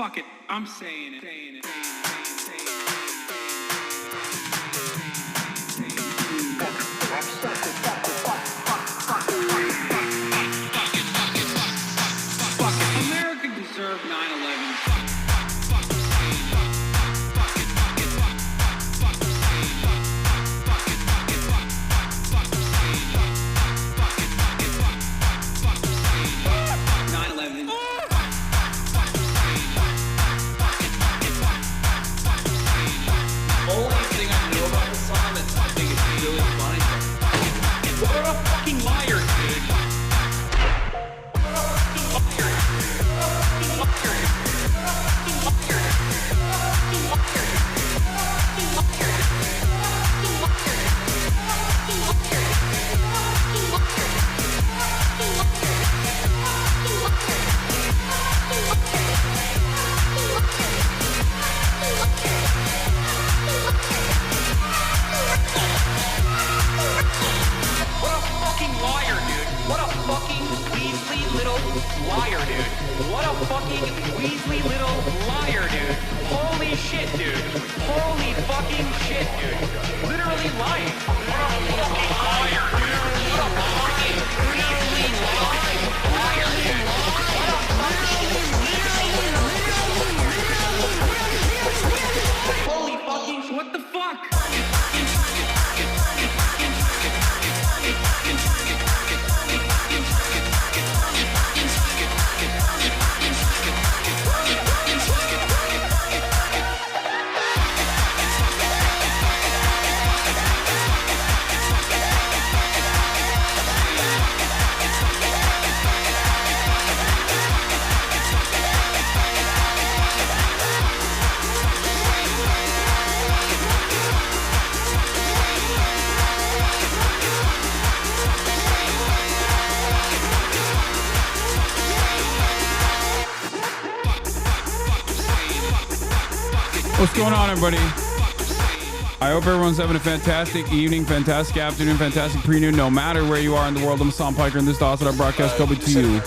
Fuck it. I'm saying it. America deserved 9/11. What's going on, everybody? I hope everyone's having a fantastic evening, fantastic afternoon, fantastic pre-noon, no matter where you are in the world. I'm Hasan Piker, and this is our broadcast coming to you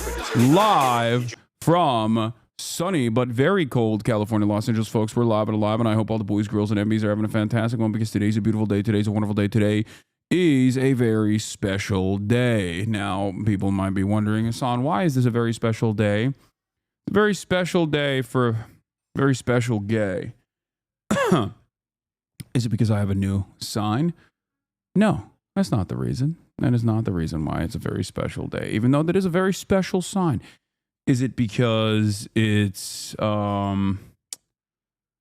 live from sunny but very cold California, Los Angeles, folks. We're live and alive, and I hope all the boys, girls, and MBs are having a fantastic one because today's a beautiful day. Today's a wonderful day. Today is a very special day. Now, people might be wondering, Hasan, why is this a very special day? It's a very special day for a very special gay. Is it because I have a new sign? No, that's not the reason. That is not the reason why it's a very special day, even though that is a very special sign. Is it because it's, I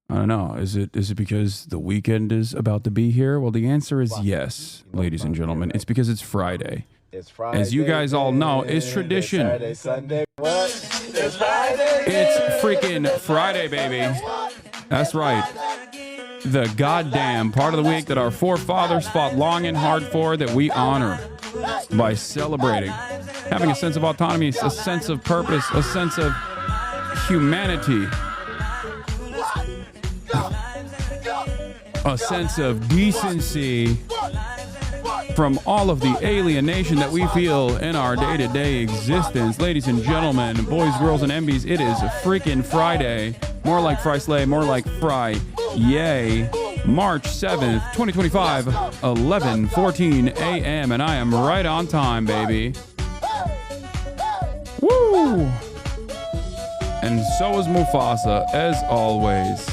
don't know. Is it because the weekend is about to be here? Well, the answer is yes, ladies and gentlemen. It's because it's Friday. It's Friday. As you guys all know, it's tradition. Saturday, Sunday, what? It's Friday. It's freaking Friday, baby. That's right. The goddamn part of the week that our forefathers fought long and hard for, that we honor by celebrating, having a sense of autonomy, a sense of purpose, a sense of humanity, a sense of decency from all of the alienation that we feel in our day-to-day existence. Ladies and gentlemen, boys, girls, and MBs, it is freaking Friday. More like Fry Slay, more like Fry Yay. March 7th, 2025, 11:14 a.m. And I am right on time, baby. Woo! And so is Mufasa, as always.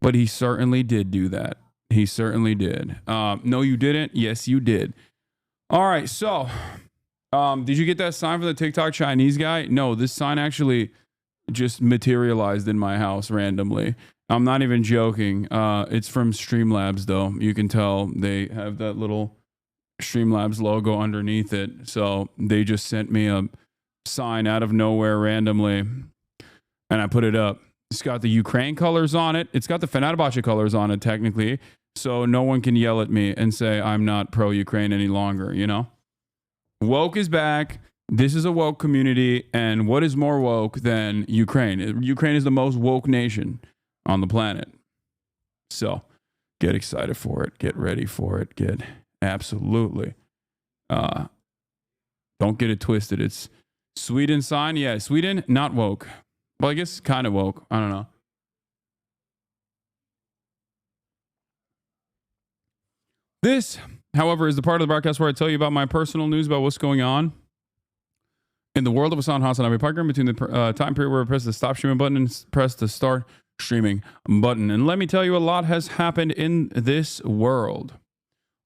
But he certainly did do that. He certainly did. No, you didn't. Yes, you did. All right. So, did you get that sign from the TikTok Chinese guy? No, this sign actually just materialized in my house randomly. I'm not even joking. It's from Streamlabs, though. You can tell they have that little Streamlabs logo underneath it. So they just sent me a sign out of nowhere randomly, and I put it up. It's got the Ukraine colors on it. It's got the Fenerbahce colors on it, technically. So no one can yell at me and say I'm not pro-Ukraine any longer, you know? Woke is back. This is a woke community. And what is more woke than Ukraine? Ukraine is the most woke nation on the planet. So get excited for it. Get ready for it. Get absolutely. Don't get it twisted. It's Sweden sign? Yeah, Sweden, not woke. Well, I guess kind of woke. I don't know. This, however, is the part of the broadcast where I tell you about my personal news about what's going on in the world of HasanAbi March between the time period where I press the stop streaming button and press the start streaming button. And let me tell you, a lot has happened in this world.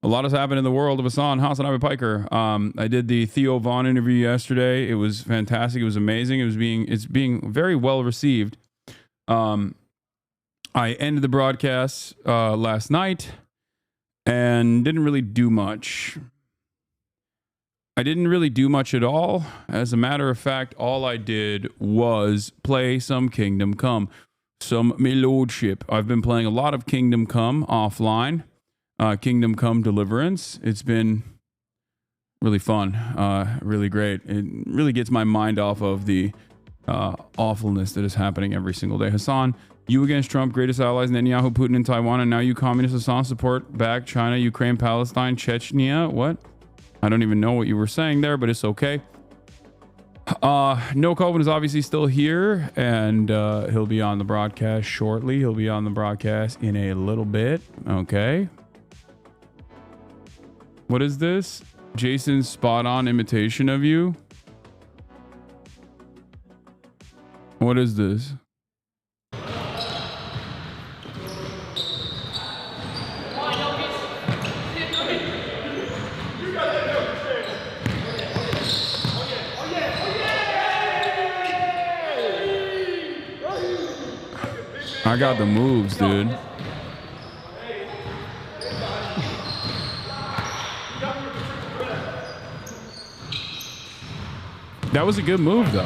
A lot has happened in the world of HasanAbi March. I did the THEOVON interview yesterday. It was fantastic. It was amazing. It's being very well received. I ended the broadcast last night and didn't really do much. I didn't really do much at all. As a matter of fact, all I did was play some Kingdom Come, some me lordship. I've been playing a lot of Kingdom Come offline. Kingdom Come Deliverance. It's been really fun, really great. It really gets my mind off of the awfulness that is happening every single day. Hasan, you against Trump, greatest allies, Netanyahu, Putin, and Taiwan, and now you communist Hasan support back China, Ukraine, Palestine, Chechnya. What? I don't even know what you were saying there, but it's okay. No Kulwin is obviously still here, and he'll be on the broadcast shortly. He'll be on the broadcast in a little bit. Okay. What is this? Jason's spot on imitation of you. What is this? I got the moves, dude. That was a good move, though.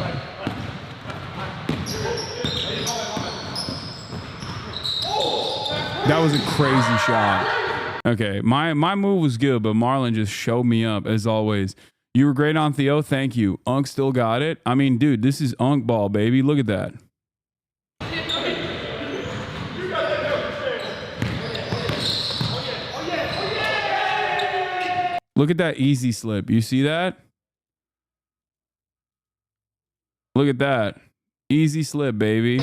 That was a crazy shot. Okay, my move was good, but Marlon just showed me up, as always. You were great on Theo. Thank you. Unk still got it. I mean, dude, this is Unk ball, baby. Look at that. Look at that easy slip. You see that? Look at that. Easy slip, baby.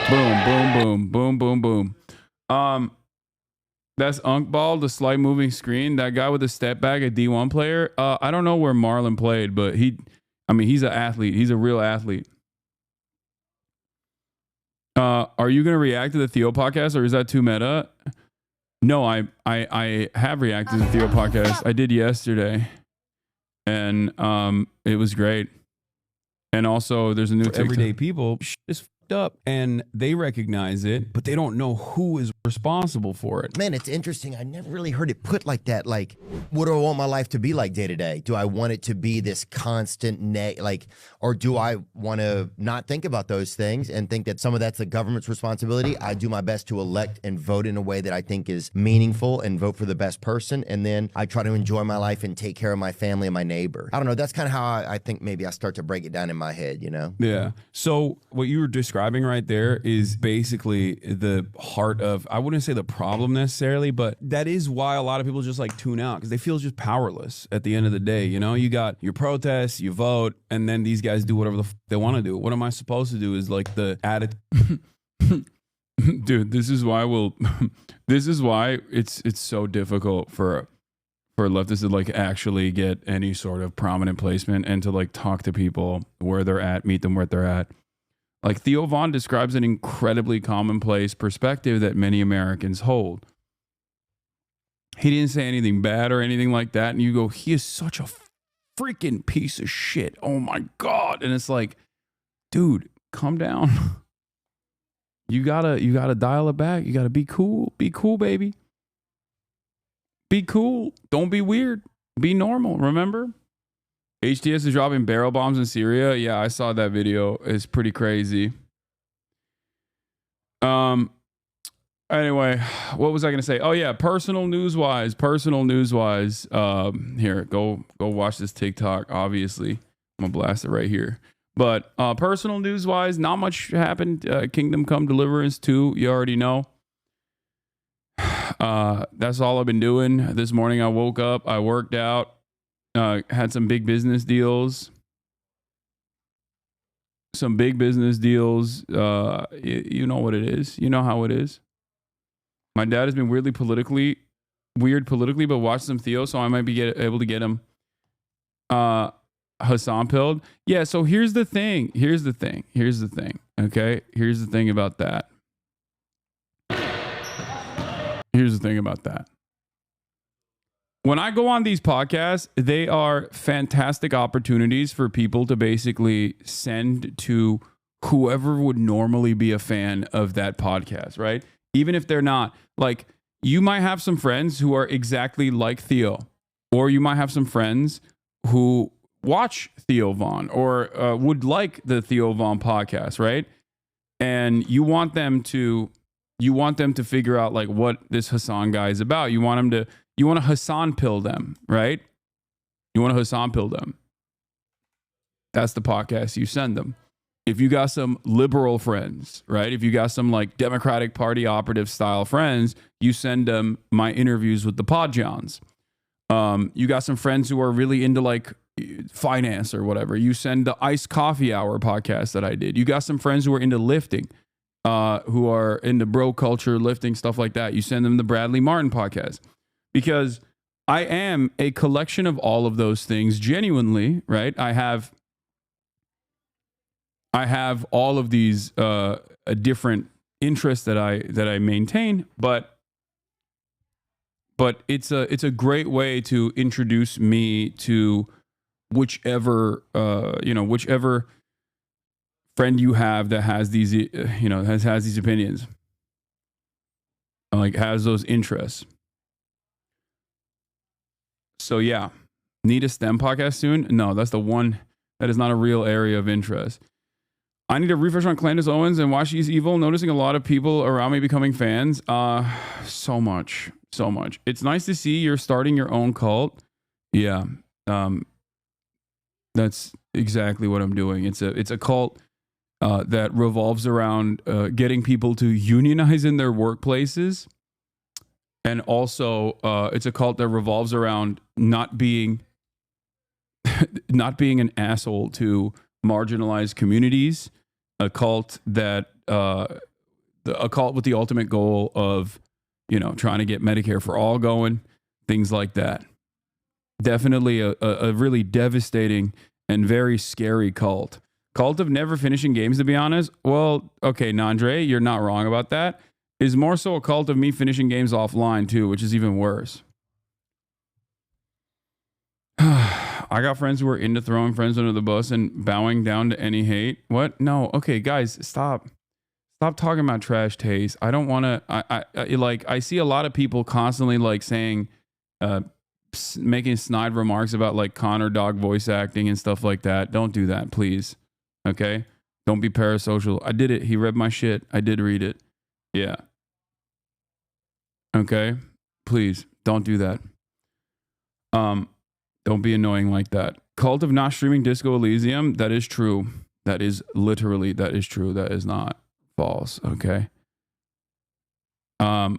Boom, boom, boom, boom, boom, boom. That's Unk Ball, the slight moving screen. That guy with the step back, a D1 player. I don't know where Marlon played, but he's an athlete. He's a real athlete. Are you going to react to the Theo podcast, or is that too meta? No, I have reacted to the Theo podcast. I did yesterday, and it was great. And also, there's a new TikTok. Everyday people is fucked up, and they recognize it, but they don't know who is responsible for it. Man, it's interesting. I never really heard it put like that. Like, what do I want my life to be like day to day? Do I want it to be this constant or do I want to not think about those things and think that some of that's the government's responsibility? I do my best to elect and vote in a way that I think is meaningful and vote for the best person. And then I try to enjoy my life and take care of my family and my neighbor. I don't know. That's kind of how I think maybe I start to break it down in my head, you know? Yeah. So what you were describing right there is basically the heart of, I wouldn't say the problem necessarily, but that is why a lot of people just like tune out, because they feel just powerless at the end of the day. You know, you got your protests, you vote, and then these guys do whatever they want to do. What am I supposed to do is like the attitude. Dude, this is why it's so difficult for leftists to like actually get any sort of prominent placement and to like talk to people where they're at, meet them where they're at. Like THEOVON describes an incredibly commonplace perspective that many Americans hold. He didn't say anything bad or anything like that, and you go, he is such a freaking piece of shit. Oh my God. And it's like, dude, calm down. You gotta dial it back. You gotta be cool. Be cool, baby. Be cool. Don't be weird. Be normal. Remember? HTS is dropping barrel bombs in Syria. Yeah, I saw that video. It's pretty crazy. Anyway, what was I gonna say? Oh yeah, personal news wise. Here, go watch this TikTok. Obviously, I'm gonna blast it right here. But personal news wise, not much happened. Kingdom Come Deliverance 2, you already know. That's all I've been doing. This morning I woke up, I worked out, had some big business deals. some big business deals. You know what it is. You know how it is. My dad has been weird politically, but watched some Theo, so I might be able to get him Hasan pilled. Yeah, so here's the thing. Okay? Here's the thing about that. When I go on these podcasts, they are fantastic opportunities for people to basically send to whoever would normally be a fan of that podcast, right? Even if they're not. Like, you might have some friends who are exactly like Theo, or you might have some friends who watch THEOVON or would like the THEOVON podcast, right? And you want them to figure out like what this Hasan guy is about. You want to Hasan pill them, right? You want to Hasan pill them. That's the podcast you send them. If you got some liberal friends, right? If you got some like Democratic Party operative style friends, you send them my interviews with the Podjons. You got some friends who are really into like finance or whatever. You send the Iced Coffee Hour podcast that I did. You got some friends who are into lifting, who are into bro culture, lifting, stuff like that. You send them the Bradley Martin podcast, because I am a collection of all of those things genuinely, right? I have all of these different interests that I maintain, but it's a great way to introduce me to whichever friend you have that has these has these opinions, like has those interests. So yeah, need a STEM podcast soon? No, that's the one that is not a real area of interest. I need a refresh on Candace Owens and why she's evil. Noticing a lot of people around me becoming fans. So much. It's nice to see you're starting your own cult. Yeah. That's exactly what I'm doing. It's a cult that revolves around getting people to unionize in their workplaces. And also, it's a cult that revolves around not being an asshole to marginalized communities. A cult that a cult with the ultimate goal of, trying to get Medicare for all going, things like that. Definitely a really devastating and very scary cult. Cult of never finishing games, to be honest. Well, okay, Nandre, you're not wrong about that. Is more so a cult of me finishing games offline too, which is even worse. I got friends who are into throwing friends under the bus and bowing down to any hate. What? No. Okay, guys, stop talking about trash taste. I don't want to. I see a lot of people constantly like saying, making snide remarks about like Connor Dog voice acting and stuff like that. Don't do that, please. Okay, don't be parasocial. I did it. He read my shit. I did read it. Yeah. Okay, please don't do that. Don't be annoying like that. Cult of not streaming Disco Elysium. That is true. That is true. That is not false. Okay. I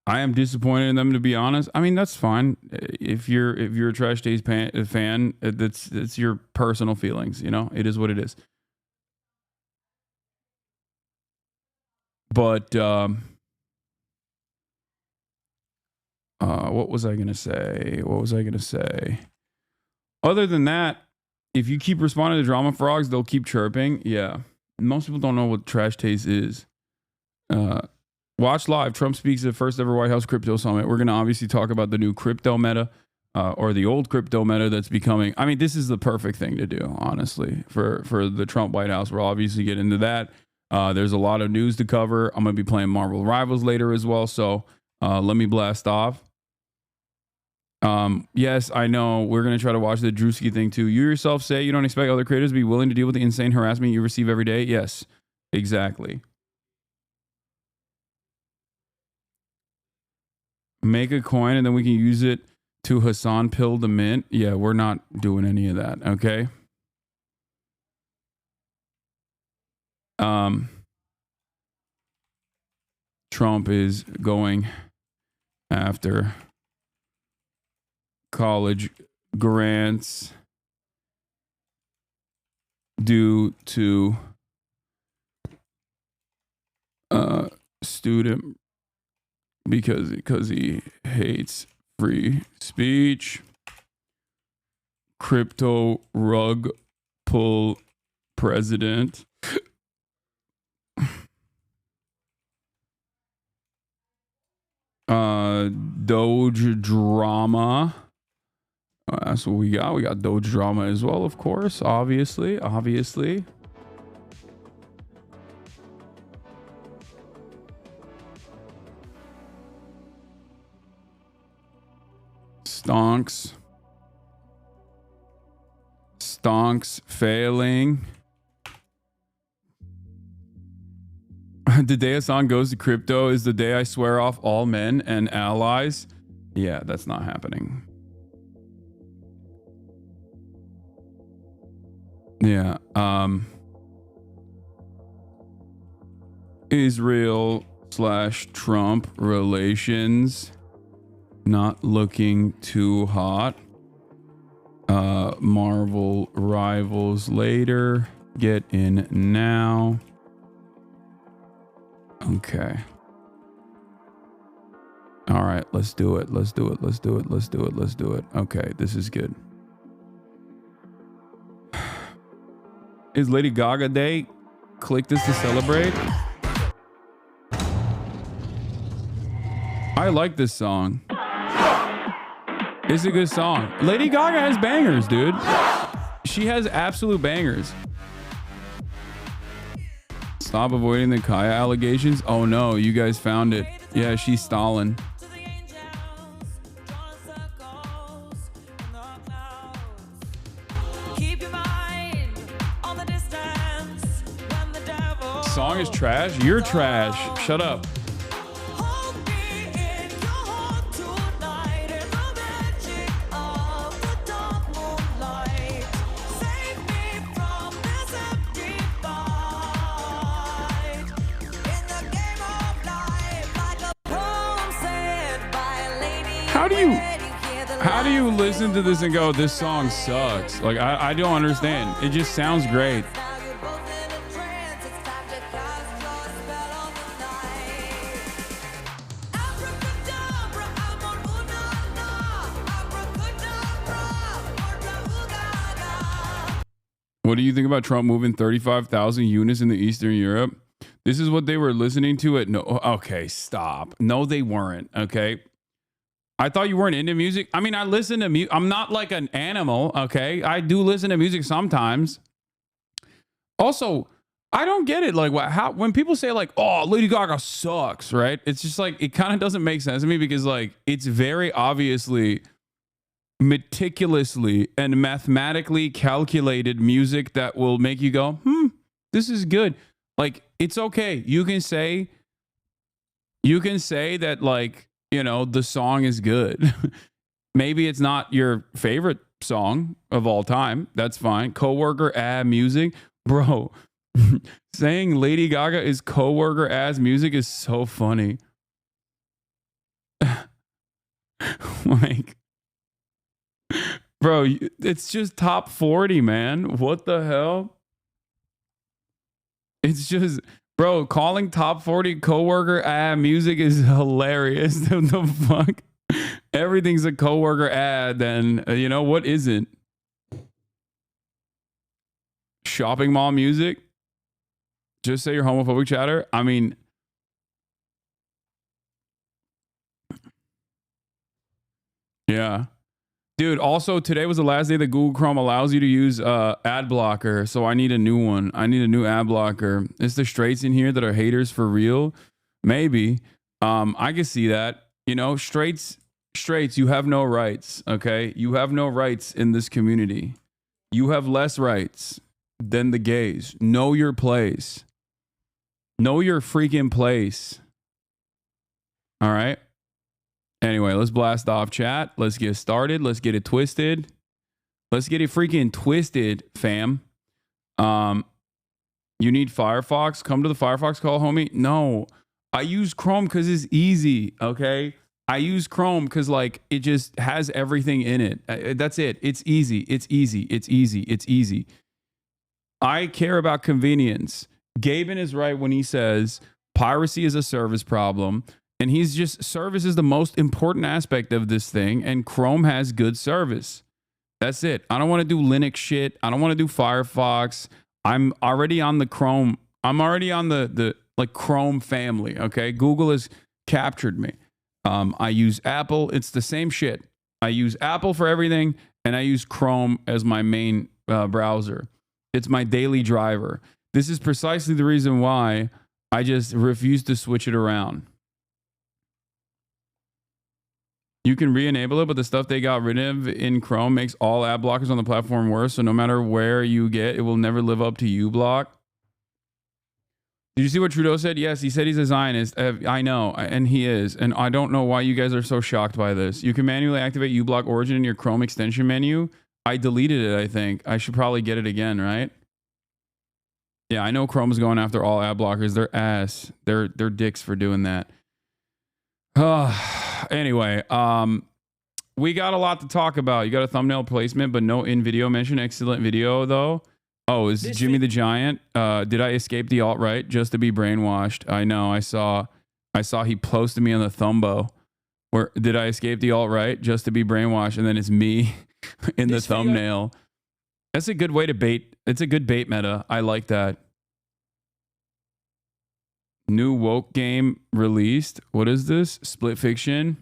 am disappointed in them, to be honest. I mean, that's fine. If you're a Trash Days fan, it's your personal feelings. It is what it is. But what was I gonna say? Other than that, if you keep responding to drama frogs, they'll keep chirping. Yeah, most people don't know what trash taste is. Watch live. Trump speaks at the first ever White House crypto summit. We're gonna obviously talk about the new crypto meta, or the old crypto meta that's becoming. I mean, this is the perfect thing to do, honestly, for the Trump White House. We'll obviously get into that. There's a lot of news to cover. I'm gonna be playing Marvel Rivals later as well, so let me blast off. Yes, I know. We're going to try to watch the Drewski thing too. You yourself say you don't expect other creators to be willing to deal with the insane harassment you receive every day. Yes, exactly. Make a coin and then we can use it to Hasan pill the mint. Yeah, we're not doing any of that. Okay. Trump is going after college grants due to student because he hates free speech. Crypto rug pull president. Doge drama. That's what we got. We got Doge drama as well, of course. Obviously. Stonks failing. The day Hasan goes to crypto is the day I swear off all men and allies. Yeah, that's not happening. Yeah. Israel/Trump relations not looking too hot. Marvel rivals later. Get in now. Okay. All right, let's do it. Okay, this is good. Is Lady Gaga Day? Click this to celebrate. I like this song. It's a good song. Lady Gaga has bangers, dude. She has absolute bangers. Stop avoiding the Kaya allegations. Oh no, you guys found it. Yeah, she's Stalin. Song is trash. You're trash. Shut up. How do you listen to this and go, this song sucks? Like, I don't understand. It just sounds great. What do you think about Trump moving 35,000 units into Eastern Europe? This is what they were listening to at no. Okay, stop. No, they weren't. Okay. I thought you weren't into music. I mean, I listen to music. I'm not like an animal. Okay. I do listen to music sometimes. Also, I don't get it. Like when people say like, oh, Lady Gaga sucks, right? It's just like, it kind of doesn't make sense to me because like, it's very obviously meticulously and mathematically calculated music that will make you go, this is good. Like, it's okay. You can say that like, you know, the song is good. Maybe it's not your favorite song of all time. That's fine. Coworker music. Bro, saying Lady Gaga is coworker music is so funny. Like, bro, it's just top 40, man. What the hell? It's just, bro, calling top 40 coworker music is hilarious. What the fuck? Everything's a coworker ad, then you know what isn't? Shopping mall music? Just say you're homophobic, chatter. I mean, yeah. Dude, also today was the last day that Google Chrome allows you to use ad blocker, so I need a new one. I need a new ad blocker. Is the straights in here that are haters for real? Maybe. I can see that. You know, straights, you have no rights, okay? You have no rights in this community. You have less rights than the gays. Know your place. Know your freaking place. All right? Anyway, let's blast off, chat. Let's get started. Let's get it twisted. Let's get it freaking twisted, fam. You need Firefox? Come to the Firefox call, homie. No, I use Chrome because it's easy, okay? I use Chrome because, like, it just has everything in it. That's it. It's easy. It's easy. It's easy. It's easy. I care about convenience. Gavin is right when he says piracy is a service problem. And he's just, service is the most important aspect of this thing. And Chrome has good service. That's it. I don't want to do Linux shit. I don't want to do Firefox. I'm already on the Chrome. I'm already on the like Chrome family. Okay. Google has captured me. I use Apple. It's the same shit. I use Apple for everything. And I use Chrome as my main browser. It's my daily driver. This is precisely the reason why I just refuse to switch it around. You can re-enable it, but the stuff they got rid of in Chrome makes all ad blockers on the platform worse. So no matter where you get, it will never live up to uBlock. Did you see what Trudeau said? Yes, he said he's a Zionist. I know, and he is. And I don't know why you guys are so shocked by this. You can manually activate uBlock Origin in your Chrome extension menu. I deleted it, I think. I should probably get it again, right? Yeah, I know Chrome is going after all ad blockers. They're ass. They're dicks for doing that. Anyway, we got a lot to talk about. You got a thumbnail placement, but no in-video mention. Excellent video, though. Oh, is Jimmy the Giant? Did I escape the alt-right just to be brainwashed? I know. I saw he posted me on the Thumbo. Where did I escape the alt-right just to be brainwashed? And then it's me in the thumbnail. That's a good way to bait. It's a good bait meta. I like that. New woke game released. What is this? Split Fiction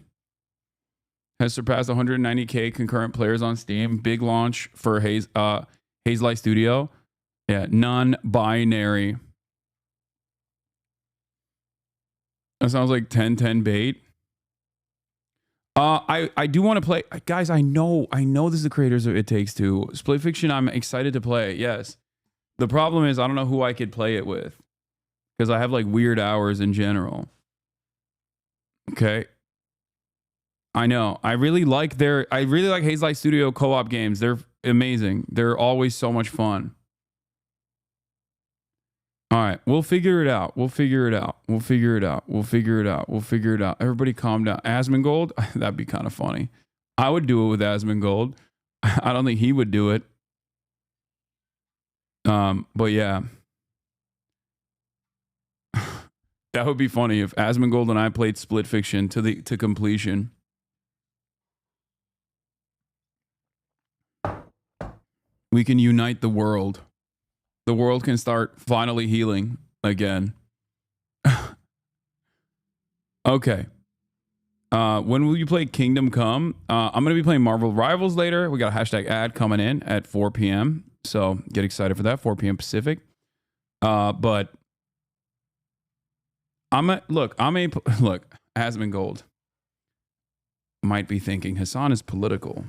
has surpassed 190K concurrent players on Steam. Big launch for Hazelight Studio. Yeah, non-binary. That sounds like 10-10 bait. I do want to play, guys. I know this is the creators of It Takes Two. Split Fiction, I'm excited to play. Yes. The problem is I don't know who I could play it with because I have like weird hours in general. Okay. I know. I really like Hazelight Studio co-op games. They're amazing. They're always so much fun. All right, we'll figure it out. We'll figure it out. Everybody calm down. Asmongold, that'd be kind of funny. I would do it with Asmongold. I don't think he would do it. But yeah. That would be funny if Asmongold and I played Split Fiction to completion. We can unite the world. The world can start finally healing again. Okay. When will you play Kingdom Come? I'm going to be playing Marvel Rivals later. We got a hashtag ad coming in at 4 p.m. So get excited for that. 4 p.m. Pacific. But look, Asmongold might be thinking Hasan is political.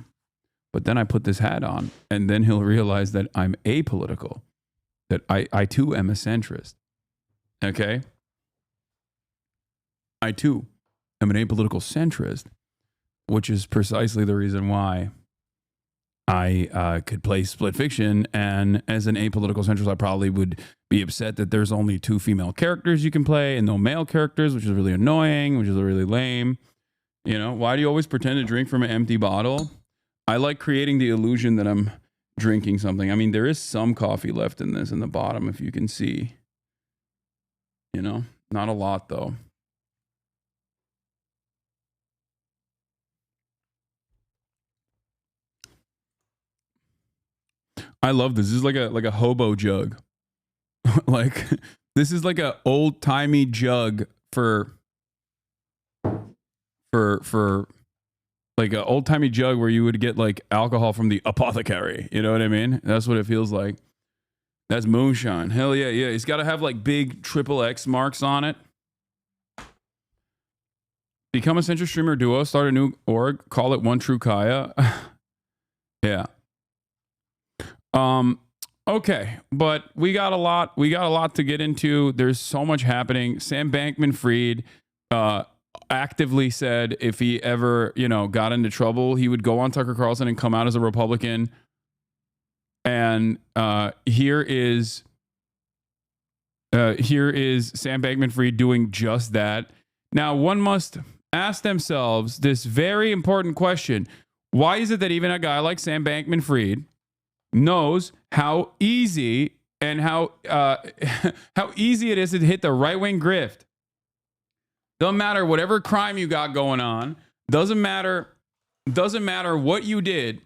But then I put this hat on and then he'll realize that I'm apolitical. That I too am a centrist. Okay? I too am an apolitical centrist, which is precisely the reason why I could play Split Fiction. And as an apolitical centrist, I probably would be upset that there's only 2 female characters you can play and no male characters, which is really annoying, which is really lame. You know, why do you always pretend to drink from an empty bottle? I like creating the illusion that I'm drinking something. I mean, there is some coffee left in this in the bottom, if you can see. You know, not a lot though. I love this. This is like a hobo jug. Like this is like a old timey jug for like an old timey jug where you would get like alcohol from the apothecary. You know what I mean? That's what it feels like. That's moonshine. Hell yeah, yeah. It's got to have like big XXX marks on it. Become a central streamer duo. Start a new org. Call it One True Kaya. Yeah. Okay, but we got a lot to get into. There's so much happening. Sam Bankman-Fried actively said if he ever, got into trouble, he would go on Tucker Carlson and come out as a Republican. And here is Sam Bankman-Fried doing just that. Now, one must ask themselves this very important question. Why is it that even a guy like Sam Bankman-Fried knows how easy and how how easy it is to hit the right-wing grift. Doesn't matter whatever crime you got going on. Doesn't matter what you did.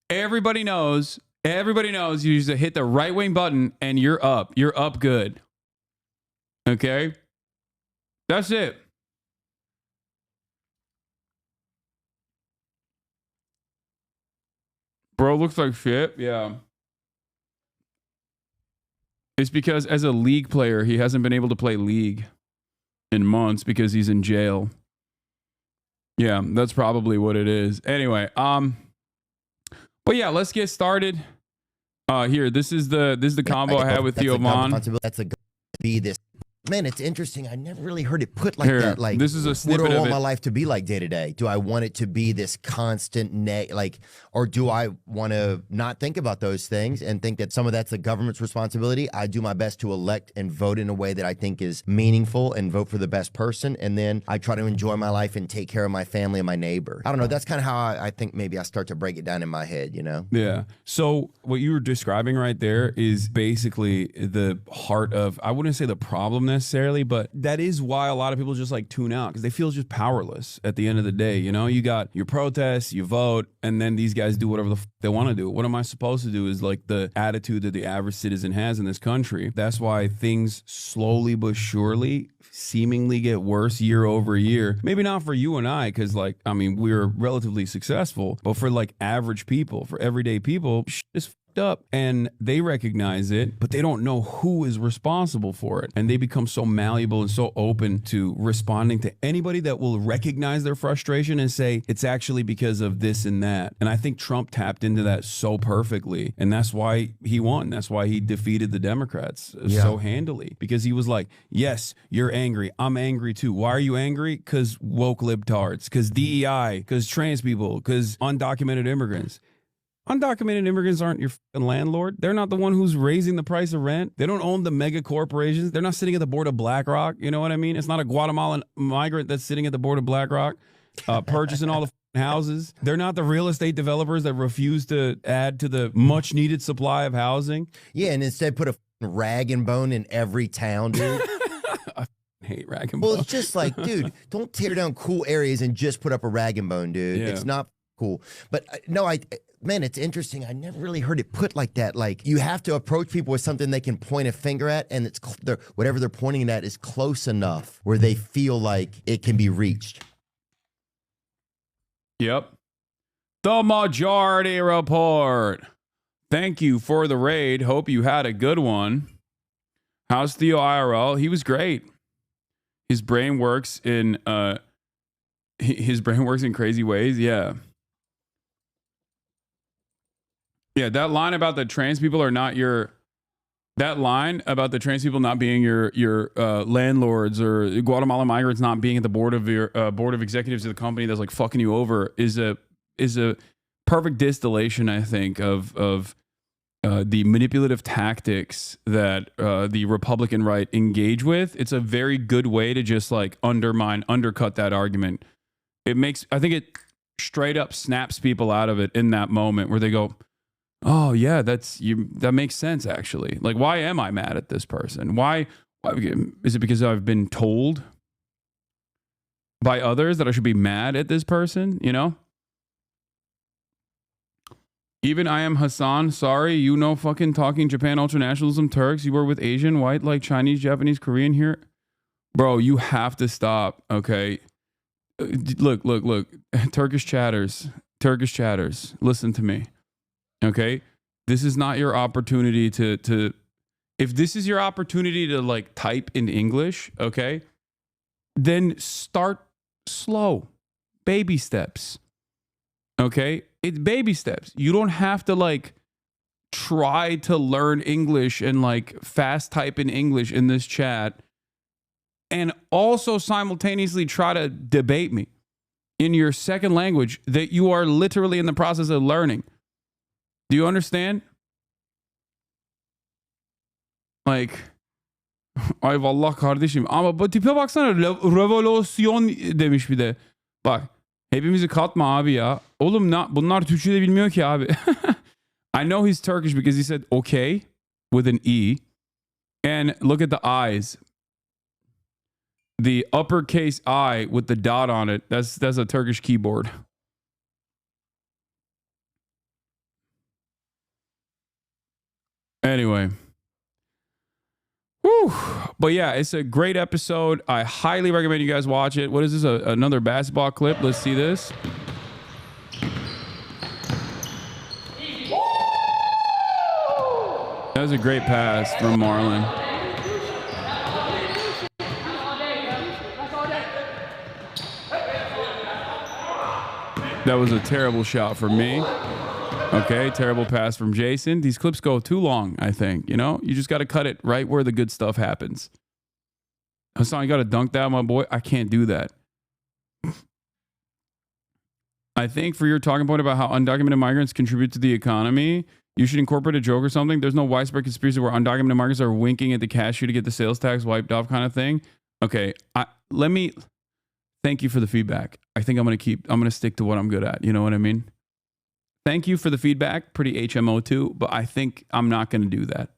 Everybody knows you just hit the right-wing button and you're up. You're up good. Okay? That's it. Bro looks like shit. Yeah. It's because as a League player, he hasn't been able to play League in months because he's in jail. Yeah, that's probably what it is. Anyway, but yeah, let's get started. Here, this is the combo I had with THEOVON. That's a be this. Man, it's interesting. I never really heard it put like Here, that. Like, this is a what snippet do I of want it. my life to be like day to day? Do I want it to be this constant like, or do I want to not think about those things and think that some of that's the government's responsibility? I do my best to elect and vote in a way that I think is meaningful and vote for the best person. And then I try to enjoy my life and take care of my family and my neighbor. I don't know. That's kind of how I think maybe I start to break it down in my head, you know? Yeah. So what you were describing right there is basically the heart of, I wouldn't say the problem necessarily, but that is why a lot of people just like tune out because they feel just powerless at the end of the day. You know, you got your protests, you vote, and then these guys do whatever the they want to do. What am I supposed to do is like the attitude that the average citizen has in this country. That's why things slowly but surely seemingly get worse year over year. Maybe not for you and I, because like, I mean, we're relatively successful, but for like average people, for everyday people, shit is fucked up and they recognize it, but they don't know who is responsible for it. And they become so malleable and so open to responding to anybody that will recognize their frustration and say, it's actually because of this and that. And I think Trump tapped into that so perfectly. And that's why he won. That's why he defeated the Democrats so handily, because he was like, yes, you're angry. I'm angry too. Why are you angry? Because woke libtards, because DEI, because trans people, because undocumented immigrants. Undocumented immigrants aren't your landlord. They're not the one who's raising the price of rent. They don't own the mega corporations. They're not sitting at the board of BlackRock. You know what I mean? It's not a Guatemalan migrant that's sitting at the board of BlackRock, purchasing all the houses. They're not the real estate developers that refuse to add to the much needed supply of housing. Yeah, and instead put a rag and bone in every town, dude. I hate rag and Well, bone. it's just like, dude, don't tear down cool areas and just put up a rag and bone, dude. Yeah. It's not cool. But no, man, it's interesting. I never really heard it put like that. Like, you have to approach people with something they can point a finger at, and it's whatever they're pointing at is close enough where they feel like it can be reached. Yep. The Majority Report. Thank you for the raid. Hope you had a good one. How's Theo IRL? He was great. His brain works in crazy ways. Yeah. Yeah, that line about the trans people are not your not being your landlords, or Guatemalan migrants not being at the board of executives of the company that's like fucking you over is a perfect distillation, I think, of the manipulative tactics that the Republican right engage with. It's a very good way to just like undercut that argument. I think it straight up snaps people out of it in that moment where they go, oh yeah, that makes sense actually. Like, why am I mad at this person? Why is it because I've been told by others that I should be mad at this person, you know? Even I am Hasan, sorry, you know, fucking talking Japan ultranationalism, Turks, you were with Asian, white, like Chinese, Japanese, Korean here. Bro, you have to stop, okay? Look. Turkish chatters, listen to me. Okay, this is not your opportunity to if this is your opportunity to like type in English, okay, then start slow, baby steps. Okay, it's baby steps. You don't have to like try to learn English and like fast type in English in this chat and also simultaneously try to debate me in your second language that you are literally in the process of learning. Do you understand? Like, ay vallahi kardeşim, ama bu tipe baksana, revolüsyon demiş bir de. Bak, hepimizi katma abi ya. Oğlum bunlar Türkçe de bilmiyor ki abi. I know he's Turkish because he said okay with an E. And look at the eyes. The uppercase I with the dot on it. That's a Turkish keyboard. Anyway. Whew. But yeah, it's a great episode. I highly recommend you guys watch it. What is this? Another basketball clip? Let's see this. That was a great pass from Marlon. That was a terrible shot from me. Okay, terrible pass from Jason. These clips go too long, I think. You know, you just got to cut it right where the good stuff happens. Hasan, you got to dunk that, my boy. I can't do that. I think for your talking point about how undocumented migrants contribute to the economy, you should incorporate a joke or something. There's no widespread conspiracy where undocumented migrants are winking at the cashier to get the sales tax wiped off kind of thing. Okay, thank you for the feedback. I think I'm going to stick to what I'm good at. You know what I mean? Thank you for the feedback. Pretty HMO too, but I think I'm not going to do that.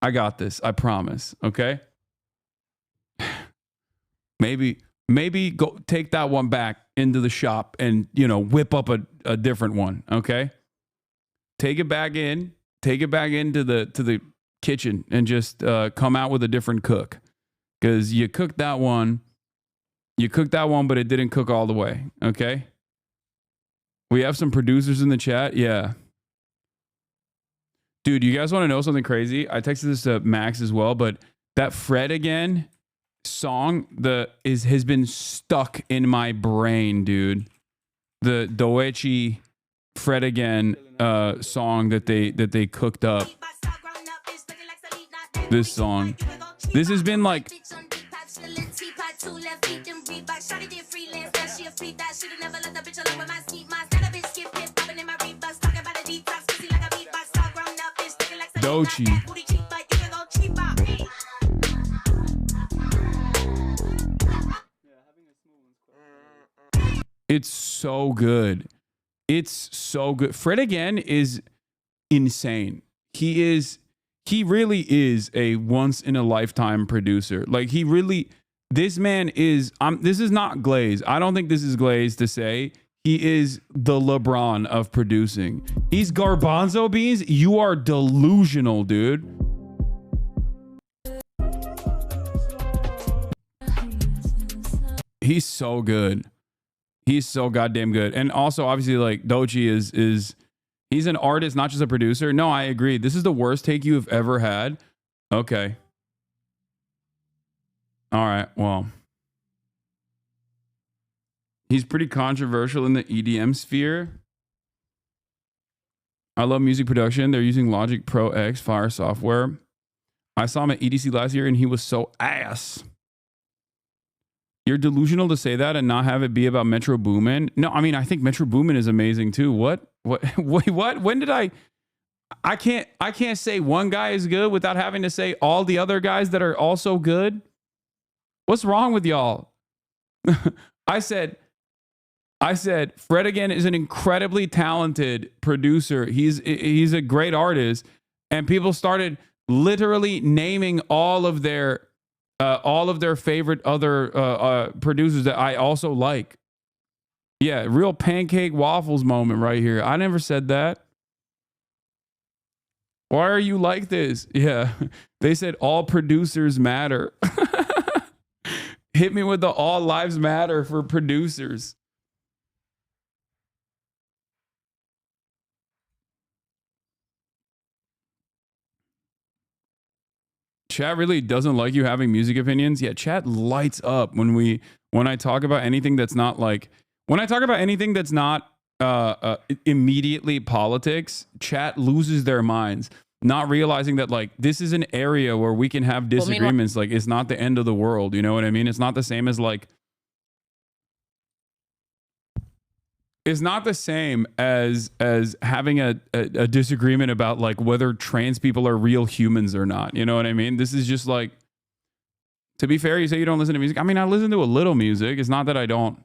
I got this. I promise. Okay. Maybe go take that one back into the shop and, you know, whip up a different one. Okay. Take it back into the kitchen and just come out with a different cook. Because you cooked that one, but it didn't cook all the way. Okay. We have some producers in the chat. Yeah. Dude, you guys want to know something crazy? I texted this to Max as well, but that Fred Again song has been stuck in my brain, dude. The Doechi Fred Again song that they cooked up. This song. This has been like Dochi. It's so good. It's so good. Fred Again is insane. He really is a once in a lifetime producer. Like this man is, this is not Glaze. I don't think this is Glaze to say he is the LeBron of producing. He's garbanzo beans. You are delusional, dude. He's so good. He's so goddamn good. And also, obviously, like Dochi is he's an artist, not just a producer. No, I agree. This is the worst take you have ever had. Okay. All right. Well, he's pretty controversial in the EDM sphere. I love music production. They're using Logic Pro X Fire software. I saw him at EDC last year and he was so ass. You're delusional to say that and not have it be about Metro Boomin. No, I mean, I think Metro Boomin is amazing too. What? Wait, what? When did I can't say one guy is good without having to say all the other guys that are also good. What's wrong with y'all? I said Fred Again is an incredibly talented producer. He's a great artist, and people started literally naming all of their favorite other producers that I also like. Yeah, real pancake waffles moment right here. I never said that. Why are you like this? Yeah, they said all producers matter. Hit me with the all lives matter for producers. Chat really doesn't like you having music opinions. Yeah, chat lights up when I talk about anything that's not like, when I talk about anything that's not immediately politics, chat loses their minds, not realizing that like this is an area where we can have disagreements. Like it's not the end of the world. You know what I mean? It's not the same as like, it's not the same as having a disagreement about like whether trans people are real humans or not. You know what I mean? This is just like, to be fair, you say you don't listen to music. I mean, I listen to a little music. It's not that I don't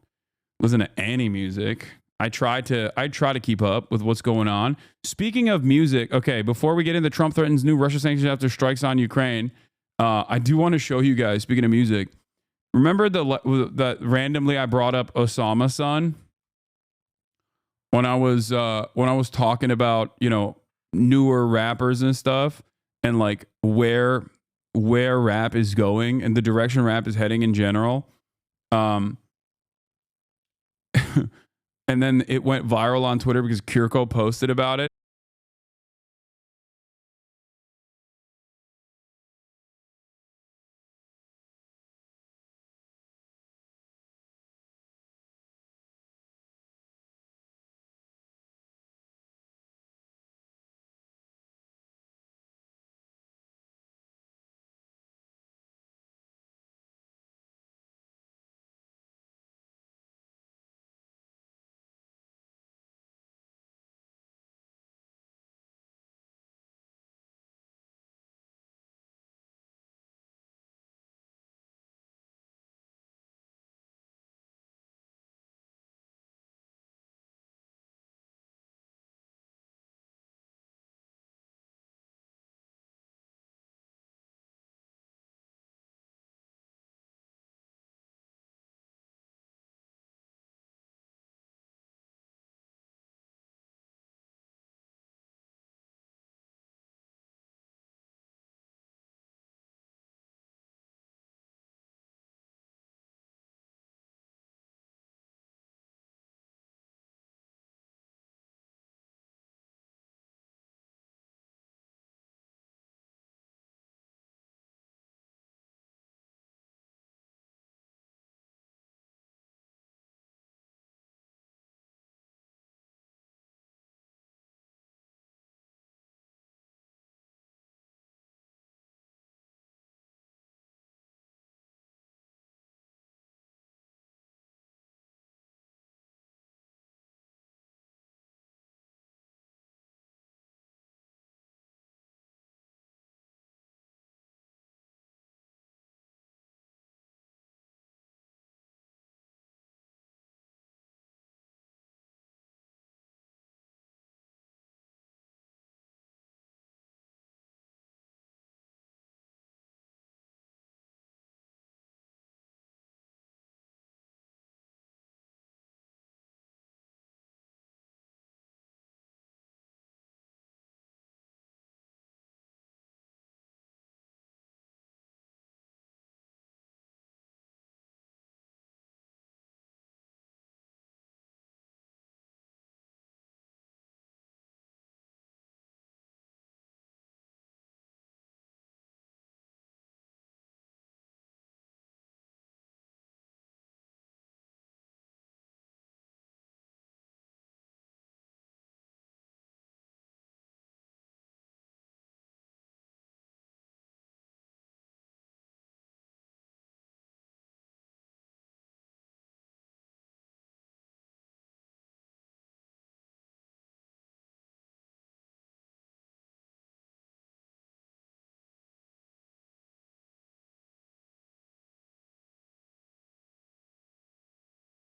listen to any music. I try to keep up with what's going on. Speaking of music, okay, before we get into Trump threatens new Russia sanctions after strikes on Ukraine, I do want to show you guys, speaking of music, remember that randomly I brought up Osama's son when I was talking about, you know, newer rappers and stuff, and like where rap is going and the direction rap is heading in general. And then it went viral on Twitter because Kirko posted about it.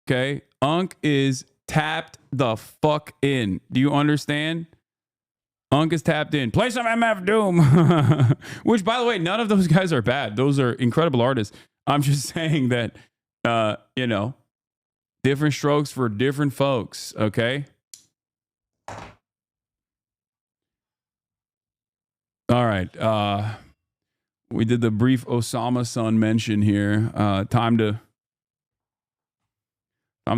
Okay. Unk is tapped the fuck in. Do you understand? Unk is tapped in. Play some MF Doom. Which, by the way, none of those guys are bad. Those are incredible artists. I'm just saying that, you know, different strokes for different folks. Okay. All right. We did the brief Osama son mention here. Time to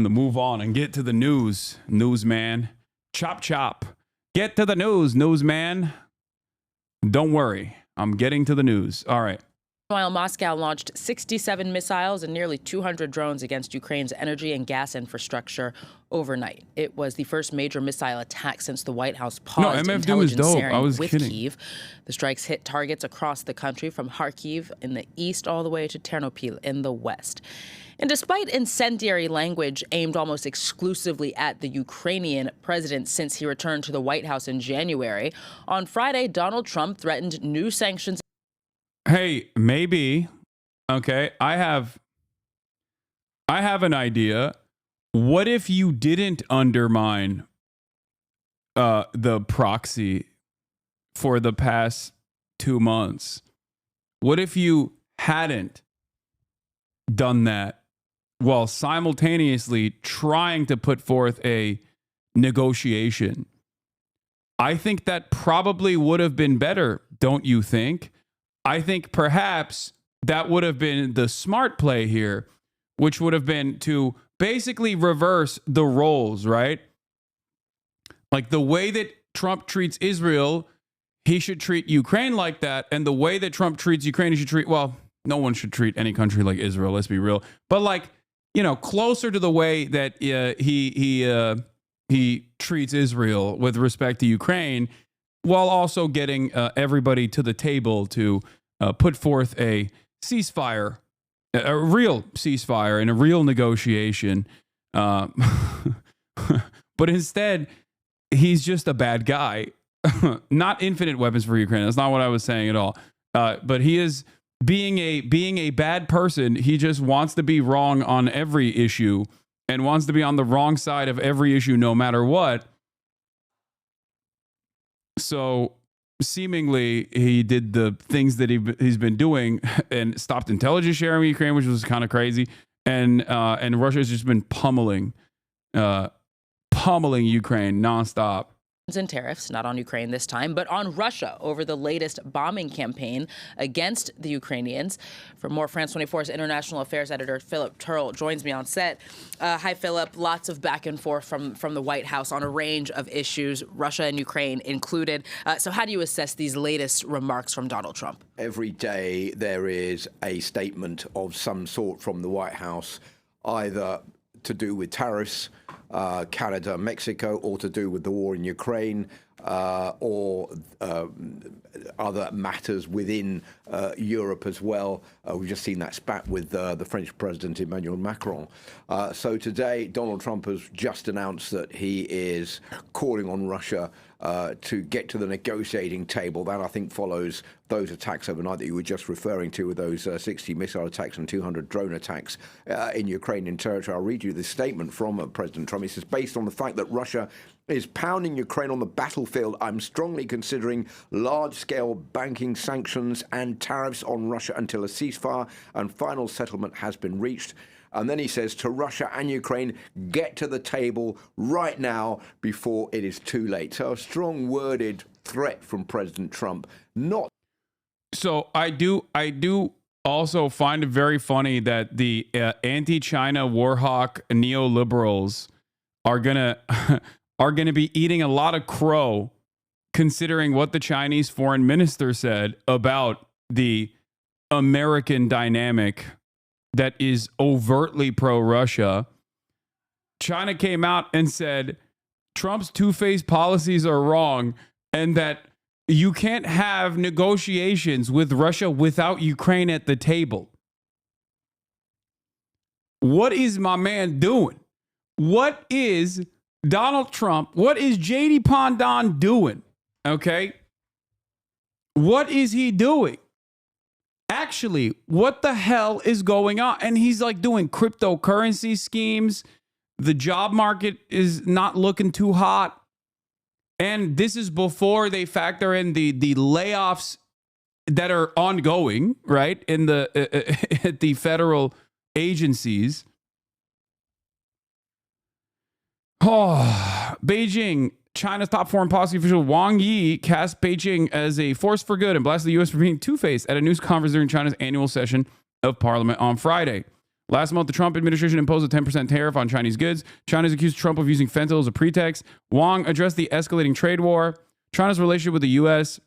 move on and get to the news. Newsman. Chop chop. Get to the news, newsman. Don't worry. I'm getting to the news. All right. While Moscow launched 67 missiles and nearly 200 drones against Ukraine's energy and gas infrastructure overnight. It was the first major missile attack since the White House paused intelligence sharing with Kyiv. The strikes hit targets across the country, from Kharkiv in the east all the way to Ternopil in the west. And despite incendiary language aimed almost exclusively at the Ukrainian president since he returned to the White House in January, on Friday, Donald Trump threatened new sanctions. Hey, maybe. Okay, I have an idea. what if you didn't undermine the proxy for the past 2 months? What if you hadn't done that while simultaneously trying to put forth a negotiation? I think that probably would have been better, don't you think? I think perhaps that would have been the smart play here, which would have been to basically reverse the roles, right? Like the way that Trump treats Israel, he should treat Ukraine like that. And the way that Trump treats Ukraine, he should treat, well, no one should treat any country like Israel, let's be real. But like, you know, closer to the way that he treats Israel with respect to Ukraine, while also getting everybody to the table to put forth a ceasefire, a real ceasefire and a real negotiation. But instead, he's just a bad guy. Not infinite weapons for Ukraine. That's not what I was saying at all. But he is being a bad person. He just wants to be wrong on every issue and wants to be on the wrong side of every issue no matter what. So seemingly he did the things that he's been doing and stopped intelligence sharing with Ukraine, which was kind of crazy. And Russia has just been pummeling Ukraine nonstop. And tariffs, not on Ukraine this time, but on Russia over the latest bombing campaign against the Ukrainians. For more, France 24's international affairs editor Philip Turl joins me on set. Hi, Philip. Lots of back and forth from the White House on a range of issues, Russia and Ukraine included. So how do you assess these latest remarks from Donald Trump? Every day there is a statement of some sort from the White House, either to do with tariffs, Canada, Mexico, or to do with the war in Ukraine, or other matters within Europe as well. We've just seen that spat with the French President Emmanuel Macron. So today, Donald Trump has just announced that he is calling on Russia to get to the negotiating table. That, I think, follows those attacks overnight that you were just referring to, with those 60 missile attacks and 200 drone attacks in Ukrainian territory. I'll read you this statement from President Trump. He says, based on the fact that Russia is pounding Ukraine on the battlefield, I'm strongly considering large-scale banking sanctions and tariffs on Russia until a ceasefire and final settlement has been reached. And then he says to Russia and Ukraine, get to the table right now before it is too late. So a strong-worded threat from President Trump. Not. So I do also find it very funny that the anti-China war hawk neoliberals are gonna be eating a lot of crow, considering what the Chinese foreign minister said about the American dynamic that is overtly pro-Russia. China came out and said Trump's two-faced policies are wrong and that you can't have negotiations with Russia without Ukraine at the table. What is my man doing? What is Donald Trump? What is JD Pondon doing? Okay. What is he doing? Actually, what the hell is going on? And he's like doing cryptocurrency schemes. The job market is not looking too hot. And this is before they factor in the layoffs that are ongoing, right? In the at the federal agencies. Oh, Beijing. China's top foreign policy official Wang Yi cast Beijing as a force for good and blasted the U.S. for being two-faced at a news conference during China's annual session of parliament on Friday. Last month, the Trump administration imposed a 10% tariff on Chinese goods. China's accused Trump of using fentanyl as a pretext. Wang addressed the escalating trade war, China's relationship with the U.S.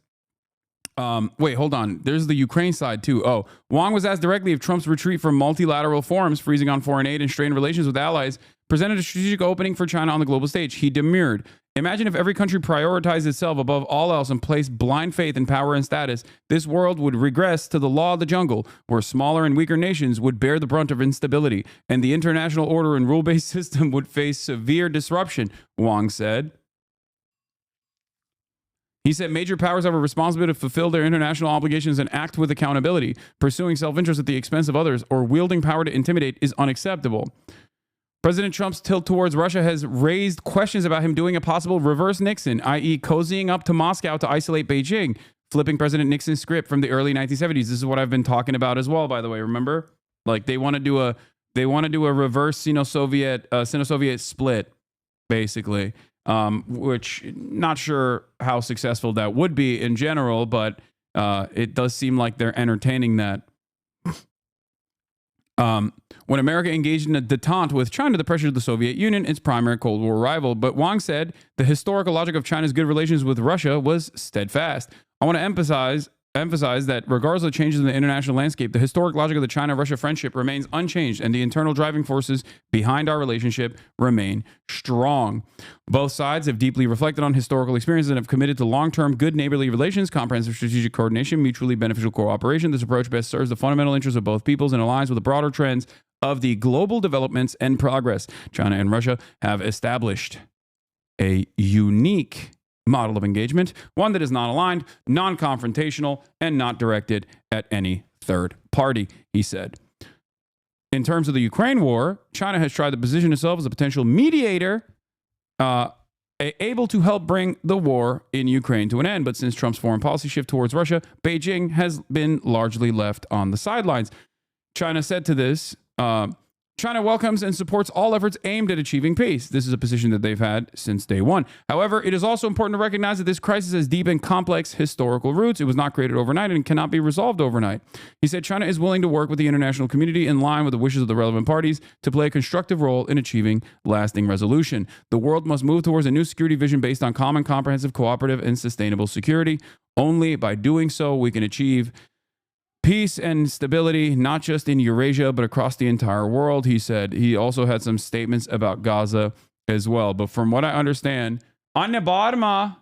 Wait, hold on. There's the Ukraine side, too. Oh, Wang was asked directly if Trump's retreat from multilateral forums, freezing on foreign aid and strained relations with allies, presented a strategic opening for China on the global stage. He demurred. Imagine if every country prioritized itself above all else and placed blind faith in power and status. This world would regress to the law of the jungle, where smaller and weaker nations would bear the brunt of instability, and the international order and rule-based system would face severe disruption, Wang said. He said major powers have a responsibility to fulfill their international obligations and act with accountability. Pursuing self-interest at the expense of others or wielding power to intimidate is unacceptable. President Trump's tilt towards Russia has raised questions about him doing a possible reverse Nixon, i.e. cozying up to Moscow to isolate Beijing, flipping President Nixon's script from the early 1970s. This is what I've been talking about as well, by the way. Remember? Like they want to do a reverse Sino-Soviet split, basically, which not sure how successful that would be in general, but it does seem like they're entertaining that. When America engaged in a detente with China, the pressure of the Soviet Union, its primary Cold War rival. But Wang said the historical logic of China's good relations with Russia was steadfast. I want to emphasize that regardless of changes in the international landscape, the historic logic of the China-Russia friendship remains unchanged, and the internal driving forces behind our relationship remain strong. Both sides have deeply reflected on historical experiences and have committed to long-term good neighborly relations, comprehensive strategic coordination, mutually beneficial cooperation. This approach best serves the fundamental interests of both peoples and aligns with the broader trends of the global developments and progress. China and Russia have established a unique model of engagement, one that is non-aligned, non-confrontational, and not directed at any third party, he said. In terms of the Ukraine war, China has tried to position itself as a potential mediator, able to help bring the war in Ukraine to an end. But since Trump's foreign policy shift towards Russia, Beijing has been largely left on the sidelines. China said to this, China welcomes and supports all efforts aimed at achieving peace. This is a position that they've had since day one. However, it is also important to recognize that this crisis has deep and complex historical roots. It was not created overnight and cannot be resolved overnight. He said China is willing to work with the international community in line with the wishes of the relevant parties to play a constructive role in achieving lasting resolution. The world must move towards a new security vision based on common, comprehensive, cooperative, and sustainable security. Only by doing so we can achieve peace and stability, not just in Eurasia, but across the entire world, he said. He also had some statements about Gaza as well. But from what I understand, Anne Barma.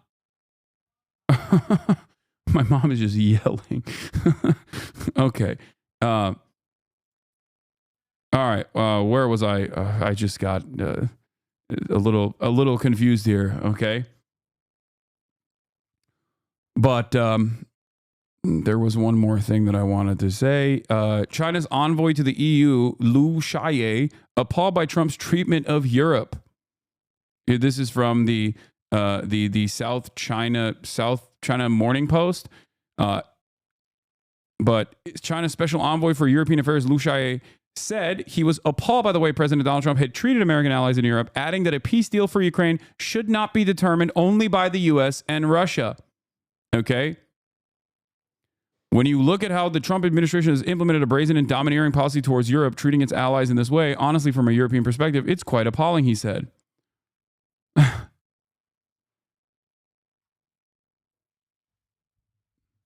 My mom is just yelling. Okay. All right. Where was I? I just got a little confused here. Okay. But there was one more thing that I wanted to say. China's envoy to the EU, Liu Xiaoye, appalled by Trump's treatment of Europe. This is from the South China Morning Post. But China's special envoy for European affairs, Liu Xiaoye, said he was appalled by the way President Donald Trump had treated American allies in Europe, adding that a peace deal for Ukraine should not be determined only by the U.S. and Russia. Okay? When you look at how the Trump administration has implemented a brazen and domineering policy towards Europe, treating its allies in this way, honestly, from a European perspective, it's quite appalling, he said.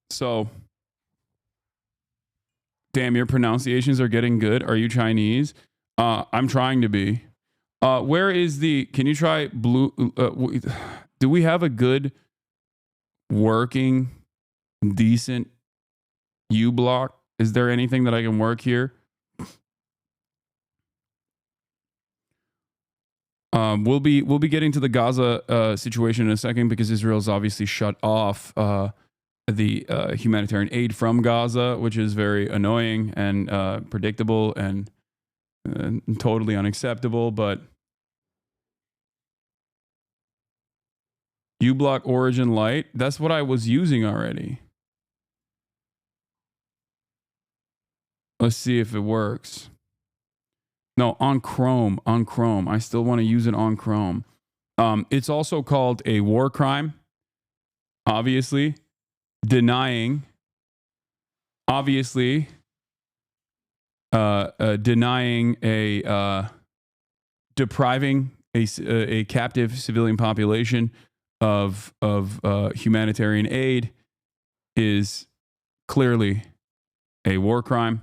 So, damn, your pronunciations are getting good. Are you Chinese? I'm trying to be. Where is the, can you try blue? Do we have a good, working, decent uBlock? Is there anything that I can work here? We'll be getting to the Gaza situation in a second because Israel's obviously shut off the humanitarian aid from Gaza, which is very annoying and predictable and totally unacceptable. But uBlock Origin Lite, that's what I was using already. Let's see if it works. No, on Chrome. I still want to use it on Chrome. It's also called a war crime. Obviously, denying depriving a captive civilian population of humanitarian aid is clearly a war crime.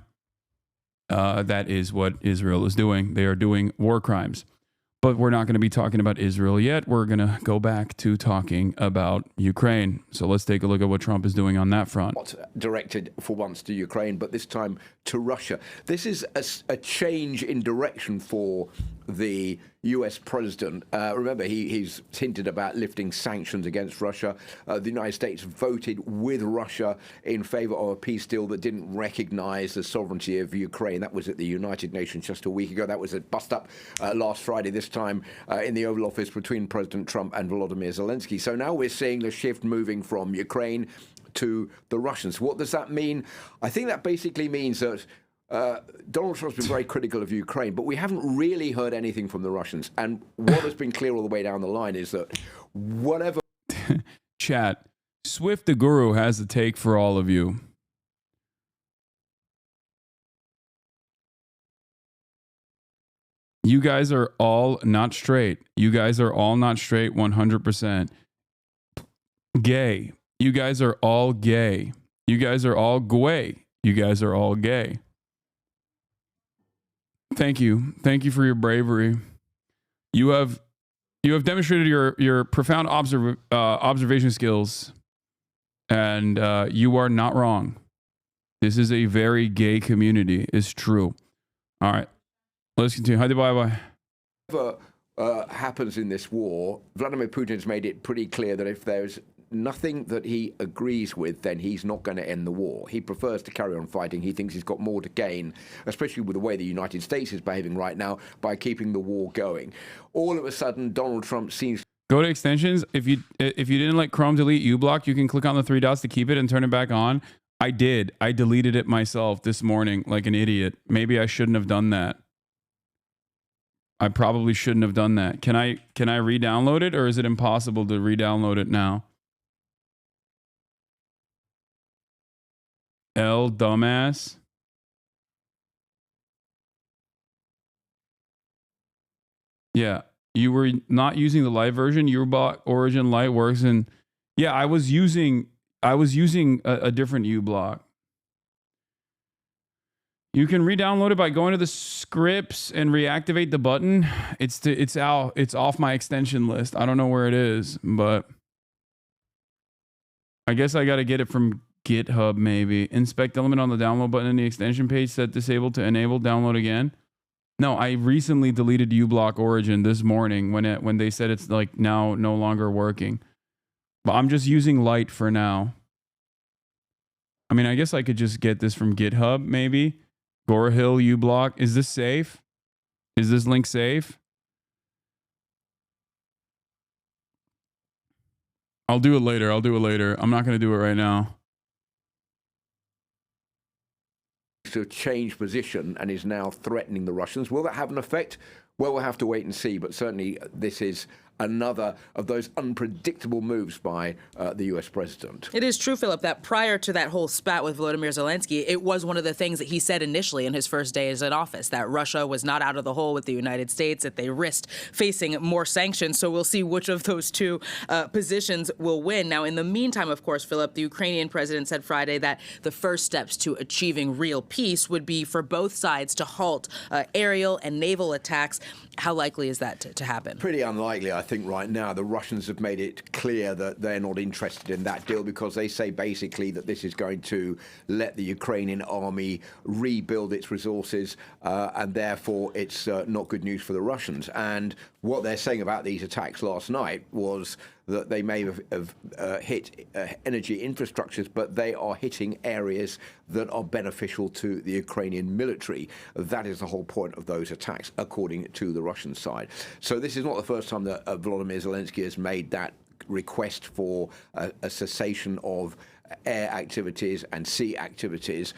That is what Israel is doing. They are doing war crimes. But we're not going to be talking about Israel yet. We're going to go back to talking about Ukraine. So let's take a look at what Trump is doing on that front. Directed for once to Ukraine, but this time to Russia. This is a change in direction for the US president. Remember, he's hinted about lifting sanctions against Russia. The United States voted with Russia in favor of a peace deal that didn't recognize the sovereignty of Ukraine. That was at the United Nations just a week ago. That was a bust-up last Friday, this time in the Oval Office between President Trump and Volodymyr Zelensky. So now we're seeing the shift moving from Ukraine to the Russians. What does that mean? I think that basically means that Donald Trump's been very critical of Ukraine, but we haven't really heard anything from the Russians. And what has been clear all the way down the line is that whatever... Chat, Swift the Guru has the take for all of you. You guys are all not straight. You guys are all not straight 100%. Gay. You guys are all gay. You guys are all gay. You guys are all gay. Thank you. Thank you for your bravery. You have demonstrated your profound observation skills, and you are not wrong. This is a very gay community. It's true. All right. Let's continue. Bye-bye. Whatever happens in this war, Vladimir Putin's made it pretty clear that if there's nothing that he agrees with, then he's not going to end the war. He prefers to carry on fighting. He thinks he's got more to gain, especially with the way the United States is behaving right now, by keeping the war going. All of a sudden, Donald Trump seems... Go to extensions. If you didn't let Chrome delete uBlock, you can click on the three dots to keep it and turn it back on. I did. I deleted it myself this morning like an idiot. Maybe I shouldn't have done that. I probably shouldn't have done that. Can I re-download it, or is it impossible to re-download it now? L dumbass. Yeah, you were not using the light version. uBlock Origin Lite works, and yeah, I was using a different uBlock. You can re-download it by going to the scripts and reactivate the button. It's off my extension list. I don't know where it is, but I guess I got to get it from GitHub maybe. Inspect element on the download button in the extension page, set disable to enable, download again. No, I recently deleted uBlock Origin this morning when they said it's like now no longer working. But I'm just using Lite for now. I mean, I guess I could just get this from GitHub maybe. Gorehill uBlock. Is this safe? Is this link safe? I'll do it later. I'm not going to do it right now. To change position and is now threatening the Russians. Will that have an effect? Well, we'll have to wait and see, but certainly this is another of those unpredictable moves by the U.S. president. It is true, Philip, that prior to that whole spat with Volodymyr Zelensky, it was one of the things that he said initially in his first days in office, that Russia was not out of the hole with the United States, that they risked facing more sanctions. So we'll see which of those two positions will win. Now, in the meantime, of course, Philip, the Ukrainian president said Friday that the first steps to achieving real peace would be for both sides to halt aerial and naval attacks. How likely is that to happen? Pretty unlikely, I think, right now. The Russians have made it clear that they're not interested in that deal because they say basically that this is going to let the Ukrainian army rebuild its resources and therefore it's not good news for the Russians. And what they're saying about these attacks last night was that they may have hit energy infrastructures, but they are hitting areas that are beneficial to the Ukrainian military. That is the whole point of those attacks, according to the Russian side. So this is not the first time that Volodymyr Zelensky has made that request for a cessation of air activities and sea activities.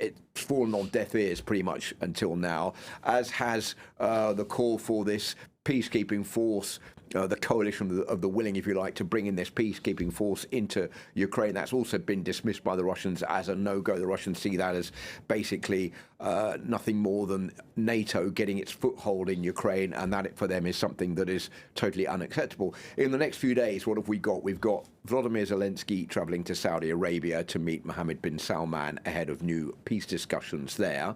It's fallen on deaf ears pretty much until now, as has the call for this peacekeeping force, the coalition of the willing, if you like, to bring in this peacekeeping force into Ukraine. That's also been dismissed by the Russians as a no-go. The Russians see that as basically nothing more than NATO getting its foothold in Ukraine, and that for them is something that is totally unacceptable. In the next few days, what have we got? We've got Volodymyr Zelensky traveling to Saudi Arabia to meet Mohammed bin Salman ahead of new peace discussions there.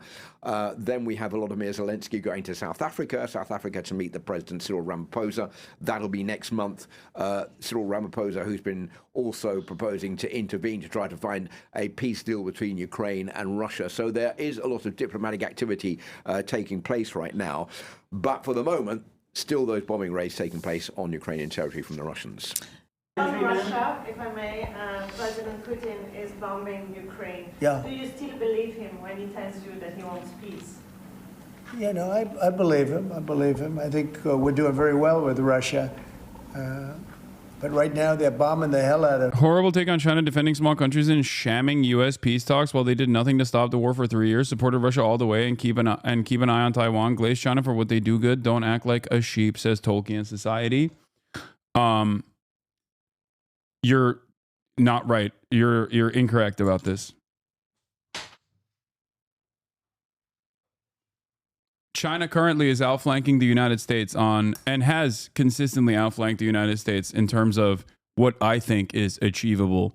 Then we have Volodymyr Zelensky going to South Africa to meet the President Cyril Ramaphosa. That'll be next month. Cyril Ramaphosa, who's been also proposing to intervene to try to find a peace deal between Ukraine and Russia. So there is a lot of diplomatic activity taking place right now. But for the moment, still those bombing raids taking place on Ukrainian territory from the Russians. On Russia, if I may, President Putin is bombing Ukraine. Yeah. Do you still believe him when he tells you that he wants peace? You know, I believe him. I believe him. I think we're doing very well with Russia. But right now, they're bombing the hell out of. Horrible take on China defending small countries and shamming U.S. peace talks while they did nothing to stop the war for 3 years. Supported Russia all the way and keep an eye on Taiwan. Glaze China for what they do good. Don't act like a sheep, says Tolkien Society. You're not right. You're incorrect about this. China currently is outflanking the United States and has consistently outflanked the United States in terms of what I think is achievable.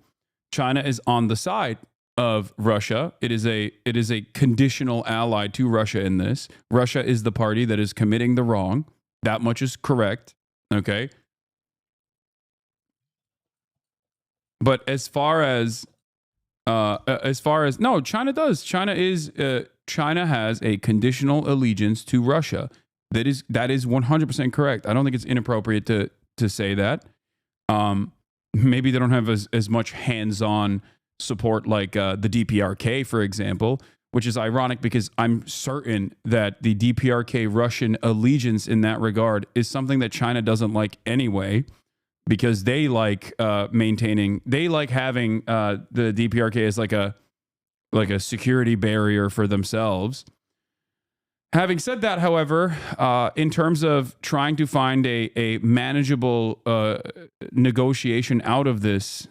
China is on the side of Russia. It is a conditional ally to Russia in this. Russia is the party that is committing the wrong. That much is correct. Okay. But as far as no, China does. China has a conditional allegiance to Russia. That is 100% correct. I don't think it's inappropriate to say that. Maybe they don't have as much hands-on support like the DPRK, for example, which is ironic because I'm certain that the DPRK Russian allegiance in that regard is something that China doesn't like anyway, because they like having the DPRK as like a security barrier for themselves. Having said that, however, in terms of trying to find a manageable negotiation out of this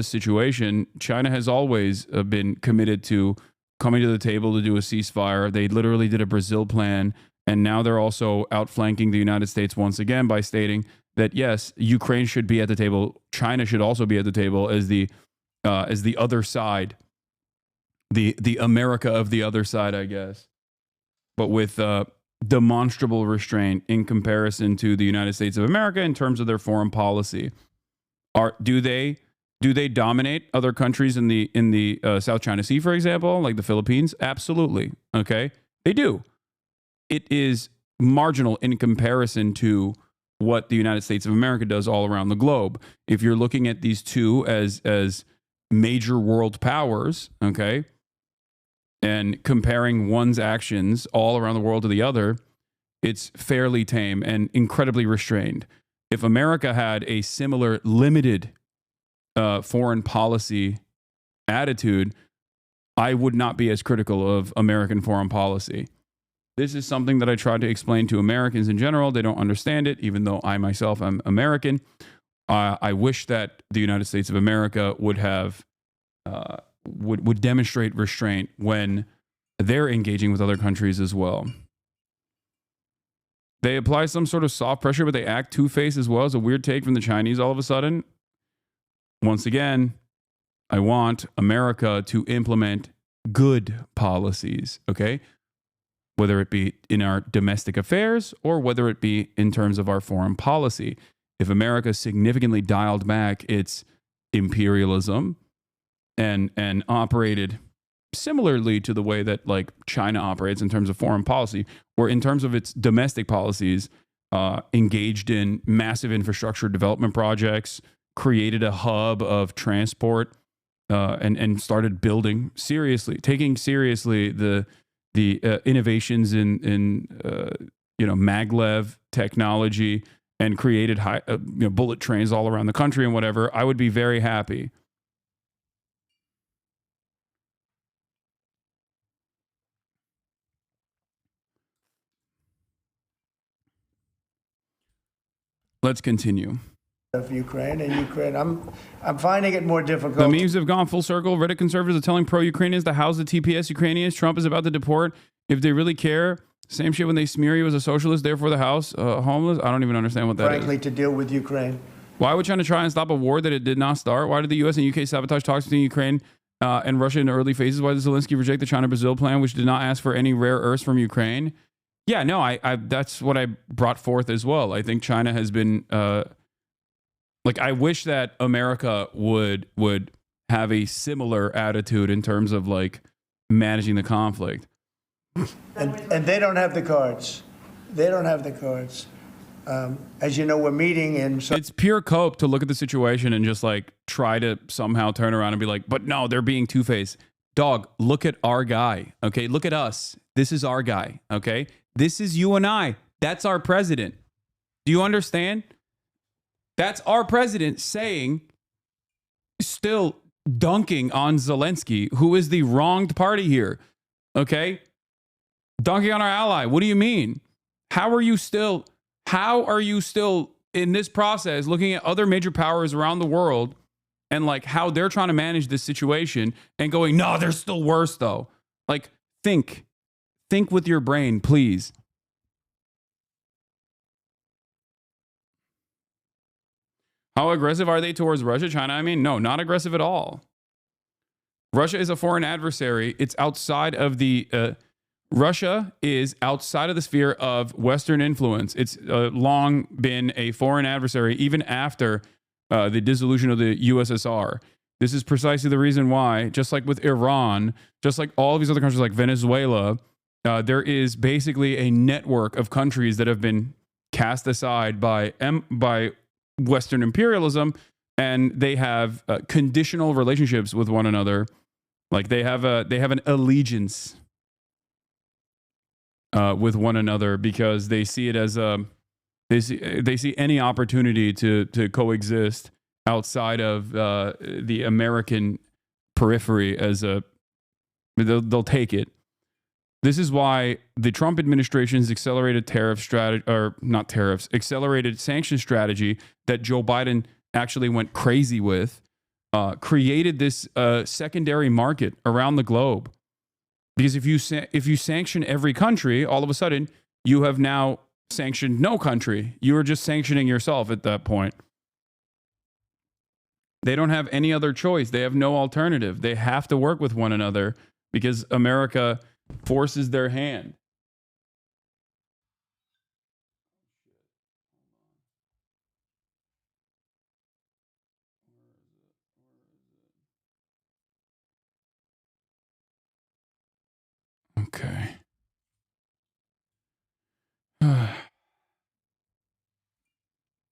situation, China has always been committed to coming to the table to do a ceasefire. They literally did a Brazil plan, and now they're also outflanking the United States once again by stating that yes, Ukraine should be at the table. China should also be at the table as the other side, the America of the other side, I guess, but with demonstrable restraint in comparison to the United States of America in terms of their foreign policy. Do they dominate other countries in the South China Sea, for example, like the Philippines? Absolutely. Okay, they do. It is marginal in comparison to what the United States of America does all around the globe. If you're looking at these two as major world powers, okay, and comparing one's actions all around the world to the other, it's fairly tame and incredibly restrained. If America had a similar limited foreign policy attitude, I would not be as critical of American foreign policy. This is something that I try to explain to Americans in general. They don't understand it, even though I myself am American. I wish that the United States of America would have would demonstrate restraint when they're engaging with other countries as well. They apply some sort of soft pressure, but they act two-faced as well. It's a weird take from the Chinese all of a sudden. Once again, I want America to implement good policies, okay? Whether it be in our domestic affairs or whether it be in terms of our foreign policy. If America significantly dialed back its imperialism and operated similarly to the way that like China operates in terms of foreign policy, or in terms of its domestic policies, engaged in massive infrastructure development projects, created a hub of transport, and started building seriously, taking seriously the innovations in maglev technology, and created bullet trains all around the country and whatever, I would be very happy. Let's continue. Of Ukraine and Ukraine, I'm finding it more difficult. The memes have gone full circle. Reddit conservatives are telling pro-Ukrainians to house the TPS Ukrainians. Trump is about to deport if they really care. Same shit when they smear you as a socialist, therefore the house homeless. I don't even understand what that is. Frankly, to deal with Ukraine. Why would China try and stop a war that it did not start? Why did the U.S. and U.K. sabotage talks between Ukraine and Russia in the early phases? Why did Zelensky reject the China-Brazil plan, which did not ask for any rare earths from Ukraine? Yeah, no, I that's what I brought forth as well. I think China has been like, I wish that America would have a similar attitude in terms of like managing the conflict. And they don't have the cards. They don't have the cards. As you know, we're meeting in. It's pure cope to look at the situation and just like try to somehow turn around and be like, but no, they're being two-faced. Dog, look at our guy. Okay, look at us. This is our guy. Okay, this is you and I. That's our president. Do you understand? That's our president saying, still dunking on Zelensky, who is the wronged party here. Okay, dunking on our ally. What do you mean? How are you still in this process looking at other major powers around the world and like how they're trying to manage this situation and going, no, they're still worse though. Like, think with your brain, please. How aggressive are they towards Russia, China? I mean, no, not aggressive at all. Russia is a foreign adversary. It's outside of the Russia is outside of the sphere of Western influence. It's long been a foreign adversary, even after the dissolution of the USSR. This is precisely the reason why, just like with Iran, just like all of these other countries like Venezuela, there is basically a network of countries that have been cast aside by Western imperialism, and they have conditional relationships with one another. Like they have an allegiance with one another because they see it as they see any opportunity to coexist outside of the American periphery as they'll take it. This is why the Trump administration's accelerated accelerated sanction strategy that Joe Biden actually went crazy with created this secondary market around the globe. Because if you sanction every country, all of a sudden you have now sanctioned no country. You are just sanctioning yourself at that point. They don't have any other choice. They have no alternative. They have to work with one another because America forces their hand. Okay.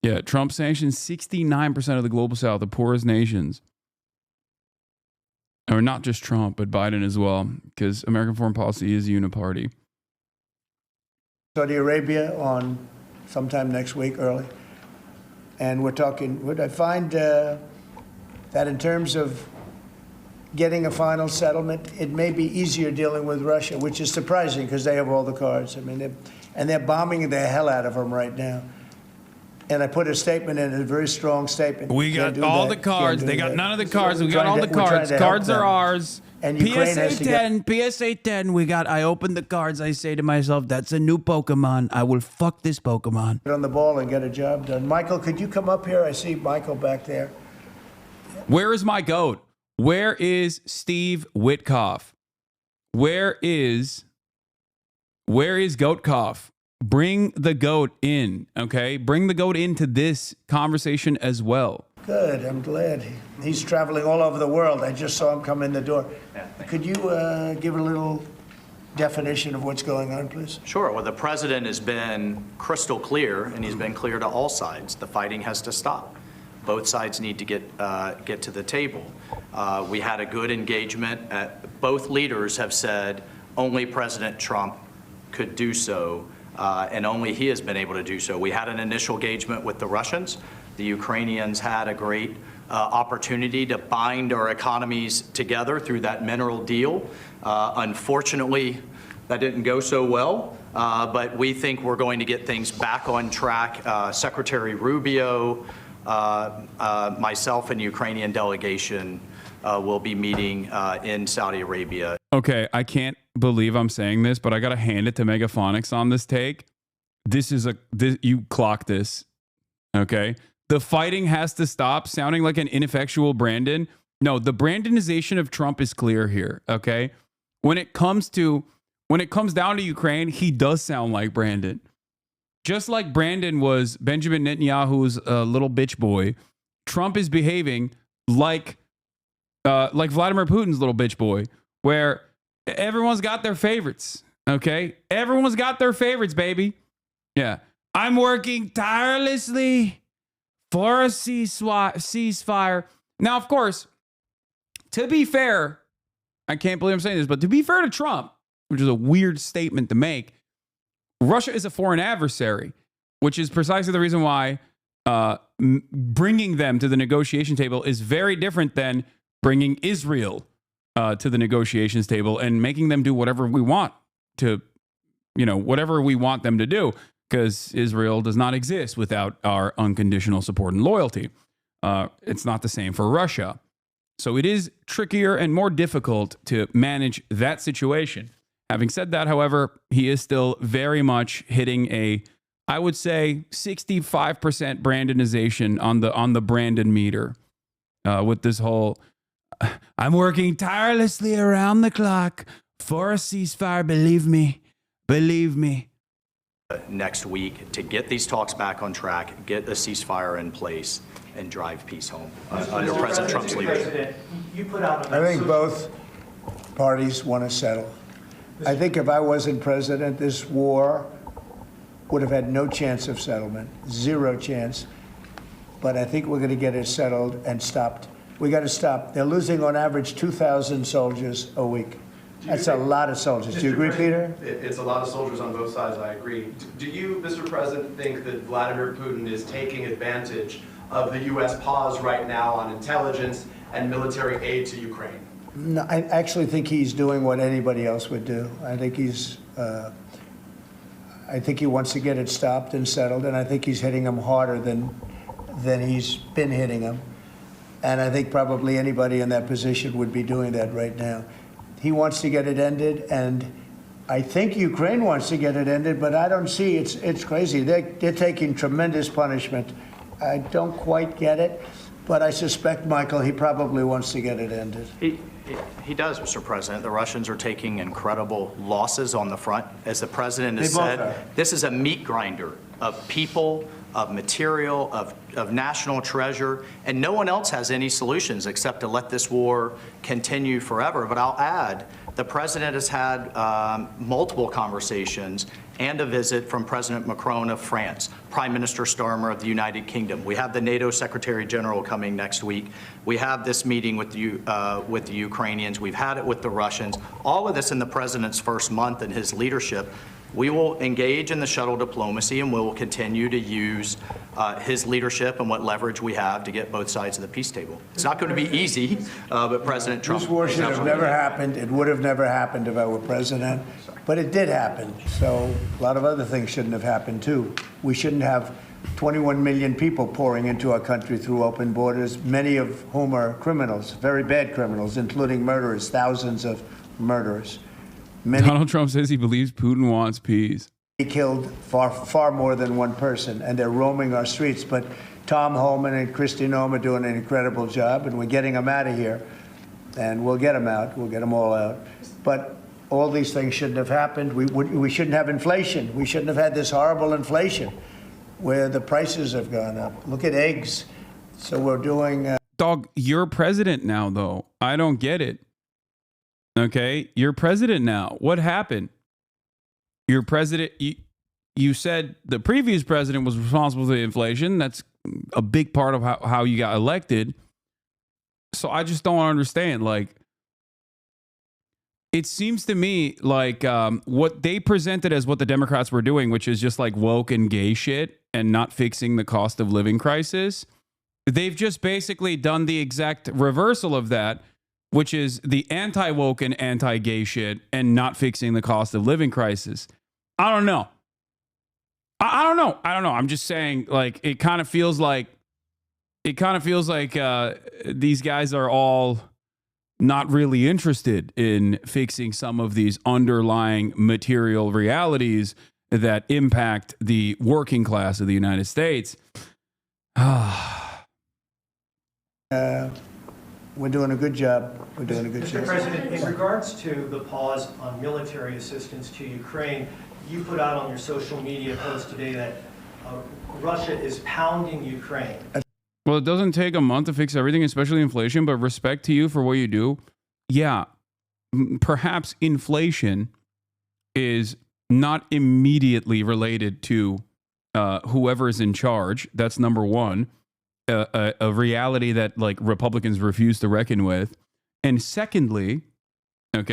Yeah, Trump sanctions 69% of the global south, the poorest nations. Or not just Trump, but Biden as well, because American foreign policy is uniparty. Saudi Arabia on sometime next week, early. And we're talking, I find that in terms of getting a final settlement, it may be easier dealing with Russia, which is surprising because they have all the cards. I mean, they're bombing the hell out of them right now. And I put a statement in, a very strong statement. We got all the cards. They got none of the cards. We got all the cards. Cards are ours. And PSA 10. I opened the cards. I say to myself, that's a new Pokemon. I will fuck this Pokemon. Get on the ball and get a job done. Michael, could you come up here? I see Michael back there. Where is my goat? Where is Steve Witkoff? Where is Goatkoff? Bring the goat in, okay? Bring the goat into this conversation as well. Good, I'm glad. He's traveling all over the world. I just saw him come in the door. Could you give a little definition of what's going on, please? Sure. Well, the president has been crystal clear, and he's been clear to all sides. The fighting has to stop. Both sides need to get to the table. We had a good engagement. Both leaders have said only President Trump could do so. And only he has been able to do so. We had an initial engagement with the Russians. The Ukrainians had a great opportunity to bind our economies together through that mineral deal. Unfortunately, that didn't go so well, but we think we're going to get things back on track. Secretary Rubio, myself, and the Ukrainian delegation will be meeting in Saudi Arabia. Okay, I can't believe I'm saying this, but I got to hand it to Megaphonics on this take. You clock this, okay? The fighting has to stop, sounding like an ineffectual Brandon. No, the Brandonization of Trump is clear here, okay? When it comes to when it comes down to Ukraine, he does sound like Brandon. Just like Brandon was Benjamin Netanyahu's little bitch boy, Trump is behaving like Vladimir Putin's little bitch boy, where everyone's got their favorites. Okay, everyone's got their favorites, baby. Yeah, I'm working tirelessly for a ceasefire. Now, of course, to be fair, I can't believe I'm saying this, but to be fair to Trump, which is a weird statement to make, Russia is a foreign adversary, which is precisely the reason why bringing them to the negotiation table is very different than bringing Israel to the negotiations table and making them do whatever we want to, whatever we want them to do, because Israel does not exist without our unconditional support and loyalty. It's not the same for Russia. So it is trickier and more difficult to manage that situation. Having said that, however, he is still very much hitting I would say 65% Brandonization on the Brandon meter with this whole, I'm working tirelessly around the clock for a ceasefire, believe me. Next week to get these talks back on track, get a ceasefire in place, and drive peace home under President Trump's leadership. I think both parties want to settle. I think if I wasn't president, this war would have had no chance of settlement, zero chance. But I think we're going to get it settled and stopped. We got to stop. They're losing on average 2,000 soldiers a week. That's a lot of soldiers. Do you agree, Peter? It's a lot of soldiers on both sides, I agree. Do you, Mr. President, think that Vladimir Putin is taking advantage of the U.S. pause right now on intelligence and military aid to Ukraine? No, I actually think he's doing what anybody else would do. I think he wants to get it stopped and settled, and I think he's hitting them harder than he's been hitting them. And I think probably anybody in that position would be doing that right now. He wants to get it ended, and I think Ukraine wants to get it ended, but I don't see, it's crazy. They're taking tremendous punishment. I don't quite get it, but I suspect, Michael, he probably wants to get it ended. He does, Mr. President. The Russians are taking incredible losses on the front. As the president has said, this is a meat grinder of people, of material, of national treasure, and no one else has any solutions except to let this war continue forever. But I'll add, the president has had multiple conversations and a visit from President Macron of France, Prime Minister Starmer of the United Kingdom. We have the NATO Secretary General coming next week. We have this meeting with the Ukrainians. We've had it with the Russians. All of this in the president's first month in his leadership. We will engage in the shuttle diplomacy, and we will continue to use his leadership and what leverage we have to get both sides of the peace table. It's not going to be easy, but President Trump... This war should have never happened. It would have never happened if I were president, but it did happen. So a lot of other things shouldn't have happened, too. We shouldn't have 21 million people pouring into our country through open borders, many of whom are criminals, very bad criminals, including murderers, thousands of murderers. Donald Trump says he believes Putin wants peace. He killed far more than one person, and they're roaming our streets. But Tom Homan and Kristi Noem are doing an incredible job, and we're getting them out of here. And we'll get them out. We'll get them all out. But all these things shouldn't have happened. We shouldn't have inflation. We shouldn't have had this horrible inflation where the prices have gone up. Look at eggs. So we're doing... Dog, you're president now, though. I don't get it. Okay, you're president now. What happened? You're president. You said the previous president was responsible for the inflation. That's a big part of how you got elected. So I just don't understand. Like, it seems to me like what they presented as what the Democrats were doing, which is just like woke and gay shit and not fixing the cost of living crisis. They've just basically done the exact reversal of that, which is the anti-woke and anti-gay shit and not fixing the cost of living crisis. I don't know. I don't know. I'm just saying, like, it kind of feels like these guys are all not really interested in fixing some of these underlying material realities that impact the working class of the United States. We're doing a good job. We're doing a good Mr. job. President, in regards to the pause on military assistance to Ukraine, you put out on your social media post today that Russia is pounding Ukraine. Well, it doesn't take a month to fix everything, especially inflation, but respect to you for what you do. Yeah, perhaps inflation is not immediately related to whoever is in charge. That's number one. A reality that like Republicans refuse to reckon with. And secondly, and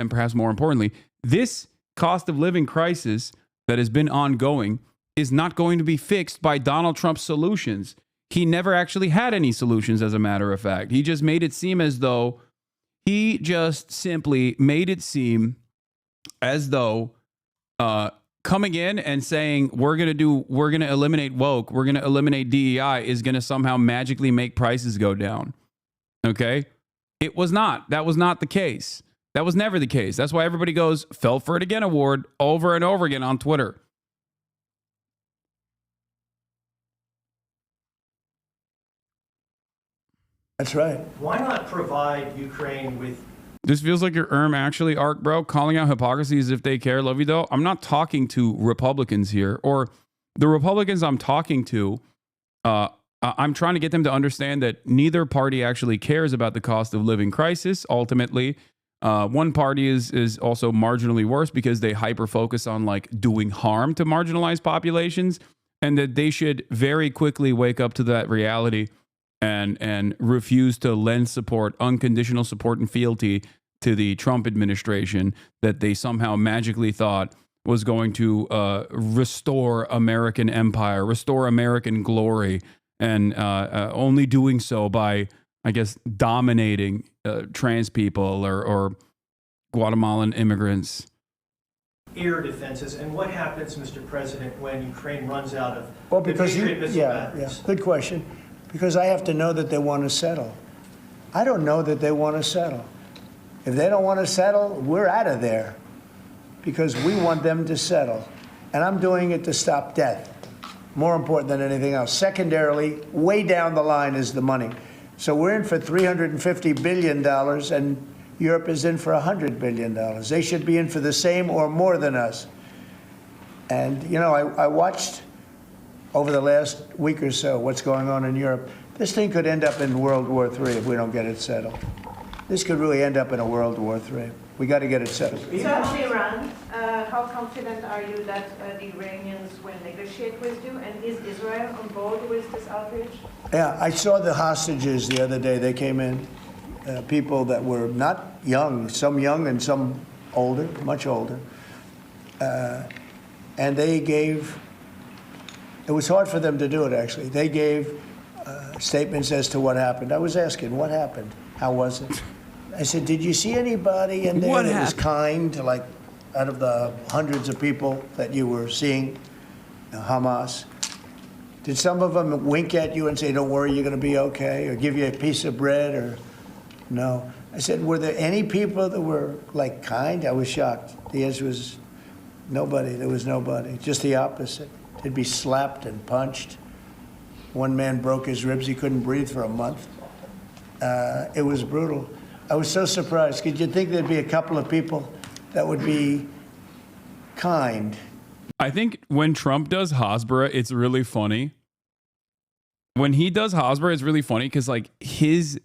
perhaps more importantly, this cost of living crisis that has been ongoing is not going to be fixed by Donald Trump's solutions. He never actually had any solutions, as a matter of fact. He just made it seem as though he just simply made it seem as though coming in and saying we're going to eliminate woke, we're going to eliminate DEI is going to somehow magically make prices go down. Okay? It was not. That was not the case. That was never the case. That's why everybody goes fell for it again award over and over again on Twitter. That's right. Why not provide Ukraine with... This feels like your actually arc, bro. Calling out hypocrisy as if they care. Love you, though. I'm not talking to Republicans here, or the Republicans I'm talking to. I'm trying to get them to understand that neither party actually cares about the cost of living crisis. Ultimately, one party is also marginally worse because they hyper focus on like doing harm to marginalized populations, and that they should very quickly wake up to that reality and refuse to lend support, unconditional support and fealty to the Trump administration that they somehow magically thought was going to restore American empire, restore American glory, and only doing so by, I guess, dominating trans people or Guatemalan immigrants. Air defenses, and what happens, Mr. President, when Ukraine runs out of Well, because Patriot missile batteries? good question. Because I have to know that they want to settle. I don't know that they want to settle. If they don't want to settle, we're out of there because we want them to settle. And I'm doing it to stop death, more important than anything else. Secondarily, way down the line is the money. So we're in for $350 billion, and Europe is in for $100 billion. They should be in for the same or more than us. And, you know, I watched over the last week or so what's going on in Europe. This thing could end up in World War III if we don't get it settled. This could really end up in a World War III. We got to get it settled. So on Iran, how confident are you that the Iranians will negotiate with you? And is Israel on board with this outrage? Yeah, I saw the hostages the other day. They came in, people that were not young and some older, much older. And they gave, it was hard for them to do it, actually. They gave statements as to what happened. I was asking, what happened? How was it? I said, did you see anybody in there that was kind to, like, out of the hundreds of people that you were seeing, Hamas? Did some of them wink at you and say, don't worry, you're going to be okay, or give you a piece of bread, or no? I said, were there any people that were, like, kind? I was shocked. The answer was nobody. There was nobody. Just the opposite. They'd be slapped and punched. One man broke his ribs. He couldn't breathe for a month. It was brutal. I was so surprised. Could you think there'd be a couple of people that would be kind? I think when Trump does Hasbara, it's really funny. When he does Hasbara, it's really funny because, like, he's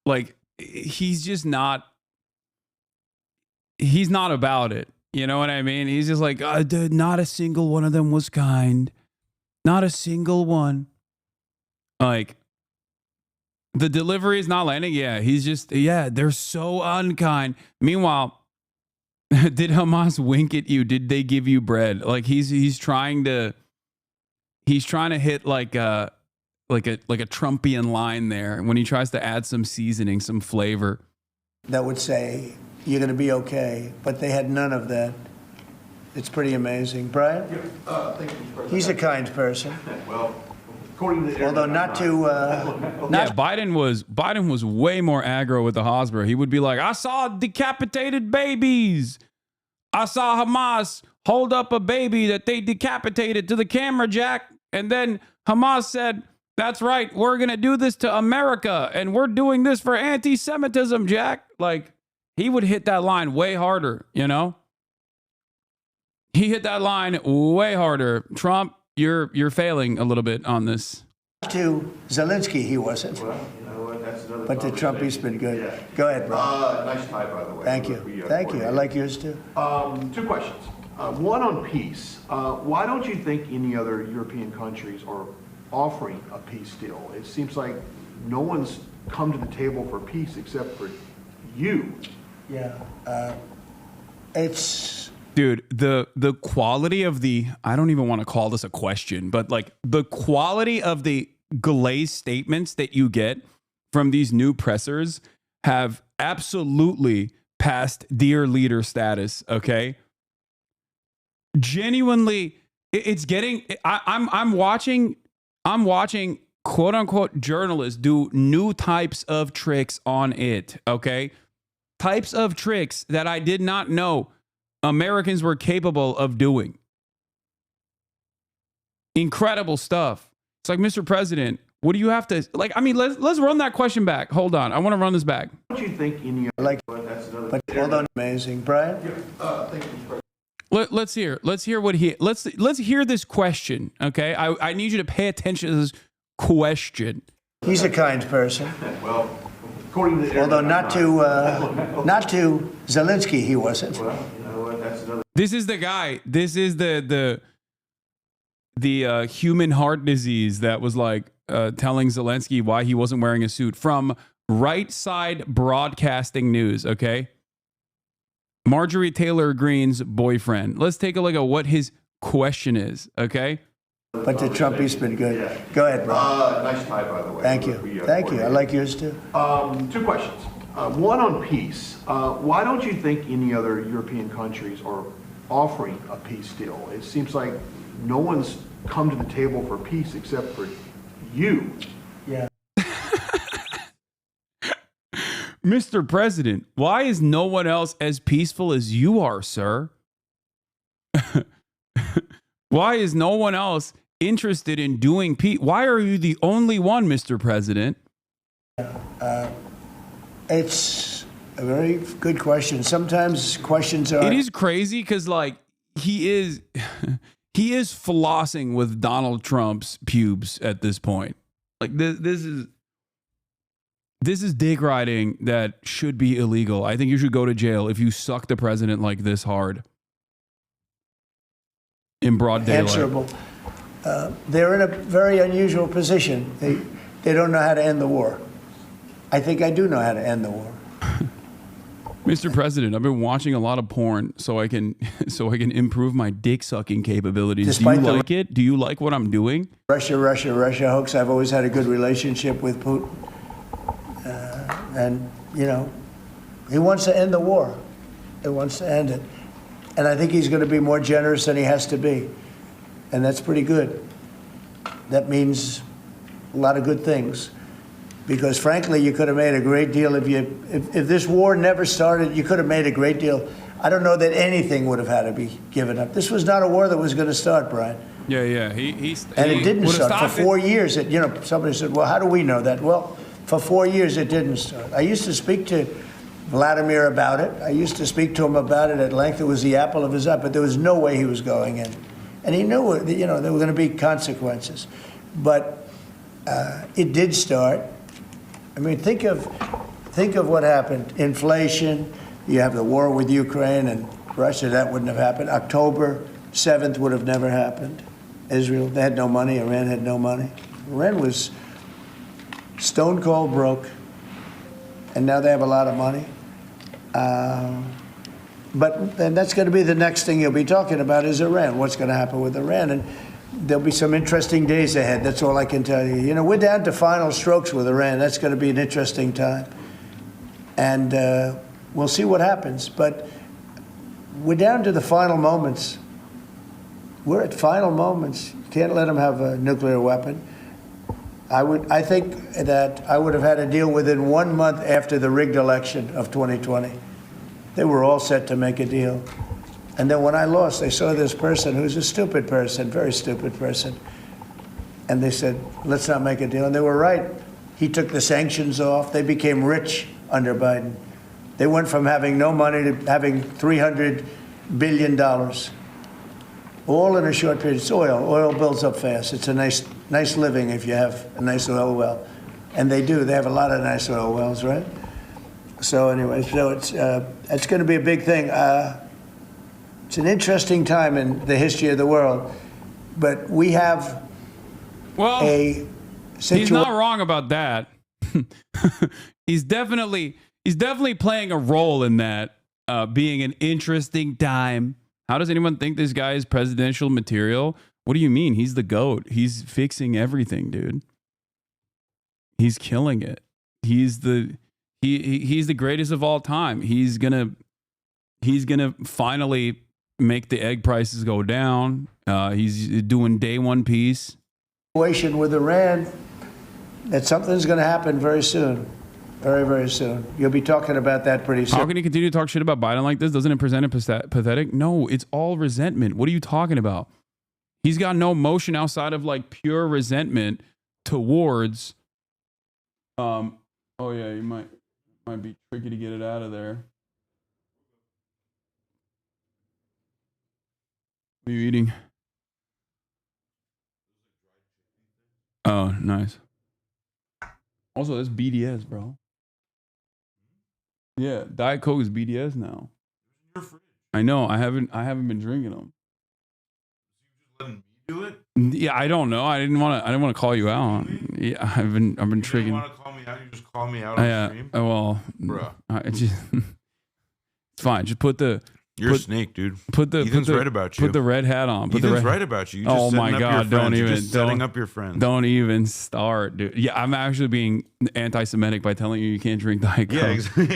just not, he's not about it. You know what I mean? He's just like, not a single one of them was kind. Not a single one. Like, the delivery is not landing. Yeah, he's just, they're so unkind. Meanwhile, did Hamas wink at you? Did they give you bread? Like, he's trying to hit like a Trumpian line there when he tries to add some seasoning, some flavor. That would say, you're going to be okay. But they had none of that. It's pretty amazing. Brian? Thank you, Mr. President. He's a kind person. Well, according to although not to... Biden was way more aggro with the Hasbara. He would be like, I saw decapitated babies. I saw Hamas hold up a baby that they decapitated to the camera, Jack. And then Hamas said, That's right. We're going to do this to America, and we're doing this for anti-Semitism, Jack. Like, he would hit that line way harder, you know? He hit that line way harder. Trump, you're failing a little bit on this. To Zelensky, he wasn't. Well, you know what? That's another But to Trump, he's been good. Yeah. Go ahead, bro. Nice tie, by the way. Thank you. Thank you. I like yours too. Two questions. One on peace. Why don't you think any other European countries are offering a peace deal? It seems like no one's come to the table for peace except for you. Yeah. It's... Dude, the quality of the, I don't even want to call this a question, but like the quality of the glazed statements that you get from these new pressers have absolutely passed dear leader status, okay? Genuinely, it's getting, I'm watching quote unquote journalists do new types of tricks on it, okay? Types of tricks that I did not know Americans were capable of doing. Incredible stuff. It's like, Mr. President, what do you have to, like, I mean, let's run that question back. Hold on. I want to run this back. What do you think any other... Like, but hold on, amazing. Brian? Thank you. Let's hear what let's hear this question, okay? I need you to pay attention to this question. He's a kind person. Well, according to... Although not to Zelensky, he wasn't. Well, you know what? That's another... This is the guy. This is the human heart disease that was like telling Zelensky why he wasn't wearing a suit from Right Side Broadcasting News, okay? Marjorie Taylor Greene's boyfriend. Let's take a look at what his question is, okay? But to Trump, he's been good. Yeah. Go ahead, bro. Nice tie, by the way. Thank you. Thank you. I like yours too. Two questions. One on peace. Why don't you think any other European countries are offering a peace deal? It seems like no one's come to the table for peace except for you. Yeah. Mr. President, why is no one else as peaceful as you are, sir? Why is no one else interested in doing peace? Why are you the only one, Mr. President? It's a very good question. Sometimes questions are... It is crazy because, like, he is flossing with Donald Trump's pubes at this point. Like, this is dick riding that should be illegal. I think you should go to jail if you suck the president like this hard. In broad daylight. Answerable. They're in a very unusual position. They don't know how to end the war. I think I do know how to end the war. Mr. President, I've been watching a lot of porn so I can improve my dick sucking capabilities. Despite do you like it? Do you like what I'm doing? Russia hoax. I've always had a good relationship with Putin. And, you know, he wants to end the war. He wants to end it. And I think he's going to be more generous than he has to be. And that's pretty good. That means a lot of good things. Because, frankly, you could have made a great deal if this war never started, you could have made a great deal. I don't know that anything would have had to be given up. This was not a war that was going to start, Brian. Yeah. And it didn't start. For 4 years, somebody said, well, how do we know that? Well, for 4 years, it didn't start. I used to speak to Vladimir about it. I used to speak to him about it at length. It was the apple of his eye, but there was no way he was going in. And he knew, there were going to be consequences. But it did start. I mean, think of what happened. Inflation, you have the war with Ukraine and Russia, that wouldn't have happened. October 7th would have never happened. Israel, they had no money. Iran had no money. Iran was stone cold broke, and now they have a lot of money. But then that's going to be the next thing you'll be talking about is Iran. What's going to happen with Iran? And there'll be some interesting days ahead. That's all I can tell you. You know, we're down to final strokes with Iran. That's going to be an interesting time. And we'll see what happens. But we're down to the final moments. We're at final moments. You can't let them have a nuclear weapon. I think that I would have had a deal within 1 month after the rigged election of 2020. They were all set to make a deal. And then when I lost, they saw this person who's a stupid person, very stupid person. And they said, let's not make a deal. And they were right. He took the sanctions off. They became rich under Biden. They went from having no money to having $300 billion. All in a short period. It's oil. Oil builds up fast. It's a nice living if you have a nice oil well. And they do. They have a lot of nice oil wells, right? So anyway, it's going to be a big thing. It's an interesting time in the history of the world. But we have a situation. He's not wrong about that. he's definitely playing a role in that, being an interesting time. How does anyone think this guy is presidential material? What do you mean? He's the GOAT. He's fixing everything, dude. He's killing it. He's the greatest of all time. He's gonna finally make the egg prices go down. He's doing day one peace. Situation with Iran, that something's going to happen very soon. Very, very soon. You'll be talking about that pretty soon. How can he continue to talk shit about Biden like this? Doesn't it present it pathetic? No, it's all resentment. What are you talking about? He's got no emotion outside of like pure resentment towards. Oh yeah, you might be tricky to get it out of there. What are you eating? Oh, nice. Also, that's BDS, bro. Yeah, Diet Coke is BDS now. I know. I haven't been drinking them. Letting me do it? Yeah, I don't know. I didn't want to call you out. Yeah, I've been drinking. You want to call me out? You just call me out on stream? Well, bruh. It's fine. Just put the. You're a snake, dude. Ethan's right about you. Put the red hat on. Ethan's right about you. Oh my God! Don't even. Setting up your friends. Don't even start, dude. Yeah, I'm actually being anti-Semitic by telling you can't drink Diet Coke. Yeah, exactly.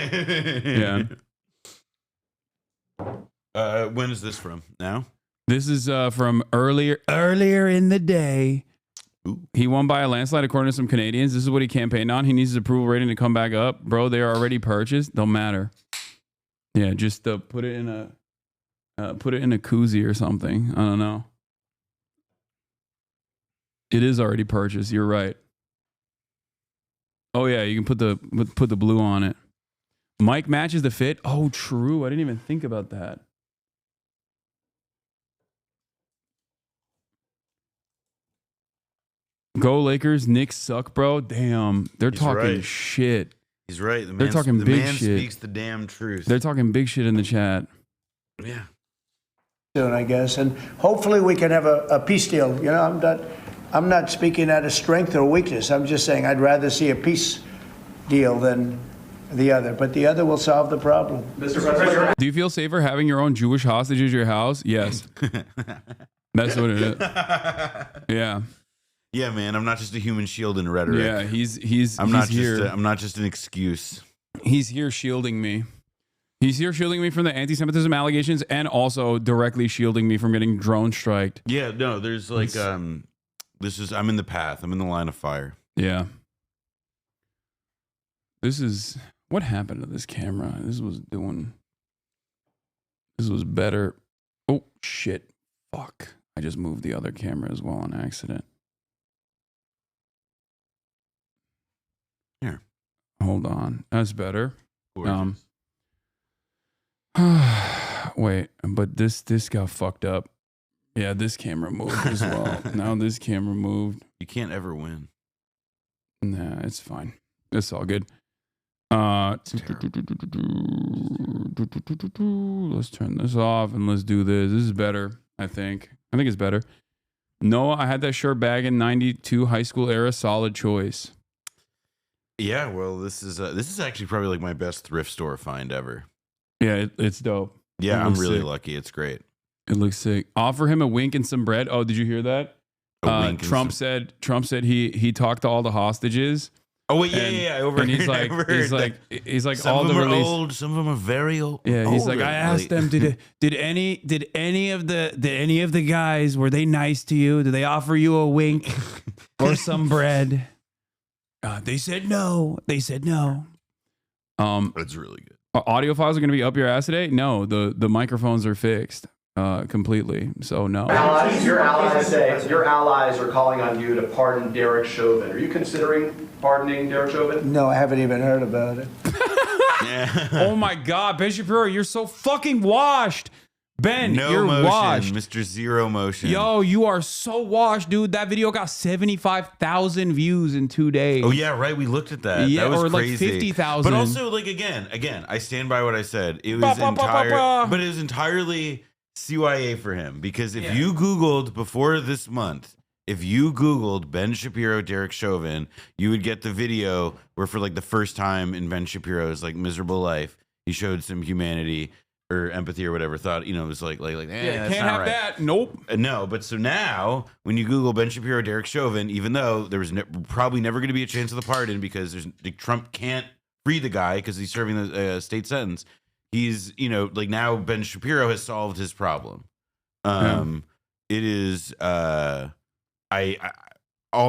Yeah. When is this from? Now? This is from earlier in the day. Ooh. He won by a landslide according to some Canadians. This is what he campaigned on. He needs his approval rating to come back up. Bro, they are already purchased. Don't matter. Yeah, just put it in a koozie or something. I don't know. It is already purchased. You're right. Oh yeah, you can put the blue on it. Mike matches the fit. Oh, true. I didn't even think about that. Go Lakers. Knicks suck, bro. Damn, they're talking shit. He's right. They're talking big man shit. Speaks the damn truth. They're talking big shit in the chat. Yeah. Soon, I guess, and hopefully we can have a peace deal. You know, I'm not speaking out of strength or weakness. I'm just saying I'd rather see a peace deal than the other, but the other will solve the problem. Mr. President, do you feel safer having your own Jewish hostages at your house? Yes. That's what it is. Yeah. Yeah, man, I'm not just a human shield in rhetoric. Yeah, I'm not just an excuse. He's here shielding me. He's here shielding me from the anti-Semitism allegations and also directly shielding me from getting drone striked. Yeah, no, there's like I'm in the path. I'm in the line of fire. Yeah. This is what happened to this camera. This was better. Oh shit. Fuck. I just moved the other camera as well on accident. Here. Hold on. That's better. Wait, but this got fucked up. Yeah, this camera moved as well. Now this camera moved. You can't ever win. Nah, it's fine. It's all good. Let's turn this off and let's do this. This is better, I think. I think it's better. Noah, I had that shirt bag in 92 high school era. Solid choice. Yeah, well, this is actually probably like my best thrift store find ever. Yeah, it's dope. Yeah, I'm really lucky. It's great. It looks sick. Offer him a wink and some bread. Oh, did you hear that? Trump said he talked to all the hostages. Oh wait, yeah. I overheard. And he's like some all of the them are release. old, some of them are very old. Yeah, he's like, I asked them, did any of the guys, were they nice to you? Did they offer you a wink or some bread? They said no. That's really good. Audio files are going to be up your ass today? No, the microphones are fixed. completely. So no. Your allies are calling on you to pardon Derek Chauvin. Are you considering pardoning Derek Chauvin? No, I haven't even heard about it. Oh my God, Ben Shapiro, you're so fucking washed. Ben, No you're motion, washed. Mr. Zero Motion. Yo, you are so washed, dude. That video got 75,000 views in 2 days. Oh yeah, right. We looked at that. Yeah, that was or like crazy. 50,000. But also, like again, I stand by what I said. It was but it was entirely CYA for him because if you Googled before this month, if you Googled Ben Shapiro, Derek Chauvin, you would get the video where for like the first time in Ben Shapiro's like miserable life, he showed some humanity or empathy or whatever. Thought, it was like, that's can't not have right. that. Nope. No, but so now when you Google Ben Shapiro, Derek Chauvin, even though there was probably never going to be a chance of the pardon because Trump can't free the guy because he's serving the state sentence. He's, like now Ben Shapiro has solved his problem. It is, all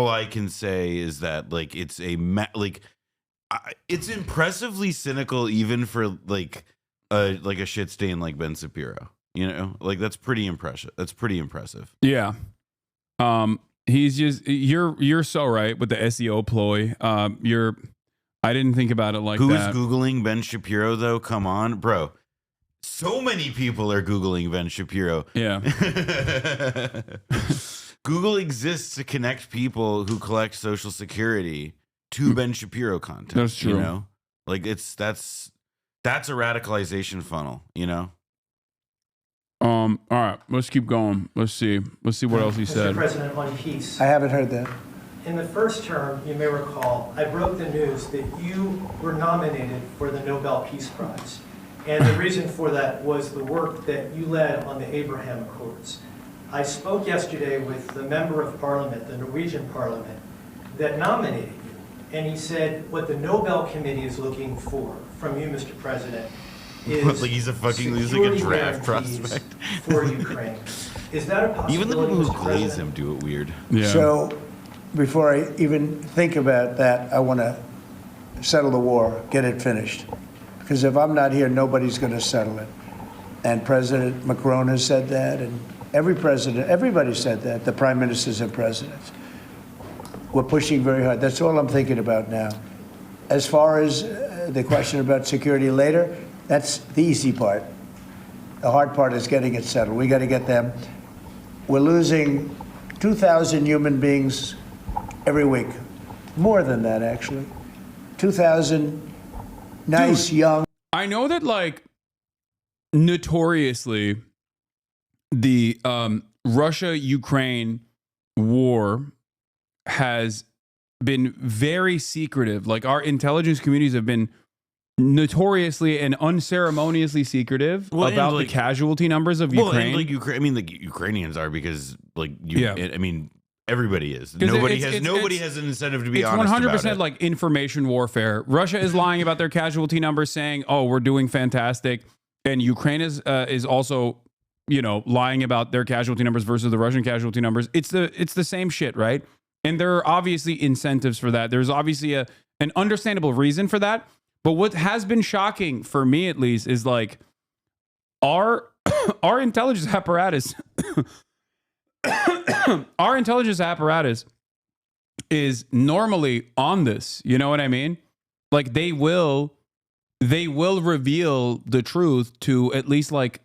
I can say is that like it's it's impressively cynical even for like a shit stain like Ben Shapiro. Like that's pretty impressive. Yeah. He's just you're so right with the SEO ploy. I didn't think about it like Who's that. Googling Ben Shapiro though? Come on, bro. So many people are Googling Ben Shapiro. Yeah. Google exists to connect people who collect Social Security to Ben Shapiro content. That's true. Like that's a radicalization funnel, All right, let's keep going. Let's see what else he Mr. said. President, on peace. I haven't heard that. In the first term, you may recall, I broke the news that you were nominated for the Nobel Peace Prize. And the reason for that was the work that you led on the Abraham Accords. I spoke yesterday with the member of parliament, the Norwegian parliament, that nominated you. And he said what the Nobel Committee is looking for from you, Mr. President, is like he's like a draft prospect for Ukraine. Is that a possibility? Even the people who Mr. glaze President? him do it weird. Yeah. So before I even think about that, I want to settle the war, get it finished. Because if I'm not here, nobody's going to settle it. And President Macron has said that, and everybody said that, the prime ministers and presidents. We're pushing very hard. That's all I'm thinking about now. As far as the question about security later, that's the easy part. The hard part is getting it settled. We got to get them. We're losing 2,000 human beings every week. More than that, actually. 2,000 nice, young. I know that, like, notoriously, the Russia-Ukraine war has been very secretive. Like, our intelligence communities have been notoriously and unceremoniously secretive about the casualty numbers of Ukraine. And like Ukrainians are because everybody is. Nobody has an incentive to be honest about it. It's 100% like information warfare. Russia is lying about their casualty numbers, saying, "Oh, we're doing fantastic," and Ukraine is also, lying about their casualty numbers versus the Russian casualty numbers. It's the same shit, right? And there are obviously incentives for that. There's obviously an understandable reason for that. But what has been shocking for me, at least, is like our intelligence apparatus. Our intelligence apparatus is normally on this. You know what I mean? Like they will reveal the truth to at least like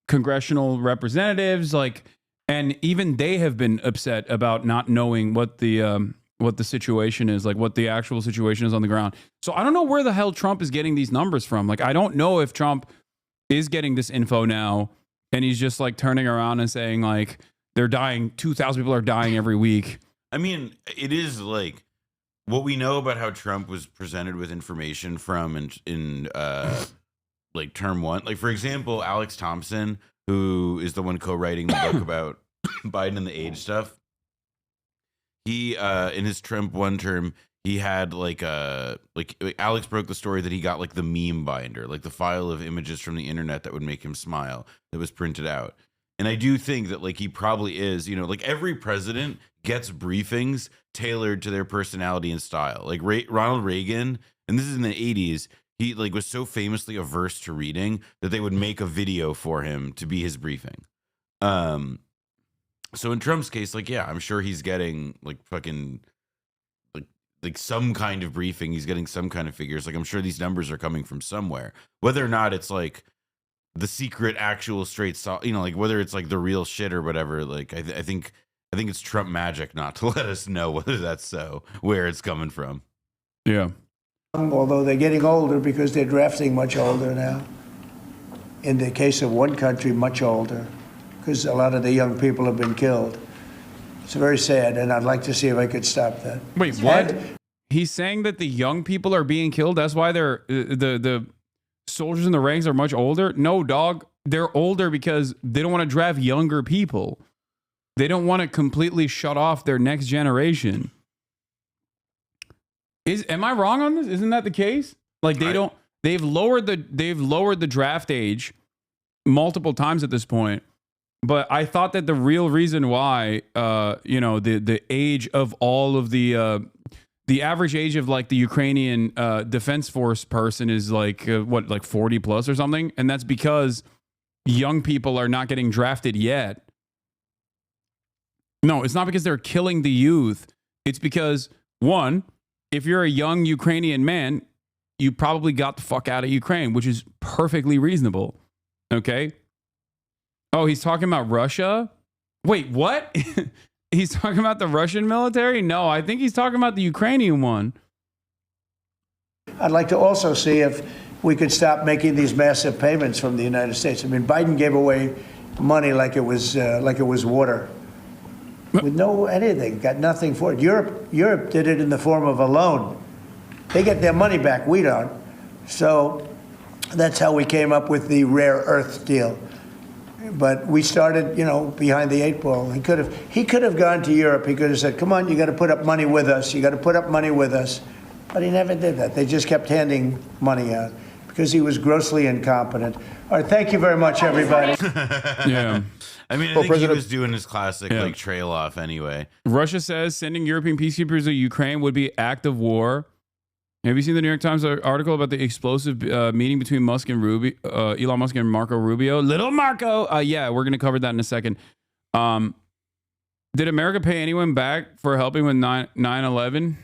congressional representatives, like, and even they have been upset about not knowing what the situation is, like what the actual situation is on the ground. So I don't know where the hell Trump is getting these numbers from. Like, I don't know if Trump is getting this info now and he's just like turning around and saying like, they're dying. 2,000 people are dying every week. I mean, it is like what we know about how Trump was presented with information from in like term one. Like, for example, Alex Thompson, who is the one co-writing the book about Biden and the age stuff. He in his Trump one term, he had like Alex broke the story that he got like the meme binder, like the file of images from the internet that would make him smile that was printed out. And I do think that like he probably is, like every president gets briefings tailored to their personality and style. Like Ronald Reagan, and this is in the 80s, he like was so famously averse to reading that they would make a video for him to be his briefing. So in Trump's case, like, yeah, I'm sure he's getting like fucking like some kind of briefing. He's getting some kind of figures. Like, I'm sure these numbers are coming from somewhere, whether or not it's like the secret, actual, straight, like whether it's like the real shit or whatever. Like, I think it's Trump magic not to let us know whether that's so, where it's coming from. Yeah. Although they're getting older because they're drafting much older now. In the case of one country, much older, because a lot of the young people have been killed. It's very sad, and I'd like to see if I could stop that. Wait, what? He's saying that the young people are being killed. That's why they're the soldiers in the ranks are much older. No, dog. They're older because they don't want to draft younger people. They don't want to completely shut off their next generation. Am I wrong on this? Isn't that the case? Like they've lowered the draft age multiple times at this point. But I thought that the real reason why, the age of all of the average age of like the Ukrainian defense force person is like 40 plus or something, and that's because young people are not getting drafted yet. No, it's not because they're killing the youth. It's because, one, if you're a young Ukrainian man, you probably got the fuck out of Ukraine, which is perfectly reasonable. Okay. Oh, he's talking about Russia? Wait, what? He's talking about the Russian military? No, I think he's talking about the Ukrainian one. I'd like to also see if we could stop making these massive payments from the United States. I mean, Biden gave away money like it was water, with no anything, got nothing for it. Europe did it in the form of a loan. They get their money back, we don't. So that's how we came up with the rare earth deal. But we started, behind the eight ball. He could have gone to Europe. He could have said, "Come on, you got to put up money with us. You got to put up money with us." But he never did that. They just kept handing money out because he was grossly incompetent. All right, thank you very much, everybody. Yeah. I mean, I think he was doing his classic like trail off anyway. Russia says sending European peacekeepers to Ukraine would be act of war. Have you seen the New York Times article about the explosive meeting between Musk and Elon Musk and Marco Rubio? Little Marco. Yeah, we're going to cover that in a second. Did America pay anyone back for helping with 9/11?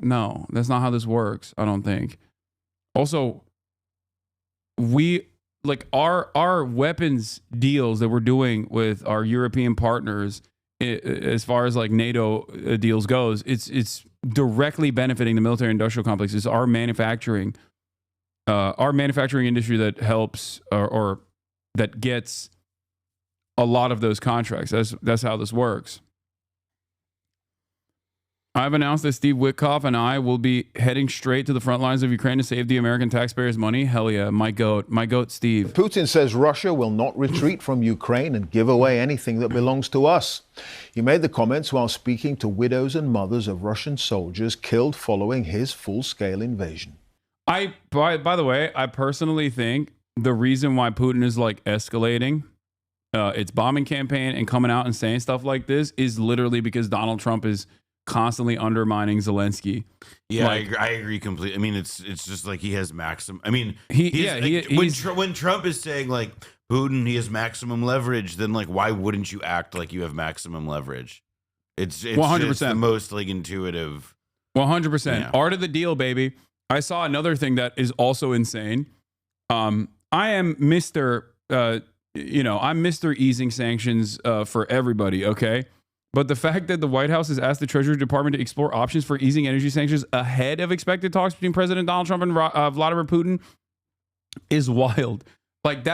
No, that's not how this works. I don't think. Also, our weapons deals that we're doing with our European partners, as far as like NATO deals goes, it's directly benefiting the military industrial complex. It's our manufacturing industry that helps or that gets a lot of those contracts. That's how this works. I've announced that Steve Witkoff and I will be heading straight to the front lines of Ukraine to save the American taxpayers' money. Hell yeah, my goat, Steve. Putin says Russia will not retreat from Ukraine and give away anything that belongs to us. He made the comments while speaking to widows and mothers of Russian soldiers killed following his full-scale invasion. By the way, I personally think the reason why Putin is like escalating its bombing campaign and coming out and saying stuff like this is literally because Donald Trump is constantly undermining Zelensky. Yeah, I agree completely. I mean, it's just like he has maximum. I mean, when Trump is saying like Putin, he has maximum leverage, then like why wouldn't you act like you have maximum leverage? It's 100% the most like intuitive. 100%. Art of the deal, baby. I saw another thing that is also insane. I am Mr. I'm Mr. Easing sanctions for everybody. Okay. But the fact that the White House has asked the Treasury Department to explore options for easing energy sanctions ahead of expected talks between President Donald Trump and Vladimir Putin is wild. Like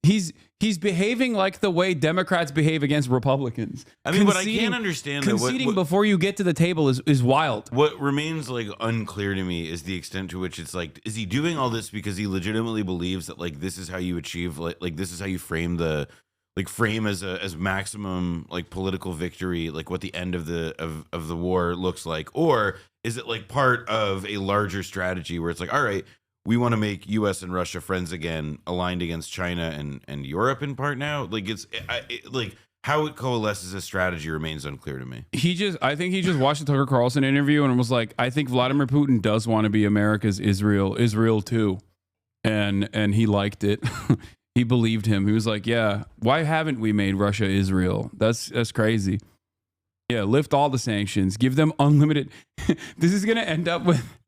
he's behaving like the way Democrats behave against Republicans. I mean, what I can't understand conceding before you get to the table is wild. What remains like unclear to me is the extent to which it's like, is he doing all this because he legitimately believes that like this is how you achieve like this is how you frame as maximum like political victory, like what the end of the war looks like, or is it like part of a larger strategy where it's like, all right, we want to make U.S. and Russia friends again, aligned against China and Europe in part now? Like like how it coalesces as strategy remains unclear to me. I think he just watched the Tucker Carlson interview and was like, I think Vladimir Putin does want to be America's Israel too, and he liked it. He believed him. He was like, yeah, why haven't we made Russia Israel? That's crazy. Yeah, lift all the sanctions. Give them unlimited. This is going to end up with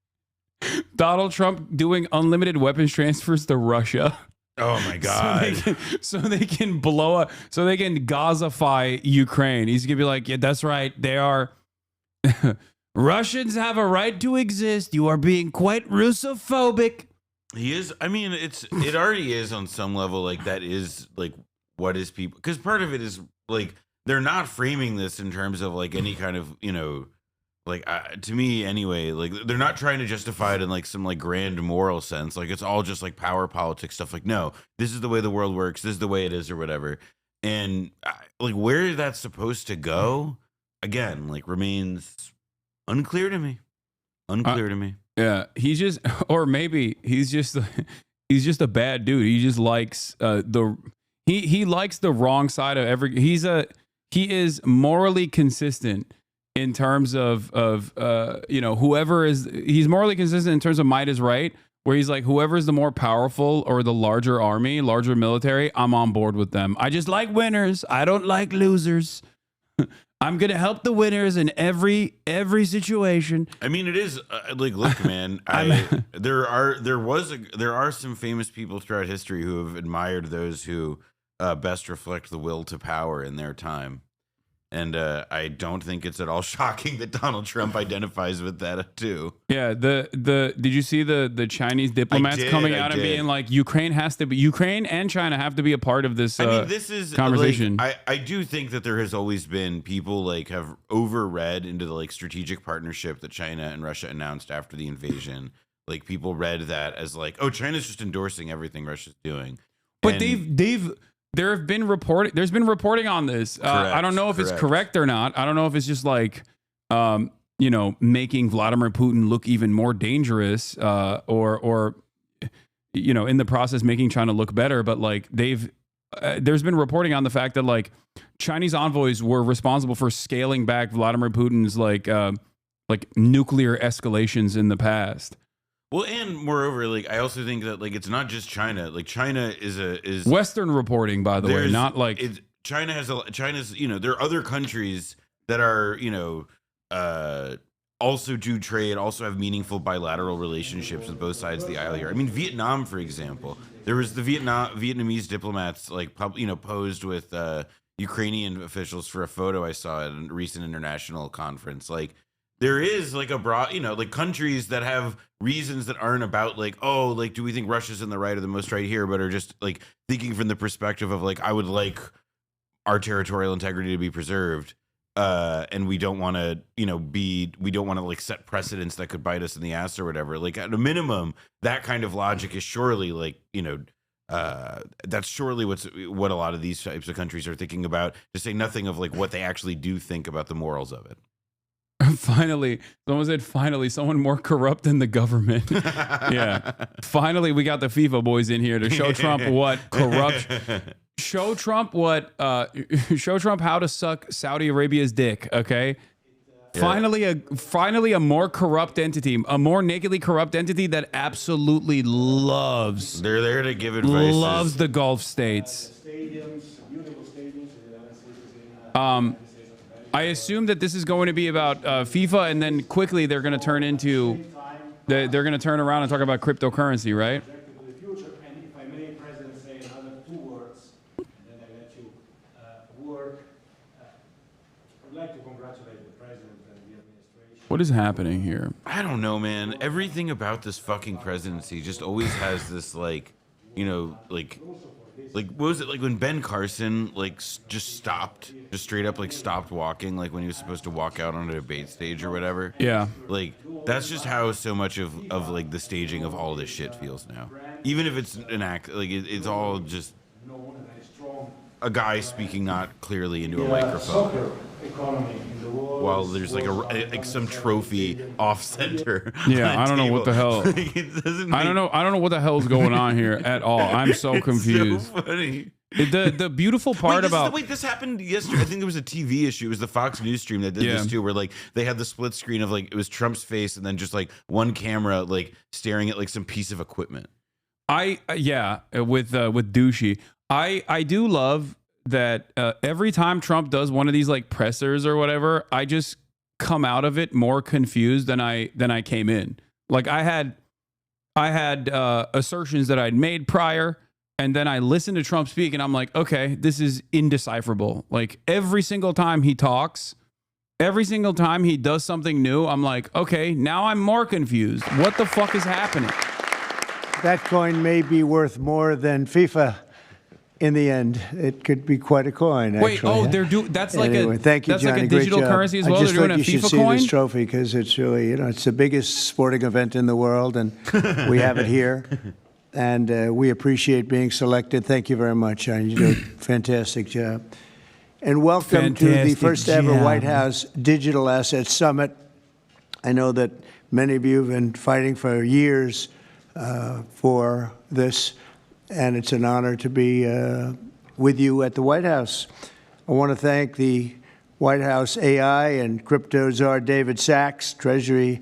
Donald Trump doing unlimited weapons transfers to Russia. Oh my God. So they can blow up, so they can Gazify Ukraine. He's going to be like, yeah, that's right. They are. Russians have a right to exist. You are being quite Russophobic. He is. I mean, it already is on some level. Like that is like what is people, because part of it is like they're not framing this in terms of like any kind of, you know, like to me anyway, like they're not trying to justify it in like some like grand moral sense. Like it's all just like power politics stuff. Like, no, this is the way the world works. This is the way it is or whatever. And like where that's supposed to go again, like remains unclear to me. Unclear to me. Yeah, he's just, or maybe he's just a bad dude. He just likes he likes the wrong side of every. He is morally consistent in terms of you know, whoever is, he's morally consistent in terms of might is right. Where he's like, whoever is the more powerful or the larger army, larger military, I'm on board with them. I just like winners. I don't like losers. I'm gonna help the winners in every situation. I mean, it is like, look, man. There are some famous people throughout history who have admired those who best reflect the will to power in their time, and I don't think it's at all shocking that Donald Trump identifies with that too. Yeah. Did you see the Chinese diplomats coming out and being like, Ukraine and China have to be a part of this? I mean, this is conversation. Like, I do think that there has always been people like have overread into the like strategic partnership that China and Russia announced after the invasion. Like people read that as like, oh, China's just endorsing everything Russia's doing. But there's been reporting on this. I don't know if it's correct or not. I don't know if it's just like, you know, making Vladimir Putin look even more dangerous, or, you know, in the process making China look better. But like there's been reporting on the fact that like Chinese envoys were responsible for scaling back Vladimir Putin's like nuclear escalations in the past. Well, and moreover, like I also think that like it's not just China. Like China is Western reporting, by the way, not like China's. You know, there are other countries that are, you know, also do trade, also have meaningful bilateral relationships with both sides of the aisle here. I mean, Vietnam, for example, there was the Vietnamese diplomats like posed with Ukrainian officials for a photo I saw at a recent international conference. Like there is like a broad, you know, like countries that have reasons that aren't about like, oh, like, do we think Russia's in the right or the most right here, but are just like thinking from the perspective of like, I would like our territorial integrity to be preserved. And we don't want to, you know, we don't want to like set precedents that could bite us in the ass or whatever. Like at a minimum, that kind of logic is surely like, you know, that's surely what a lot of these types of countries are thinking about, to say nothing of like what they actually do think about the morals of it. Finally, someone said, finally, someone more corrupt than the government. Yeah. Finally, we got the FIFA boys in here to show Trump what corruption. Show Trump how to suck Saudi Arabia's dick. Okay. Yeah. Finally a more corrupt entity, a more nakedly corrupt entity that absolutely loves. They're there to give advice. Loves the Gulf states. I assume that this is going to be about FIFA, and then quickly they're going to turn into, they're going to turn around and talk about cryptocurrency, right? What is happening here? I don't know, man. Everything about this fucking presidency just always has this like, you know, like what was it like when Ben Carson like just straight up like stopped walking, like when he was supposed to walk out on a debate stage or whatever? Yeah. Like that's just how so much of like the staging of all this shit feels now. Even if it's an act, like it's all just a guy speaking not clearly into a microphone. While there's like some trophy off center. Yeah, I don't know what the hell. I don't know what the hell is going on here at all. I'm so confused. So funny. The beautiful part this happened yesterday. I think there was a TV issue. It was the Fox News stream that did this too, where like they had the split screen of like it was Trump's face and then just like one camera like staring at like some piece of equipment. with douchey. I do love that every time Trump does one of these like pressers or whatever, I just come out of it more confused than I came in. Like I had assertions that I'd made prior, and then I listened to Trump speak, and I'm like, okay, this is indecipherable. Like every single time he talks, every single time he does something new, I'm like, okay, now I'm more confused. What the fuck is happening? That coin may be worth more than FIFA in the end. It could be quite a coin, actually. Wait, oh, that's anyway, like a thank you, that's Johnny. like a digital Great job. currency as well. I just They're doing think a you should FIFA see coin. this trophy because it's really, it's the biggest sporting event in the world, and we have it here. And we appreciate being selected. Thank you very much, Johnny. You did a fantastic job. And welcome to the Fantastic first ever job. White House Digital Assets Summit. I know that many of you have been fighting for years for this, and it's an honor to be with you at the White House. I want to thank the White House AI and crypto czar David Sachs, Treasury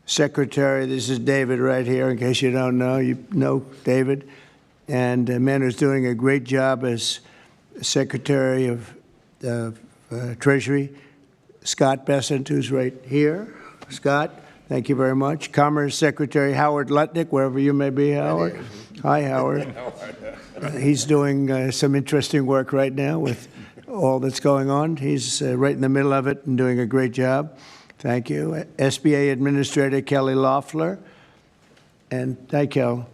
Secretary. This is David right here, in case you don't know. You know David. And a man who's doing a great job as Secretary of Treasury, Scott Bessent, who's right here. Scott, thank you very much. Commerce Secretary Howard Lutnick, wherever you may be, Howard. Hi, Howard. He's doing some interesting work right now with all that's going on. He's right in the middle of it and doing a great job. Thank you. SBA Administrator Kelly Loeffler. And hi, Kel.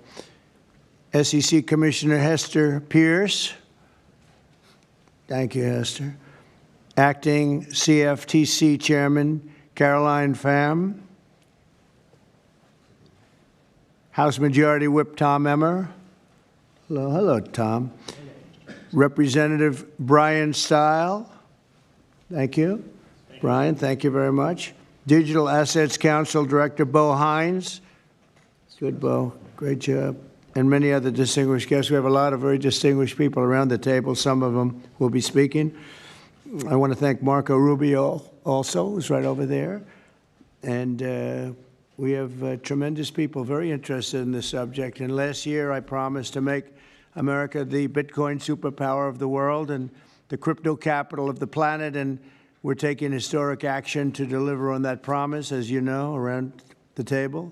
SEC Commissioner Hester Pierce. Thank you, Hester. Acting CFTC Chairman Caroline Pham. House Majority Whip Tom Emmer. Hello, Tom. Representative Brian Stile. Thank you. Brian, thank you very much. Digital Assets Council Director Bo Hines. Good, Bo. Great job. And many other distinguished guests. We have a lot of very distinguished people around the table. Some of them will be speaking. I want to thank Marco Rubio also, who's right over there. And we have tremendous people very interested in this subject. And last year, I promised to make America the Bitcoin superpower of the world and the crypto capital of the planet. And we're taking historic action to deliver on that promise, as you know, around the table.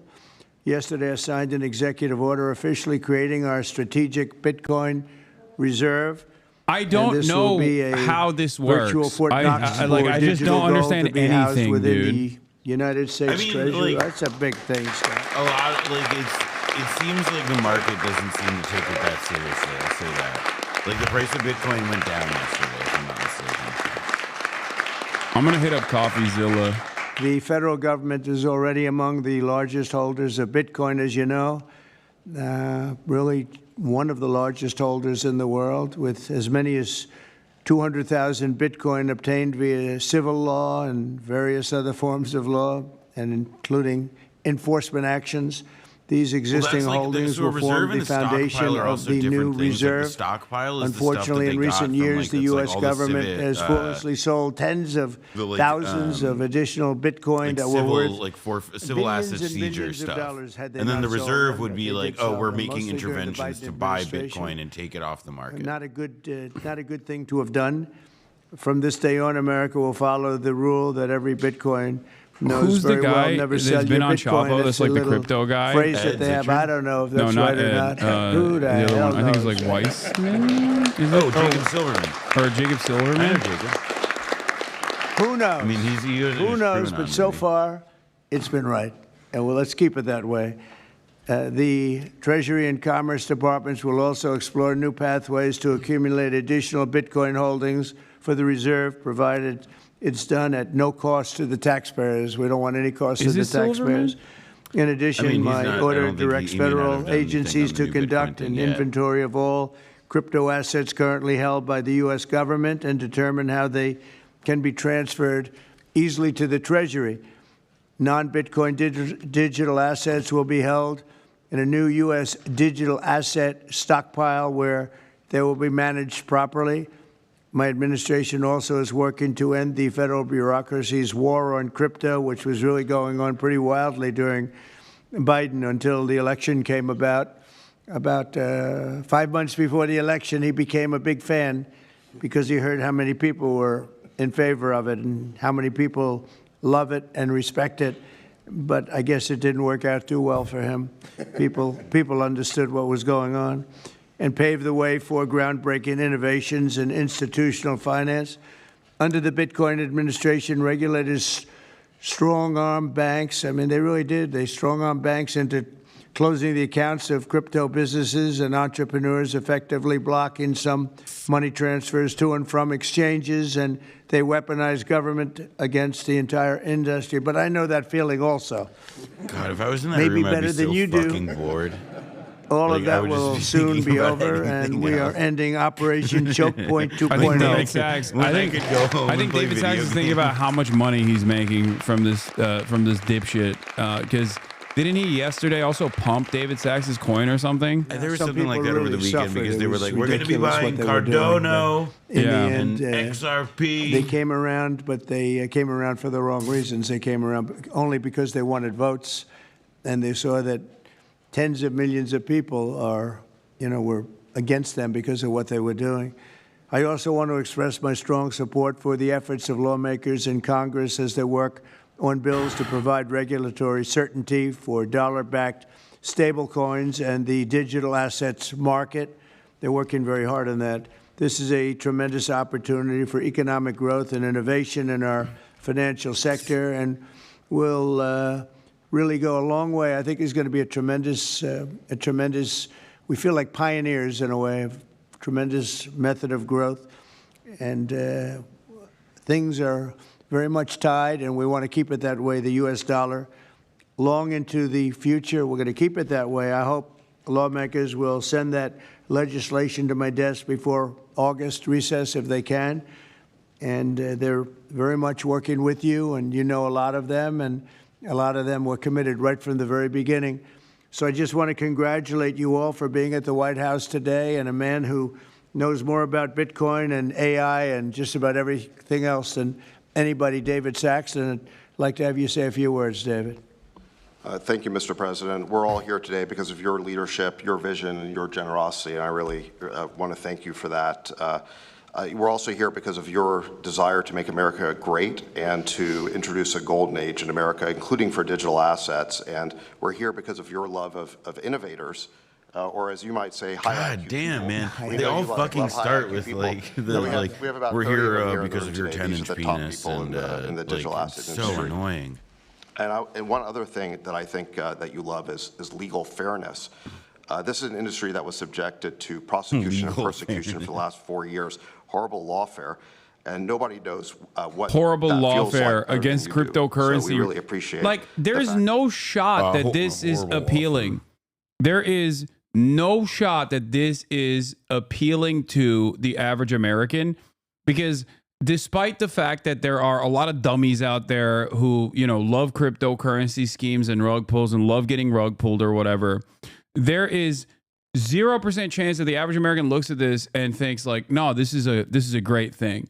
Yesterday, I signed an executive order officially creating our strategic Bitcoin reserve. I don't know how this works. I just don't understand anything, within dude. The United States Treasury. That's a big thing, Scott. A lot, it seems like the market doesn't seem to take it that seriously. I'll say that. Like the price of Bitcoin went down yesterday, if I'm not mistaken. I'm gonna hit up CoffeeZilla. The federal government is already among the largest holders of Bitcoin, as you know. Really one of the largest holders in the world, with as many as 200,000 Bitcoin obtained via civil law and various other forms of law, and including enforcement actions. These existing holdings will form the foundation of the new reserve. Unfortunately, in recent years, the U.S. government has foolishly sold tens of thousands of additional Bitcoin that were worth civil asset seizure stuff. And then the reserve would be like, oh, we're making interventions to buy Bitcoin and take it off the market. Not a good thing to have done. From this day on, America will follow the rule that every Bitcoin knows Who's the very guy well, never that's sell been your on Bitcoin. Chapo? That's like the crypto guy. Phrase that they have. I don't know if that's right or not. Who the other hell one, I think it's knows? like Weiss. Maybe? Jacob Silverman. Or Jacob Silverman. Who knows? I mean, who knows? But so far, it's been right. And well, let's keep it that way. The Treasury and Commerce Departments will also explore new pathways to accumulate additional Bitcoin holdings for the reserve, provided it's done at no cost to the taxpayers. We don't want any cost to the taxpayers. In addition, my order directs federal agencies to conduct an inventory of all crypto assets currently held by the U.S. government and determine how they can be transferred easily to the Treasury. Non-Bitcoin digital assets will be held in a new U.S. digital asset stockpile where they will be managed properly. My administration also is working to end the federal bureaucracy's war on crypto, which was really going on pretty wildly during Biden until the election came about. about 5 months before the election, he became a big fan because he heard how many people were in favor of it and how many people love it and respect it. But I guess it didn't work out too well for him. People understood what was going on and paved the way for groundbreaking innovations in institutional finance. Under the Bitcoin administration, regulators strong-armed banks. I mean, they really did. They strong-armed banks into closing the accounts of crypto businesses and entrepreneurs, effectively blocking some money transfers to and from exchanges, and they weaponized government against the entire industry. But I know that feeling also. God, if I was in that Maybe room, better I'd be than so you do. fucking bored. All Like, of I that would just will be soon thinking be about over, and anything we are else. ending Operation Choke Point I think 2.0. David Sachs. When I think I could go home I think and play David Sachs video is thinking about how much money he's making from this dipshit. Because didn't he yesterday also pump David Sachs's coin or something? There was Some something like people that over the really weekend suffered. because It they were was like, we're going to be ridiculous buying what they were doing, Cardano In the and end, XRP. they came around, but they came around for the wrong reasons. They came around only because they wanted votes, and they saw that tens of millions of people were against them because of what they were doing. I also want to express my strong support for the efforts of lawmakers in Congress as they work on bills to provide regulatory certainty for dollar-backed stablecoins and the digital assets market. They're working very hard on that. This is a tremendous opportunity for economic growth and innovation in our financial sector, and will really go a long way. I think it's going to be a tremendous, we feel like pioneers in a way, of tremendous method of growth. And things are very much tied, and we want to keep it that way, the U.S. dollar. Long into the future, we're going to keep it that way. I hope lawmakers will send that legislation to my desk before August recess if they can. And they're very much working with you, and you know a lot of them, and a lot of them were committed right from the very beginning. So I just want to congratulate you all for being at the White House today, and a man who knows more about Bitcoin and AI and just about everything else than anybody, David Sachs. And I'd like to have you say a few words, David. Thank you, Mr. President. We're all here today because of your leadership, your vision, and your generosity, and I really want to thank you for that. We're also here because of your desire to make America great and to introduce a golden age in America, including for digital assets. And we're here because of your love of innovators, or as you might say, high God IQ damn, people. man. We they know all you fucking love high start IQ with people. like, No, the, we like have about we're 30 of them here in the because of room your today. 10 These inch are the top penis. people And in the digital like, asset so industry. annoying. And one other thing that I think that you love is legal fairness. This is an industry that was subjected to prosecution and Legal persecution for the last 4 years, horrible lawfare, and nobody knows what Horrible that feels like lawfare better than against you do. cryptocurrency. So we really appreciate Like, the there's fact- no shot that this is horrible appealing. There is no shot that this is appealing to the average American, because despite the fact that there are a lot of dummies out there who, love cryptocurrency schemes and rug pulls and love getting rug pulled or whatever, there is 0% chance that the average American looks at this and thinks like, no, this is a great thing.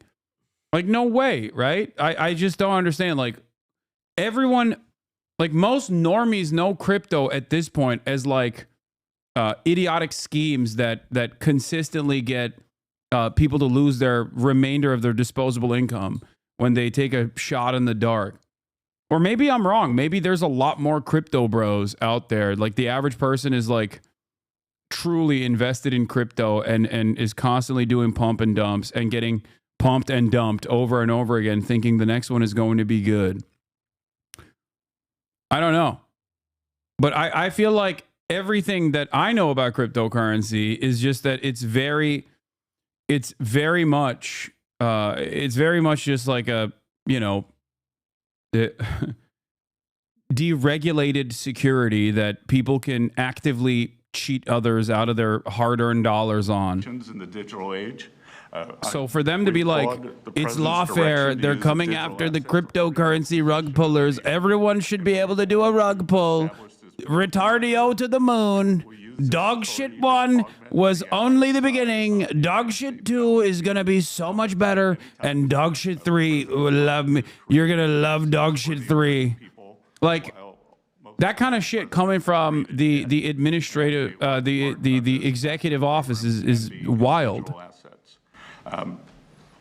Like, no way, right? I just don't understand. Like, everyone, like most normies know crypto at this point as like idiotic schemes that consistently get people to lose their remainder of their disposable income when they take a shot in the dark. Or maybe I'm wrong. Maybe there's a lot more crypto bros out there. Like, the average person is like truly invested in crypto and is constantly doing pump and dumps and getting pumped and dumped over and over again, thinking the next one is going to be good. I don't know. But I feel like everything that I know about cryptocurrency is just that it's very much just like a, deregulated security that people can actively cheat others out of their hard-earned dollars on. In the digital age. So for them to be like, it's lawfare, they're coming after the cryptocurrency rug pullers. Everyone should be able to do a rug pull. Retardio to the moon. Dog shit 1 was only the beginning. Dog shit 2 is going to be so much better. And dog shit 3 will love me. You're going to love dog shit 3. Like, That kind of shit coming from the administrative, the executive office is wild.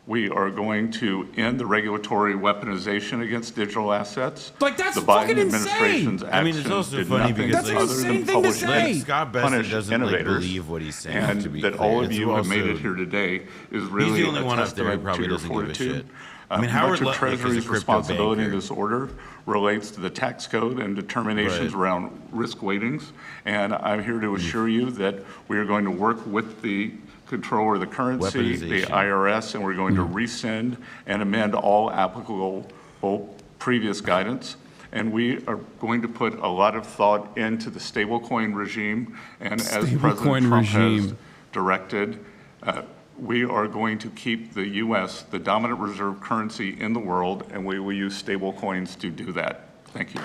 We are going to end the regulatory weaponization against digital assets. Like, that's the fucking Biden insane. administration's I mean, it's actions also did funny nothing because, like, other that's an than insane thing to publish say. and Scott Besson punish doesn't like innovators. believe what he's saying. And to be that clear. all of It's you have made also- it here today is He's really the only a one up there who testament probably to your doesn't give a fortitude. shit. I mean, Howard Much of Lutnick is a Treasury's crypto responsibility in banker. this order relates to the tax code and determinations Right. around risk weightings. And I'm here to assure you that we are going to work with the controller of the currency, the Weaponization. IRS, and we're going to rescind and amend all applicable previous guidance. And we are going to put a lot of thought into the stablecoin regime. And as President Trump has directed, we are going to keep the U.S. the dominant reserve currency in the world, and we will use stablecoins to do that. Thank you.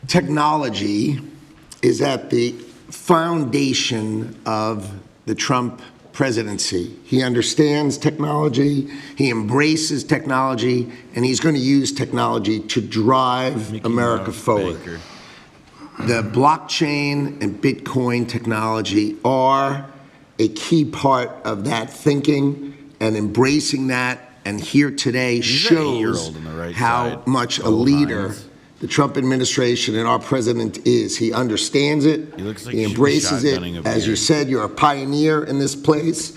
Technology is at the foundation of the Trump presidency. He understands technology, he embraces technology, and he's going to use technology to drive America forward. The blockchain and Bitcoin technology are a key part of that thinking, and embracing that, and here today shows how much a leader the Trump administration and our president is. He understands it. He embraces it. As you said, you're a pioneer in this place,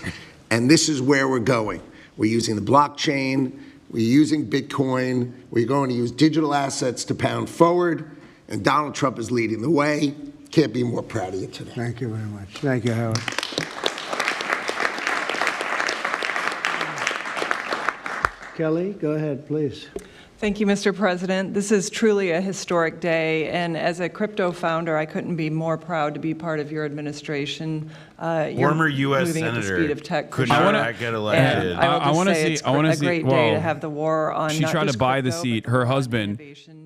and this is where we're going. We're using the blockchain. We're using Bitcoin. We're going to use digital assets to pound forward, and Donald Trump is leading the way. Can't be more proud of you today. Thank you very much. Thank you, Howard. Kelly, go ahead, please. Thank you, Mr. President. This is truly a historic day, and as a crypto founder, I couldn't be more proud to be part of your administration. Former U.S. moving Senator at the speed of tech. could for not sure. get elected. And I want to see. It's a great day to have the war on. She not tried to just buy the crypto, seat. Her husband,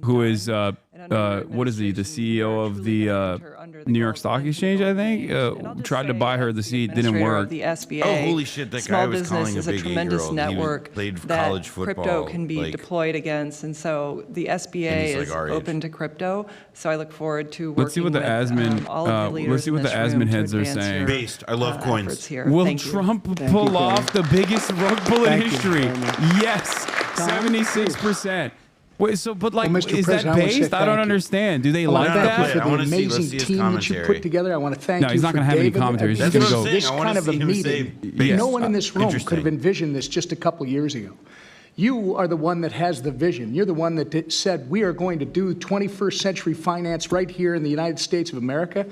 who is what is he? The CEO of the New York Stock Exchange, I think. Tried to buy her the seat. Didn't administrator work. of the SBA. Oh, holy shit, that Small guy was business calling a is a big tremendous 8-year-old. network He played that college football. crypto can be like, deployed against, and so the SBA And he's, like, is our age. open to crypto. So I look forward to working Let's see what the with Asman. all of your leaders Let's see in what the this room Asman to heads are advance saying. your, Based. I love coins. efforts here. Will Thank you. Trump Thank pull you, off the biggest rug pull in Thank you history? very much. Yes, 76%. Wait, so but like, Well, Mr. is that President, I wanna say based? I don't thank you. understand. Do they I like want to thank that? you for I the wanna see- let's amazing see his team that you commentary. put together. I want to thank No, you he's for not gonna have any David. commentary. He's That's gonna what I'm go. saying. This I wanna kind of a see him meeting, say Yes. no one in this room Interesting. could have envisioned this just a couple years ago. You are the one that has the vision. You're the one that said, we are going to do 21st century finance right here in the United States of America.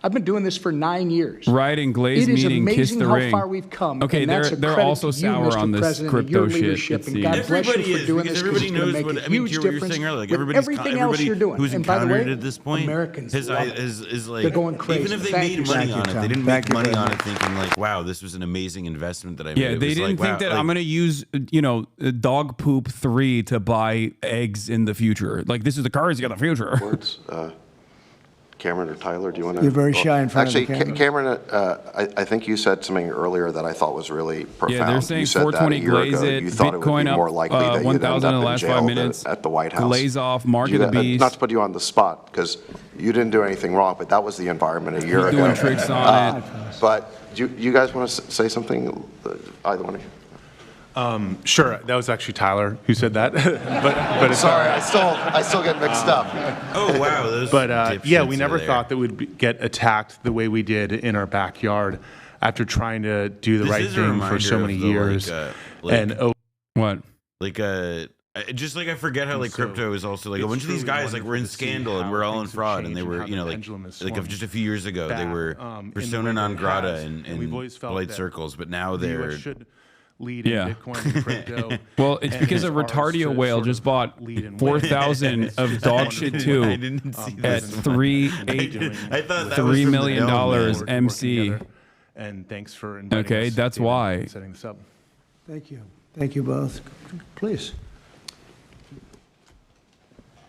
I've been doing this for 9 years. Right, and Glaze It is meeting, kiss amazing the how ring. far we've come. Okay, and that's a they're credit also to you, sour Mr. on this President, and crypto your shit, leadership, it and seems. God bless Everybody you for is, doing because this, because everybody it's going to knows make what a I mean. huge To what you're difference saying earlier, like with everybody's everything else you're doing. who's And by the way, encountered at this point Americans is love it. like They're going crazy. even if they Thank made you. money Thank you, on it, Tom. they didn't Thank make you money very on much. it thinking like, wow, this was an amazing investment that I made. Yeah, It they was didn't like, think wow, that like, I'm going to use, dog poop 3 to buy eggs in the future. Like, this is the currency of the future. Words, Cameron or Tyler, do you want to? You're very shy in front of the Actually, camera. Cameron, I think you said something earlier that I thought was really profound. Yeah, they're saying you said that a 420 year glaze ago. it, You thought it would Bitcoin be up more likely that you'd 1,000 end in up the in last jail 5 minutes. at the White House. Glaze off, mark of the beast. Not to put you on the spot, because you didn't do anything wrong, but that was the environment a year ago. Doing tricks on it. But do you guys want to say something, either one of you? Sure, that was actually Tyler who said that. but it's, Sorry, I still get mixed up. Oh wow, those but yeah, we dipshits never are there. thought that we'd get attacked the way we did in our backyard after trying to do the This right is a thing for reminder so of many the, years. What? Like just like I forget how like crypto is also like a bunch of these guys like were in scandal and we're all in fraud and they were like just a few years ago they were persona non grata in polite circles, but now they're lead in Bitcoin and crypto. Well, it's because a Retardio whale just bought 4,000 of dog shit too I didn't see at this. $3 I thought that was $3 from million the dome, man. MC. And thanks for inviting Okay, us, that's David, why. and setting this up. Thank you. Thank you both. Please.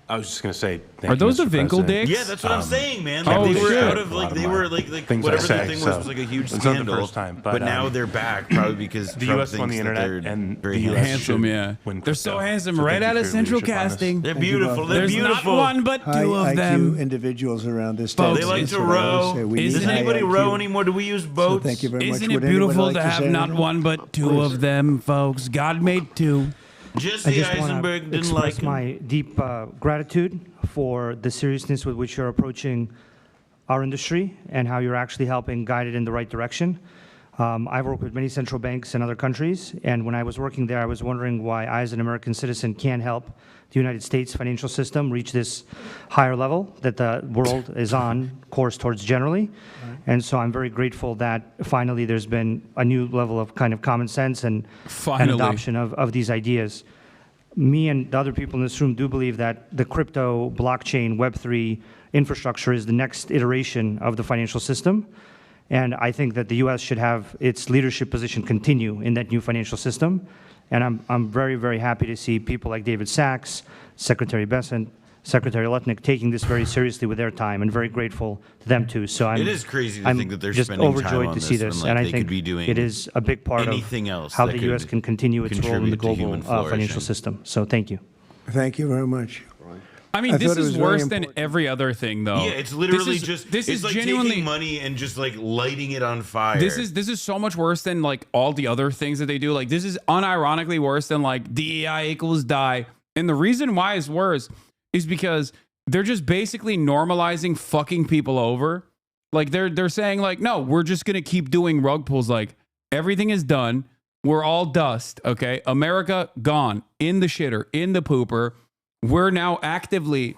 I was just going to say, Are those the Winkle dicks? Yeah, that's what I'm saying, man. Like, Oh, they were shit. out of like they were like whatever the thing was like a huge it's not scandal. the first time, but now they're back probably because the Trump U.S. won the thinks that internet they're and very the US handsome. should Yeah, win they're so crypto. handsome. So Right thank out you of for your Central leadership on this. Casting. They're beautiful. They're There's beautiful. not one but High two of IQ them. individuals around this Folks, table. They like That's to what I always row. say. We need Doesn't high anybody IQ. row anymore? Do we use boats? So thank you very much. Isn't it Would anyone beautiful like to have say not anything? one but two of them, folks? God made two. Jesse Eisenberg didn't like him. my deep gratitude for the seriousness with which you're approaching our industry and how you're actually helping guide it in the right direction. I've worked with many central banks in other countries, and when I was working there, I was wondering why I, as an American citizen, can't help the United States financial system reach this higher level that the world is on course towards generally. And so I'm very grateful that finally there's been a new level of kind of common sense and adoption of these ideas. Me and the other people in this room do believe that the crypto, blockchain, Web3 infrastructure is the next iteration of the financial system. And I think that the U.S. should have its leadership position continue in that new financial system. And I'm very, very happy to see people like David Sachs, Secretary Bessent, Secretary Lutnick taking this very seriously with their time, and very grateful to them too. So It is crazy to I'm think that they're just spending time overjoyed on to see this this, when, like, and I they think could be doing it is a big part anything of else how that the could U.S. can continue its role in the contribute to global human financial flourishing. system. So thank you. Thank you very much. I mean, I this thought it is was very worse than every other thing, though. Yeah, it's literally this it's is like genuinely taking money and just like lighting it on fire. This is so much worse than like all the other things that they do. Like this is unironically worse than like DEI equals die. And the reason why it's worse is because they're just basically normalizing fucking people over. Like they're saying like, no, we're just gonna keep doing rug pulls. Like everything is done. We're all dust. Okay, America gone in the shitter, in the pooper. We're now actively.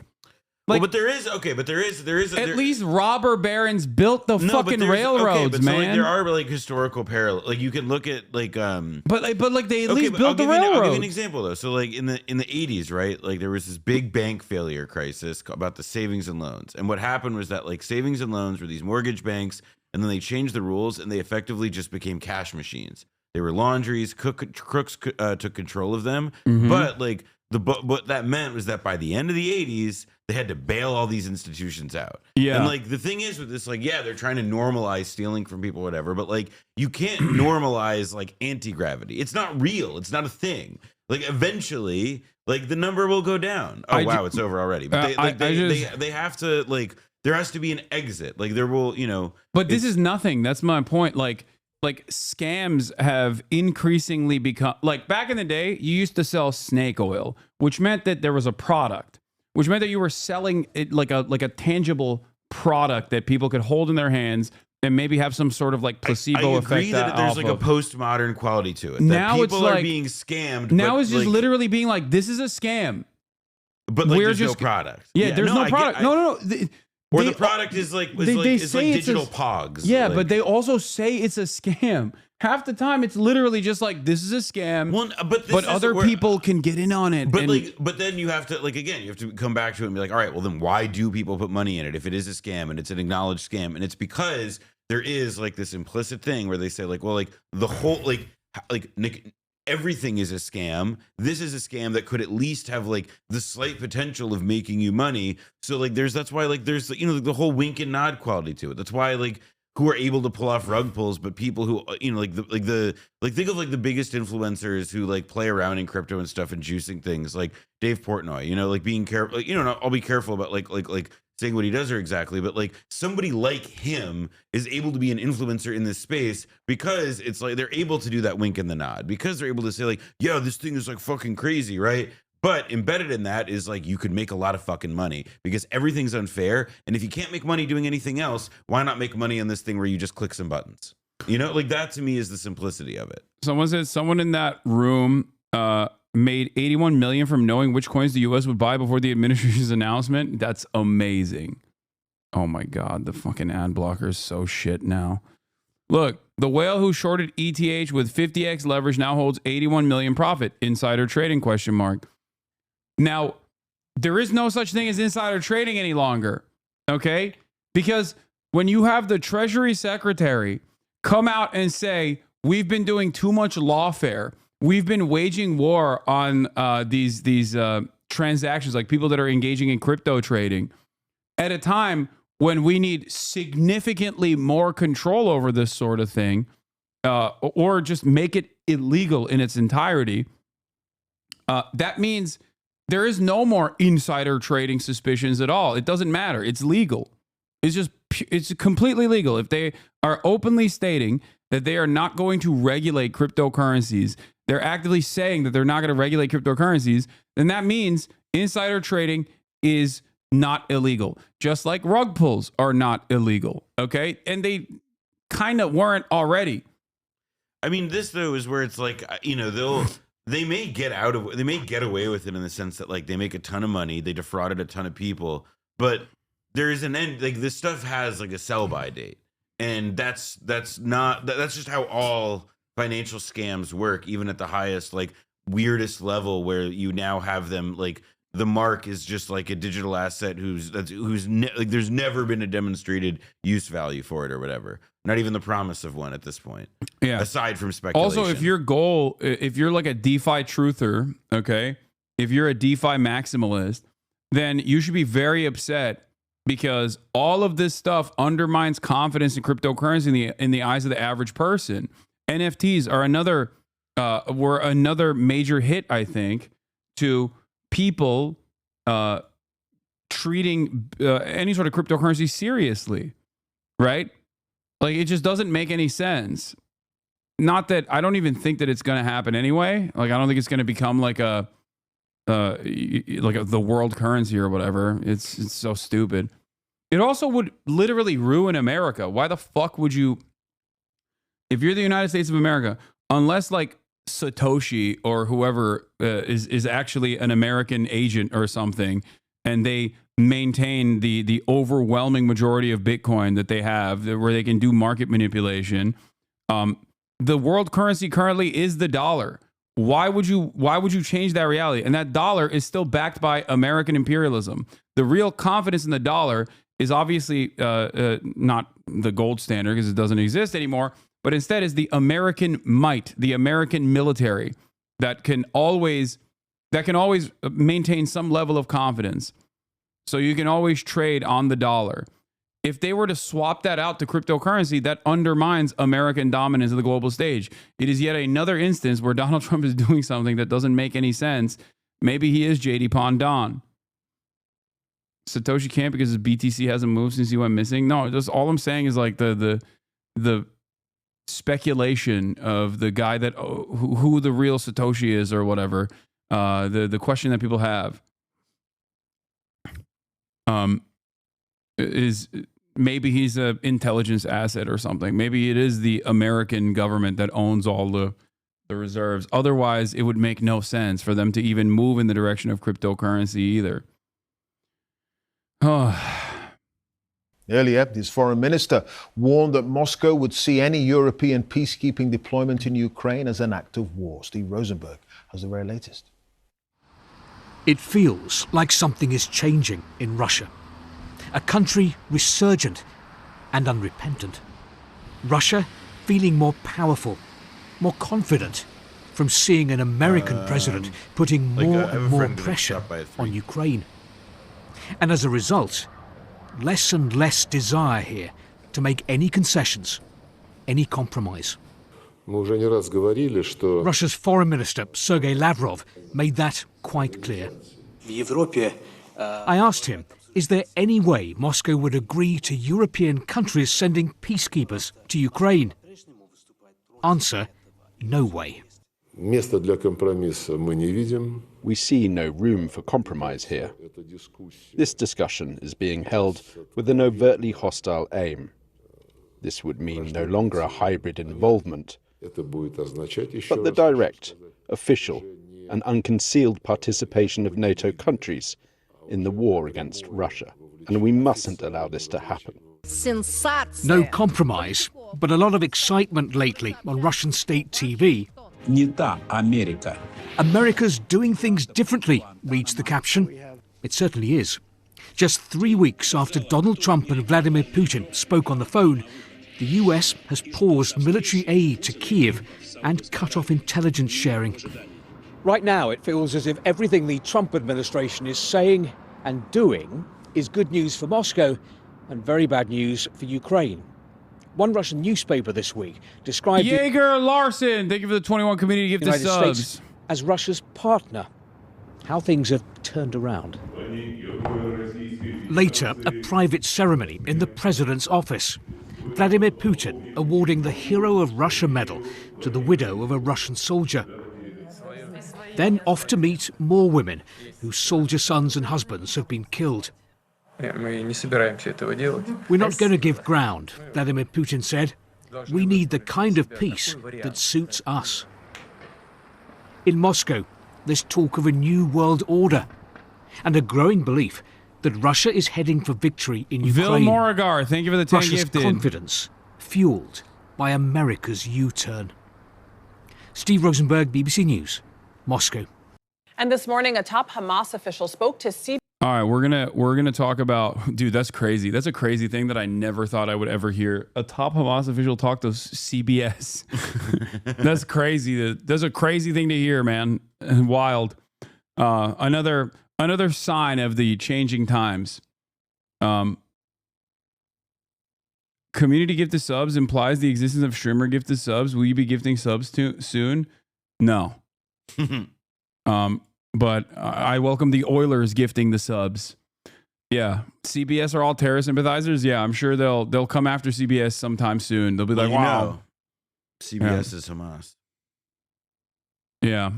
Well, but there is At least robber barons built the fucking railroads, but man. So, like, there are like historical parallels. Like you can look at like But like they at least but built the I'll give you railroads. an example though. So like in the 80s, right? Like there was this big bank failure crisis about the savings and loans. And what happened was that like savings and loans were these mortgage banks, and then they changed the rules and they effectively just became cash machines. They were laundries, crooks took control of them. Mm-hmm. But like what that meant was that by the end of the 80s, they had to bail all these institutions out. Yeah. And like the thing is with this, like, yeah, they're trying to normalize stealing from people, whatever, but like you can't normalize like anti-gravity. It's not real. It's not a thing. Like eventually, like the number will go down. Oh wow, it's over already. But they have to like there has to be an exit. Like there will, you know. But this is nothing. That's my point. Like scams have increasingly become like back in the day, you used to sell snake oil, which meant that there was a product, which meant that you were selling it like a tangible product that people could hold in their hands and maybe have some sort of like placebo I effect. agree that there's like a postmodern quality to it. Now that it's people are like being scammed. Now but it's just like, literally being like, this is a scam. But like, We're there's just no product. Yeah, there's no I product. get- No. Or the product is like it's like digital pogs. Yeah, like, but they also say it's a scam. Half the time, it's literally just like this is a scam. Well, but other people can get in on it. But and- but then you have to like again, you have to come back to it and be like, all right, well then why do people put money in it if it is a scam and it's an acknowledged scam? And it's because there is like this implicit thing where they say like, well, like the whole like Nick, everything is a scam. This is a scam that could at least have like the slight potential of making you money. So like that's why like there's you know the whole wink and nod quality to it. That's why like who are able to pull off rug pulls, but people who you know think of like the biggest influencers who like play around in crypto and stuff and juicing things like Dave Portnoy, you know, like being careful, you know, I'll be careful about like saying what he does or exactly, but like somebody like him is able to be an influencer in this space because it's like they're able to do that wink and the nod because they're able to say like, yo, this thing is like fucking crazy, right? But embedded in that is like you could make a lot of fucking money because everything's unfair. And if you can't make money doing anything else, why not make money on this thing where you just click some buttons? You know, like that to me is the simplicity of it. Someone said someone in that room made 81 million from knowing which coins the US would buy before the administration's announcement. That's amazing. Oh my God, the fucking ad blocker is so shit now. Look, the whale who shorted ETH with 50x leverage now holds 81 million profit. Insider trading ? Now, there is no such thing as insider trading any longer, okay? Because when you have the Treasury Secretary come out and say, we've been doing too much lawfare, we've been waging war on these transactions, like people that are engaging in crypto trading, at a time when we need significantly more control over this sort of thing, or just make it illegal in its entirety. That means there is no more insider trading suspicions at all. It doesn't matter. It's legal. It's completely legal. If they are openly stating that they are not going to regulate cryptocurrencies, they're actively saying that they're not going to regulate cryptocurrencies, then that means insider trading is not illegal. Just like rug pulls are not illegal. Okay. And they kind of weren't already. I mean, this though is where it's like, they may get away with it in the sense that like they make a ton of money, they defrauded a ton of people, but there is an end. Like this stuff has like a sell by date, and that's just how all financial scams work, even at the highest, like weirdest level, where you now have them like the mark is just like a digital asset there's never been a demonstrated use value for it or whatever. Not even the promise of one at this point. Yeah. Aside from speculation. Also, if you're like a DeFi truther, okay, if you're a DeFi maximalist, then you should be very upset because all of this stuff undermines confidence in cryptocurrency in the eyes of the average person. NFTs are were another major hit, I think, to people treating any sort of cryptocurrency seriously, right? Like, it just doesn't make any sense. Not that I don't even think that it's going to happen anyway. Like, I don't think it's going to become like the world currency or whatever. It's so stupid. It also would literally ruin America. Why the fuck would you, if you're the United States of America, unless like Satoshi or whoever is actually an American agent or something, and they maintain the overwhelming majority of Bitcoin that they have, where they can do market manipulation. The world currency currently is the dollar. Why would you change that reality? And that dollar is still backed by American imperialism. The real confidence in the dollar is obviously not the gold standard because it doesn't exist anymore, but instead is the American might, the American military that can always maintain some level of confidence. So you can always trade on the dollar. If they were to swap that out to cryptocurrency, that undermines American dominance of the global stage. It is yet another instance where Donald Trump is doing something that doesn't make any sense. Maybe he is JD Pondon. Satoshi can't because his BTC hasn't moved since he went missing. No, just all I'm saying is like the speculation of the guy that who the real Satoshi is or whatever. The question that people have is maybe he's an intelligence asset or something. Maybe it is the American government that owns all the reserves. Otherwise, it would make no sense for them to even move in the direction of cryptocurrency either. Earlier, his foreign minister warned that Moscow would see any European peacekeeping deployment in Ukraine as an act of war. Steve Rosenberg has the very latest. It feels like something is changing in Russia. A country resurgent and unrepentant. Russia feeling more powerful, more confident from seeing an American president putting more and more pressure on Ukraine. And as a result, less and less desire here to make any concessions, any compromise. Russia's foreign minister, Sergei Lavrov, made that quite clear. I asked him, is there any way Moscow would agree to European countries sending peacekeepers to Ukraine? Answer, no way. We see no room for compromise here. This discussion is being held with an overtly hostile aim. This would mean no longer a hybrid involvement, but the direct, official, and unconcealed participation of NATO countries in the war against Russia. And we mustn't allow this to happen. No compromise, but a lot of excitement lately on Russian state TV. America's doing things differently, reads the caption. It certainly is. Just 3 weeks after Donald Trump and Vladimir Putin spoke on the phone, the US has paused military aid to Kyiv and cut off intelligence sharing. Right now, it feels as if everything the Trump administration is saying and doing is good news for Moscow and very bad news for Ukraine. One Russian newspaper this week described Jaeger Larson, thank you for the 21 community gift the of United subs. States as Russia's partner. How things have turned around. Later, a private ceremony in the president's office. Vladimir Putin awarding the Hero of Russia medal to the widow of a Russian soldier. Then off to meet more women whose soldier sons and husbands have been killed. We're not going to give ground, Vladimir Putin said. We need the kind of peace that suits us. In Moscow, there's talk of a new world order and a growing belief that Russia is heading for victory in Ukraine. Vil Moragar, thank you for the 10 Russia's gifted. confidence fueled by America's U-turn. Steve Rosenberg, BBC News, Moscow. And this morning, a top Hamas official spoke to CBS. All right, we're gonna talk about, dude, that's crazy. That's a crazy thing that I never thought I would ever hear. A top Hamas official talk to CBS. That's crazy. That's a crazy thing to hear, man. Wild. Another sign of the changing times. Community gifted subs implies the existence of streamer gifted subs. Will you be gifting subs soon? No. But I welcome the Oilers gifting the subs. Yeah, CBS are all terrorist sympathizers. Yeah, I'm sure they'll come after CBS sometime soon. They'll be like, wow, CBS is Hamas. Yeah,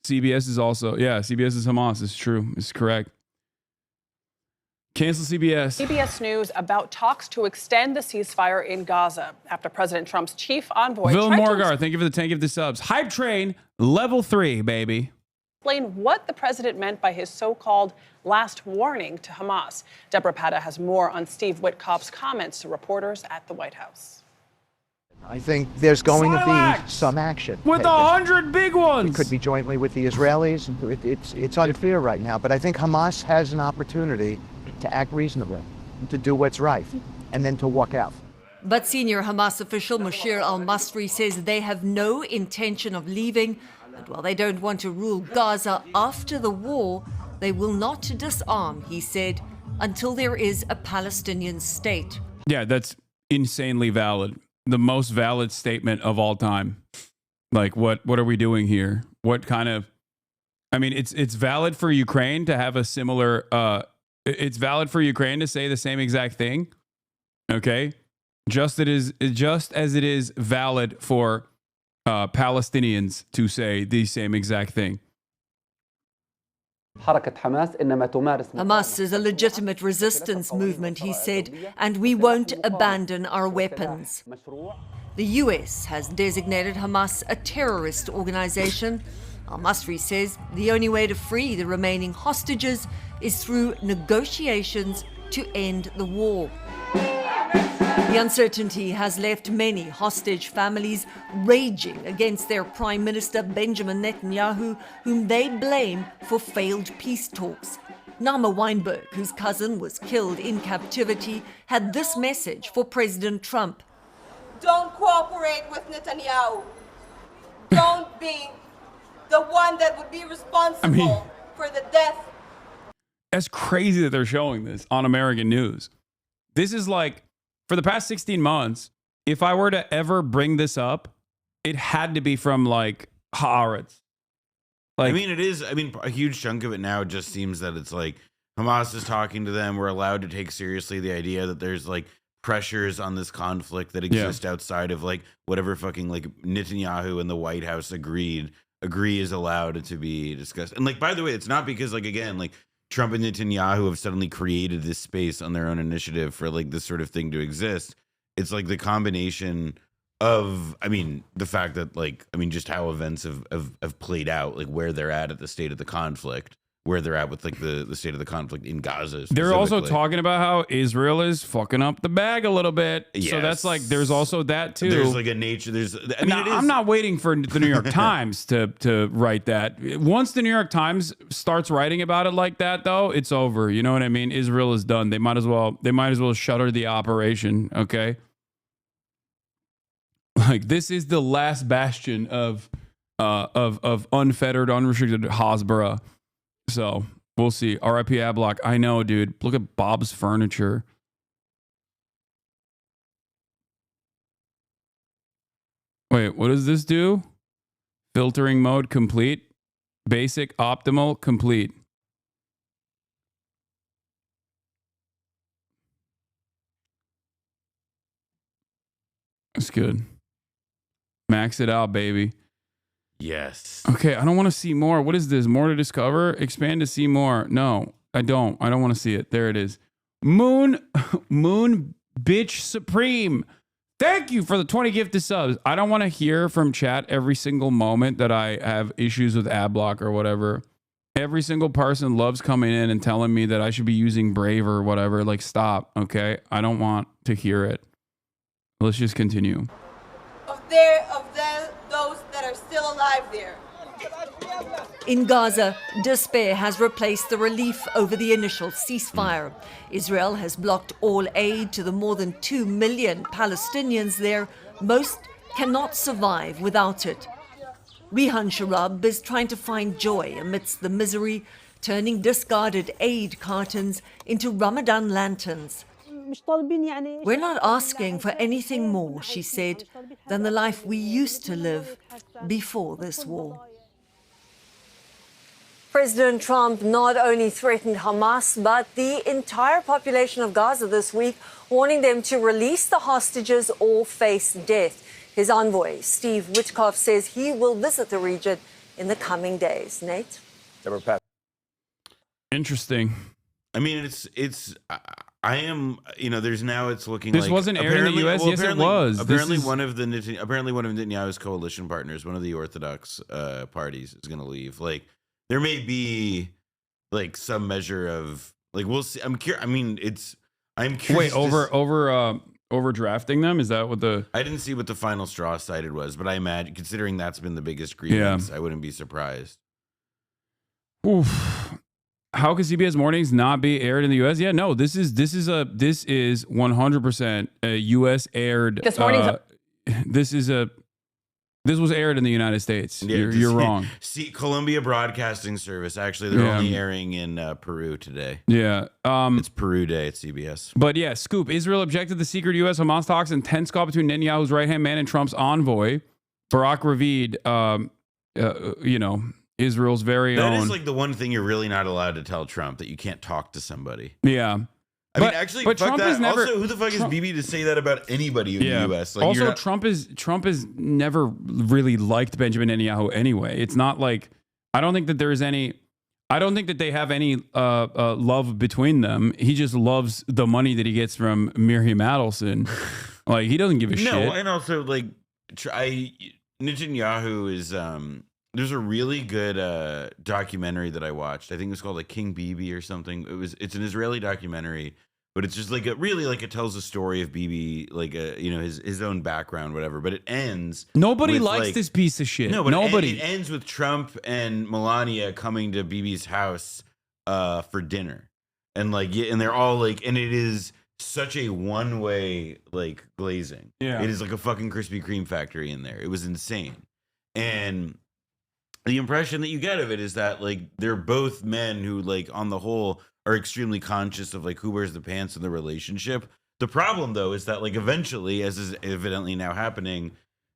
CBS is also CBS is Hamas. It's true. It's correct. Cancel CBS. CBS News about talks to extend the ceasefire in Gaza after President Trump's chief envoy. Vil Morgar, thank you for the 10 gifted subs. Hype train level 3, baby. Explain what the president meant by his so-called last warning to Hamas. Deborah Patta has more on Steve Witkoff's comments to reporters at the White House. I think there's going to be some action. With 100 big ones. It could be jointly with the Israelis. It's unfair right now, but I think Hamas has an opportunity to act reasonably, to do what's right, and then to walk out. But senior Hamas official Mushir al-Masri says they have no intention of leaving. And while they don't want to rule Gaza after the war, they will not disarm, he said, until there is a Palestinian state. Yeah, that's insanely valid. The most valid statement of all time. Like, what are we doing here? What kind of... I mean, it's valid for Ukraine to have a similar... it's valid for Ukraine to say the same exact thing. Okay? Just as it is valid for... Palestinians to say the same exact thing. Hamas is a legitimate resistance movement, he said, and we won't abandon our weapons. The US has designated Hamas a terrorist organization. Al-Masri says the only way to free the remaining hostages is through negotiations to end the war. The uncertainty has left many hostage families raging against their Prime Minister Benjamin Netanyahu, whom they blame for failed peace talks. Nama Weinberg, whose cousin was killed in captivity, had this message for President Trump. Don't cooperate with Netanyahu. Don't be the one that would be responsible for the death. That's crazy that they're showing this on American news. This is like, for the past 16 months, if I were to ever bring this up, it had to be from like Haaretz. Like, I mean, it is. I mean, a huge chunk of it now just seems that it's like Hamas is talking to them. We're allowed to take seriously the idea that there's like pressures on this conflict that exist outside of like whatever fucking like Netanyahu and the White House agree is allowed to be discussed. And like, by the way, it's not because like, again, like Trump and Netanyahu have suddenly created this space on their own initiative for like this sort of thing to exist. It's like the combination of, I mean, the fact that like, I mean, just how events have played out, like where they're at the state of the conflict, where they're at with like the state of the conflict in Gaza. They're also talking about how Israel is fucking up the bag a little bit. Yes. So that's like, there's also that too. There's like a nature, I mean, I'm not waiting for the New York Times to write that. Once the New York Times starts writing about it like that though, it's over. You know what I mean? Israel is done. They might as well shutter the operation. Okay. Like this is the last bastion of of unfettered, unrestricted Hasbara. So we'll see. RIP Adblock. I know, dude. Look at Bob's Furniture. Wait, what does this do? Filtering mode complete. Basic, optimal, complete. That's good. Max it out, baby. Yes. Okay, I don't want to see more. What is this? More to discover? Expand to see more. No, I don't. I don't want to see it. There it is. Moon Bitch Supreme. Thank you for the 20 gifted subs. I don't want to hear from chat every single moment that I have issues with Adblock or whatever. Every single person loves coming in and telling me that I should be using Brave or whatever. Like, stop, okay? I don't want to hear it. Let's just continue. Those that are still alive there. In Gaza, despair has replaced the relief over the initial ceasefire. Israel has blocked all aid to the more than 2 million Palestinians there. Most cannot survive without it. Rihan Sharab is trying to find joy amidst the misery, turning discarded aid cartons into Ramadan lanterns. We're not asking for anything more, she said, than the life we used to live before this war. President Trump not only threatened Hamas, but the entire population of Gaza this week, warning them to release the hostages or face death. His envoy, Steve Witkoff, says he will visit the region in the coming days. Nate? Interesting. I mean, I am, there's now it's looking this like... This wasn't aired in the U.S.? Yes, it was. Apparently one of Netanyahu's coalition partners, one of the Orthodox parties, is going to leave. Like, there may be, like, some measure of... Like, we'll see. I'm curious. I mean, I'm curious... Wait, overdrafting them? Is that what the... I didn't see what the final straw cited was, but I imagine, considering that's been the biggest grievance, I wouldn't be surprised. Oof. How could CBS Mornings not be aired in the U.S.? Yeah, no, this is 100% a U.S. aired. This was aired in the United States. Yeah, you're wrong. See, Columbia Broadcasting Service. Actually, they're only airing in Peru today. Yeah, it's Peru Day at CBS. But yeah, scoop: Israel objected to secret U.S. Hamas talks and tense call between Netanyahu's right-hand man and Trump's envoy, Barak Ravid. Israel's very own. That is like the one thing you're really not allowed to tell Trump, that you can't talk to somebody. Yeah. I mean, actually, but fuck Trump that. Also, who the fuck is BB to say that about anybody in the U.S.? Like, also, Trump has never really liked Benjamin Netanyahu anyway. It's not like, I don't think that they have any love between them. He just loves the money that he gets from Miriam Adelson. Like, he doesn't give a shit. No, and also, like, Netanyahu is... There's a really good documentary that I watched. I think it was called like King Bibi or something. It's an Israeli documentary, but it's just like it tells a story of Bibi, like his own background, whatever. But it ends. Nobody likes this piece of shit. No, but nobody. It ends with Trump and Melania coming to Bibi's house for dinner, and they're all like, and it is such a one-way like glazing. Yeah, it is like a fucking Krispy Kreme factory in there. It was insane, and the impression that you get of it is that like they're both men who like on the whole are extremely conscious of like who wears the pants in the relationship. The problem though is that like eventually, as is evidently now happening,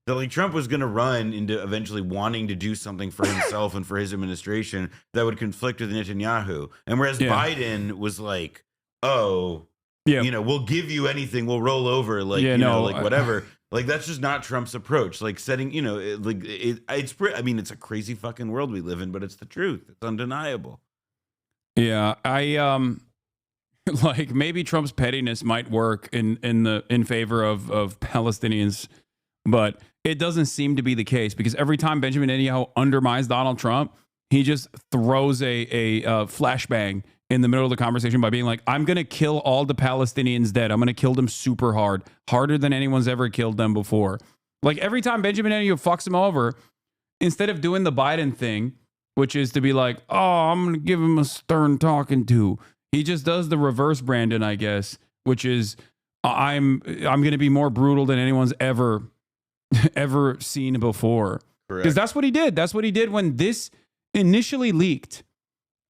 that like Trump was going to run into eventually wanting to do something for himself and for his administration that would conflict with Netanyahu. And whereas Biden was like, oh, we'll give you anything, we'll roll over, like, whatever. Like, that's just not Trump's approach. Like, setting, I mean, it's a crazy fucking world we live in, but it's the truth. It's undeniable. Yeah, like maybe Trump's pettiness might work in favor of Palestinians, but it doesn't seem to be the case, because every time Benjamin Netanyahu undermines Donald Trump, he just throws a flashbang in the middle of the conversation by being like, I'm going to kill all the Palestinians dead. I'm going to kill them super hard, harder than anyone's ever killed them before. Like every time Benjamin Netanyahu fucks him over, instead of doing the Biden thing, which is to be like, oh, I'm going to give him a stern talking to, he just does the reverse Brandon, I guess, which is I'm going to be more brutal than anyone's ever seen before. Because that's what he did. That's what he did when this initially leaked.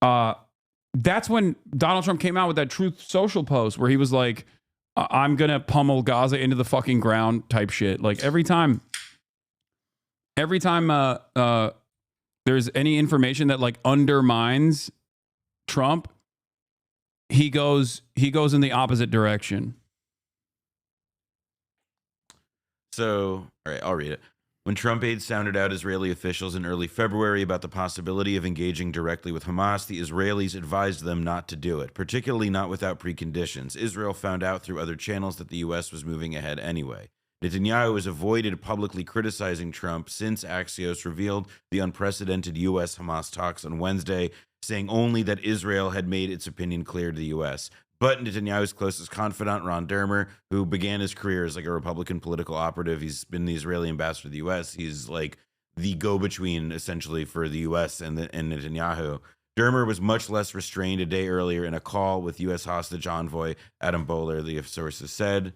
That's when Donald Trump came out with that Truth Social post where he was like, I'm going to pummel Gaza into the fucking ground type shit. Like every time there's any information that like undermines Trump, he goes in the opposite direction. So, all right, I'll read it. When Trump aides sounded out Israeli officials in early February about the possibility of engaging directly with Hamas, the Israelis advised them not to do it, particularly not without preconditions. Israel found out through other channels that the U.S. was moving ahead anyway. Netanyahu has avoided publicly criticizing Trump since Axios revealed the unprecedented U.S.-Hamas talks on Wednesday, saying only that Israel had made its opinion clear to the U.S. But Netanyahu's closest confidant, Ron Dermer, who began his career as like a Republican political operative, he's been the Israeli ambassador to the U.S. He's like the go-between essentially for the U.S. and Netanyahu. Dermer was much less restrained a day earlier in a call with U.S. hostage envoy Adam Boehler, the sources said.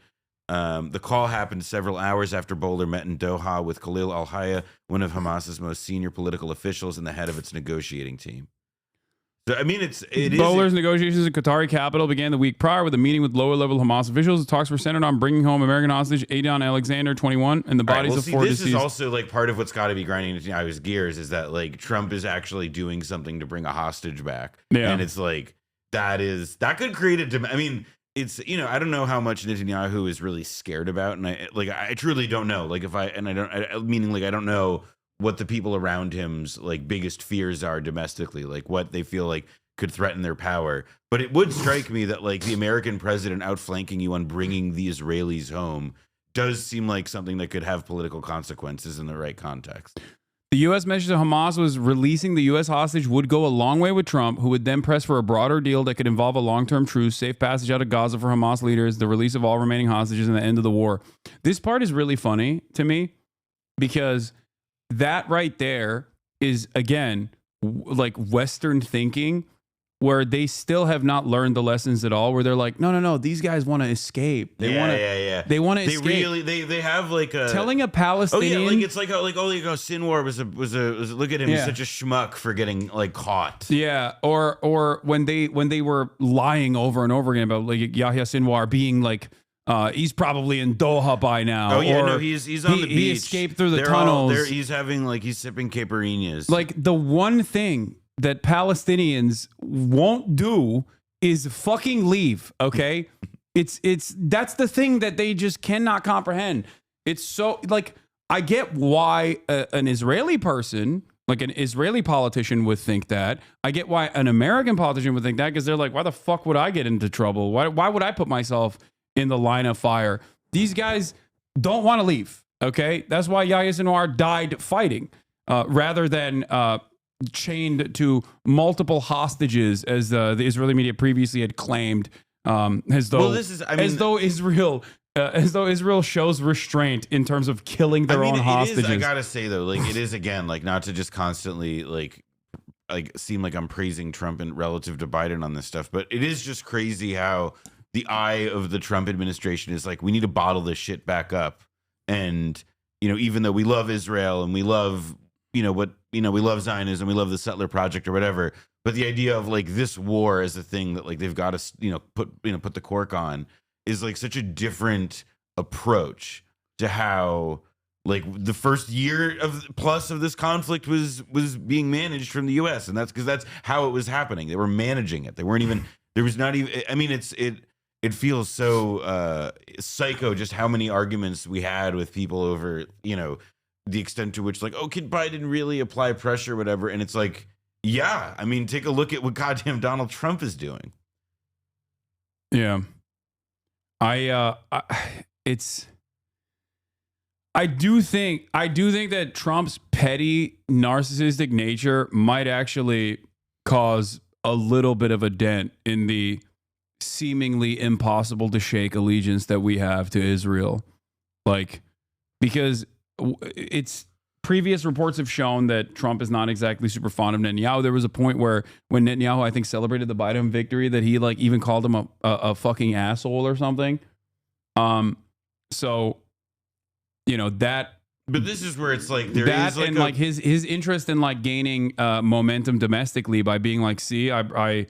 The call happened several hours after Boehler met in Doha with Khalil al-Hayya, one of Hamas's most senior political officials and the head of its negotiating team. So, I mean, Boehler's negotiations in Qatari capital began the week prior with a meeting with lower-level Hamas officials. The talks were centered on bringing home American hostage Adon Alexander, 21, and the bodies of 4 deceased. This is also like part of what's got to be grinding Netanyahu's gears is that like Trump is actually doing something to bring a hostage back, and it's like that could create a. I mean, it's I don't know how much Netanyahu is really scared about, and I truly don't know. Like I don't know what the people around him's like biggest fears are domestically, like what they feel like could threaten their power. But it would strike me that like the American president outflanking you on bringing the Israelis home does seem like something that could have political consequences in the right context. The U.S. message to Hamas was releasing the U.S. hostage would go a long way with Trump, who would then press for a broader deal that could involve a long-term truce, safe passage out of Gaza for Hamas leaders, the release of all remaining hostages, and the end of the war. This part is really funny to me because that right there is, again, like Western thinking where they still have not learned the lessons at all, where they're like, no, these guys want to escape. They want to escape. They have like a... Telling a Palestinian... Oh, yeah, like it's like Sinwar was a look at him, he's such a schmuck for getting like caught. Yeah, or when they were lying over and over again about like Yahya Sinwar being like, he's probably in Doha by now. Oh yeah, or no, he's on the beach. He escaped through the tunnels. He's sipping caipirinhas. Like the one thing that Palestinians won't do is fucking leave. Okay, that's the thing that they just cannot comprehend. It's so like I get why an Israeli person, like an Israeli politician, would think that. I get why an American politician would think that because they're like, why the fuck would I get into trouble? Why would I put myself in the line of fire? These guys don't want to leave. Okay, that's why Yahya Sinwar died fighting rather than chained to multiple hostages, as the Israeli media previously had claimed, as though Israel shows restraint in terms of killing their own hostages. I gotta say though, like it is again, like not to just constantly like seem like I'm praising Trump and relative to Biden on this stuff, but it is just crazy how the eye of the Trump administration is like, we need to bottle this shit back up. And, even though we love Israel and we love, we love Zionism, we love the settler project or whatever, but the idea of like this war as a thing that like they've got to, put the cork on is like such a different approach to how like the first year plus of this conflict was being managed from the US. And that's because that's how it was happening. They were managing it. They weren't even, there was not even, I mean, it feels so psycho just how many arguments we had with people over, the extent to which like, oh, can Biden really apply pressure or whatever? And it's like, yeah, I mean, take a look at what goddamn Donald Trump is doing. Yeah. I do think that Trump's petty narcissistic nature might actually cause a little bit of a dent in the seemingly impossible to shake allegiance that we have to Israel. Like, because it's previous reports have shown that Trump is not exactly super fond of Netanyahu. There was a point where when Netanyahu, I think, celebrated the Biden victory that he like even called him a fucking asshole or something. So, that But this is where it's like there that is like and like his interest in like gaining momentum domestically by being like, see, I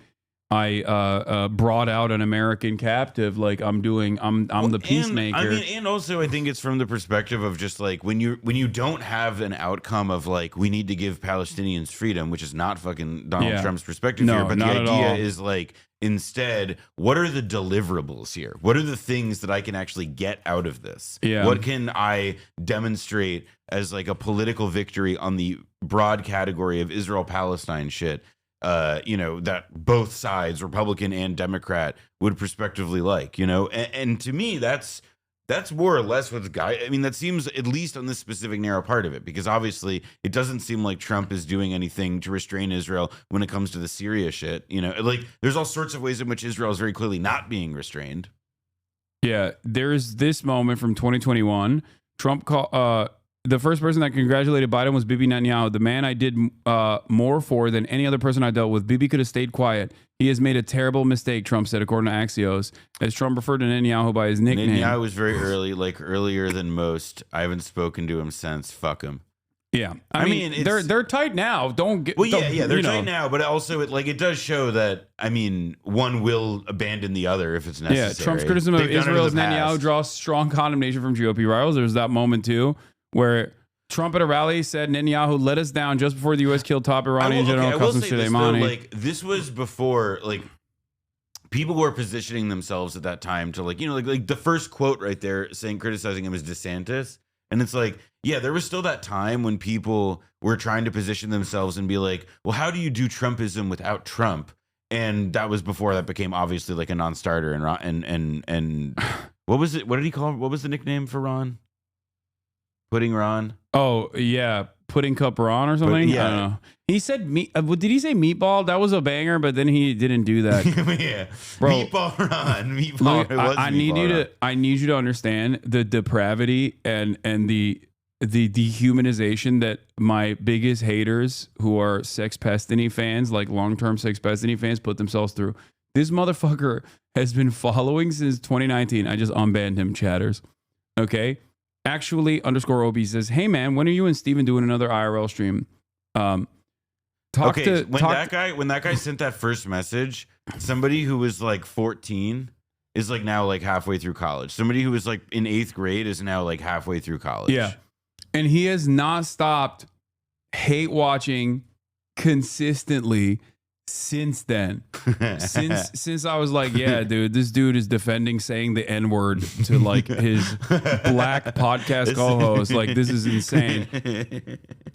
brought out an American captive. Like I'm the peacemaker. And, I mean, and also I think it's from the perspective of just like when you don't have an outcome of like we need to give Palestinians freedom, which is not fucking Donald Trump's perspective here. But the idea is like instead, what are the deliverables here? What are the things that I can actually get out of this? Yeah. What can I demonstrate as like a political victory on the broad category of Israel-Palestine shit? That both sides, Republican and Democrat, would prospectively like, and to me, that's more or less what's that seems, at least on this specific narrow part of it, because obviously it doesn't seem like Trump is doing anything to restrain Israel when it comes to the Syria shit. Like there's all sorts of ways in which Israel is very clearly not being restrained. Yeah, there's this moment from 2021. Trump the first person that congratulated Biden was Bibi Netanyahu, the man I did more for than any other person I dealt with. Bibi could have stayed quiet. He has made a terrible mistake, Trump said, according to Axios, as Trump referred to Netanyahu by his nickname. Netanyahu was very early, like earlier than most. I haven't spoken to him since. Fuck him. Yeah, I mean they're tight now. They're tight now, but also it does show that one will abandon the other if it's necessary. Yeah, Trump's criticism of Israel's Netanyahu draws strong condemnation from GOP rivals. There's that moment too, where Trump at a rally said Netanyahu let us down just before the U.S. killed top Iranian General Qasem Soleimani. This was before people were positioning themselves at that time to like the first quote right there criticizing him as DeSantis. And it's like, yeah, there was still that time when people were trying to position themselves and be like, well, how do you do Trumpism without Trump? And that was before that became obviously like a non-starter. And what was it? What did he call? What was the nickname for Ron? Pudding Ron? Oh, yeah. Pudding Cup Ron or something? Yeah. I don't know. He said, did he say meatball? That was a banger, but then he didn't do that. Yeah. Bro, Meatball Ron. Meatball. Look, I need you to understand the depravity and the dehumanization that my biggest haters who are Sex Pestiny fans, like long-term Sex Pestiny fans, put themselves through. This motherfucker has been following since 2019. I just unbanned him, chatters. Okay? Actually, _OB says, hey man, when are you and Steven doing another IRL stream? When that guy sent that first message, somebody who was like 14 is like now like halfway through college. Somebody who was like in 8th grade is now like halfway through college. Yeah. And he has not stopped hate watching consistently since then. since I was like, yeah, dude, this dude is defending saying the N-word to like his black podcast co-host. Like, this is insane.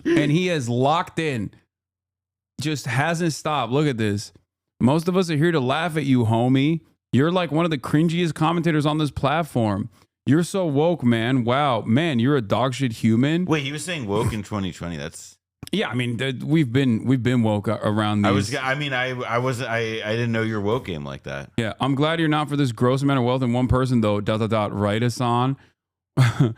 And he has locked in, just hasn't stopped. Look at this. Most of us are here to laugh at you, homie. You're like one of the cringiest commentators on this platform. You're so woke, man. Wow, man, you're a dog shit human. Wait, he was saying woke in 2020. That's yeah. I mean, we've been woke around these. I didn't know your woke game like that. Yeah, I'm glad you're not for this gross amount of wealth in one person though. ... Right, Hasan, who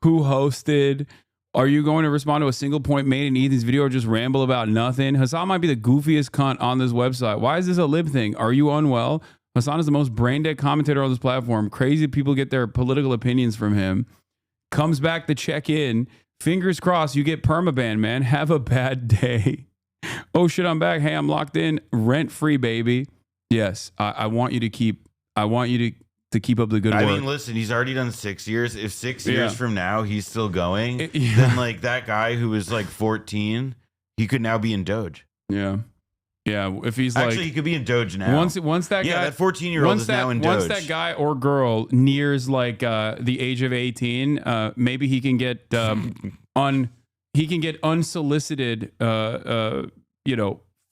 hosted. Are you going to respond to a single point made in Ethan's video or just ramble about nothing? Hasan might be the goofiest cunt on this website. Why is this a lib thing? Are you unwell? Hasan is the most brain dead commentator on this platform. Crazy people get their political opinions from him. Comes back to check in. Fingers crossed you get permaban, man. Have a bad day. Oh shit, I'm back. Hey, I'm locked in. Rent free, baby. Yes, I want you to keep. I want you to keep up the good work. I mean, listen, he's already done 6 years. If 6 years from now he's still going, then like that guy who was like 14, he could now be in Doge. Yeah. Yeah, if he's actually, he could be in Doge now. Once that guy, that 14-year-old is now in Doge. Once that guy or girl nears like the age of 18, maybe he can get unsolicited,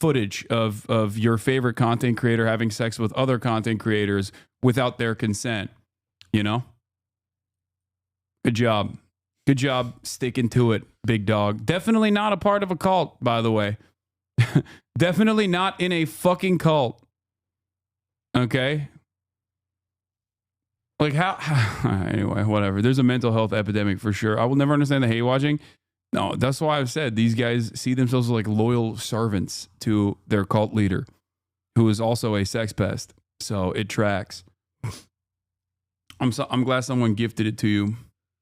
footage of your favorite content creator having sex with other content creators without their consent. You know. Good job sticking to it, big dog. Definitely not a part of a cult, by the way. Definitely not in a fucking cult. Okay? Like how anyway, whatever. There's a mental health epidemic for sure. I will never understand the hate watching. No, that's why I've said these guys see themselves as like loyal servants to their cult leader, who is also a sex pest. So it tracks. I'm glad someone gifted it to you,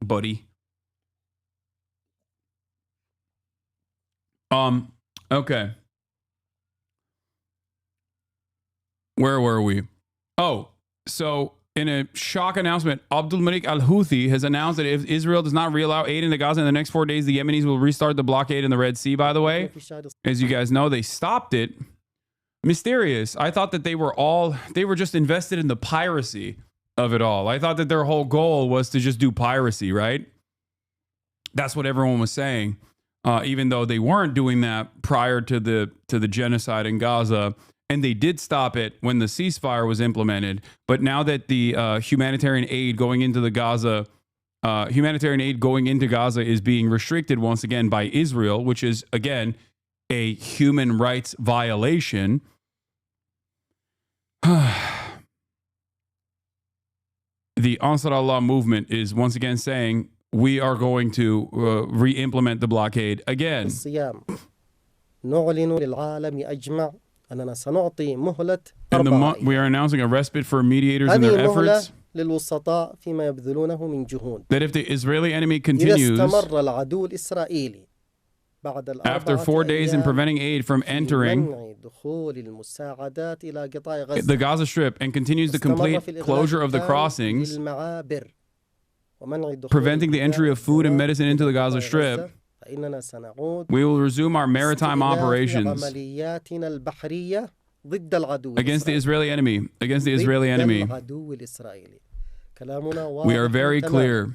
buddy. Okay. Where were we? Oh, so in a shock announcement, Abdul Malik al-Houthi has announced that if Israel does not reallow aid into Gaza in the next 4 days, the Yemenis will restart the blockade in the Red Sea, by the way. As you guys know, they stopped it. Mysterious. I thought that they were just invested in the piracy of it all. I thought that their whole goal was to just do piracy, right? That's what everyone was saying. Even though they weren't doing that prior to the genocide in Gaza. And they did stop it when the ceasefire was implemented. But now that the humanitarian aid going into Gaza is being restricted once again by Israel, which is, again, a human rights violation. The Ansar Allah movement is once again saying we are going to re-implement the blockade again. And we are announcing a respite for mediators in their efforts. That if the Israeli enemy continues after 4 days in preventing aid from entering the Gaza Strip and continues the complete closure of the crossings, preventing the entry of food and medicine into the Gaza Strip, we will resume our maritime operations against the Israeli enemy. We are very clear.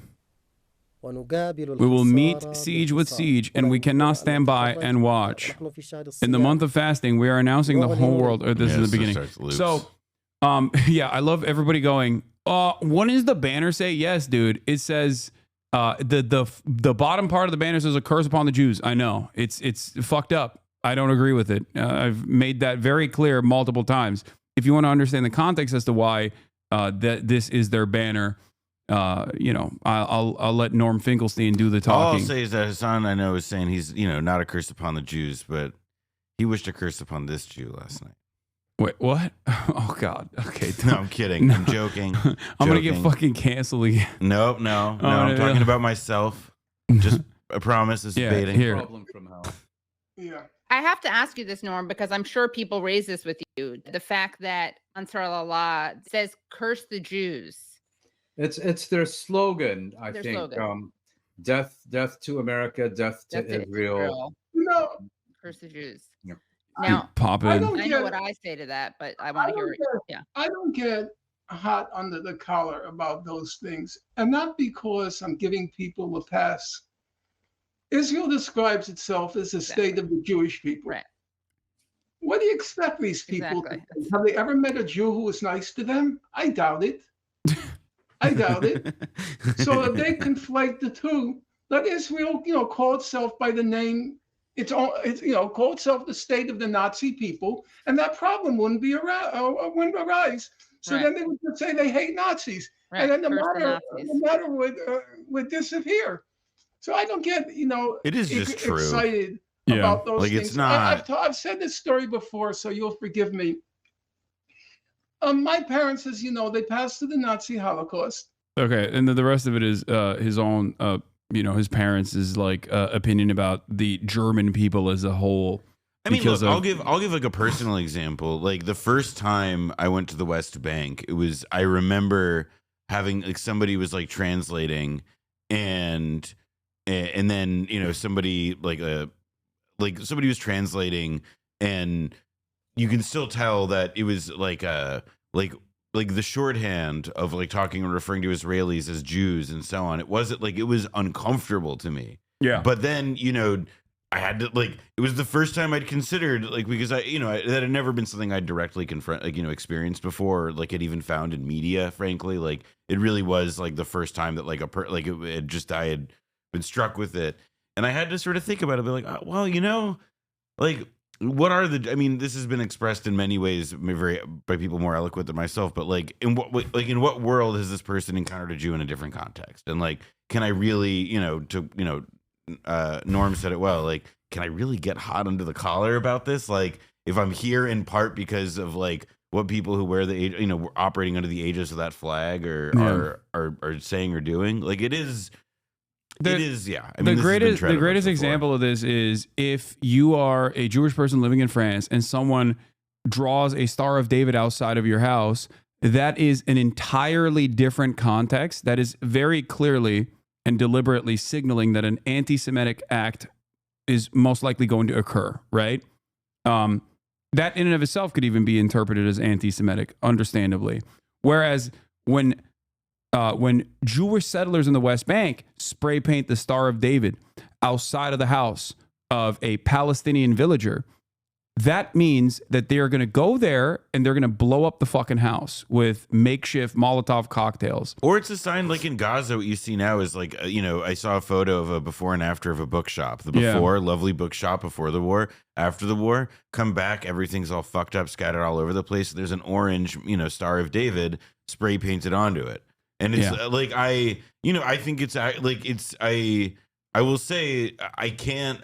We will meet siege with siege, and we cannot stand by and watch. In the month of fasting, we are announcing the whole world. Or this is the beginning. So, yeah, I love everybody going. What does the banner say? Yes, dude. It says. The bottom part of the banner says a curse upon the Jews. I know it's fucked up. I don't agree with it. I've made that very clear multiple times. If you want to understand the context as to why that this is their banner, I'll let Norm Finkelstein do the talking. All I'll say is that Hasan, I know, is saying he's not a curse upon the Jews, but he wished a curse upon this Jew last night. Wait, what? Oh, God. Okay. No, I'm kidding. I'm joking. I'm going to get fucking canceled again. No. I'm talking about myself. Just a promise is baiting. Here. Yeah. I have to ask you this, Norm, because I'm sure people raise this with you. The fact that Ansar Allah says, curse the Jews. It's their slogan, I think. Death to America, death to Israel. No. Curse the Jews. Yeah. Now, I know what I say to that, but I want to hear it. Yeah. I don't get hot under the collar about those things, and not because I'm giving people a pass. Israel describes itself as the state of the Jewish people. Right. What do you expect these people to do? Have they ever met a Jew who was nice to them? I doubt it. So if they conflate the two, let Israel, call itself by the name. It's call itself the state of the Nazi people, and that problem wouldn't arise. So then they would just say they hate Nazis, and then the matter would disappear. So I don't get it is just true. Excited about those things. It's not. I've said this story before, so you'll forgive me. My parents, as you know, they passed through the Nazi Holocaust. Okay, and the rest of it is his own. His parents' opinion about the German people as a whole. I mean, look, I'll give like a personal example. Like the first time I went to the West Bank, I remember having somebody was translating, and then somebody somebody was translating, and you can still tell that it was like the shorthand of talking and referring to Israelis as Jews and so on. It wasn't it was uncomfortable to me. Yeah. But then, I had to it was the first time I'd considered because that had never been something I'd directly experienced before, or had even found in media, frankly. It really was the first time that I had been struck with it. And I had to sort of think about it, be what are this has been expressed in many ways by people more eloquent than myself, but in what world has this person encountered a Jew in a different context? And can I really, Norm said it well, can I really get hot under the collar about this? If I'm here in part because of what people who wear the, operating under the aegis of that flag are saying or doing, it is, It is, yeah. I mean, the greatest example of this is if you are a Jewish person living in France and someone draws a Star of David outside of your house, that is an entirely different context. That is very clearly and deliberately signaling that an anti-Semitic act is most likely going to occur, right? That in and of itself could even be interpreted as anti-Semitic, understandably. Whereas when Jewish settlers in the West Bank spray paint the Star of David outside of the house of a Palestinian villager, that means that they're going to go there and they're going to blow up the fucking house with makeshift Molotov cocktails. Or it's a sign, like in Gaza, what you see now is like, I saw a photo of a before and after of a bookshop. The before, lovely bookshop before the war. After the war, come back, everything's all fucked up, scattered all over the place. There's an orange, Star of David spray painted onto it. And it's like, I think it's like, I will say, I can't,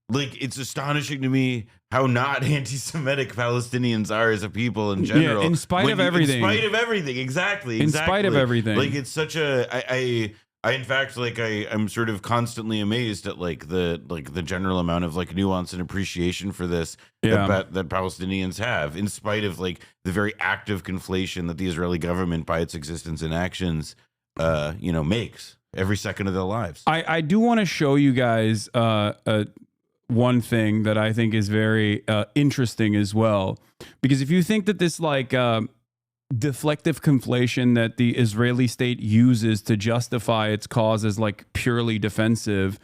it's astonishing to me how not anti-Semitic Palestinians are as a people in general. Yeah, in spite of everything. In spite of everything, exactly. In spite of everything. Like, it's such a, I in fact, like, I'm sort of constantly amazed at the general amount of like nuance and appreciation for this that Palestinians have, in spite of like the very active conflation that the Israeli government, by its existence and actions, makes every second of their lives. I do want to show you guys one thing that I think is very interesting as well, because if you think that this like deflective conflation that the Israeli state uses to justify its cause as like purely defensive,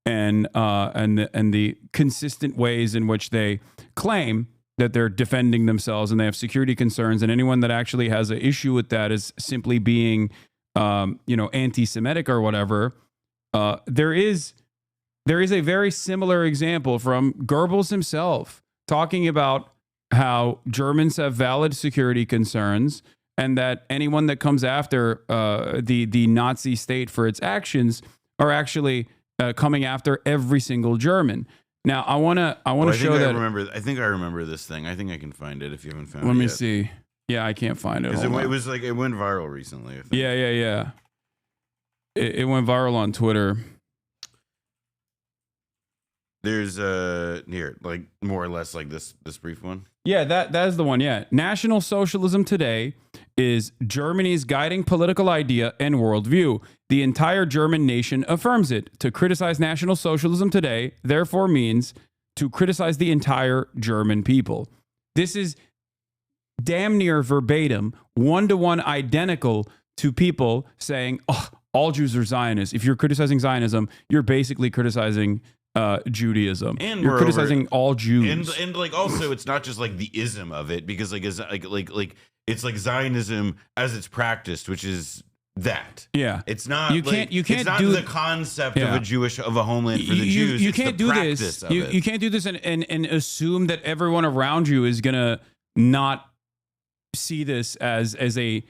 and the consistent ways in which they claim that they're defending themselves and they have security concerns, and anyone that actually has an issue with that is simply being anti-Semitic or whatever, there is a very similar example from Goebbels himself talking about how Germans have valid security concerns and that anyone that comes after the Nazi state for its actions are actually coming after every single German. Now, I want to show that. I think I remember this thing. I think I can find it if you haven't found it. Let me yet. see. Yeah, I can't find it. Because it was like it went viral recently. I think. Yeah. It went viral on Twitter. There's here, like more or less like this brief one. Yeah, that is the one. Yeah. National Socialism today is Germany's guiding political idea and worldview. The entire German nation affirms it. To criticize National Socialism today, therefore, means to criticize the entire German people. This is damn near verbatim, one-to-one identical to people saying, oh, all Jews are Zionists. If you're criticizing Zionism, you're basically criticizing Judaism, and you're criticizing all Jews, and like also it's not just like the ism of it, because like it's like Zionism as it's practiced, which is that it's not you can't it's not do the concept of a homeland for the Jews. You can't do this. You can't do this and assume that everyone around you is gonna not see this as a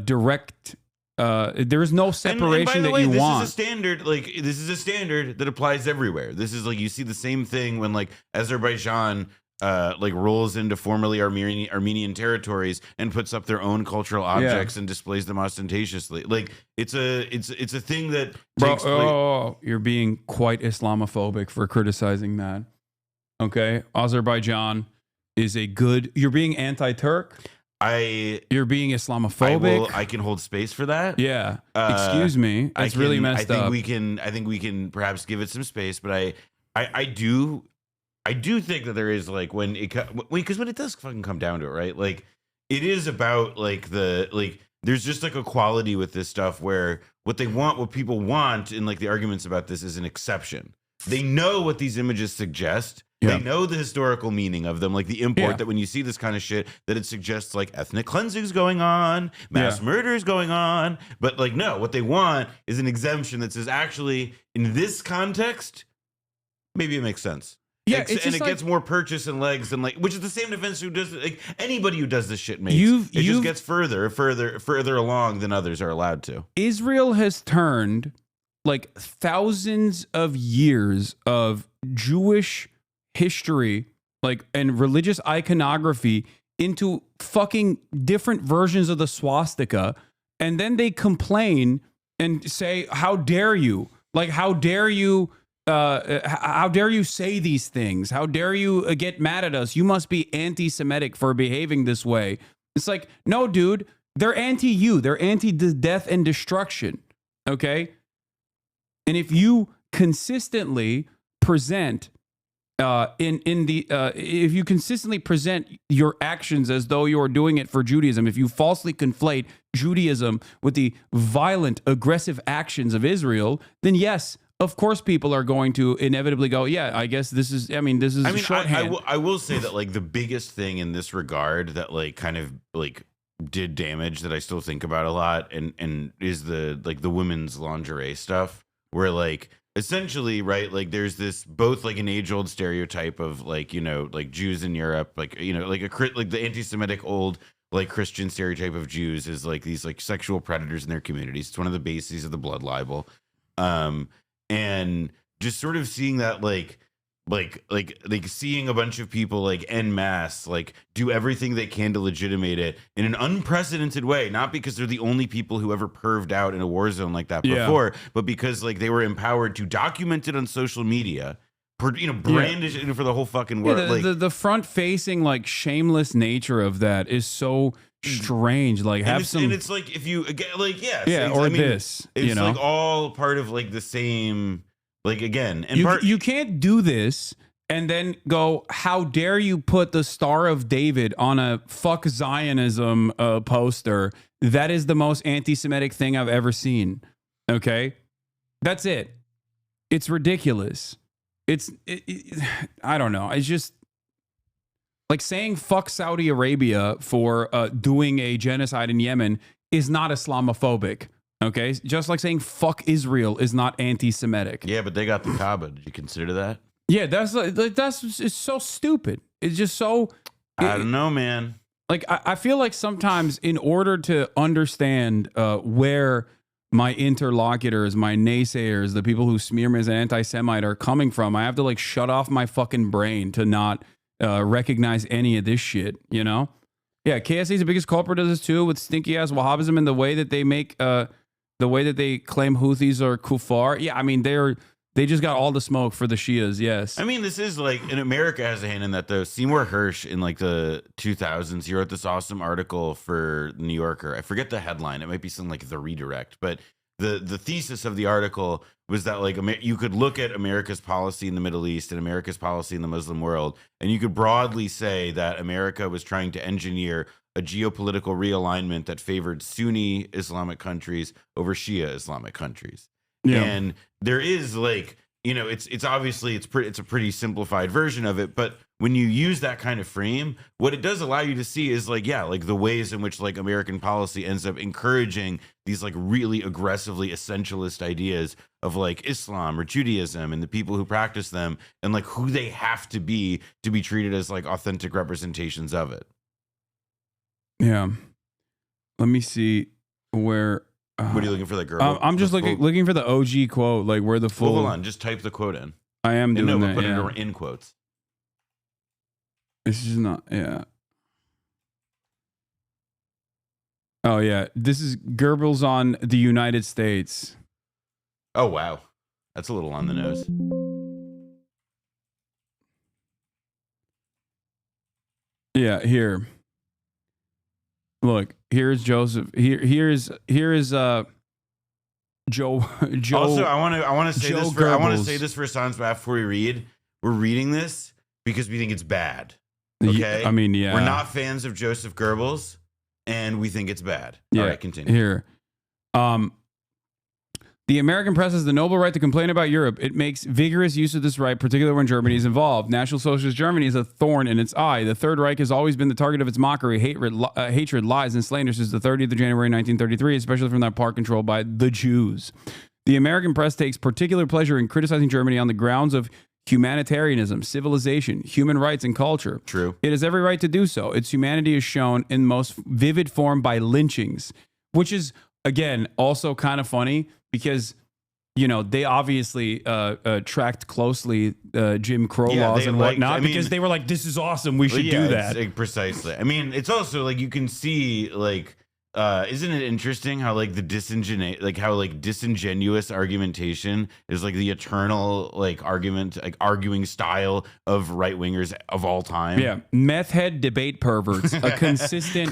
direct. There is no separation that you want. This is a standard that applies everywhere. This is like, you see the same thing when like Azerbaijan rolls into formerly Armenian territories and puts up their own cultural objects and displays them ostentatiously. Like it's a thing that takes place. You're being quite Islamophobic for criticizing that. Okay, Azerbaijan is you're being anti-Turk. You're being Islamophobic. I can hold space for that. Yeah. Excuse me. It's really messed up. I think we can perhaps give it some space, but I do think that there is like because when it does fucking come down to it, right? Like it is about there's just like a quality with this stuff where what people want in like the arguments about this is an exception. They know what these images suggest. They know the historical meaning of them, like the import that when you see this kind of shit, that it suggests like ethnic cleansing is going on, mass murder is going on. But like, no, what they want is an exemption that says, actually, in this context, maybe it makes sense. Yeah, and it gets more purchase and legs than which is the same defense who does like anybody who does this shit makes. It just gets further along than others are allowed to. Israel has turned like thousands of years of Jewish history, and religious iconography into fucking different versions of the swastika, and then they complain and say, how dare you? Like, how dare you say these things? How dare you get mad at us? You must be anti-Semitic for behaving this way. It's like, no, dude, they're anti-you. They're anti-death and destruction. Okay? And if you consistently present if you consistently present your actions as though you're doing it for Judaism, if you falsely conflate Judaism with the violent, aggressive actions of Israel, then yes, of course, people are going to inevitably go, yeah, I guess this is. I mean, shorthand. I will say that like the biggest thing in this regard that like kind of like did damage that I still think about a lot and is the like the women's lingerie stuff, where like essentially, right, like there's this both like an age-old stereotype of like, you know, like Jews in Europe, like, you know, like like the anti-Semitic old like Christian stereotype of Jews is like these like sexual predators in their communities. It's one of the bases of the blood libel. And just sort of seeing that like seeing a bunch of people like en masse like do everything they can to legitimate it in an unprecedented way, not because they're the only people who ever perved out in a war zone like that before, but because like they were empowered to document it on social media, you know, brandish it for the whole fucking world. Yeah, the front facing like shameless nature of that is so strange. Like and it's like if you again like this, it's you know, like all part of like the same. Like again, and you can't do this and then go, how dare you put the Star of David on a fuck Zionism poster? That is the most anti-Semitic thing I've ever seen. Okay? That's it. It's ridiculous. I don't know. It's just like saying fuck Saudi Arabia for doing a genocide in Yemen is not Islamophobic. Okay, just like saying "fuck Israel" is not anti-Semitic. Yeah, but they got the Kaaba. Did you consider that? Yeah, that's it's so stupid. It's just so. I don't know, man. Like I feel like sometimes, in order to understand where my interlocutors, my naysayers, the people who smear me as an anti-Semite are coming from, I have to like shut off my fucking brain to not recognize any of this shit. You know? Yeah, KSA is the biggest culprit of this too, with stinky ass Wahhabism and the way that they make. The way that they claim Houthis are kuffar. Yeah, I mean, they just got all the smoke for the Shias, yes. I mean, this is like, and America has a hand in that though. Seymour Hersh in like the 2000s, he wrote this awesome article for The New Yorker. I forget the headline. It might be something like The Redirect. But the thesis of the article was that like you could look at America's policy in the Middle East and America's policy in the Muslim world, and you could broadly say that America was trying to engineer a geopolitical realignment that favored Sunni Islamic countries over Shia Islamic countries. Yeah. And there is like, you know, it's obviously it's a pretty simplified version of it, but when you use that kind of frame, what it does allow you to see is like, yeah, like the ways in which like American policy ends up encouraging these like really aggressively essentialist ideas of like Islam or Judaism and the people who practice them and like who they have to be treated as like authentic representations of it. Yeah. Let me see where. What are you looking for? That girl? I'm just looking for the OG quote, like where the full. Well, hold on, just type the quote in. I am doing that. Put it in quotes. This is not. Yeah. Oh yeah, this is Goebbels on the United States. Oh wow, that's a little on the nose. Yeah, here. Look, here's Joseph. Here is Joe. Also, I want to say Joe this for Goebbels. I want to say this for Hasan's behalf before we read. We're reading this because we think it's bad. Okay. I mean, yeah. We're not fans of Joseph Goebbels, and we think it's bad. Yeah. All right, continue. Here. The American press has the noble right to complain about Europe. It makes vigorous use of this right, particularly when Germany is involved. National Socialist Germany is a thorn in its eye. The Third Reich has always been the target of its mockery, hatred, lies, and slander since the 30th of January 1933, especially from that part controlled by the Jews. The American press takes particular pleasure in criticizing Germany on the grounds of humanitarianism, civilization, human rights, and culture. True. It has every right to do so. Its humanity is shown in most vivid form by lynchings, which is, again, also kind of funny because, you know, they obviously tracked closely Jim Crow laws and whatnot because they were like, this is awesome. We should do that. Precisely. I mean, it's also like you can see like isn't it interesting how like the disingenuous argumentation is like the eternal like arguing style of right wingers of all time? Yeah, meth head debate perverts, a consistent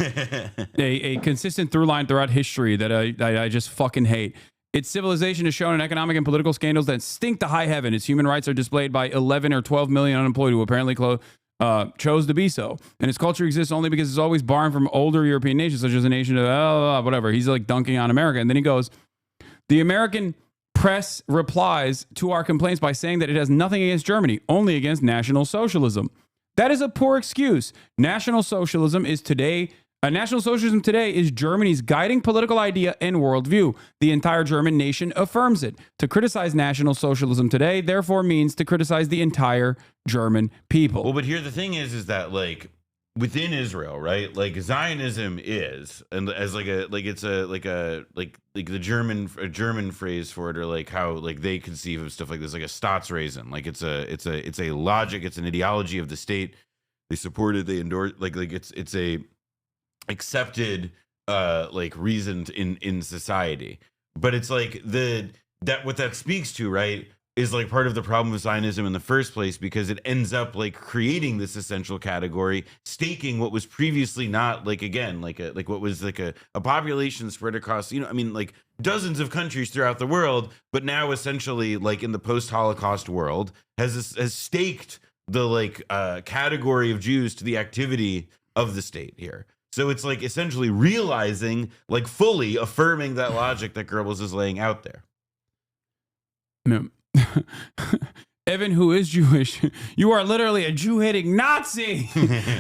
through line throughout history that I just fucking hate. Its civilization is shown in economic and political scandals that stink to high heaven. Its human rights are displayed by 11 or 12 million unemployed who apparently chose to be so. And its culture exists only because it's always borrowing from older European nations, such as a nation of whatever. He's like dunking on America. And then he goes, the American press replies to our complaints by saying that it has nothing against Germany, only against National Socialism. That is a poor excuse. National Socialism today is Germany's guiding political idea and worldview. The entire German nation affirms it. To criticize National Socialism today, therefore, means to criticize the entire German people. Well, but here the thing is that like within Israel, right? Like Zionism is, and as the German phrase for it, or like how like they conceive of stuff like this, like a Staatsräson. Like it's a logic, it's an ideology of the state. They support it, they endorse, like it's a accepted like reasoned in society. But it's like what that speaks to, right, is like part of the problem with Zionism in the first place, because it ends up like creating this essential category, staking what was previously not like, again, like what was like a population spread across, I mean, like dozens of countries throughout the world, but now essentially like in the post-Holocaust world has staked the like category of Jews to the activity of the state here. So it's like essentially realizing, like fully affirming that logic that Goebbels is laying out there. No. Evan, who is Jewish, you are literally a Jew-hating Nazi.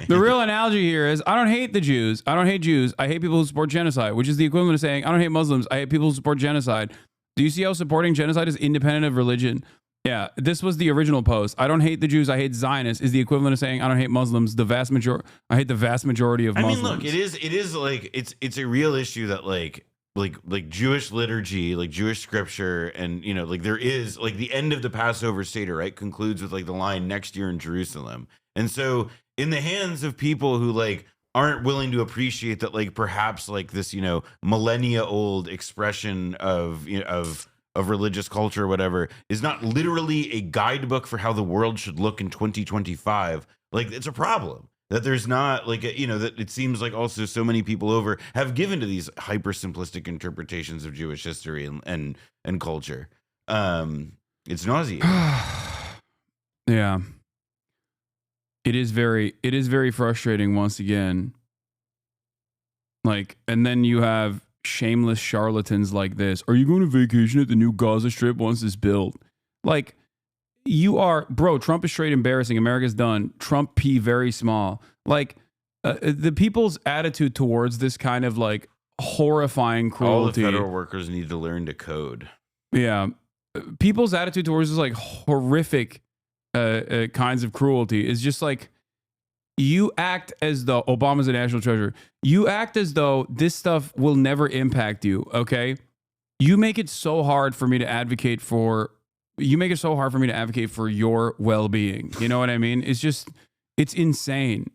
The real analogy here is, I don't hate the Jews. I don't hate Jews. I hate people who support genocide, which is the equivalent of saying, I don't hate Muslims. I hate people who support genocide. Do you see how supporting genocide is independent of religion? Yeah, this was the original post. I don't hate the Jews. I hate Zionists is the equivalent of saying I don't hate Muslims. I hate the vast majority of Muslims. I mean, look, it is like it's a real issue that like Jewish liturgy, like Jewish scripture, and like there is like the end of the Passover Seder, right, concludes with like the line next year in Jerusalem. And so in the hands of people who like aren't willing to appreciate that, like perhaps like this, millennia old expression of religious culture or whatever is not literally a guidebook for how the world should look in 2025. Like it's a problem that there's not like that it seems like also so many people have given to these hyper simplistic interpretations of Jewish history and culture. It's nauseating. Yeah. It is very frustrating once again. Like, and then you have shameless charlatans like this. Are you going to vacation at the new Gaza Strip once it's built? Like, Trump is straight embarrassing. America's done. Trump P very small. Like, the people's attitude towards this kind of like horrifying cruelty. All the federal workers need to learn to code. Yeah. People's attitude towards this like horrific kinds of cruelty is just like, you act as though Obama's a national treasure. You act as though this stuff will never impact you, okay? You make it so hard for me to advocate for your well-being. You know what I mean? It's insane.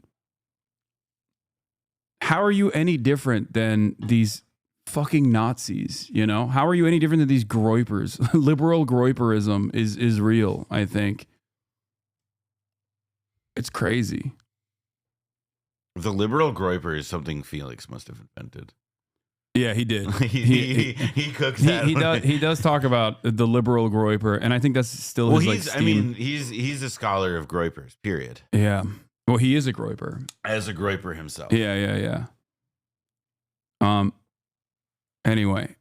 How are you any different than these fucking Nazis, How are you any different than these groypers? Liberal groyperism is real, I think. It's crazy. The liberal groyper is something Felix must have invented. Yeah, he did. he cooks that. He does talk about the liberal groyper, and I think that's still his he's a scholar of groypers, period. Yeah. Well, he is a groyper. As a groyper himself. Yeah. Anyway.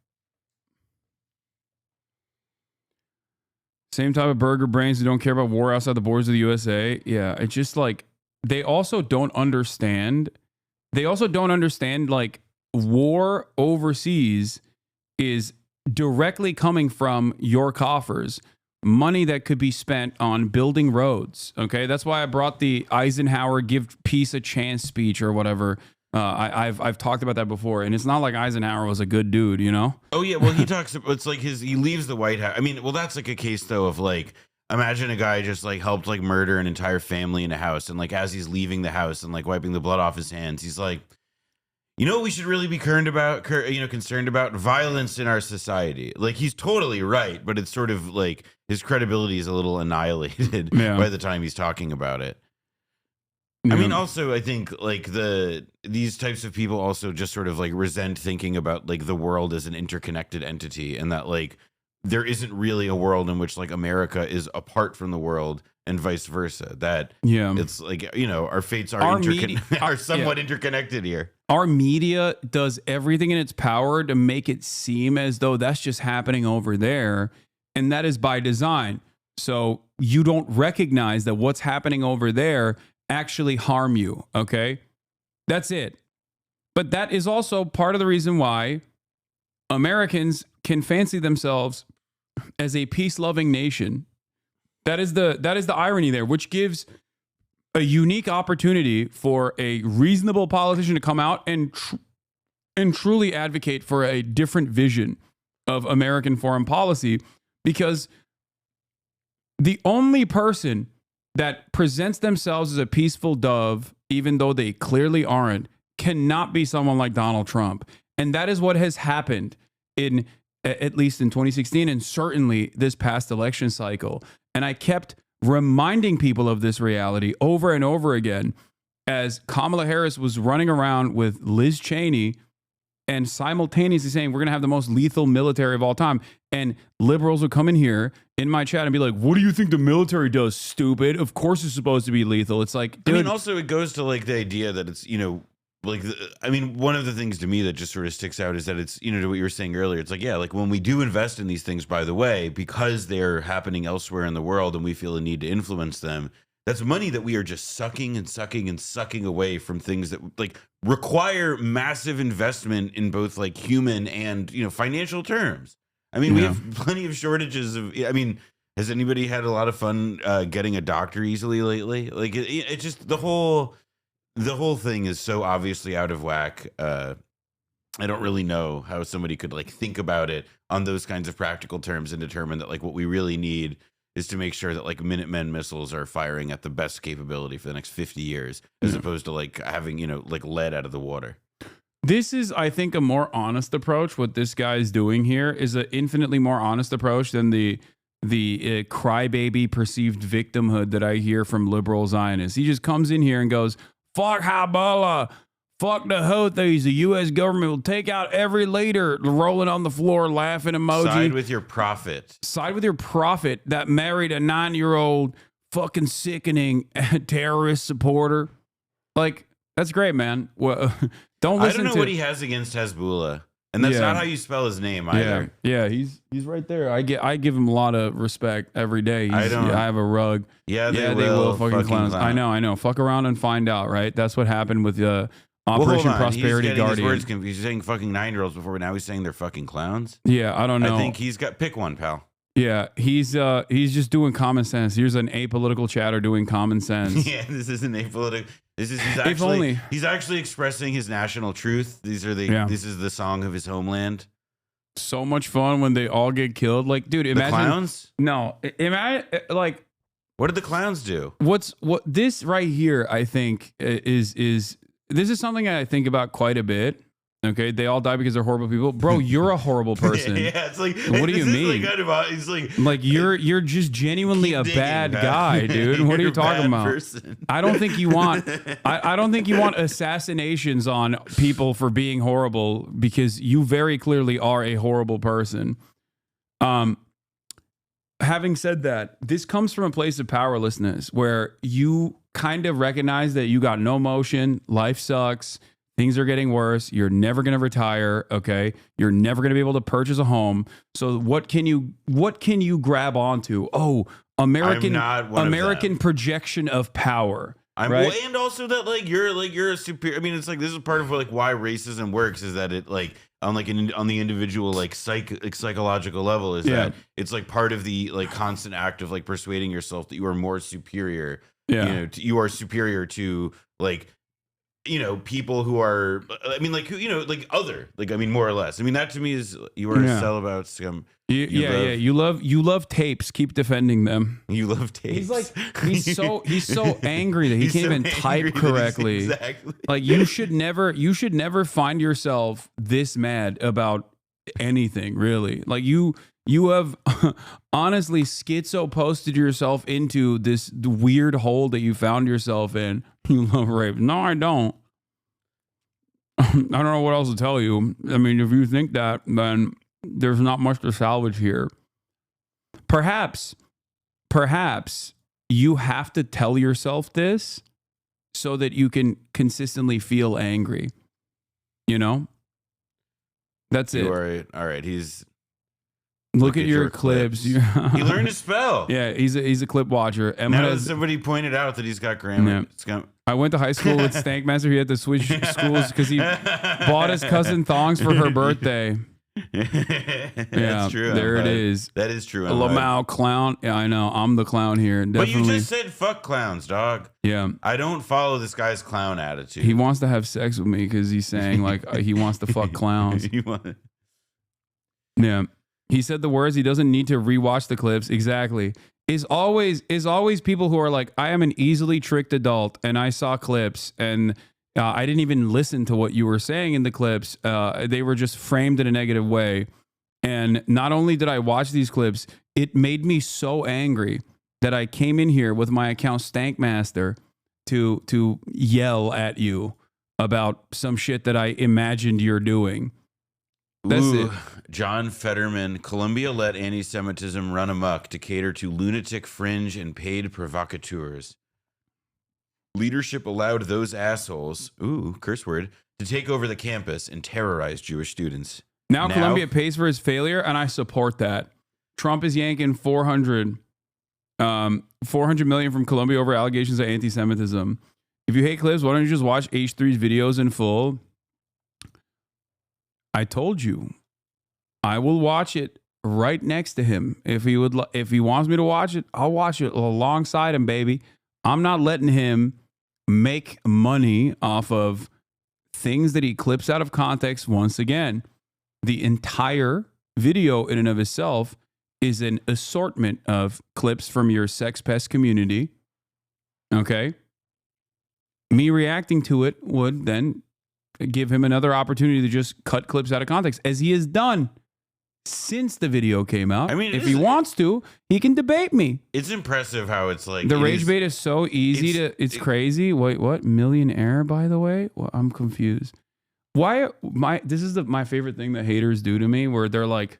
Same type of burger brains who don't care about war outside the borders of the USA. Yeah, it's just like they also don't understand like war overseas is directly coming from your coffers. Money that could be spent on building roads. Okay, that's why I brought the Eisenhower "Give Peace a Chance" speech or whatever. I've talked about that before, and it's not like Eisenhower was a good dude, Oh yeah, well he talks. It's like he leaves the White House. I mean, well that's like a case though of like, imagine a guy just like helped like murder an entire family in a house, and like as he's leaving the house and like wiping the blood off his hands, he's like, You know what we should really be concerned about? Violence in our society. Like, he's totally right, but it's sort of like his credibility is a little annihilated by the time he's talking about it. I mean, also, I think like these types of people also just sort of like resent thinking about like the world as an interconnected entity, and that like there isn't really a world in which like America is apart from the world and vice versa. That it's like, you know, our fates are are somewhat interconnected here. Our media does everything in its power to make it seem as though that's just happening over there, and that is by design. So you don't recognize that what's happening over there actually harm you, okay? That's it. But that is also part of the reason why Americans can fancy themselves as a peace-loving nation. That is the irony there, which gives a unique opportunity for a reasonable politician to come out and truly advocate for a different vision of American foreign policy, because the only person that presents themselves as a peaceful dove, even though they clearly aren't, cannot be someone like Donald Trump. And that is what has happened in, at least in 2016, and certainly this past election cycle. And I kept reminding people of this reality over and over again as Kamala Harris was running around with Liz Cheney and simultaneously saying, we're going to have the most lethal military of all time. And liberals would come in here in my chat and be like, what do you think the military does, stupid? Of course it's supposed to be lethal. It's like, dude. I mean, also it goes to like the idea that it's, you know, like, I mean, one of the things to me that just sort of sticks out is that it's, you know, to what you were saying earlier, it's like, yeah, like when we do invest in these things, by the way, because they're happening elsewhere in the world and we feel a need to influence them, that's money that we are just sucking and sucking and sucking away from things that like require massive investment in both like human and, you know, financial terms. I mean, we have plenty of shortages of, I mean, has anybody had a lot of fun getting a doctor easily lately? Like it just, the whole thing is so obviously out of whack. I don't really know how somebody could like think about it on those kinds of practical terms and determine that like what we really need is to make sure that like Minutemen missiles are firing at the best capability for the next 50 years, as opposed to like having, you know, like lead out of the water. This is, I think, a more honest approach. What this guy is doing here is an infinitely more honest approach than the crybaby perceived victimhood that I hear from liberal Zionists. He just comes in here and goes, fuck Hezbollah, fuck the Houthis, the U.S. government will take out every leader, rolling on the floor, laughing emoji. Side with your prophet. Side with your prophet that married a 9-year-old fucking sickening terrorist supporter. Like, that's great, man. Well, don't listen to... I don't know what he has against Hezbollah. And that's not how you spell his name either. Yeah, he's right there. I give him a lot of respect every day. I have a rug. Yeah, they will. Fucking clowns. I know. Fuck around and find out, right? That's what happened with Operation Prosperity Guardian. His words confused. He's saying fucking 9-year-olds before, but now he's saying they're fucking clowns. Yeah, I don't know. I think he's got, pick one, pal. Yeah, he's just doing common sense. Here's an apolitical chatter doing common sense. Yeah, this isn't apolitical. He's actually expressing his national truth. This is the song of his homeland. So much fun when they all get killed. Like, dude, imagine the clowns. No, like, what did the clowns do? What this right here? I think is this is something I think about quite a bit. Okay, they all die because they're horrible people, bro. You're a horrible person. Yeah, it's like, what do you mean? Like you're just genuinely a bad guy, dude. What are you talking about? Person. I don't think you want. I don't think you want assassinations on people for being horrible, because you very clearly are a horrible person. Having said that, this comes from a place of powerlessness where you kind of recognize that you got no motion. Life sucks. Things are getting worse. You're never going to retire. Okay. You're never going to be able to purchase a home. So what can you grab onto? Oh, American projection of power. Right? Well, and also that you're a superior. I mean, it's like, this is part of like why racism works, is that it like on the individual like psychological level is that it's like part of the like constant act of like persuading yourself that you are more superior. Yeah. You know, you are superior to like, you know, people who are, I mean, like, who, you know, like other, like, I mean, more or less. I mean, that to me is, you are a sellout scum. Yeah. You love tapes. Keep defending them. You love tapes. He's so angry that he can't even type correctly. Exactly. Like you should never find yourself this mad about anything, really. Like you have honestly schizo posted yourself into this weird hole that you found yourself in. You love rape. No, I don't. I don't know what else to tell you. I mean, if you think that, then there's not much to salvage here. Perhaps you have to tell yourself this so that you can consistently feel angry. You know? That's it. All right. Look at your clips. He learned to spell. Yeah, he's a clip watcher. Now somebody pointed out that he's got grammar. Yeah. I went to high school with Stankmaster. He had to switch schools because he bought his cousin thongs for her birthday. That's true. There it is. That is true. A Lamau clown. Yeah, I know. I'm the clown here. Definitely. But you just said fuck clowns, dog. Yeah. I don't follow this guy's clown attitude. He wants to have sex with me because he's saying like he wants to fuck clowns. Yeah. He said the words. He doesn't need to rewatch the clips. Exactly. Is always people who are like, I am an easily tricked adult and I saw clips and I didn't even listen to what you were saying in the clips. They were just framed in a negative way. And not only did I watch these clips, it made me so angry that I came in here with my account Stankmaster to yell at you about some shit that I imagined you're doing. That's it. John Fetterman, Colombia let anti-Semitism run amok to cater to lunatic fringe and paid provocateurs. Leadership allowed those assholes, curse word, to take over the campus and terrorize Jewish students. Now Colombia pays for his failure, and I support that. Trump is yanking $400 million from Colombia over allegations of anti-Semitism. If you hate clips, why don't you just watch H3's videos in full? I told you, I will watch it right next to him. If he wants me to watch it, I'll watch it alongside him, baby. I'm not letting him make money off of things that he clips out of context. Once again, the entire video in and of itself is an assortment of clips from your sex pest community. Okay. Me reacting to it would then give him another opportunity to just cut clips out of context, as he has done since the video came out. I mean, if he wants to, he can debate me. It's impressive how it's like the rage bait is so easy it's crazy. Wait, what? Millionaire, by the way? Well, I'm confused. Why this is my favorite thing that haters do to me, where they're like,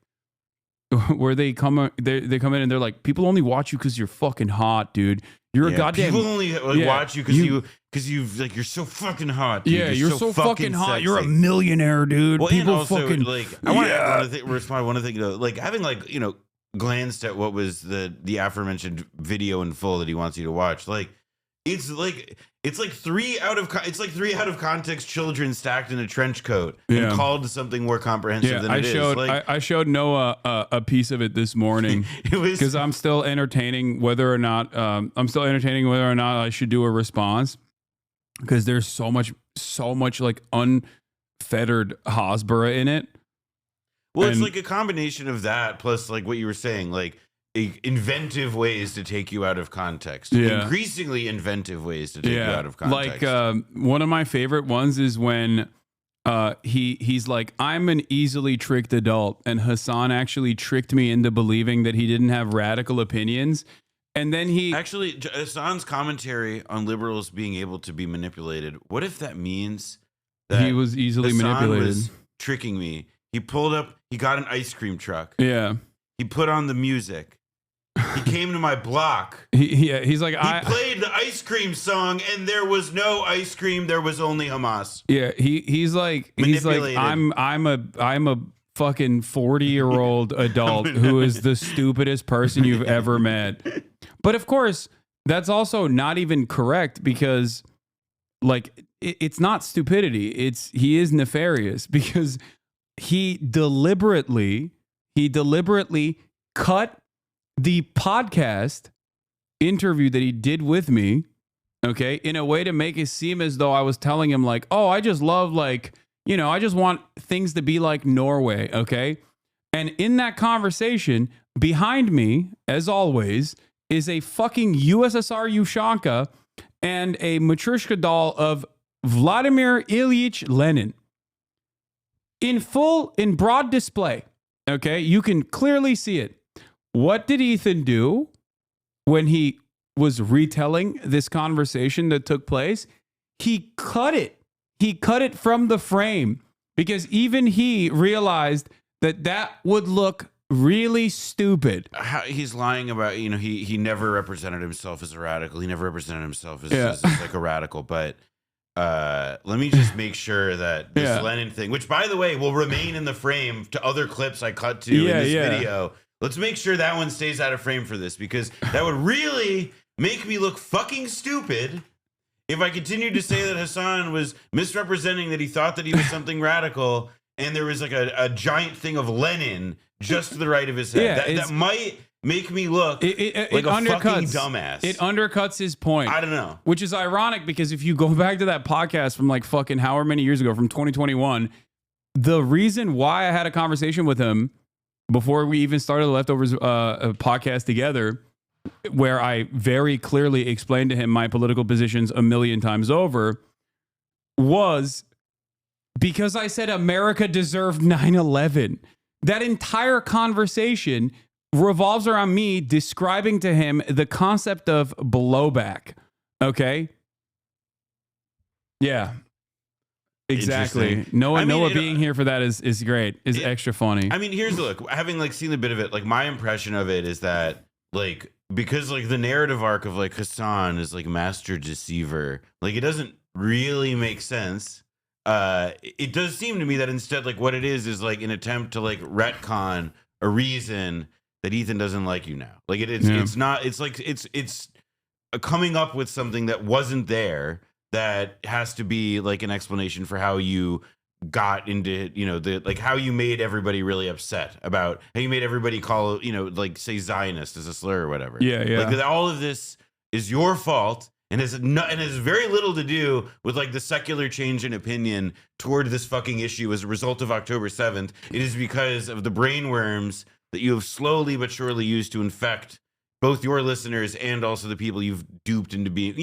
where they come in and they're like, people only watch you because you're fucking hot, dude. You're a goddamn. People only watch you because you're so fucking hot. Dude. Yeah, you're so fucking hot. Sexy. You're a millionaire, dude. Well, people and also, fucking like, I want to respond. One thing though, like having glanced at what was the aforementioned video in full that he wants you to watch, like. It's like three out of context children stacked in a trench coat and called something more comprehensive than it is. I showed Noah a piece of it this morning because I'm still entertaining whether or not I should do a response, because there's so much like unfettered Hasbara in it. Well, it's like a combination of that plus like what you were saying, like inventive ways to take you out of context. Increasingly inventive ways to take you out of context. Like one of my favorite ones is when he's like, I'm an easily tricked adult, and Hasan actually tricked me into believing that he didn't have radical opinions. And then actually, Hasan's commentary on liberals being able to be manipulated, what if that means that he was easily manipulated? Was tricking me. He got an ice cream truck. Yeah. He put on the music. He came to my block. He's like, he played the ice cream song, and there was no ice cream. There was only Hamas. Yeah, he's like, I'm a fucking 40-year-old adult who is the stupidest person you've ever met. But of course, that's also not even correct, because like it's not stupidity. He is nefarious, because he deliberately cut the podcast interview that he did with me, okay, in a way to make it seem as though I was telling him like, oh, I just love, like, I just want things to be like Norway, okay? And in that conversation, behind me, as always, is a fucking USSR Ushanka and a Matryoshka doll of Vladimir Ilyich Lenin. In broad display. Okay, you can clearly see it. What did Ethan do when he was retelling this conversation that took place? He cut it. He cut it from the frame because even he realized that would look really stupid. He's lying about, he never represented himself as a radical. He never represented himself as like a radical. But let me just make sure that this Lenin thing, which by the way will remain in the frame to other clips I cut to in this video. Let's make sure that one stays out of frame for this, because that would really make me look fucking stupid if I continued to say that Hasan was misrepresenting that he thought that he was something radical, and there was like a giant thing of Lenin just to the right of his head. That might make me look like a fucking dumbass. It undercuts his point. I don't know. Which is ironic, because if you go back to that podcast from like fucking however many years ago, from 2021, the reason why I had a conversation with him before we even started the Leftovers podcast together, where I very clearly explained to him my political positions a million times over, was because I said America deserved 9/11. That entire conversation revolves around me describing to him the concept of blowback. Okay? Yeah. Exactly. Noah being here for that is great. Is extra funny. I mean, here's the look. Having like seen a bit of it, like my impression of it is that like, because like the narrative arc of like Hasan is like master deceiver, like it doesn't really make sense. It does seem to me that instead like what it is like an attempt to like retcon a reason that Ethan doesn't like you now. Like it's not, it's like it's coming up with something that wasn't there, that has to be like an explanation for how you got into, how you made everybody really upset about how you made everybody call, like say Zionist as a slur or whatever. Yeah. Like that all of this is your fault and has very little to do with like the secular change in opinion toward this fucking issue as a result of October 7th. It is because of the brainworms that you have slowly but surely used to infect both your listeners and also the people you've duped into being,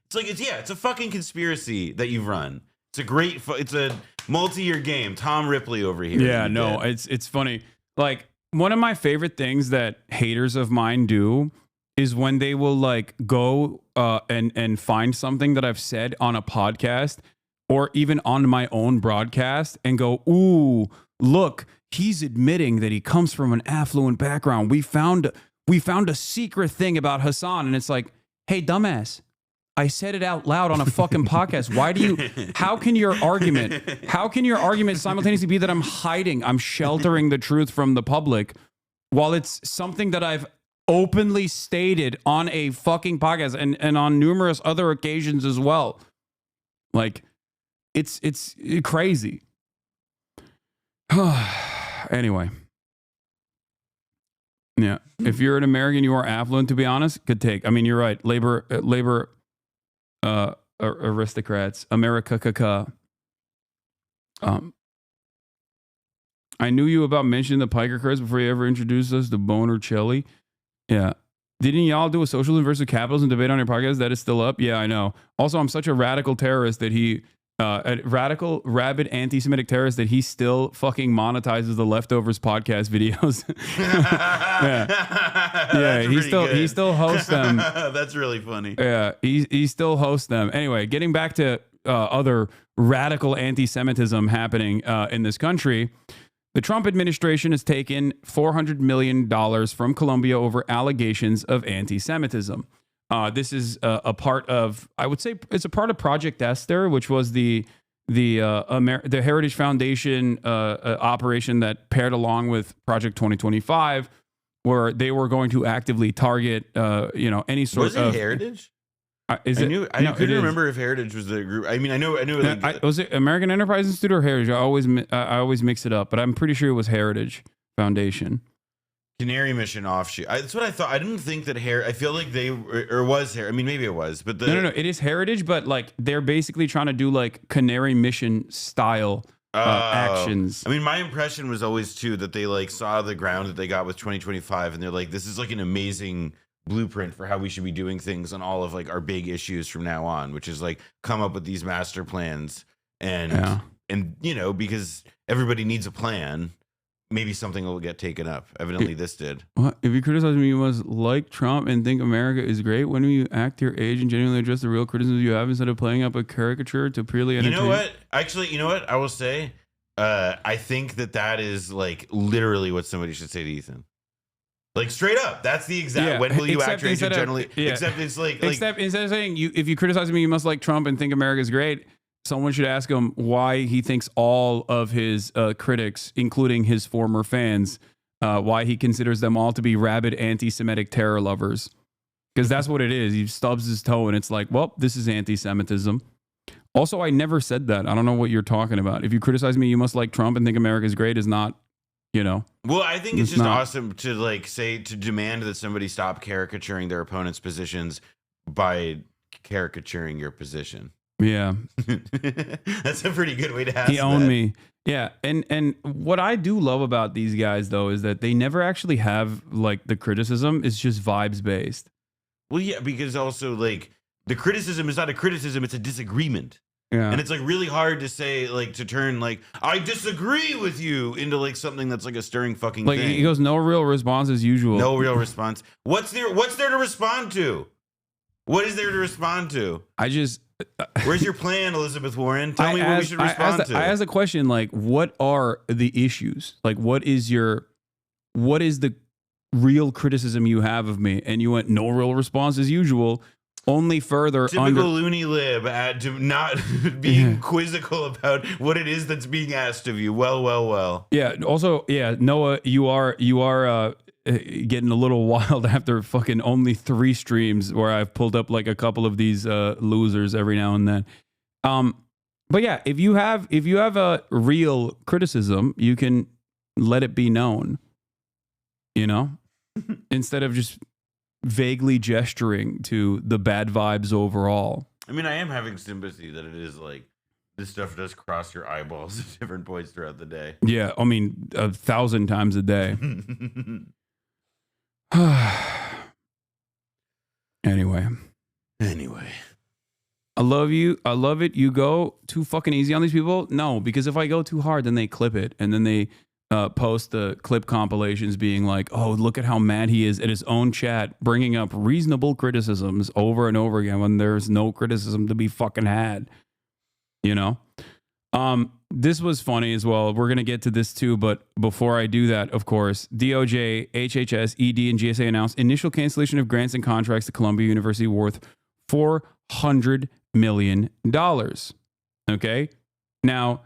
it's a fucking conspiracy that you've run. It's a multi-year game. Tom Ripley over here. Yeah, no, it's funny. Like one of my favorite things that haters of mine do is when they will like go and find something that I've said on a podcast or even on my own broadcast and go, ooh, look, he's admitting that he comes from an affluent background. We found a secret thing about Hasan, and it's like, hey, dumbass. I said it out loud on a fucking podcast. How can your argument simultaneously be that I'm sheltering the truth from the public while it's something that I've openly stated on a fucking podcast and on numerous other occasions as well? Like, it's crazy. Anyway. Yeah. If you're an American, you are affluent, to be honest. Good take. I mean, you're right. Labor aristocrats, America. I knew you about mentioning the Piker curse before you ever introduced us to Boner Chelly. Yeah. Didn't y'all do a socialism versus capitalism debate on your podcast? That is still up? Yeah, I know. Also, I'm such a radical terrorist that a radical, rabid, anti-Semitic terrorist that he still fucking monetizes the Leftovers podcast videos. He still hosts them. That's really funny. Yeah, he still hosts them. Anyway, getting back to other radical anti-Semitism happening in this country, the Trump administration has taken $400 million from Colombia over allegations of anti-Semitism. This is a part of, I would say, it's a part of Project Esther, which was the Heritage Foundation operation that paired along with Project 2025, where they were going to actively target, any sort of. Was it Heritage? I couldn't remember if Heritage was the group. I mean, I know. Was it American Enterprise Institute or Heritage? I always mix it up, but I'm pretty sure it was Heritage Foundation. Canary Mission offshoot. That's what I thought. I didn't think that I feel like was I mean, maybe it was, but no. It is Heritage, but like they're basically trying to do like Canary Mission style actions. I mean, my impression was always too that they like saw the ground that they got with 2025, and they're like, this is like an amazing blueprint for how we should be doing things on all of like our big issues from now on, which is like come up with these master plans and you know, because everybody needs a plan. Maybe something will get taken up. Evidently, this did. What? If you criticize me, you must like Trump and think America is great. When will you act your age and genuinely address the real criticisms you have instead of playing up a caricature to purely entertain? You know what? Actually, you know what? I will say, I think that is like literally what somebody should say to Ethan. Like straight up. That's the exact. When will you act your age and generally? Except it's like. Except instead of saying if you criticize me, you must like Trump and think America is great. Someone should ask him why he thinks all of his critics, including his former fans, why he considers them all to be rabid anti-Semitic terror lovers. Because that's what it is. He stubs his toe and it's like, well, this is anti-Semitism. Also, I never said that. I don't know what you're talking about. If you criticize me, you must like Trump and think America is great is not, you know. Well, I think it's just awesome to like say, to demand that somebody stop caricaturing their opponent's positions by caricaturing your position. Yeah. That's a pretty good way to ask He owned me. Yeah. And what I do love about these guys, though, is that they never actually have like the criticism. It's just vibes based. Well, yeah, because also like the criticism is not a criticism. It's a disagreement. Yeah. And it's like really hard to say, like, to turn like, I disagree with you into like something that's like a stirring fucking Like thing. he goes, no real response as usual. No real response. What's there to respond to? What is there to respond to? Where's your plan, Elizabeth Warren? Tell me what we should respond to. I asked a question like, what are the issues? Like, what is the real criticism you have of me? And you went, no real response as usual. Only further typical loony lib to not being quizzical about what it is that's being asked of you. Well. Yeah. Also, yeah, Noah, you are getting a little wild after fucking only 3 streams where I've pulled up like a couple of these losers every now and then. But yeah, if you have a real criticism, you can let it be known, you know, instead of just vaguely gesturing to the bad vibes overall. I mean, I am having sympathy that it is like this stuff does cross your eyeballs at different points throughout the day. Yeah, I mean, 1,000 times a day. Anyway. I love you. I love it. You go too fucking easy on these people? No, because if I go too hard, then they clip it. And then they post the clip compilations being like, oh, look at how mad he is at his own chat, bringing up reasonable criticisms over and over again when there's no criticism to be fucking had. You know? This was funny as well. We're going to get to this too, but before I do that, of course, DOJ, HHS, ED, and GSA announced initial cancellation of grants and contracts to Columbia University worth $400 million. Okay? Now,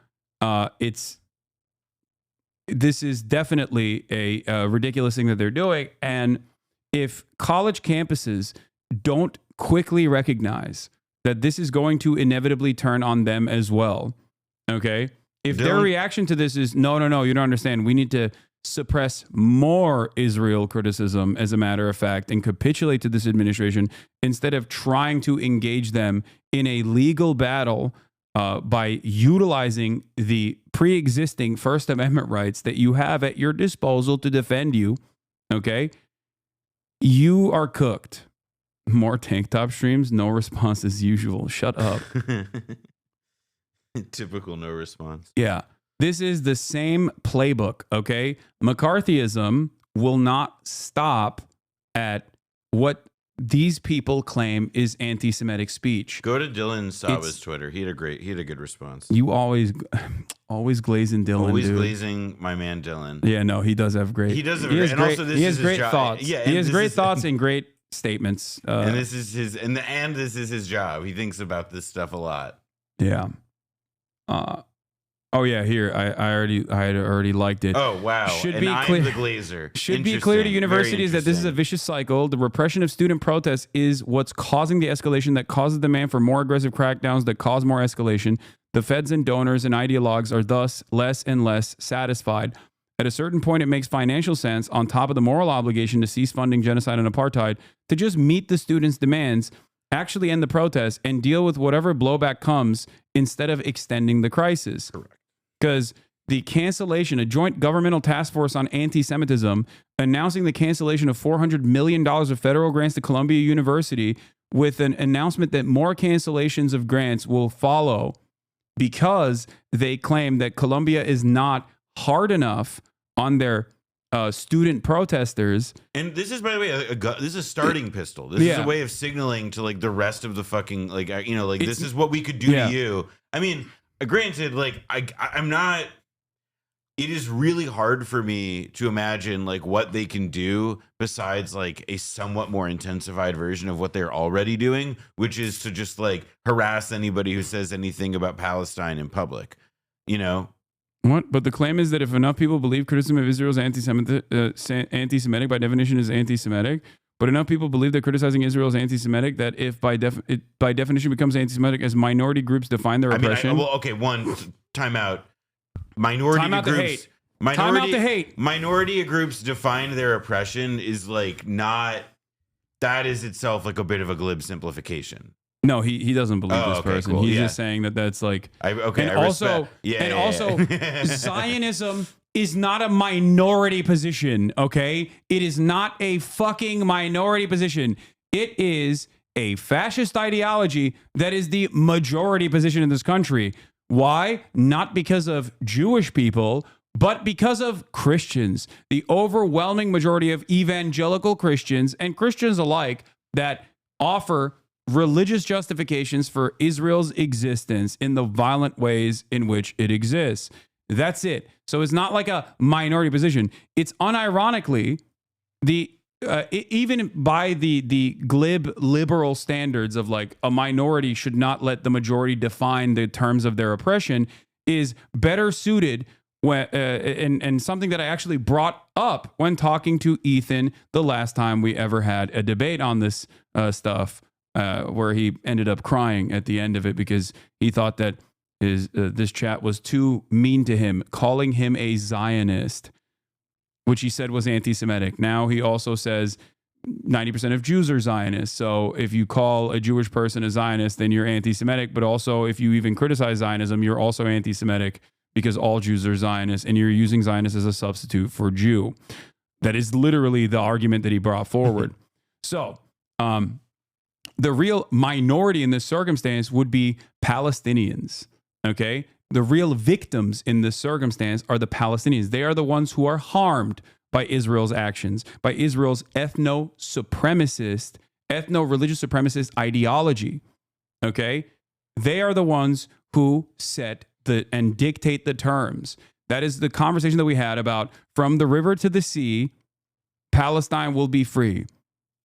this is definitely a ridiculous thing that they're doing, and if college campuses don't quickly recognize that this is going to inevitably turn on them as well, okay? If their reaction to this is, no, you don't understand. We need to suppress more Israel criticism, as a matter of fact, and capitulate to this administration instead of trying to engage them in a legal battle by utilizing the pre-existing First Amendment rights that you have at your disposal to defend you, okay? You are cooked. More tank top streams, no response as usual. Shut up. Typical no response. Yeah. This is the same playbook, okay? McCarthyism will not stop at what these people claim is anti-Semitic speech. Go to Dylan Saba's Twitter. He had a good response. You always glazing Dylan. Always dude. Glazing my man Dylan. Yeah, no, he does have great. He does have he great. Has And great, also this he is has great his thoughts. Yeah, he has great thoughts and great statements. And this is his this is his job. He thinks about this stuff a lot. Yeah. Oh yeah, here I had already liked it. Oh wow! Should and be I'm clear. the glazer. Should be clear to universities that this is a vicious cycle. The repression of student protests is what's causing the escalation that causes demand for more aggressive crackdowns that cause more escalation. The feds and donors and ideologues are thus less and less satisfied. At a certain point, it makes financial sense, on top of the moral obligation to cease funding genocide and apartheid, to just meet the students' demands, actually end the protests, and deal with whatever blowback comes instead of extending the crisis. Correct. because the cancellation, a joint governmental task force on anti-Semitism, announcing the cancellation of $400 million of federal grants to Columbia University with an announcement that more cancellations of grants will follow because they claim that Columbia is not hard enough on their student protesters. And this is, by the way, this is a starting pistol. This is a way of signaling to like the rest of the fucking like this is what we could do to you. I mean, granted, like I'm not. It is really hard for me to imagine like what they can do besides like a somewhat more intensified version of what they're already doing, which is to just like harass anybody who says anything about Palestine in public. You know. What? But the claim is that if enough people believe criticism of Israel is anti-Semitic, by definition is anti-Semitic, but enough people believe that criticizing Israel is anti-Semitic, that if by definition becomes anti-Semitic as minority groups define their oppression. Time out. Minority groups. Minority groups define their oppression is like not. That is itself like a bit of a glib simplification. No, he doesn't believe this person. Cool. He's just saying that that's like. Also, Zionism is not a minority position. Okay, it is not a fucking minority position. It is a fascist ideology that is the majority position in this country. Why? Not because of Jewish people, but because of Christians. The overwhelming majority of evangelical Christians and Christians alike that offer religious justifications for Israel's existence in the violent ways in which it exists. That's it. So it's not like a minority position. It's unironically even by the glib liberal standards of like a minority should not let the majority define the terms of their oppression is better suited when, and something that I actually brought up when talking to Ethan the last time we ever had a debate on this stuff. Where he ended up crying at the end of it because he thought that this chat was too mean to him, calling him a Zionist, which he said was anti-Semitic. Now he also says 90% of Jews are Zionists. So if you call a Jewish person a Zionist, then you're anti-Semitic. But also if you even criticize Zionism, you're also anti-Semitic because all Jews are Zionists and you're using Zionist as a substitute for Jew. That is literally the argument that he brought forward. So, the real minority in this circumstance would be Palestinians, okay? The real victims in this circumstance are the Palestinians. They are the ones who are harmed by Israel's actions, by Israel's ethno-religious supremacist ideology, okay? They are the ones who set and dictate the terms. That is the conversation that we had about from the river to the sea, Palestine will be free,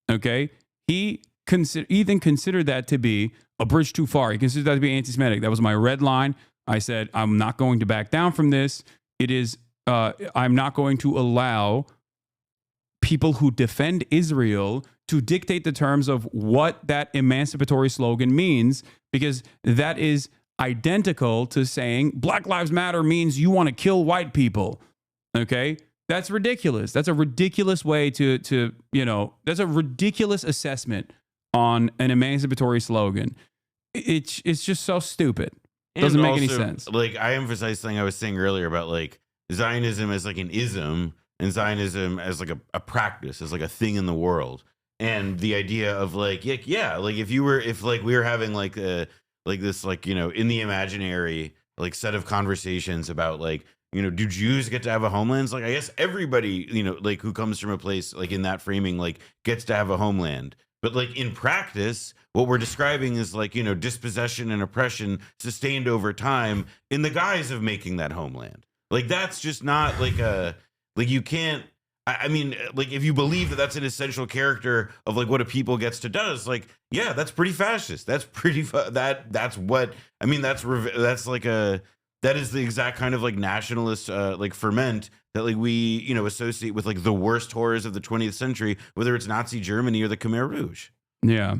okay? Ethan considered that to be a bridge too far. He considered that to be anti-Semitic. That was my red line. I said, I'm not going to back down from this. It is, I'm not going to allow people who defend Israel to dictate the terms of what that emancipatory slogan means, because that is identical to saying Black Lives Matter means you want to kill white people. Okay? That's ridiculous. That's a ridiculous way to that's a ridiculous assessment on an emancipatory slogan. It's just so stupid. It doesn't make any sense. Like I emphasized something I was saying earlier about like Zionism as like an ism and Zionism as like a practice, as like a thing in the world. And the idea of like, like if we were having like this in the imaginary like set of conversations about like, do Jews get to have a homeland? Like, I guess everybody, like who comes from a place like in that framing, like gets to have a homeland. But like in practice, what we're describing is like, dispossession and oppression sustained over time in the guise of making that homeland. Like, that's just not like you can't, I mean, like if you believe that that's an essential character of like what a people gets to does, like, yeah, that's pretty fascist. That's pretty, that's what, I mean, that's like that is the exact kind of like nationalist like ferment that like we associate with like the worst horrors of the 20th century, whether it's Nazi Germany or the Khmer Rouge. Yeah.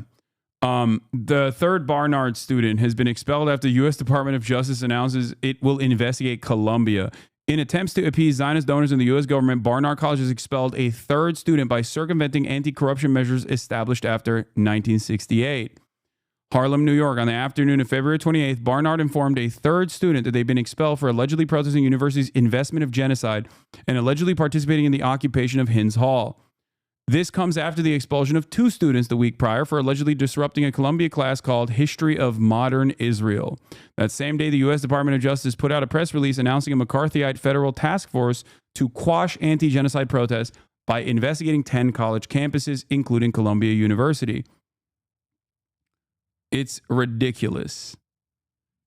The third Barnard student has been expelled after U.S. Department of Justice announces it will investigate Colombia. In attempts to appease Zionist donors in the U.S. government, Barnard College has expelled a third student by circumventing anti-corruption measures established after 1968. Harlem, New York. On the afternoon of February 28th, Barnard informed a third student that they'd been expelled for allegedly protesting university's investment of genocide and allegedly participating in the occupation of Hinds Hall. This comes after the expulsion of 2 students the week prior for allegedly disrupting a Columbia class called History of Modern Israel. That same day, the U.S. Department of Justice put out a press release announcing a McCarthyite federal task force to quash anti-genocide protests by investigating 10 college campuses, including Columbia University. It's ridiculous.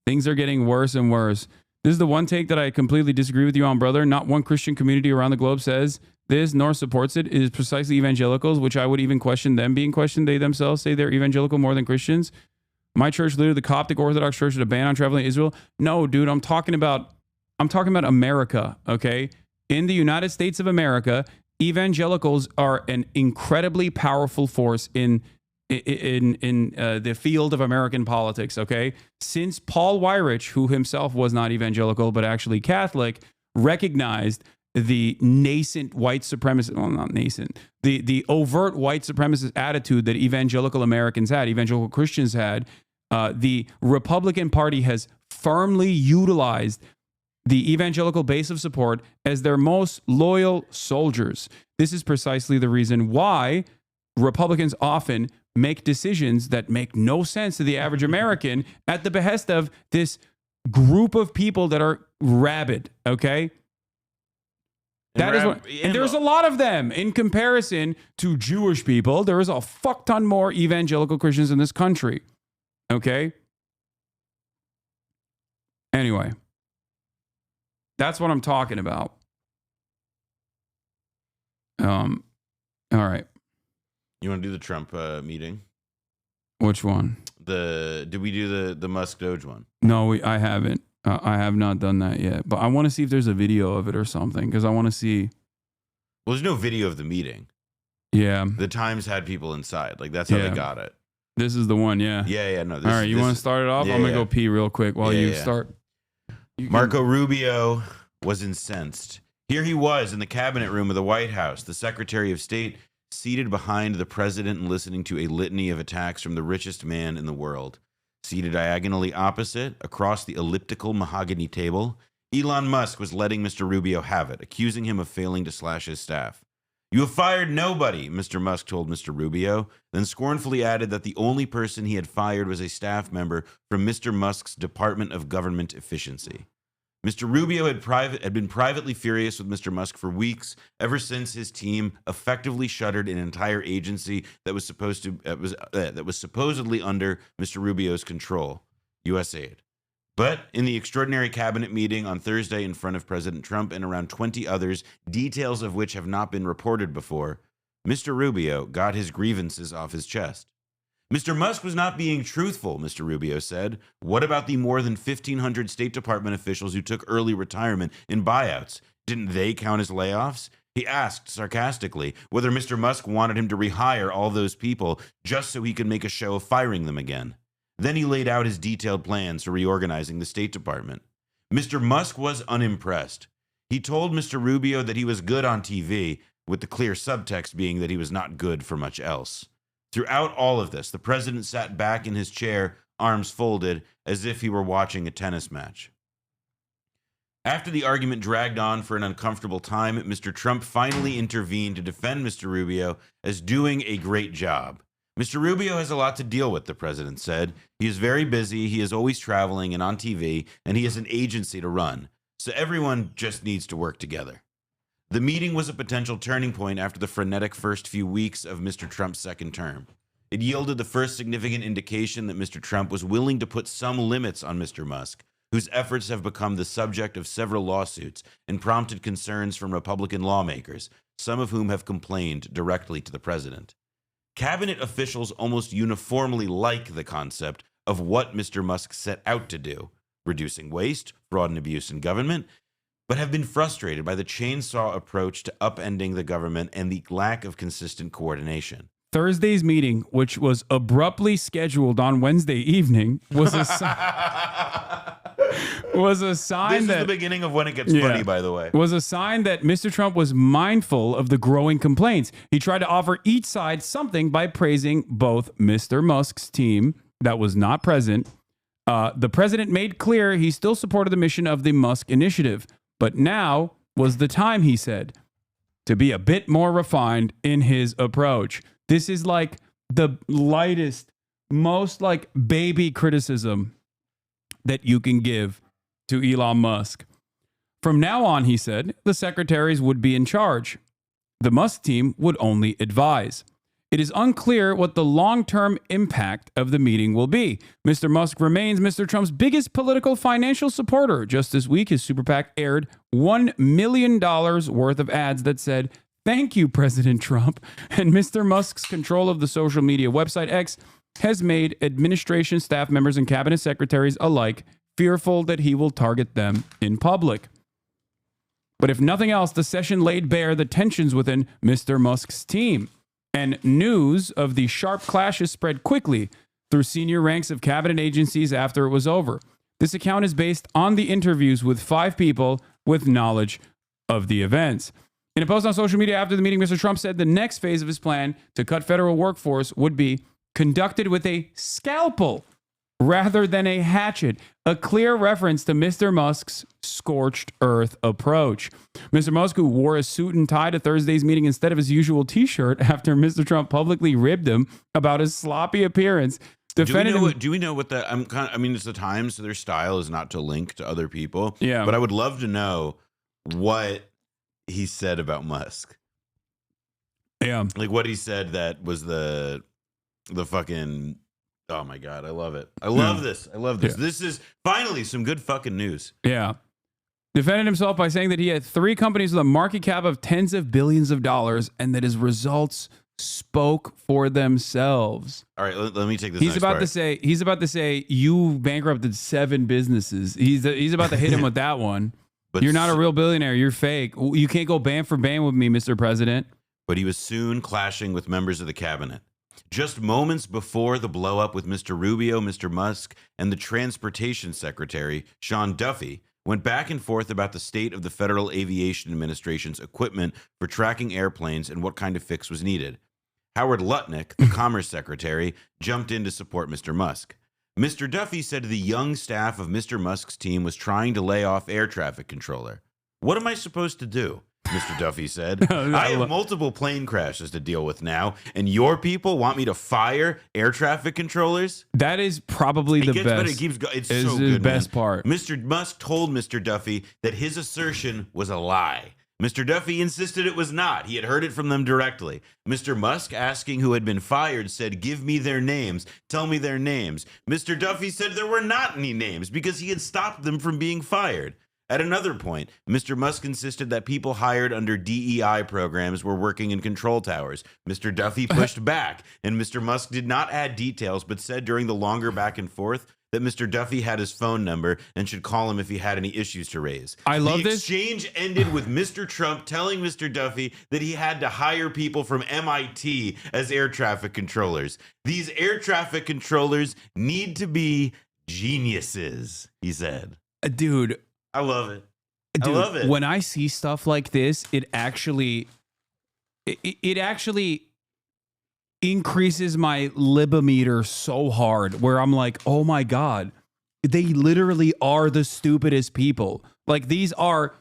Things are getting worse and worse. This is the one take that I completely disagree with you on, brother. Not one Christian community around the globe says this nor supports it. It is precisely evangelicals, which I would even question them being questioned. They themselves say they're evangelical more than Christians. My church leader, the Coptic Orthodox Church, had a ban on traveling to Israel. No, dude, I'm talking about America, okay? In the United States of America, evangelicals are an incredibly powerful force in the field of American politics, okay? Since Paul Weyrich, who himself was not evangelical but actually Catholic, recognized the nascent white supremacist, well, not nascent, the overt white supremacist attitude that evangelical Americans had, evangelical Christians had, the Republican Party has firmly utilized the evangelical base of support as their most loyal soldiers. This is precisely the reason why Republicans often make decisions that make no sense to the average American at the behest of this group of people that are rabid, okay? That is what, and there's a lot of them in comparison to Jewish people. There is a fuck ton more evangelical Christians in this country, okay? Anyway, that's what I'm talking about. All right. You want to do the Trump meeting? Which one? Did we do the Musk Doge one? No, I haven't. I have not done that yet. But I want to see if there's a video of it or something, because I want to see. Well, there's no video of the meeting. Yeah. The Times had people inside. Like, that's how they got it. This is the one, yeah. Yeah. No. All right, you want to start it off? I'm going to go pee real quick while you start. Marco Rubio was incensed. Here he was in the cabinet room of the White House, the Secretary of State, seated behind the president and listening to a litany of attacks from the richest man in the world. Seated diagonally opposite, across the elliptical mahogany table, Elon Musk was letting Mr. Rubio have it, accusing him of failing to slash his staff. You have fired nobody, Mr. Musk told Mr. Rubio, then scornfully added that the only person he had fired was a staff member from Mr. Musk's Department of Government Efficiency. Mr. Rubio had been privately furious with Mr. Musk for weeks, ever since his team effectively shuttered an entire agency that was supposedly under Mr. Rubio's control, USAID. But in the extraordinary cabinet meeting on Thursday in front of President Trump and around 20 others, details of which have not been reported before, Mr. Rubio got his grievances off his chest. Mr. Musk was not being truthful, Mr. Rubio said. What about the more than 1,500 State Department officials who took early retirement in buyouts? Didn't they count as layoffs? He asked sarcastically whether Mr. Musk wanted him to rehire all those people just so he could make a show of firing them again. Then he laid out his detailed plans for reorganizing the State Department. Mr. Musk was unimpressed. He told Mr. Rubio that he was good on TV, with the clear subtext being that he was not good for much else. Throughout all of this, the president sat back in his chair, arms folded, as if he were watching a tennis match. After the argument dragged on for an uncomfortable time, Mr. Trump finally intervened to defend Mr. Rubio as doing a great job. Mr. Rubio has a lot to deal with, the president said. He is very busy, he is always traveling and on TV, and he has an agency to run. So everyone just needs to work together. The meeting was a potential turning point after the frenetic first few weeks of Mr. Trump's second term. It yielded the first significant indication that Mr. Trump was willing to put some limits on Mr. Musk, whose efforts have become the subject of several lawsuits and prompted concerns from Republican lawmakers, some of whom have complained directly to the president. Cabinet officials almost uniformly like the concept of what Mr. Musk set out to do, reducing waste, fraud, and abuse in government, but have been frustrated by the chainsaw approach to upending the government and the lack of consistent coordination. Thursday's meeting, which was abruptly scheduled on Wednesday evening, was a sign This that is the beginning of when it gets funny, by the way. Was a sign that Mr. Trump was mindful of the growing complaints. He tried to offer each side something by praising both Mr. Musk's team that was not present, the president made clear he still supported the mission of the Musk initiative. But now was the time, he said, to be a bit more refined in his approach. This is like the lightest, most like baby criticism that you can give to Elon Musk. From now on, he said, the secretaries would be in charge. The Musk team would only advise. It is unclear what the long-term impact of the meeting will be. Mr. Musk remains Mr. Trump's biggest political financial supporter. Just this week, his super PAC aired $1 million worth of ads that said, "Thank you, President Trump." And Mr. Musk's control of the social media website X has made administration staff members and cabinet secretaries alike fearful that he will target them in public. But if nothing else, the session laid bare the tensions within Mr. Musk's team. And news of the sharp clashes spread quickly through senior ranks of cabinet agencies after it was over. This account is based on the interviews with 5 people with knowledge of the events. In a post on social media after the meeting, Mr. Trump said the next phase of his plan to cut federal workforce would be conducted with a scalpel rather than a hatchet, a clear reference to Mr. Musk's scorched earth approach. Mr. Musk, who wore a suit and tie to Thursday's meeting instead of his usual t-shirt after Mr. Trump publicly ribbed him about his sloppy appearance, defended Do we know what the I mean, it's the Times, so their style is not to link to other people. Yeah. But I would love to know what he said about Musk. Yeah. Like what he said that was the fucking, oh my God, I love it. I love this. I love this. Yeah. This is finally some good fucking news. Yeah. Defended himself by saying that he had 3 companies with a market cap of tens of billions of dollars and that his results spoke for themselves. All right, let me take this. He's about to say you bankrupted 7 businesses. He's about to hit him with that one. But you're not a real billionaire. You're fake. You can't go band for band with me, Mr. President. But he was soon clashing with members of the cabinet. Just moments before the blow up with Mr. Rubio, Mr. Musk, and the Transportation Secretary, Sean Duffy, went back and forth about the state of the Federal Aviation Administration's equipment for tracking airplanes and what kind of fix was needed. Howard Lutnick, the Commerce Secretary, jumped in to support Mr. Musk. Mr. Duffy said the young staff of Mr. Musk's team was trying to lay off air traffic controller. What am I supposed to do? Mr. Duffy said, I have multiple plane crashes to deal with now, and your people want me to fire air traffic controllers? That is probably the best. But it keeps going. It's so good, the best man. part. Mr. Musk told Mr. Duffy that his assertion was a lie. Mr. Duffy insisted it was not. He had heard it from them directly. Mr. Musk, asking who had been fired, said, give me their names. Tell me their names. Mr. Duffy said there were not any names because he had stopped them from being fired. At another point, Mr. Musk insisted that people hired under DEI programs were working in control towers. Mr. Duffy pushed back, and Mr. Musk did not add details, but said during the longer back and forth that Mr. Duffy had his phone number and should call him if he had any issues to raise. I love the this. exchange ended with Mr. Trump telling Mr. Duffy that he had to hire people from MIT as air traffic controllers. These air traffic controllers need to be geniuses, he said. Dude, I love it. Dude, I love it. When I see stuff like this, it actually increases my libimeter so hard where I'm like, oh my God, they literally are the stupidest people. Like these are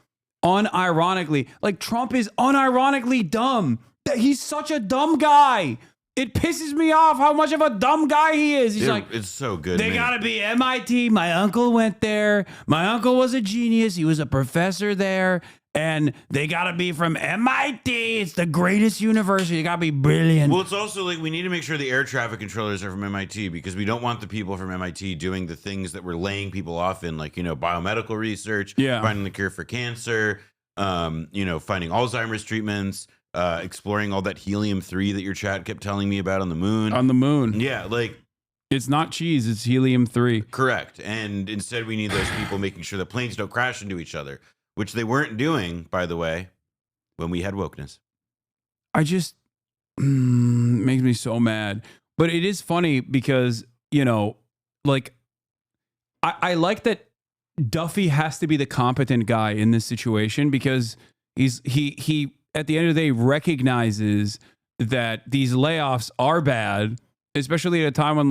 unironically, like Trump is unironically dumb. He's such a dumb guy. It pisses me off how much of a dumb guy he is. He's like, it's so good. They gotta be MIT. My uncle went there. My uncle was a genius. He was a professor there. And they gotta be from MIT. It's the greatest university. They gotta be brilliant. Well, it's also like we need to make sure the air traffic controllers are from MIT because we don't want the people from MIT doing the things that we're laying people off in, like, biomedical research, finding the cure for cancer, finding Alzheimer's treatments. Exploring all that helium-3 that your chat kept telling me about on the moon. On the moon. Yeah, like... It's not cheese, it's helium-3. Correct. And instead we need those people making sure that planes don't crash into each other, which they weren't doing, by the way, when we had wokeness. I just... makes me so mad. But it is funny because, I like that Duffy has to be the competent guy in this situation because he at the end of the day recognizes that these layoffs are bad, especially at a time when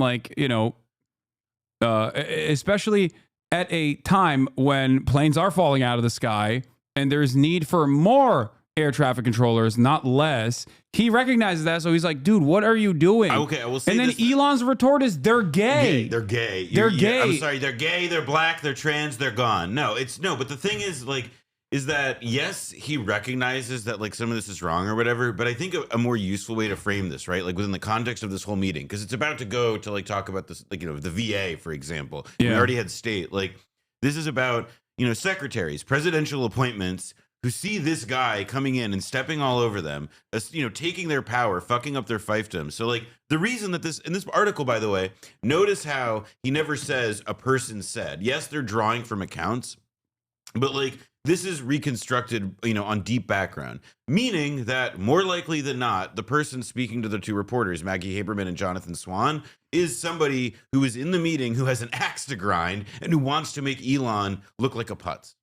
especially at a time when planes are falling out of the sky and there's need for more air traffic controllers, not less. He recognizes that, so he's like, dude, what are you doing? Okay, I will say and then this. Elon's retort is, they're gay. They're gay. They're gay. I'm sorry, they're gay, they're black, they're trans, they're gone. No, but the thing is, like, is that, yes, he recognizes that, like, some of this is wrong or whatever, but I think a more useful way to frame this, right, like, within the context of this whole meeting, because it's about to go to, like, talk about this, like, you know, the VA, for example. Yeah. We already had state. Like, this is about, you know, secretaries, presidential appointments, who see this guy coming in and stepping all over them, you know, taking their power, fucking up their fiefdom. So, like, the reason that in this article, by the way, notice how he never says a person said. Yes, they're drawing from accounts, but, like, this is reconstructed, you know, on deep background, meaning that more likely than not, the person speaking to the two reporters, Maggie Haberman and Jonathan Swan, is somebody who is in the meeting, who has an axe to grind, and who wants to make Elon look like a putz.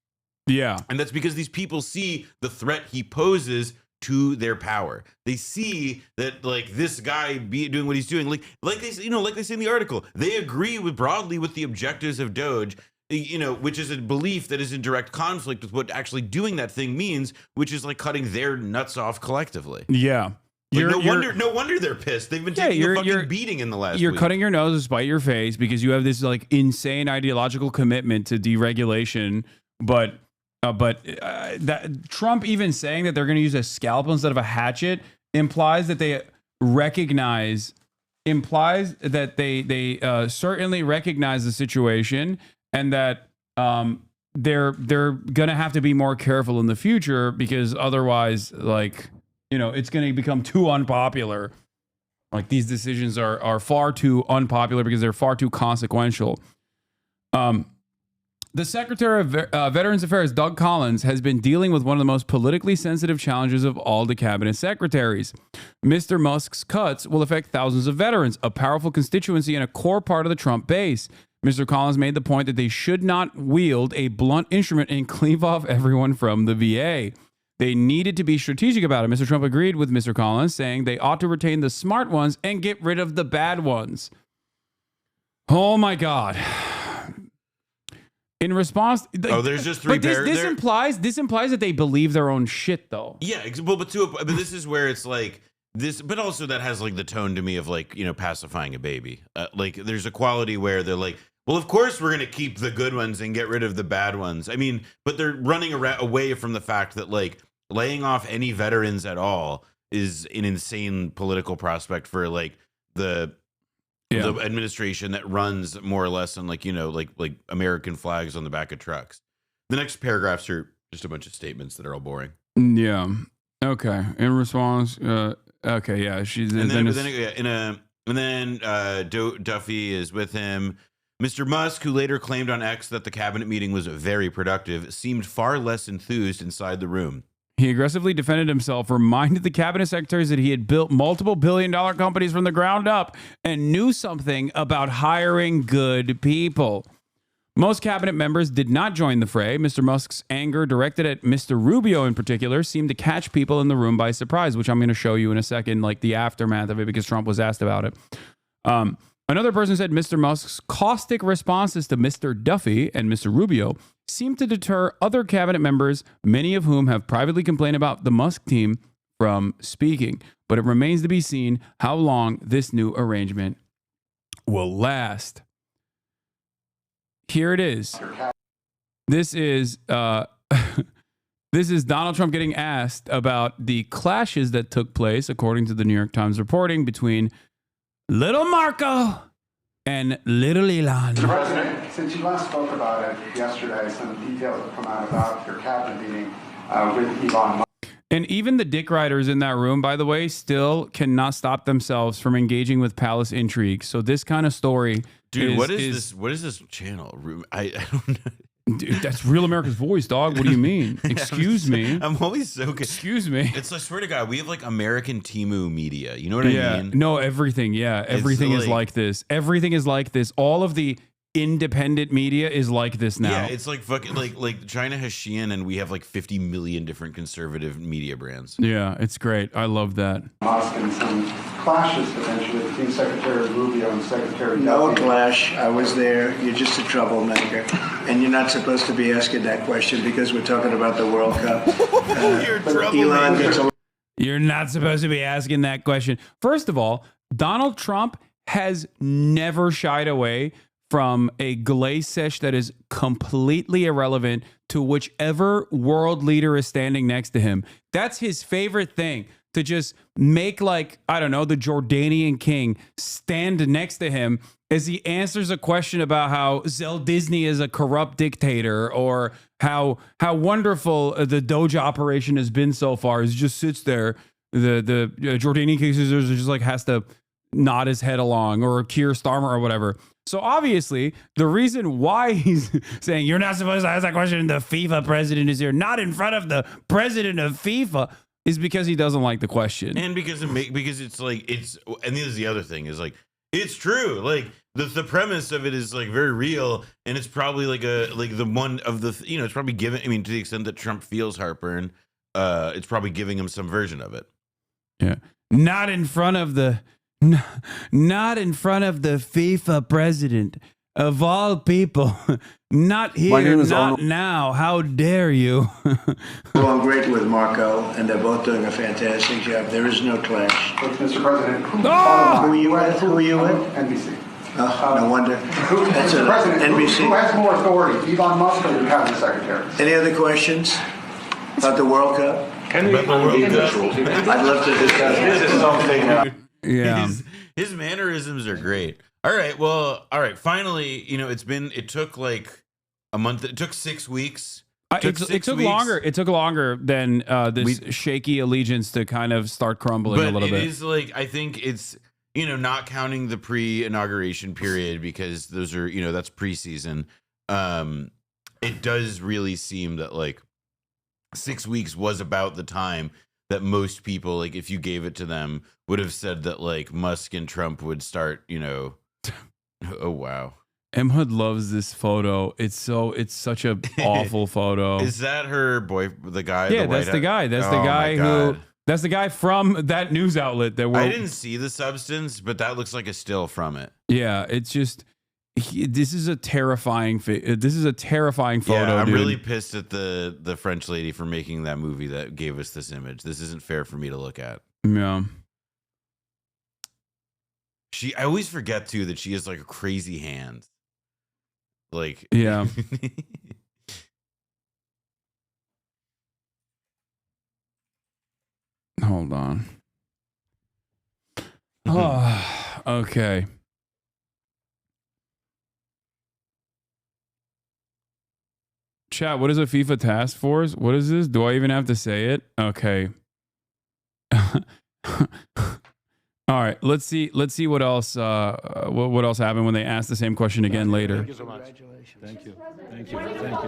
Yeah. And that's because these people see the threat he poses to their power. They see that, like, this guy doing what he's doing, like they, you know, like they say in the article, they agree broadly with the objectives of Doge, you know, which is a belief that is in direct conflict with what actually doing that thing means, which is like cutting their nuts off collectively. Yeah. Like, no wonder they're pissed. They've been taking a fucking beating in the last You're week. cutting your nose to spite your face because you have this, like, insane ideological commitment to deregulation, but that Trump even saying that they're going to use a scalpel instead of a hatchet implies that they certainly recognize the situation, and that they're going to have to be more careful in the future, because otherwise, like, you know, it's going to become too unpopular. Like, these decisions are far too unpopular because they're far too consequential. The Secretary of Veterans Affairs, Doug Collins, has been dealing with one of the most politically sensitive challenges of all the cabinet secretaries. Mr. Musk's cuts will affect thousands of veterans, a powerful constituency and a core part of the Trump base. Mr. Collins made the point that they should not wield a blunt instrument and cleave off everyone from the VA. They needed to be strategic about it. Mr. Trump agreed with Mr. Collins, saying they ought to retain the smart ones and get rid of the bad ones. Oh my God. In response, there's just three. But this implies that they believe their own shit, though. Yeah, but this is where it's like this, but also that has, like, the tone to me of, like, you know, pacifying a baby. Like, there's a quality where they're like, well, of course we're gonna keep the good ones and get rid of the bad ones. I mean, but they're running away from the fact that, like, laying off any veterans at all is an insane political prospect for, like, the administration that runs more or less on, like, you know, like American flags on the back of trucks. The next paragraphs are just a bunch of statements that are all boring. Yeah. Okay. In response, okay, yeah, she's and then Duffy is with him. Mr. Musk, who later claimed on X that the cabinet meeting was very productive, seemed far less enthused inside the room. He aggressively defended himself, reminded the cabinet secretaries that he had built multiple billion-dollar companies from the ground up and knew something about hiring good people. Most cabinet members did not join the fray. Mr. Musk's anger, directed at Mr. Rubio in particular, seemed to catch people in the room by surprise, which I'm going to show you in a second, like the aftermath of it, because Trump was asked about it. Another person said Mr. Musk's caustic responses to Mr. Duffy and Mr. Rubio seemed to deter other cabinet members, many of whom have privately complained about the Musk team, from speaking. But it remains to be seen how long this new arrangement will last. Here it is. This is this is Donald Trump getting asked about the clashes that took place, according to the New York Times reporting, between Little Marco and Little Elon. Mr. President, since you last spoke about it yesterday, some details have come out about your cabinet meeting with Elon Musk. And even the dick riders in that room, by the way, still cannot stop themselves from engaging with palace intrigue. So this kind of story, dude, what is this? What is this channel? I don't know. Dude, that's Real America's Voice, dog. What do you mean? Excuse me. I'm always so good. Excuse me. It's, I swear to God, we have like American Timu media. You know what I mean? No, everything. Yeah, everything is like this. Everything is like this. All of the independent media is like this now. Yeah, it's like fucking like China has Shein, and we have like 50 million different conservative media brands. Yeah, it's great. I love that. Musk and some clashes potentially between Secretary Rubio and Secretary No Duffy. clash. I was there. You're just a troublemaker. And you're not supposed to be asking that question because we're talking about the World Cup. You're not supposed to be asking that question. First of all, Donald Trump has never shied away from a glaze sesh that is completely irrelevant to whichever world leader is standing next to him. That's his favorite thing, to just make, like, I don't know, the Jordanian king stand next to him as he answers a question about how Zell Disney is a corrupt dictator, or how wonderful the Doja operation has been so far. He just sits there. The Jordanian king just like has to nod his head along, or Keir Starmer or whatever. So obviously, the reason why he's saying you're not supposed to ask that question, the FIFA president is here, not in front of the president of FIFA, is because he doesn't like the question. And because it's like, and this is the other thing, is like, it's true. Like the premise of it is like very real, and it's probably like the one of the, you know, it's probably given, I mean, to the extent that Trump feels heartburn, it's probably giving him some version of it. Yeah. Not in front of the FIFA president of all people. Not here, not now. How dare you? Well, I'm great with Marco, and they're both doing a fantastic job. There is no clash. Mr. President, Who are you with? Who are you with? NBC. No wonder. That's Mr. a President, NBC. who has more authority, Elon Musk or the cabinet secretaries? Any other questions about the World Cup? Can we I'd love to discuss. This is something. Yeah. His mannerisms are great. All right. Finally, you know, it took like a month. It took 6 weeks. It took longer. It took longer than this shaky allegiance to kind of start crumbling a little bit. It is like, I think it's, you know, not counting the pre-inauguration period, because those are, you know, that's preseason. It does really seem that like 6 weeks was about the time that most people, like, if you gave it to them, would have said that like Musk and Trump would start, you know. Oh wow. Emhud loves this photo. It's such a awful photo. Is that her boy? The guy? Yeah, that's the guy. That's the guy who. That's the guy from that news outlet that I didn't see the substance, but that looks like a still from it. Yeah, it's just. This is a terrifying. This is a terrifying photo. Yeah, I'm dude. really pissed at the French lady for making that movie that gave us this image. This isn't fair for me to look at. Yeah. I always forget too that she has like crazy hands. Like, yeah. Hold on. Oh, okay. Chat, what is a FIFA task force? What is this? Do I even have to say it? Okay. All right, let's see what else what else happened when they asked the same question again later. Thank you so much. Thank you. Thank you. Thank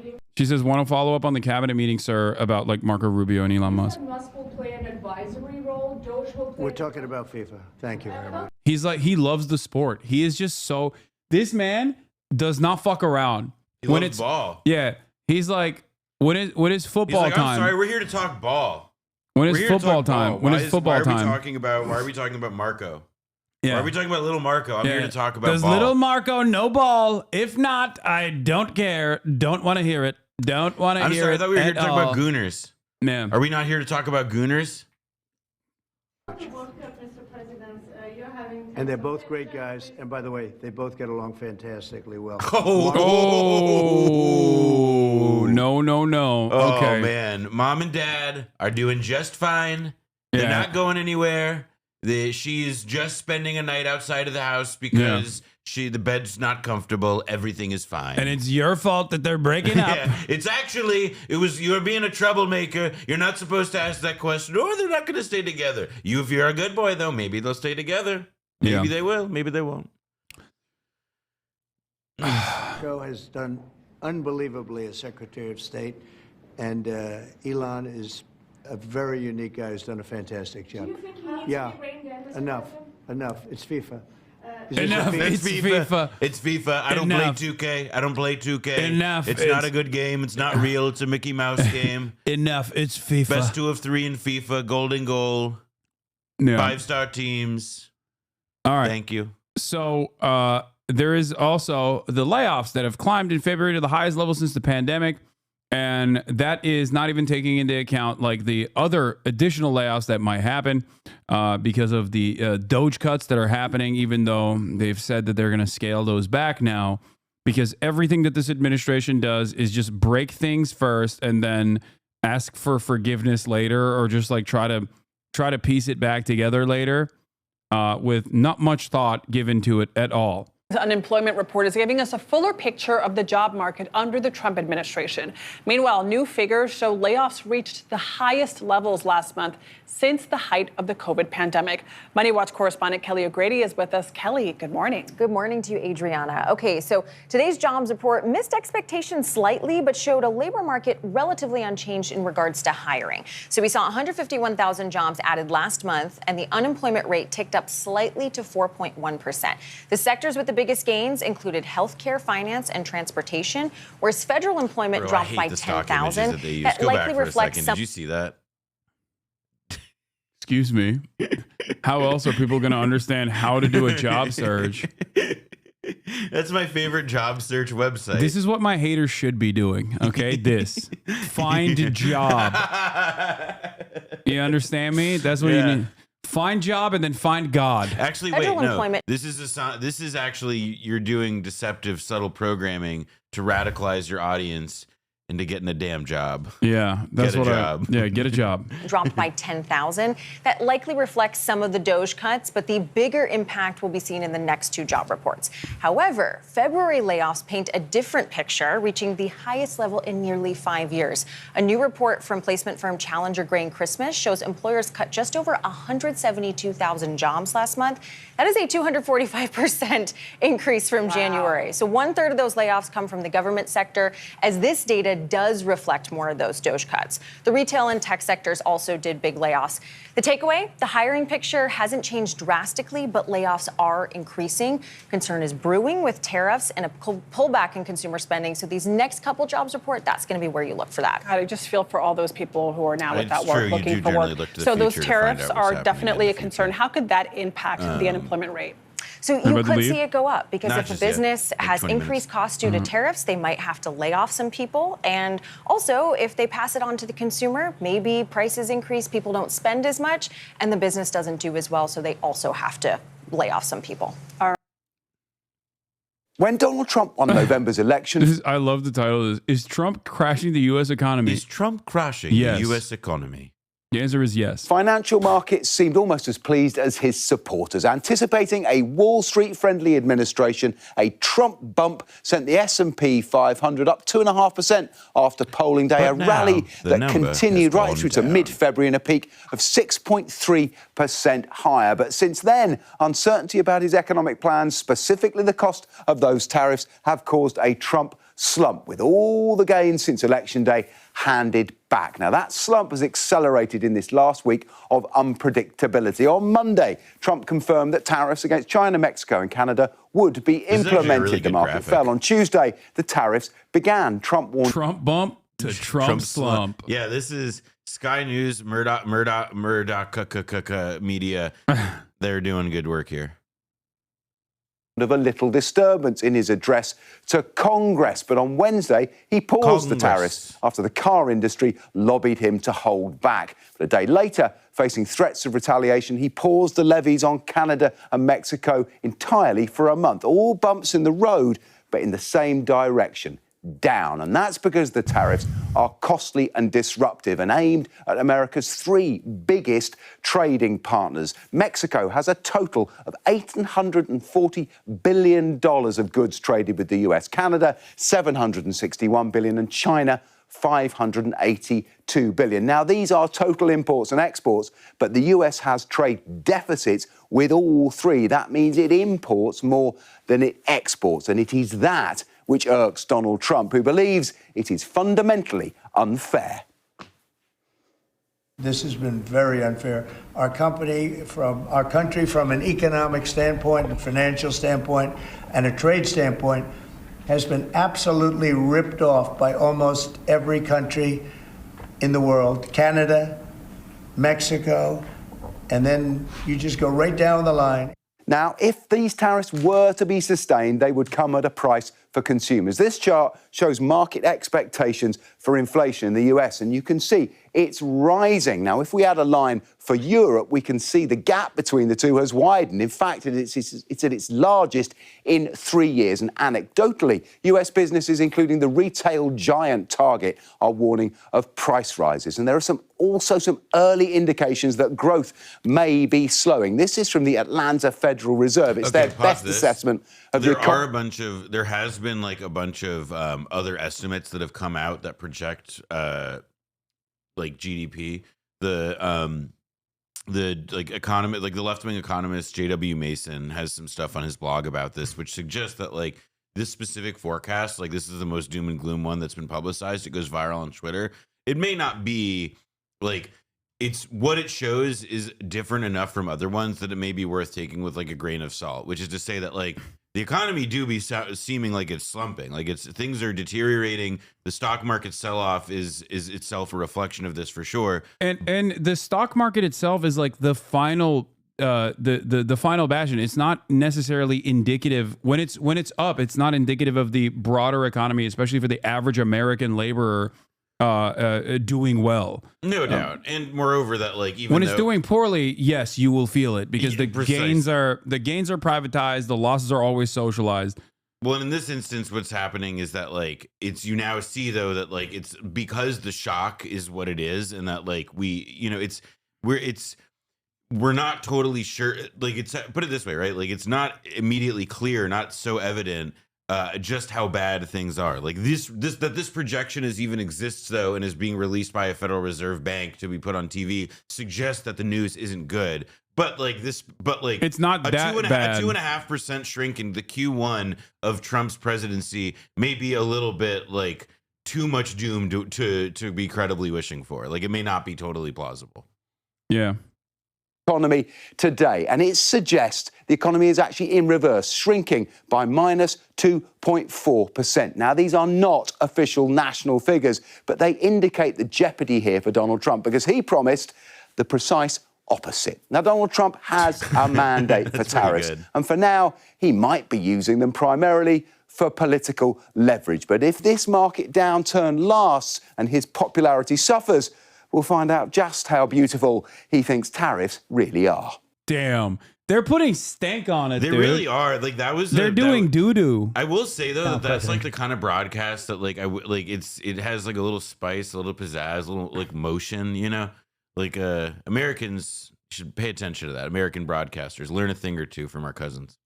you. She says, "Want to follow up on the cabinet meeting, sir, about like Marco Rubio and Elon Musk?" Musk will play an advisory role. Doge will play. We're talking about FIFA. Thank you very much. He's like, he loves the sport. He is just so. This man does not fuck around. When it's ball. Yeah, he's like, when is football He's like, time? I'm sorry, we're here to talk ball. When is football time? When is football time? Why are we talking about Marco? Yeah. Why are we talking about little Marco? I'm here to talk about Does ball. little Marco no ball? If not, I don't care. Don't want to hear it. Don't want to I'm hear sorry, it. I thought we were here to talk all. about Gooners. Yeah. Are we not here to talk about Gooners? And they're both great guys. And by the way, they both get along fantastically well. Oh, no. Oh, Okay. man. Mom and Dad are doing just fine. They're not going anywhere. She's just spending a night outside of the house because the bed's not comfortable. Everything is fine. And it's your fault that they're breaking up. It's actually, you're being a troublemaker. You're not supposed to ask that question, or they're not going to stay together. If you're a good boy, though, maybe they'll stay together. Maybe they will. Maybe they won't. Joe has done unbelievably as Secretary of State, and Elon is a very unique guy who's done a fantastic job. Do you think he needs Yeah, to be reined in as enough. president? Enough. It's FIFA. Enough. It's FIFA. It's FIFA. I don't play 2K. I don't play 2K. Enough. It's not a good game. It's not real. It's a Mickey Mouse game. Enough. It's FIFA. Best 2 of 3 in FIFA. Golden goal. Yeah. 5-star teams. All right. Thank you. So there is also the layoffs that have climbed in February to the highest level since the pandemic. And that is not even taking into account like the other additional layoffs that might happen because of the Doge cuts that are happening, even though they've said that they're going to scale those back now, because everything that this administration does is just break things first and then ask for forgiveness later, or just like try to piece it back together later with not much thought given to it at all. The unemployment report is giving us a fuller picture of the job market under the Trump administration. Meanwhile, new figures show layoffs reached the highest levels last month since the height of the COVID pandemic. Money Watch correspondent Kelly O'Grady is with us. Kelly, good morning. Good morning to you, Adriana. Okay, so today's jobs report missed expectations slightly, but showed a labor market relatively unchanged in regards to hiring. So we saw 151,000 jobs added last month, and the unemployment rate ticked up slightly to 4.1%. The sectors with the biggest gains included healthcare, finance, and transportation, whereas federal employment dropped by 10,000. That likely reflects some. Did you see that? Excuse me. How else are people going to understand how to do a job search? That's my favorite job search website. This is what my haters should be doing. Okay, this find a job. You understand me? That's what you need. Find job and then find God. Actually, wait, no. This is actually you're doing deceptive, subtle programming to radicalize your audience into getting a damn job. Yeah, that's get a job. Dropped by 10,000. That likely reflects some of the Doge cuts, but the bigger impact will be seen in the next 2 job reports. However, February layoffs paint a different picture, reaching the highest level in nearly 5 years. A new report from placement firm Challenger Gray & Christmas shows employers cut just over 172,000 jobs last month. That is a 245% increase from January. So 1/3 of those layoffs come from the government sector, as this data does reflect more of those Doge cuts. The retail and tech sectors also did big layoffs. The takeaway, the hiring picture hasn't changed drastically, but layoffs are increasing. Concern is brewing with tariffs and a pullback in consumer spending. So these next couple jobs report, that's going to be where you look for that. God, I just feel for all those people who are now without work, looking for work. So those tariffs are definitely a concern. How could that impact the unemployment rate? So you could see it go up, because if a business has increased minutes. costs due to tariffs, they might have to lay off some people. And also, if they pass it on to the consumer, maybe prices increase, people don't spend as much, and the business doesn't do as well, so they also have to lay off some people. When Donald Trump won November's election... I love the title. Is Trump crashing the U.S. economy? Is Trump crashing the U.S. economy? The answer is yes. Financial markets seemed almost as pleased as his supporters. Anticipating a Wall Street-friendly administration, a Trump bump sent the S&P 500 up 2.5% after polling day, a rally that continued right through to mid-February in a peak of 6.3% higher. But since then, uncertainty about his economic plans, specifically the cost of those tariffs, have caused a Trump slump, with all the gains since Election Day handed back. Now, that slump has accelerated in this last week of unpredictability. On Monday, Trump confirmed that tariffs against China, Mexico and Canada would be implemented. Really the market fell. On Tuesday, the tariffs began. Trump warned... Trump bump to Trump slump. Yeah, this is Sky News, Murdoch Media. They're doing good work here. Of a little disturbance in his address to Congress. But on Wednesday, he paused the tariffs after the car industry lobbied him to hold back. But a day later, facing threats of retaliation, he paused the levies on Canada and Mexico entirely for a month. All bumps in the road, but in the same direction, down. And that's because the tariffs are costly and disruptive and aimed at America's 3 biggest trading partners. Mexico has a total of $840 billion of goods traded with the US. Canada, $761 billion, and China, $582 billion. Now, these are total imports and exports, but the US has trade deficits with all 3. That means it imports more than it exports, and it is that which irks Donald Trump, who believes it is fundamentally unfair. This has been very unfair. Our country, from an economic standpoint, a financial standpoint, and a trade standpoint, has been absolutely ripped off by almost every country in the world. Canada, Mexico, and then you just go right down the line. Now, if these tariffs were to be sustained, they would come at a price for consumers. This chart shows market expectations for inflation in the US, and you can see it's rising. Now, if we add a line for Europe, we can see the gap between the two has widened. In fact, it's at its largest in 3 years. And anecdotally, US businesses, including the retail giant Target, are warning of price rises. And there are also some early indications that growth may be slowing. This is from the Atlanta Federal Reserve. It's their best assessment of the economy. There has been like a bunch of other estimates that have come out that project like GDP. The left-wing economist J.W. Mason has some stuff on his blog about this, which suggests that like this specific forecast, like this is the most doom and gloom one that's been publicized. It goes viral on Twitter. It may not be like it's what it shows is different enough from other ones that it may be worth taking with like a grain of salt, which is to say that like the economy do be seeming like it's slumping, like things are deteriorating. The stock market sell-off is itself a reflection of this for sure. And the stock market itself is like the final the final bastion. It's not necessarily indicative when it's up. It's not indicative of the broader economy, especially for the average American laborer doing well. No doubt. And moreover, that like even when it's doing poorly, yes, you will feel it because the gains are privatized, the losses are always socialized. Well, and in this instance, what's happening is that like you now see though that like it's because the shock is what it is, and that like we're not totally sure. Like it's put it this way, right? Like it's not immediately clear, not so evident. Just how bad things are. Like this projection even exists though and is being released by a Federal Reserve Bank to be put on TV suggests that the news isn't good. But it's not that bad. A 2.5% shrink in the Q1 of Trump's presidency may be a little bit like too much doom to be credibly wishing for. Like it may not be totally plausible. Yeah. Economy today, and it suggests the economy is actually in reverse, shrinking by minus 2.4%. Now, these are not official national figures, but they indicate the jeopardy here for Donald Trump because he promised the precise opposite. Now, Donald Trump has a mandate for tariffs, and for now, he might be using them primarily for political leverage. But if this market downturn lasts and his popularity suffers, we'll find out just how beautiful he thinks tariffs really are. Damn. They're putting stank on it, They really are. Like that was they're doing doo-doo. I will say though that's like the kind of broadcast that like it has like a little spice, a little pizzazz, a little like motion, you know? Like Americans should pay attention to that. American broadcasters learn a thing or two from our cousins.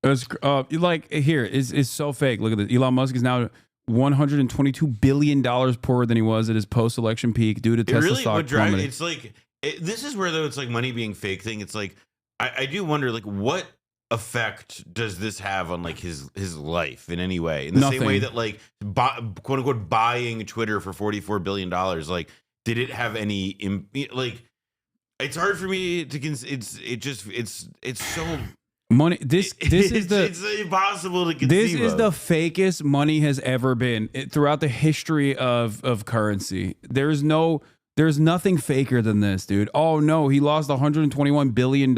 It's like here is so fake. Look at this. Elon Musk is now $122 billion poorer than he was at his post-election peak due to Tesla stock plummeting. It's like this is where though it's like money being fake thing. It's like I do wonder like what effect does this have on like his life in any way? In the same way that like quote unquote buying Twitter for $44 billion, like did it have any like? It's hard for me to it's so. Money. This is it's impossible to conceive. This is the fakest money has ever been throughout the history of currency. There's nothing faker than this, dude. Oh no, he lost $121 billion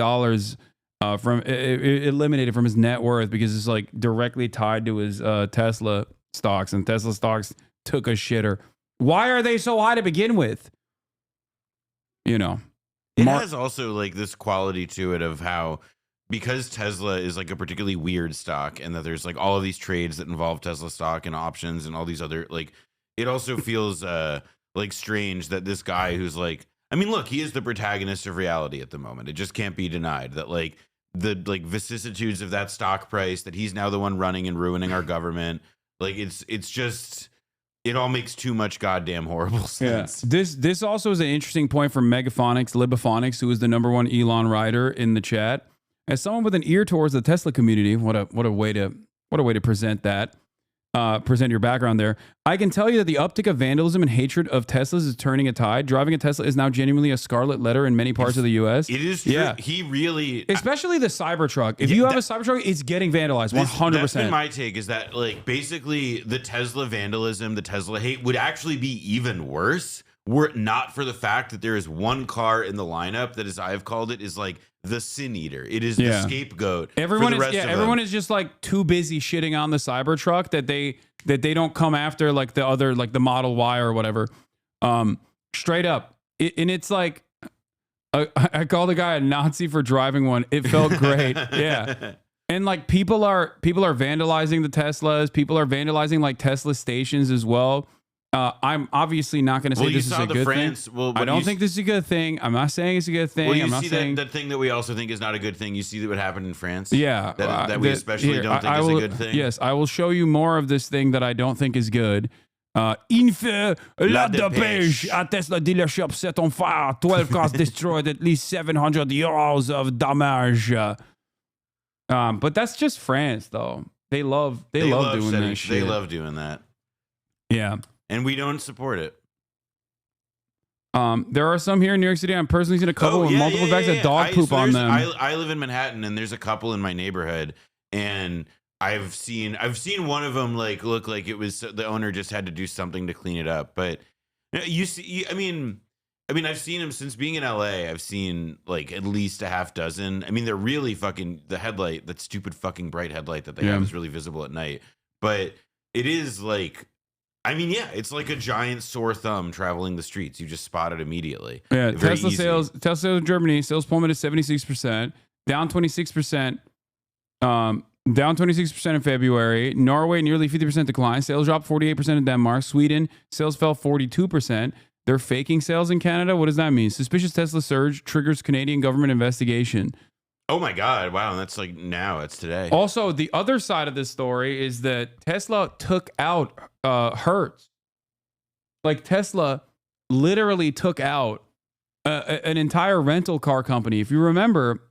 from eliminated from his net worth because it's like directly tied to his Tesla stocks, and Tesla stocks took a shitter. Why are they so high to begin with? You know, it has also like this quality to it of how. Because Tesla is like a particularly weird stock and that there's like all of these trades that involve Tesla stock and options and all these other like it also feels like strange that this guy who's like I mean look, he is the protagonist of reality at the moment. It just can't be denied that like the like vicissitudes of that stock price, that he's now the one running and ruining our government. Like it's just it all makes too much goddamn horrible sense. Yeah. This also is an interesting point from Libophonics, who is the #1 Elon rider in the chat. As someone with an ear towards the Tesla community, what a way to present that. present your background there. I can tell you that the uptick of vandalism and hatred of Teslas is turning a tide. Driving a Tesla is now genuinely a scarlet letter in many parts of the U.S. It is true. Yeah. He really, especially the Cybertruck. If you have a Cybertruck, it's getting vandalized 100%. That's been my take, is that like basically the Tesla vandalism, the Tesla hate would actually be even worse were it not for the fact that there is one car in the lineup that, as I've called it, is like the sin eater. It is the scapegoat. Everyone for the rest of everyone them. is just like too busy shitting on the Cybertruck that they don't come after like the other, like the Model Y or whatever. Straight up. And it's like, I called a guy a Nazi for driving one. It felt great. Yeah. And like people are vandalizing the Teslas. People are vandalizing like Tesla stations as well. I'm obviously not going to say this is a good thing. I don't think this is a good thing. I'm not saying it's a good thing. Well, you I'm not see saying that thing that we also think is not a good thing. You see what happened in France? Yeah. That we especially don't think is a good thing? Yes, I will show you more of this thing that I don't think is good. Info, la dépêche. A Tesla dealership set on fire. 12 cars destroyed. At least 700 euros of damage. But that's just France, though. They love doing that shit. They love doing that. Yeah. And we don't support it. There are some here in New York City. I'm personally seen a couple with multiple bags of dog poop on them. I live in Manhattan, and there's a couple in my neighborhood, and I've seen one of them like look like it was the owner just had to do something to clean it up. But you see, I mean, I've seen them since being in LA. I've seen like at least a half dozen. I mean, they're really fucking the headlight, that stupid fucking bright headlight that they have is really visible at night. But it is like, I mean, yeah, it's like a giant sore thumb traveling the streets. You just spot it immediately. Yeah, Tesla sales in Germany, sales plummeted 76%, down 26%, down 26% in February. Norway, nearly 50% decline. Sales dropped 48% in Denmark. Sweden, sales fell 42%. They're faking sales in Canada. What does that mean? Suspicious Tesla surge triggers Canadian government investigation. Oh my God. Wow. That's like now. It's today. Also, the other side of this story is that Tesla took out Hertz. Like Tesla literally took out an entire rental car company. If you remember,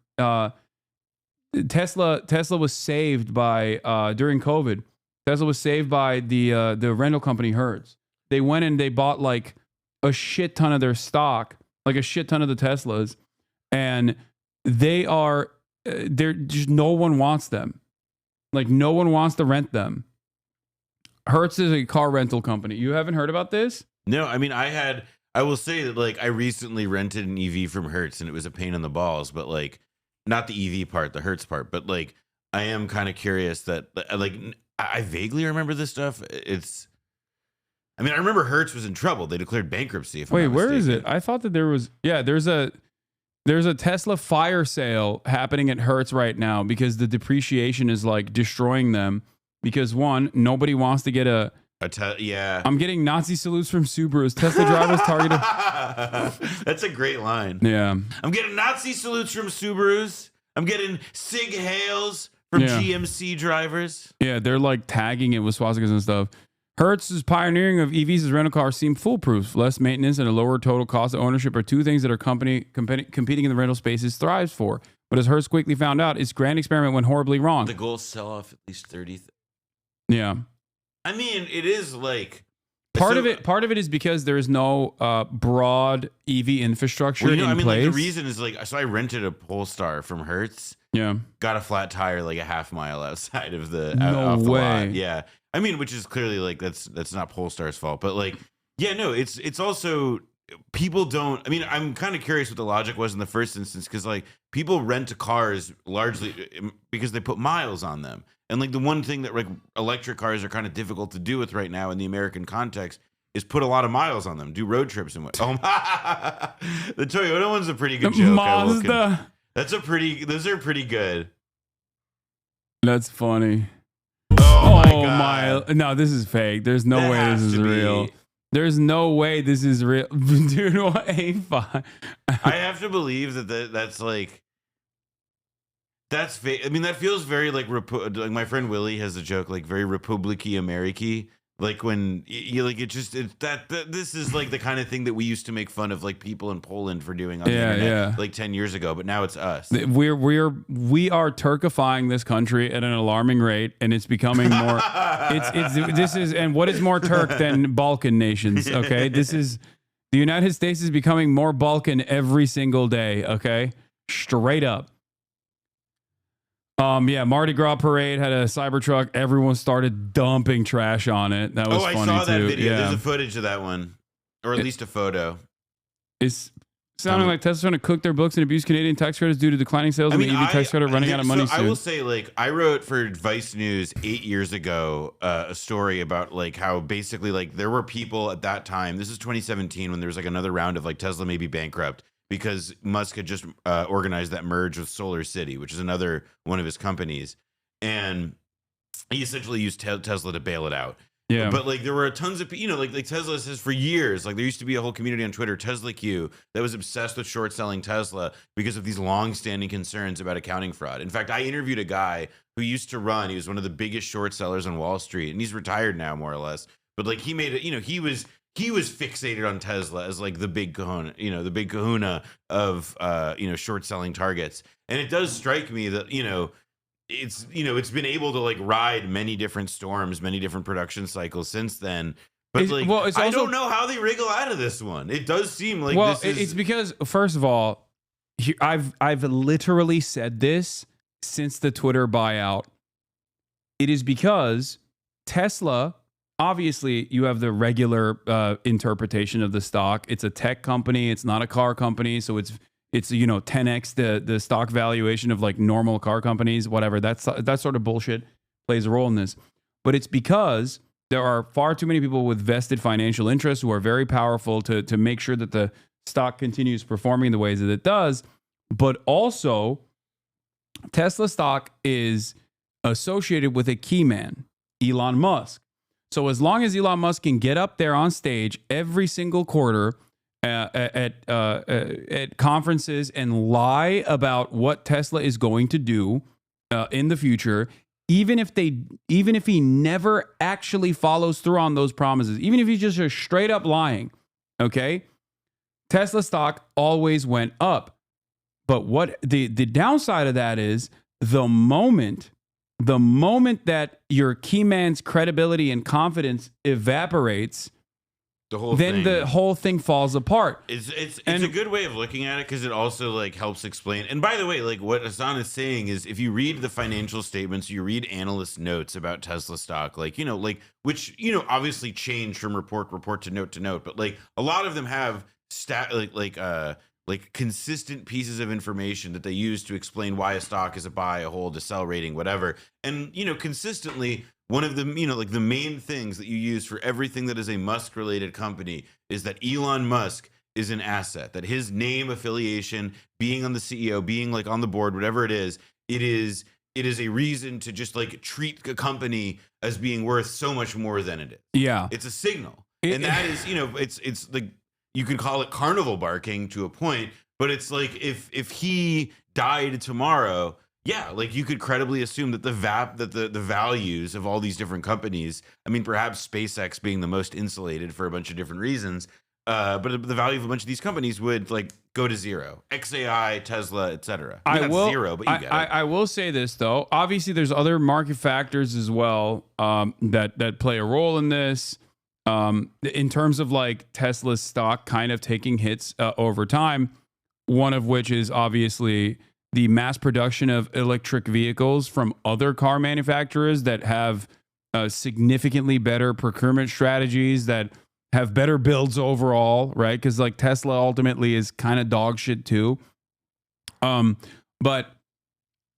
Tesla was saved by during COVID. Tesla was saved by the rental company Hertz. They went and they bought like a shit ton of their stock, like a shit ton of the Teslas, and they're just, no one wants them. Like no one wants to rent them. Hertz is a car rental company. You haven't heard about this? No, I mean, I will say that like I recently rented an EV from Hertz and it was a pain in the balls, but like not the EV part, the Hertz part, but like I am kind of curious that like I vaguely remember this stuff. I mean, I remember Hertz was in trouble. They declared bankruptcy. Wait, where is it? I thought that there was, there's a Tesla fire sale happening at Hertz right now because the depreciation is like destroying them. Because one, nobody wants to get I'm getting Nazi salutes from Subarus. Tesla drivers targeted. That's a great line. Yeah. I'm getting Nazi salutes from Subarus. I'm getting Sig hails from GMC drivers. Yeah, they're like tagging it with swastikas and stuff. Hertz's pioneering of EVs as rental cars seem foolproof. Less maintenance and a lower total cost of ownership are two things that are competing in the rental spaces thrives for. But as Hertz quickly found out, its grand experiment went horribly wrong. The goal is sell off at least 30. Yeah. I mean, it is like part of it is because there is no broad EV infrastructure in place. Like the reason is like, so I rented a Polestar from Hertz. Yeah. Got a flat tire like a half mile outside of the off the way. Lot. Yeah. I mean, which is clearly like that's not Polestar's fault, but like, yeah, no, it's also people don't. I mean, I'm kind of curious what the logic was in the first instance because like people rent cars largely because they put miles on them, and like the one thing that like electric cars are kind of difficult to do with right now in the American context is put a lot of miles on them, do road trips and what. Oh, the Toyota one's a pretty good joke. Mazda. Those are pretty good. That's funny. Oh my God. No, this is fake. There's no way this is real. There's no way this is real. Dude, what A5? I have to believe that's like, that's fake. I mean, that feels very like my friend Willie has a joke, like very Republici Americi. Like when you like this is like the kind of thing that we used to make fun of like people in Poland for doing on the internet like 10 years ago, but now it's us. We are Turkifying this country at an alarming rate, and it's becoming more. And what is more Turk than Balkan nations? Okay, the United States is becoming more Balkan every single day. Okay, straight up. Mardi Gras parade had a Cybertruck. Everyone started dumping trash on it. That was funny too. I saw that video. There's a footage of that one, or at least a photo. It's sounding like Tesla's trying to cook their books and abuse Canadian tax credits due to declining sales and the EV tax credit running out of money soon. I will say, like, I wrote for Vice News 8 years ago a story about like how basically like there were people at that time. This is 2017 when there was like another round of like Tesla may be bankrupt, because Musk had just organized that merge with Solar City, which is another one of his companies. And he essentially used Tesla to bail it out. Yeah. But like there were tons of, like Tesla says for years, like there used to be a whole community on Twitter, Tesla Q, that was obsessed with short selling Tesla because of these long standing concerns about accounting fraud. In fact, I interviewed a guy who used to run, he was one of the biggest short sellers on Wall Street, and he's retired now more or less. But like he made it, he was fixated on Tesla as like the big kahuna, the big kahuna of, short selling targets. And it does strike me that, it's been able to like ride many different storms, many different production cycles since then. But I don't know how they wriggle out of this one. It does seem like it's because, first of all, I've literally said this since the Twitter buyout. It is because Tesla, obviously, you have the regular interpretation of the stock. It's a tech company. It's not a car company. So it's 10x the stock valuation of like normal car companies, whatever. That sort of bullshit plays a role in this. But it's because there are far too many people with vested financial interests who are very powerful to make sure that the stock continues performing the ways that it does. But also, Tesla stock is associated with a key man, Elon Musk. So as long as Elon Musk can get up there on stage every single quarter at conferences and lie about what Tesla is going to do in the future, even if he never actually follows through on those promises, even if he's just straight up lying, okay, Tesla stock always went up. But what the downside of that is, the moment that your key man's credibility and confidence evaporates, the whole thing falls apart. It's a good way of looking at it, because it also like helps explain. And by the way, like what Hasan is saying is, if you read the financial statements, you read analyst notes about Tesla stock, which obviously change from report to note, but like a lot of them have consistent pieces of information that they use to explain why a stock is a buy, a hold, a sell rating, whatever. And, consistently, one of the, the main things that you use for everything that is a Musk related company is that Elon Musk is an asset, that his name affiliation, being on the CEO, being like on the board, whatever it is a reason to just like treat a company as being worth so much more than it is. Yeah. It's a signal. And that is, it's like, you can call it carnival barking to a point, but it's like if he died tomorrow, yeah, like you could credibly assume that the values of all these different companies, I mean, perhaps SpaceX being the most insulated for a bunch of different reasons, but the value of a bunch of these companies would like go to zero. XAI, Tesla, etc. I mean, not zero, but you get it. I will say this though. Obviously, there's other market factors as well that play a role in this. In terms of like Tesla's stock kind of taking hits over time, one of which is obviously the mass production of electric vehicles from other car manufacturers that have significantly better procurement strategies, that have better builds overall, right? Because like Tesla ultimately is kind of dog shit too. But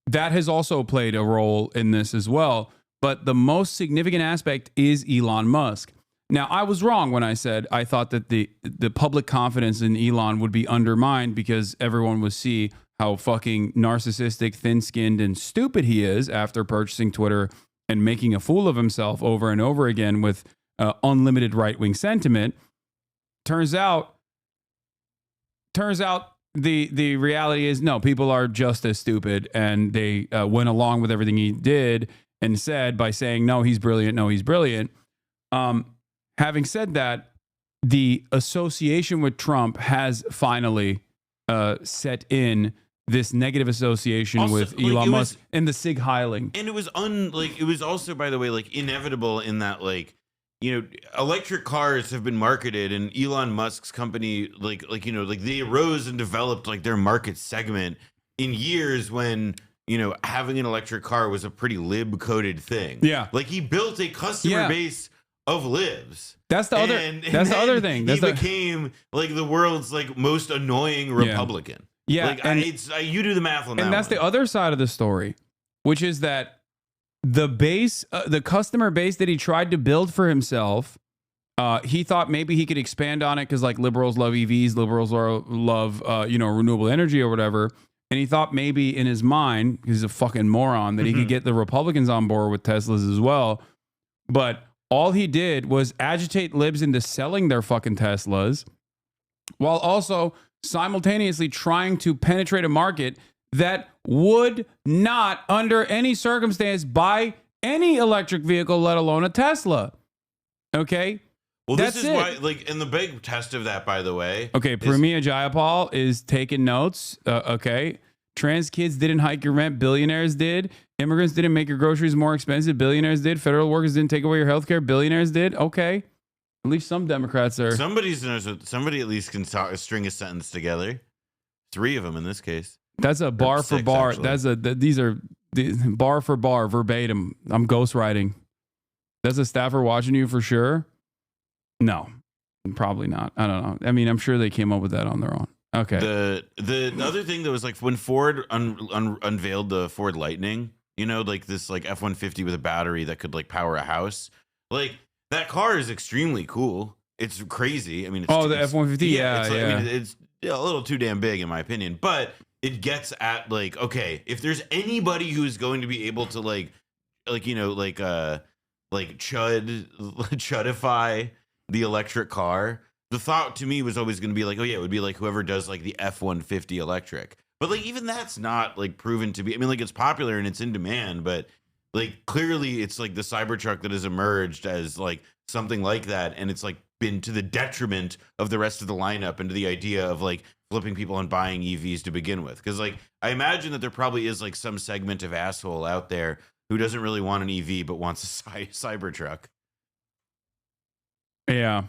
that has also played a role in this as well. But the most significant aspect is Elon Musk. Now, I was wrong when I said I thought that the public confidence in Elon would be undermined because everyone would see how fucking narcissistic, thin-skinned, and stupid he is after purchasing Twitter and making a fool of himself over and over again with unlimited right-wing sentiment. Turns out the reality is, no, people are just as stupid, and they went along with everything he did and said by saying, no, he's brilliant, no, he's brilliant. Having said that, the association with Trump has finally set in this negative association Also, with like, Elon it Musk was- and the Sig Heiling. And it was it was also, by the way, like inevitable in that, like, you know, electric cars have been marketed, and Elon Musk's company, like you know, like they arose and developed like their market segment in years when, you know, having an electric car was a pretty lib coded thing. Yeah. Like he built a customer base of libs. That's the other. That's the other thing. He became like the world's like most annoying Republican. Yeah, like and- you do the math on that. And that's one. the other side of the story, which is that the base, the customer base that he tried to build for himself, he thought maybe he could expand on it because like liberals love EVs, liberals love you know, renewable energy or whatever. And he thought maybe in his mind, he's a fucking moron, that he could get the Republicans on board with Teslas as well. But all he did was agitate libs into selling their fucking Teslas, while also simultaneously trying to penetrate a market that would not, under any circumstance, buy any electric vehicle, let alone a Tesla. Okay? Well, That's this is it. why, like, and the big test of that, by the way. Okay, Pramia Jayapal is taking notes. Okay. Trans kids didn't hike your rent. Billionaires did. Immigrants didn't make your groceries more expensive. Billionaires did. Federal workers didn't take away your health care. Billionaires did. Okay. At least some Democrats are. Somebody at least can string a sentence together. 3 of them in this case. That's a bar for 6, bar. actually. These are bar for bar, verbatim. I'm ghostwriting. That's a staffer watching you for sure. No, probably not. I don't know. I mean, I'm sure they came up with that on their own. Okay. The other thing that was like when Ford unveiled the Ford Lightning, you know, like this like F-150 with a battery that could like power a house. Like that car is extremely cool. It's crazy. I mean, it's the F-150. Yeah, it's like, yeah. I mean, it's a little too damn big in my opinion, but it gets at like, okay, if there's anybody who's going to be able to like you know, like chudify the electric car, the thought to me was always going to be like, oh yeah, it would be like whoever does like the F-150 electric. But like even that's not like proven to be. I mean, like it's popular and it's in demand, but like clearly it's like the Cybertruck that has emerged as like something like that, and it's like been to the detriment of the rest of the lineup and to the idea of like flipping people on buying EVs to begin with. Because like I imagine that there probably is like some segment of asshole out there who doesn't really want an EV but wants a Cybertruck. Yeah.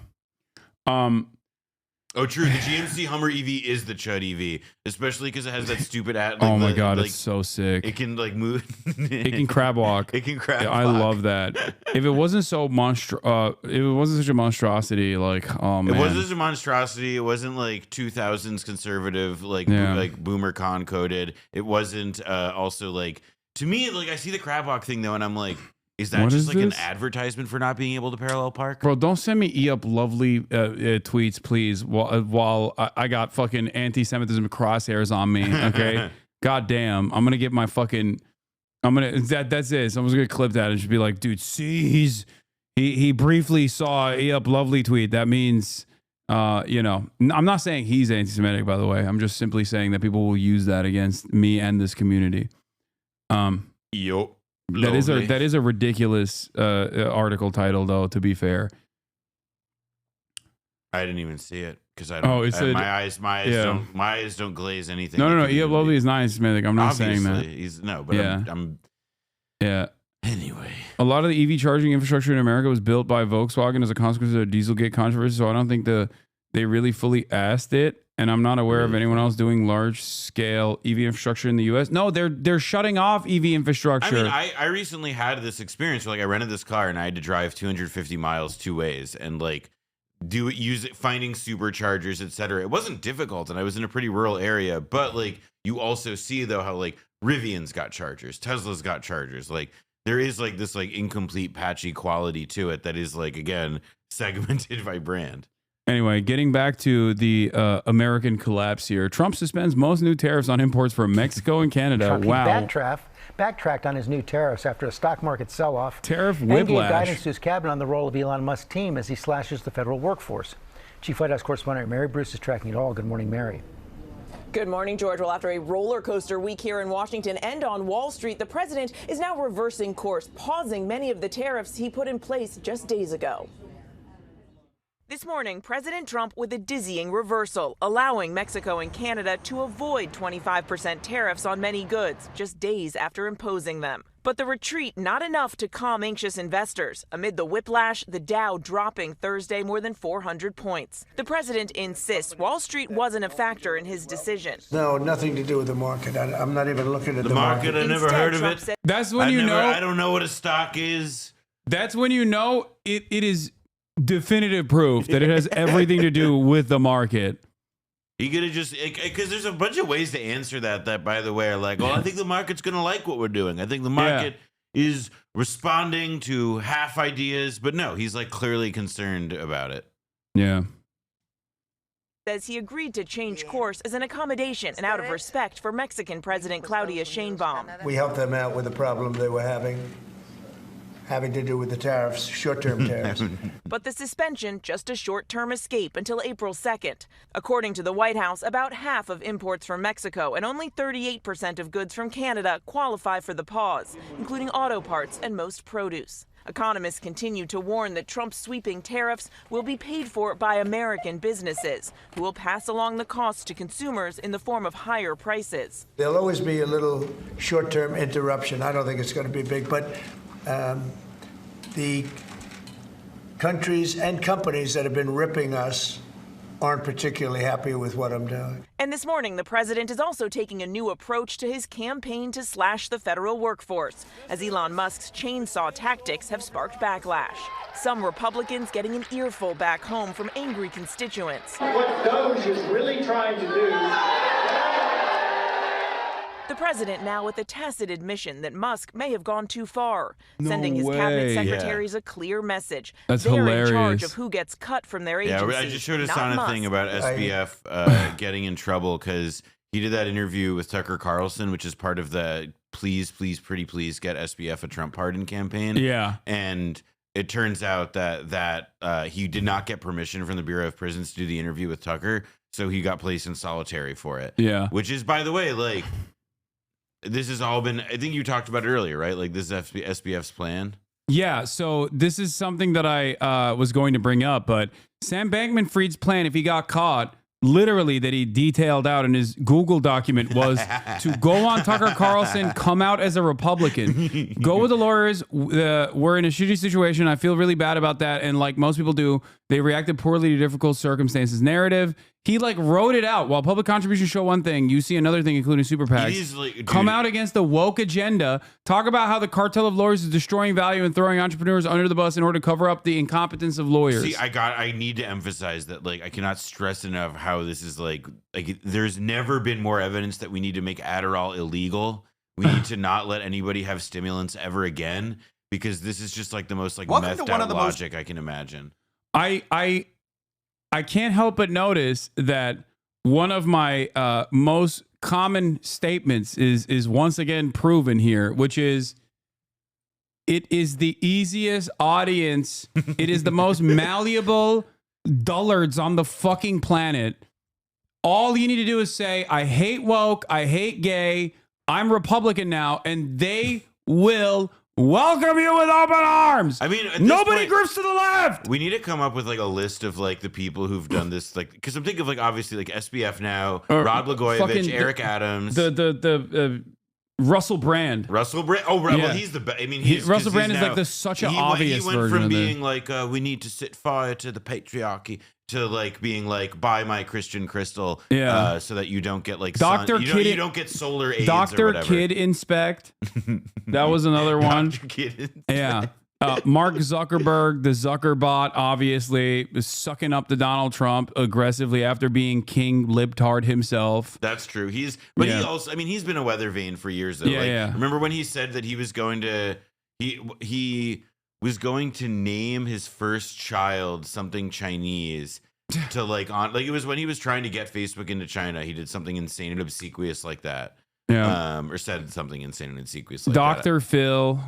Oh, true. The GMC Hummer EV is the Chud EV, especially because it has that stupid ad. Like, oh my god, it's so sick. It can like move. It can crab walk. It can crab. I walk. love that. If it wasn't so if it wasn't such a monstrosity, like oh man, it wasn't such a monstrosity. It wasn't like 2000s conservative, like like boomer con coded. It wasn't also like, to me, like I see the crab walk thing though, and I'm like, is that What just is like an this? advertisement for not being able to parallel park? Bro, don't send me up lovely tweets, please. While I got fucking anti-Semitism crosshairs on me. Okay, god damn, I'm gonna get my fucking. That's it. Someone's gonna clip that and just be like, dude, see, he briefly saw a up lovely tweet. That means, you know, I'm not saying he's anti-Semitic, by the way. I'm just simply saying that people will use that against me and this community. Yo. That is a ridiculous article title, though. To be fair, I didn't even see it because I don't. My eyes don't glaze anything. No. E.F. Lovely is nice, man. I'm not Obviously, saying that. He's but Yeah. I'm Yeah. Anyway, a lot of the EV charging infrastructure in America was built by Volkswagen as a consequence of the Dieselgate controversy. So I don't think they really fully asked it. And I'm not aware of anyone else doing large scale EV infrastructure in the US. No, they're shutting off EV infrastructure. I mean, I recently had this experience where like I rented this car and I had to drive 250 miles 2 ways and like use it, finding superchargers, etc. It wasn't difficult, and I was in a pretty rural area, but like you also see though how like Rivian's got chargers, Tesla's got chargers. Like there is like this like incomplete patchy quality to it that is like, again, segmented by brand. Anyway, getting back to the American collapse here. Trump suspends most new tariffs on imports from Mexico and Canada. Trump Wow. backtracked on his new tariffs after a stock market sell-off. Tariff and gave whiplash. guidance to his cabinet on the role of Elon Musk's team as he slashes the federal workforce. Chief White House correspondent Mary Bruce is tracking it all. Good morning, Mary. Good morning, George. Well, after a roller coaster week here in Washington and on Wall Street, the president is now reversing course, pausing many of the tariffs he put in place just days ago. This morning, President Trump with a dizzying reversal, allowing Mexico and Canada to avoid 25% tariffs on many goods just days after imposing them. But the retreat not enough to calm anxious investors. Amid the whiplash, the Dow dropping Thursday more than 400 points. The president insists Wall Street wasn't a factor in his decision. No, nothing to do with the market. I'm not even looking at the market. I never heard of it. That's when you know. I don't know what a stock is. That's when you know it is definitive proof that it has everything to do with the market. You gotta just, because there's a bunch of ways to answer that by the way are like, well, I think the market's gonna like what we're doing. I think the market is responding to half ideas, but no, he's like clearly concerned about it. Yeah. Says he agreed to change course as an accommodation and out of respect for Mexican President Claudia Sheinbaum. We helped them out with the problem they were having to do with the tariffs, short-term tariffs. But the suspension, just a short-term escape until April 2nd. According to the White House, about half of imports from Mexico and only 38% of goods from Canada qualify for the pause, including auto parts and most produce. Economists continue to warn that Trump's sweeping tariffs will be paid for by American businesses, who will pass along the costs to consumers in the form of higher prices. There'll always be a little short-term interruption. I don't think it's going to be big, but the countries and companies that have been ripping us aren't particularly happy with what I'm doing. And this morning, the president is also taking a new approach to his campaign to slash the federal workforce, as Elon Musk's chainsaw tactics have sparked backlash. Some Republicans getting an earful back home from angry constituents. What Doge is really trying to do. The president now with a tacit admission that Musk may have gone too far, sending his way. cabinet secretaries a clear message. That's They're hilarious. in charge of who gets cut from their agency. Yeah, I just showed Hasan a thing about SBF getting in trouble because he did that interview with Tucker Carlson, which is part of the please, please, pretty please get SBF a Trump pardon campaign. Yeah. And it turns out that he did not get permission from the Bureau of Prisons to do the interview with Tucker, so he got placed in solitary for it. Yeah. Which is, by the way, like, this has all been, I think you talked about it earlier, right? Like this is SBF's plan. Yeah, so this is something that I was going to bring up, but Sam Bankman-Fried's plan, if he got caught, literally that he detailed out in his Google document was to go on Tucker Carlson, come out as a Republican, go with the lawyers. We're in a shitty situation. I feel really bad about that. And like most people do, they reacted poorly to difficult circumstances narrative. He like wrote it out. While public contributions show one thing, you see another thing, including super PACs. Come out against the woke agenda. Talk about how the cartel of lawyers is destroying value and throwing entrepreneurs under the bus in order to cover up the incompetence of lawyers. See, I need to emphasize that, like, I cannot stress enough how this is like there's never been more evidence that we need to make Adderall illegal. We need to not let anybody have stimulants ever again, because this is just like the most like methed out logic I can imagine. I can't help but notice that one of my most common statements is once again proven here, which is it is the easiest audience. It is the most malleable dullards on the fucking planet. All you need to do is say, I hate woke, I hate gay, I'm Republican now, and they will welcome you with open arms. I mean, nobody grifts to the left. We need to come up with like a list of like the people who've done this, like, because I'm thinking of like obviously like SBF now, Rod Blagojevich, Eric Adams, the Russell Brand. Russell Brand. Oh, right. Yeah. Well, he's the best. I mean, Russell Brand is like such an obvious version. He went from of being like, we need to set fire to the patriarchy, to like being like, buy my Christian crystal, so that you don't get like Dr. Kid, you don't get solar AIDS Dr. or whatever. Kid Inspect. That was another one. Dr. Kid Inspect. Yeah. Mark Zuckerberg, the Zuckerbot, obviously was sucking up to Donald Trump aggressively after being king libtard himself. That's true. He also, I mean, he's been a weather vane for years though. Remember when he said that he was going to, he was going to name his first child something Chinese to like on, like it was when he was trying to get Facebook into China. He did something insane and obsequious like that. Yeah. Or said something insane and obsequious like Dr. that. Phil.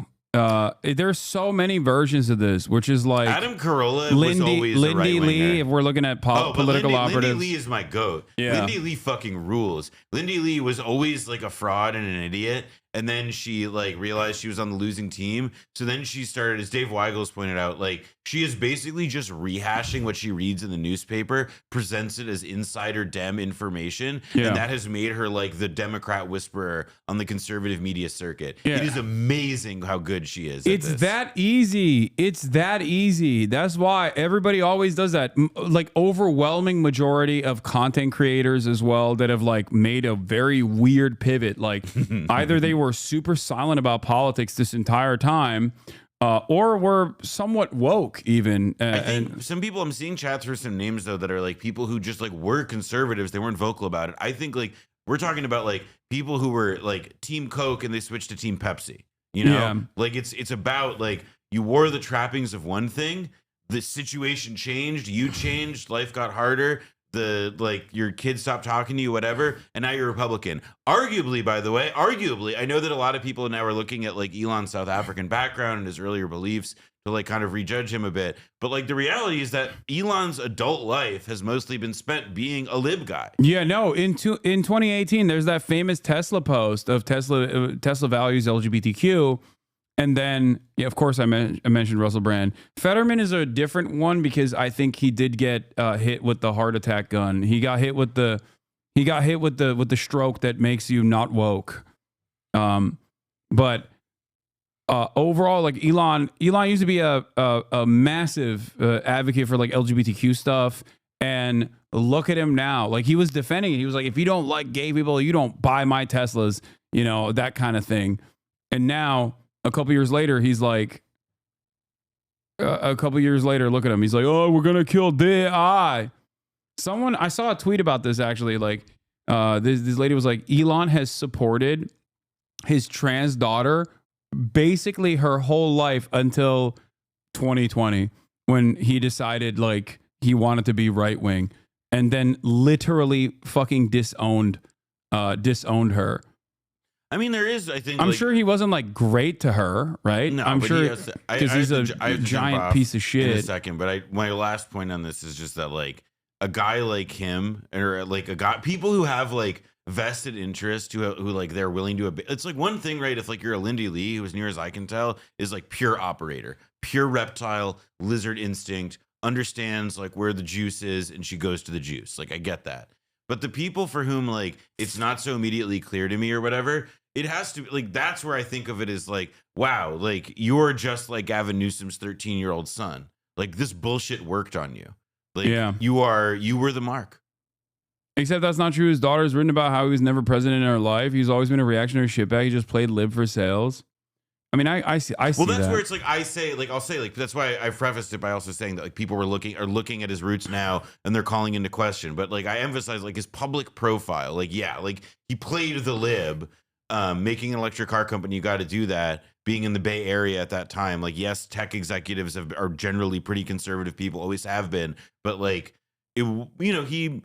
there's so many versions of this, which is like Adam Carolla was always a Lindy Lee. right-winger. If we're looking at political operatives, Lindy Lee is my goat. Yeah. Lindy Lee fucking rules. Lindy Lee was always like a fraud and an idiot, and then she like realized she was on the losing team. So then she started, as Dave Weigel's pointed out, like she is basically just rehashing what she reads in the newspaper, presents it as insider Dem information, Yeah. and that has made her like the Democrat whisperer on the conservative media circuit. Yeah. It is amazing how good she is. it's that easy. It's that easy. That's why everybody always does that. Like overwhelming majority of content creators as well that have like made a very weird pivot. Like either they were super silent about politics this entire time, or were somewhat woke even. I think some people, I'm seeing chats for some names though that are like people who just like were conservatives. They weren't vocal about it. I think like we're talking about like people who were like Team Coke and they switched to Team Pepsi. You know, Yeah. like it's about like you wore the trappings of one thing. The situation changed. You changed. Life got harder. The like your kids stopped talking to you, whatever, and now you're Republican. Arguably, by the way, I know that a lot of people now are looking at like Elon's South African background and his earlier beliefs to like kind of rejudge him a bit. But like the reality is that Elon's adult life has mostly been spent being a lib guy. Yeah, no. In 2018, there's that famous Tesla post of Tesla values LGBTQ, and then of course I mentioned Russell Brand. Fetterman is a different one because I think he did get hit with the heart attack gun. He got hit with the stroke that makes you not woke. But overall, like Elon used to be a massive advocate for like LGBTQ stuff, and look at him now. Like he was defending it. He was like, if you don't like gay people, you don't buy my Teslas, you know, that kind of thing. And now a couple years later, he's like, look at him. He's like, oh, we're gonna kill I saw a tweet about this actually. Like this lady was like, Elon has supported his trans daughter basically her whole life until 2020 when he decided like he wanted to be right wing, and then literally fucking disowned her. I mean, there is, I think, I'm like, sure he wasn't like great to her, right? No, I'm but sure he has to- because I he's have a to jump giant off piece of in shit. a second, but my last point on this is just that like a guy like him, or like a guy, people who have like vested interest, who like they're willing to, it's like one thing, right? If like you're a Lindy Lee, who as near as I can tell is like pure operator, pure reptile, lizard instinct, understands like where the juice is, and she goes to the juice. Like I get that. But the people for whom like it's not so immediately clear to me or whatever, it has to be like, that's where I think of it as like, wow, like you're just like Gavin Newsom's 13-year-old son. Like this bullshit worked on you. Like Yeah. you were the mark. Except that's not true. His daughter's written about how he was never president in her life. He's always been a reactionary shitbag. He just played lib for sales. I mean, I see. Well, that's that. where it's like I'll say like that's why I prefaced it by also saying that like people are looking at his roots now and they're calling into question. But like I emphasize like his public profile. Like yeah, like he played the lib, making an electric car company. You got to do that. Being in the Bay Area at that time, like yes, tech executives are generally pretty conservative people, always have been. But like it, you know, he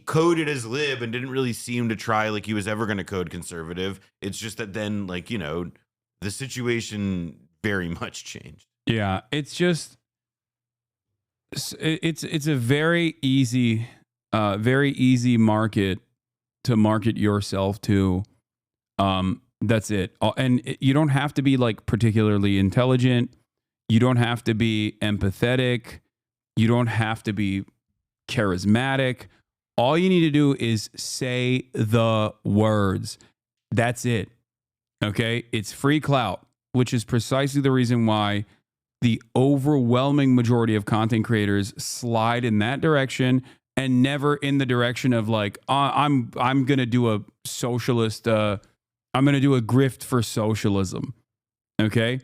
coded as lib and didn't really seem to try like he was ever going to code conservative. It's just that then like, you know, the situation very much changed. Yeah, it's just it's a very easy market to market yourself to. That's it. And you don't have to be like particularly intelligent. You don't have to be empathetic. You don't have to be charismatic. All you need to do is say the words. That's it. Okay? It's free clout, which is precisely the reason why the overwhelming majority of content creators slide in that direction and never in the direction of like, I'm going to do a socialist, I'm going to do a grift for socialism. Okay?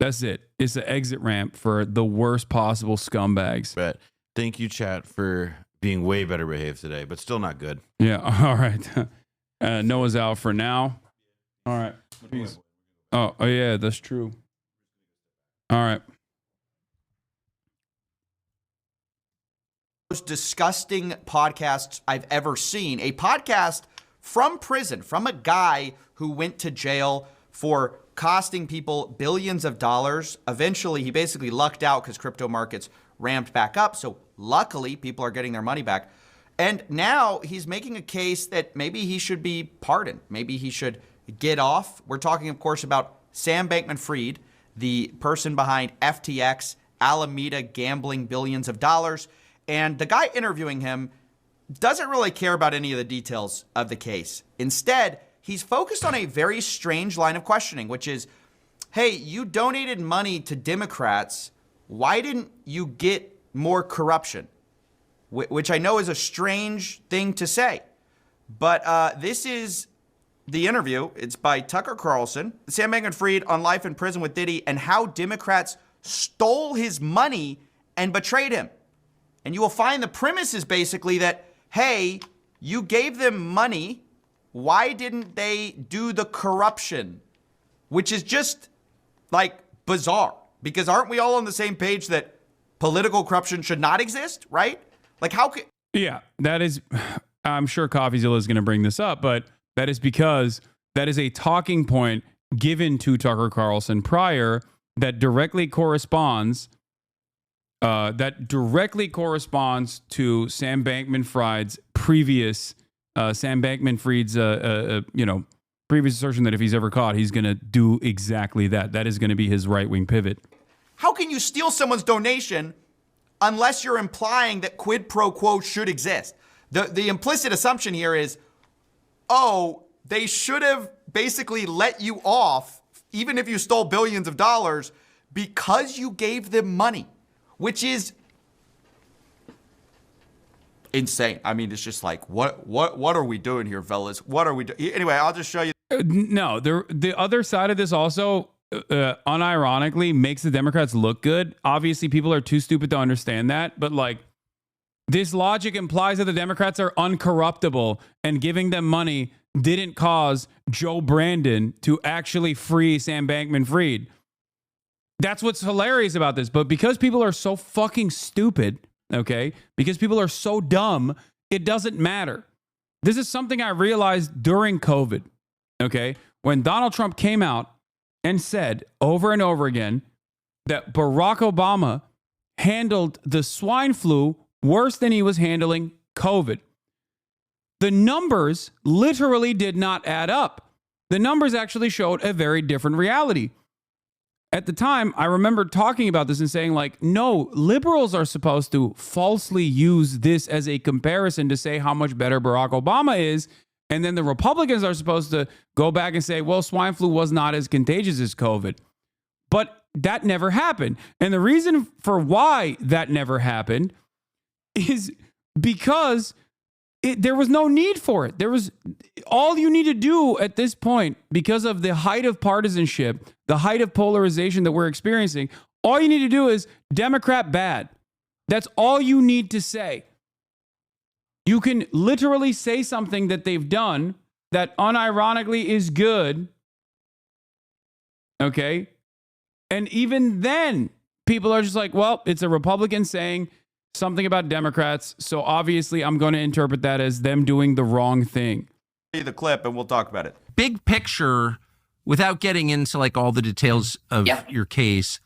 That's it. It's the exit ramp for the worst possible scumbags. But thank you, chat, for being way better behaved today, but still not good. Yeah. All right. Noah's out for now. All right. Peace. Oh, yeah, that's true. All right. Most disgusting podcasts I've ever seen. A podcast from prison, from a guy who went to jail for costing people billions of dollars. Eventually, he basically lucked out because crypto markets ramped back up. So luckily, people are getting their money back. And now he's making a case that maybe he should be pardoned. Maybe he should get off. We're talking, of course, about Sam Bankman-Fried, the person behind FTX, Alameda gambling billions of dollars. And the guy interviewing him doesn't really care about any of the details of the case. Instead, he's focused on a very strange line of questioning, which is, hey, you donated money to Democrats. Why didn't you get more corruption? Which I know is a strange thing to say. But this is the interview. It's by Tucker Carlson, Sam Bankman-Fried on life in prison with Diddy, and how Democrats stole his money and betrayed him. And you will find the premise is basically that, hey, you gave them money. Why didn't they do the corruption? Which is just like bizarre, because aren't we all on the same page that political corruption should not exist, right? Like how could... Yeah, that is, I'm sure CoffeeZilla is going to bring this up, but that is because that is a talking point given to Tucker Carlson prior that directly corresponds to Sam Bankman-Fried's previous previous assertion that if he's ever caught, he's going to do exactly that. That is going to be his right-wing pivot. How can you steal someone's donation unless you're implying that quid pro quo should exist? The implicit assumption here is, oh, they should have basically let you off, even if you stole billions of dollars, because you gave them money, which is insane. I mean, it's just like, what are we doing here, fellas? What are we doing? Anyway, I'll just show you. No, the other side of this also unironically makes the Democrats look good. Obviously, people are too stupid to understand that, but like, this logic implies that the Democrats are uncorruptible, and giving them money didn't cause Joe Brandon to actually free Sam Bankman-Fried. That's what's hilarious about this. But because people are so fucking stupid, okay, because people are so dumb, it doesn't matter. This is something I realized during COVID, okay, when Donald Trump came out and said over and over again that Barack Obama handled the swine flu worse than he was handling COVID. The numbers literally did not add up. The numbers actually showed a very different reality. At the time, I remember talking about this and saying, like, no, liberals are supposed to falsely use this as a comparison to say how much better Barack Obama is. And then the Republicans are supposed to go back and say, well, swine flu was not as contagious as COVID. But that never happened. And the reason for why that never happened is because there was no need for it. There was all you need to do at this point, because of the height of partisanship, the height of polarization that we're experiencing. All you need to do is Democrat bad. That's all you need to say. You can literally say something that they've done that unironically is good. Okay. And even then, people are just like, well, it's a Republican saying something about Democrats, so obviously I'm going to interpret that as them doing the wrong thing. The clip and we'll talk about it. Big picture, without getting into like all the details of your case,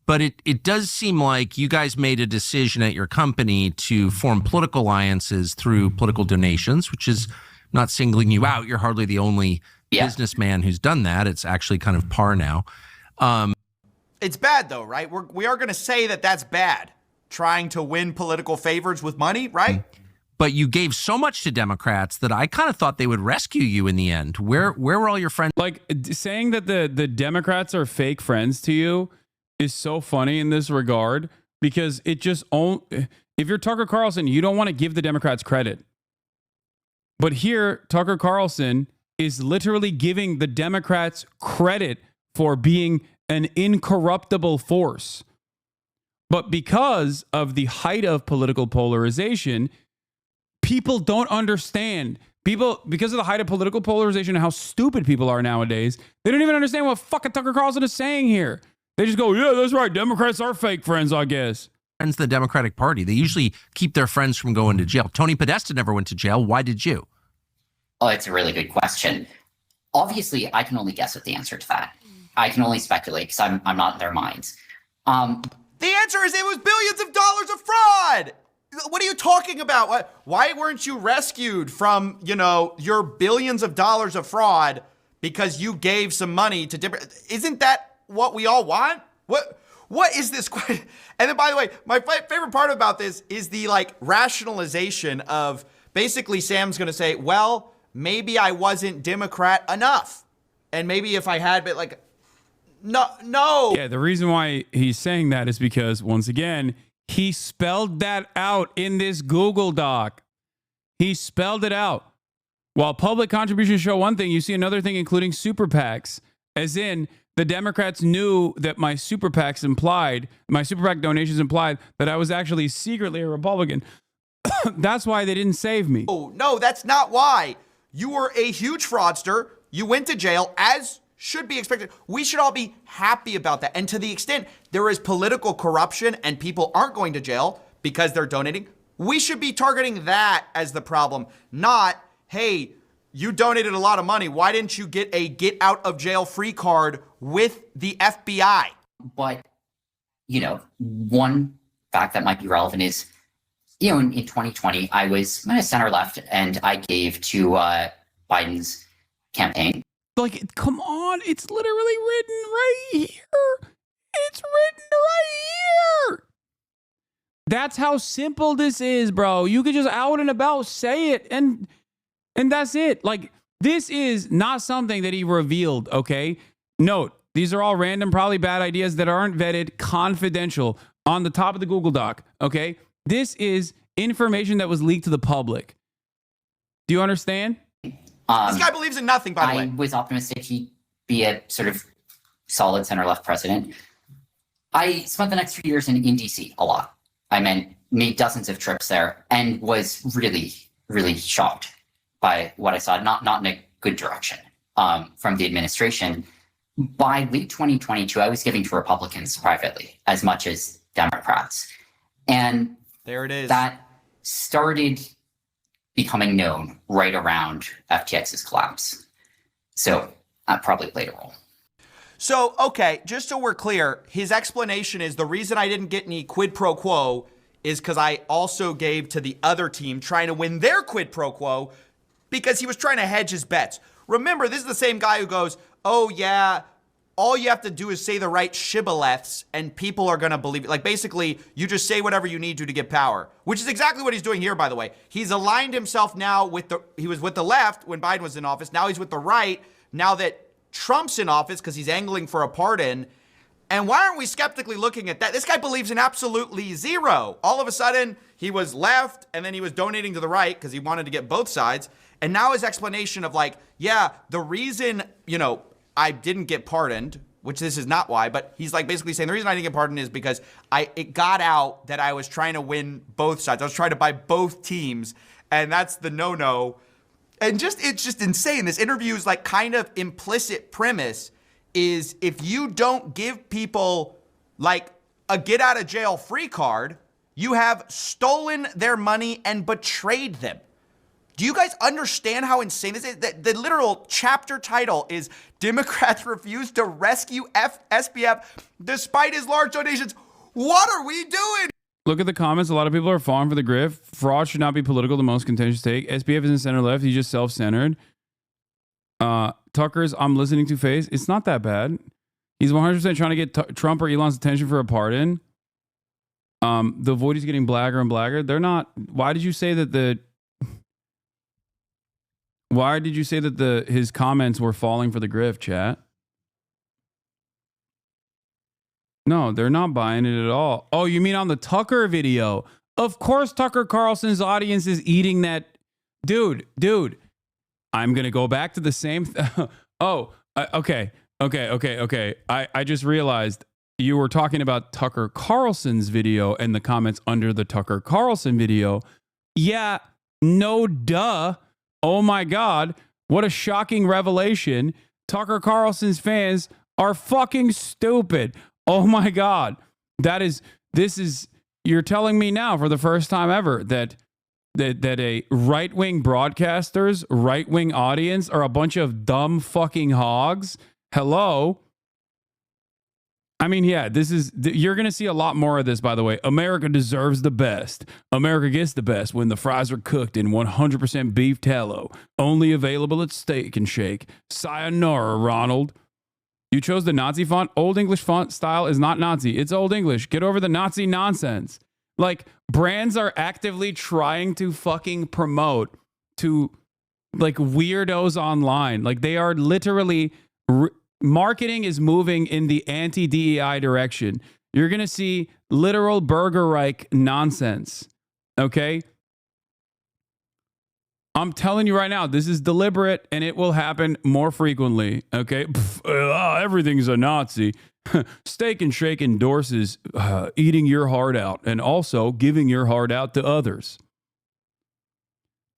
but it does seem like you guys made a decision at your company to form political alliances through political donations, which is not singling you out. You're hardly the only businessman who's done that. It's actually kind of par now. It's bad though, right? We are going to say that that's bad. Trying to win political favors with money, right? But you gave so much to Democrats that I kind of thought they would rescue you in the end. Where were all your friends? Like, saying that the Democrats are fake friends to you is so funny in this regard, because it just if you're Tucker Carlson, you don't want to give the Democrats credit. But here, Tucker Carlson is literally giving the Democrats credit for being an incorruptible force. But because of the height of political polarization, people don't understand. Because of the height of political polarization and how stupid people are nowadays, they don't even understand what fucking Tucker Carlson is saying here. They just go, yeah, that's right. Democrats are fake friends, I guess. Friends of the Democratic Party. They usually keep their friends from going to jail. Tony Podesta never went to jail. Why did you? Oh, it's a really good question. Obviously, I can only guess at the answer to that. I can only speculate because I'm not in their minds. The answer is it was billions of dollars of fraud. What are you talking about? Why weren't you rescued from, your billions of dollars of fraud because you gave some money to different? Isn't that what we all want? What is this? And then, by the way, my favorite part about this is the rationalization of basically Sam's going to say, well, maybe I wasn't Democrat enough. And maybe if I had been no. Yeah, the reason why he's saying that is because, once again, he spelled that out in this Google Doc. He spelled it out. While public contributions show one thing, you see another thing, including super PACs. As in, the Democrats knew that my super PAC donations implied that I was actually secretly a Republican. That's why they didn't save me. Oh, no, that's not why. You were a huge fraudster. You went to jail, as should be expected. We should all be happy about that. And to the extent there is political corruption and people aren't going to jail because they're donating, we should be targeting that as the problem, not, hey, you donated a lot of money. Why didn't you get a get out of jail free card with the FBI? But, one fact that might be relevant is, in 2020, I was center left and I gave to Biden's campaign. Come on. It's literally written right here. It's written right here. That's how simple this is, bro. You could just out and about say it and that's it. This is not something that he revealed, okay? Note, these are all random, probably bad ideas that aren't vetted, confidential, on the top of the Google Doc, okay? This is information that was leaked to the public. Do you understand? This guy believes in nothing, by the way. I was optimistic he'd be a sort of solid center-left president. I spent the next few years in D.C. a lot. Made dozens of trips there and was really, really shocked by what I saw, not in a good direction from the administration. By late 2022, I was giving to Republicans privately as much as Democrats. And there it is. That started becoming known right around FTX's collapse. So that probably played a role. So, okay, just so we're clear, his explanation is the reason I didn't get any quid pro quo is because I also gave to the other team trying to win their quid pro quo because he was trying to hedge his bets. Remember, this is the same guy who goes, oh yeah, all you have to do is say the right shibboleths and people are going to believe it. Basically, you just say whatever you need to get power, which is exactly what he's doing here, by the way. He's aligned himself now he was with the left when Biden was in office. Now he's with the right now that Trump's in office because he's angling for a pardon. And why aren't we skeptically looking at that? This guy believes in absolutely zero. All of a sudden, he was left and then he was donating to the right because he wanted to get both sides. And now his explanation of the reason, I didn't get pardoned, which this is not why, but he's basically saying the reason I didn't get pardoned is because it got out that I was trying to win both sides. I was trying to buy both teams, and that's the no-no. And it's just insane. This interview's kind of implicit premise is if you don't give people a get out of jail free card, you have stolen their money and betrayed them. Do you guys understand how insane this is? The literal chapter title is Democrats Refuse to Rescue SBF Despite His Large Donations. What are we doing? Look at the comments. A lot of people are falling for the grift. Fraud should not be political, the most contentious take. SBF isn't center-left. He's just self-centered. Tucker's I'm listening to face. It's not that bad. He's 100% trying to get Trump or Elon's attention for a pardon. The VODs getting blagger and blagger. They're not. Why did you say that his comments were falling for the grift, chat? No, they're not buying it at all. Oh, you mean on the Tucker video? Of course Tucker Carlson's audience is eating that. Dude, I'm going to go back to the same. Okay. I just realized you were talking about Tucker Carlson's video and the comments under the Tucker Carlson video. Yeah, no duh. Oh my God. What a shocking revelation. Tucker Carlson's fans are fucking stupid. Oh my God. You're telling me now for the first time ever that a right-wing broadcaster's right-wing audience are a bunch of dumb fucking hogs. Hello. I mean, yeah, you're going to see a lot more of this, by the way. America deserves the best. America gets the best when the fries are cooked in 100% beef tallow. Only available at Steak and Shake. Sayonara, Ronald. You chose the Nazi font? Old English font style is not Nazi. It's Old English. Get over the Nazi nonsense. Like, brands are actively trying to fucking promote to, like, weirdos online. Like, they are literally... marketing is moving in the anti-DEI direction. You're going to see literal Burger Reich nonsense. Okay? I'm telling you right now, this is deliberate and it will happen more frequently. Okay? Everything's a Nazi. Steak and Shake endorses eating your heart out and also giving your heart out to others.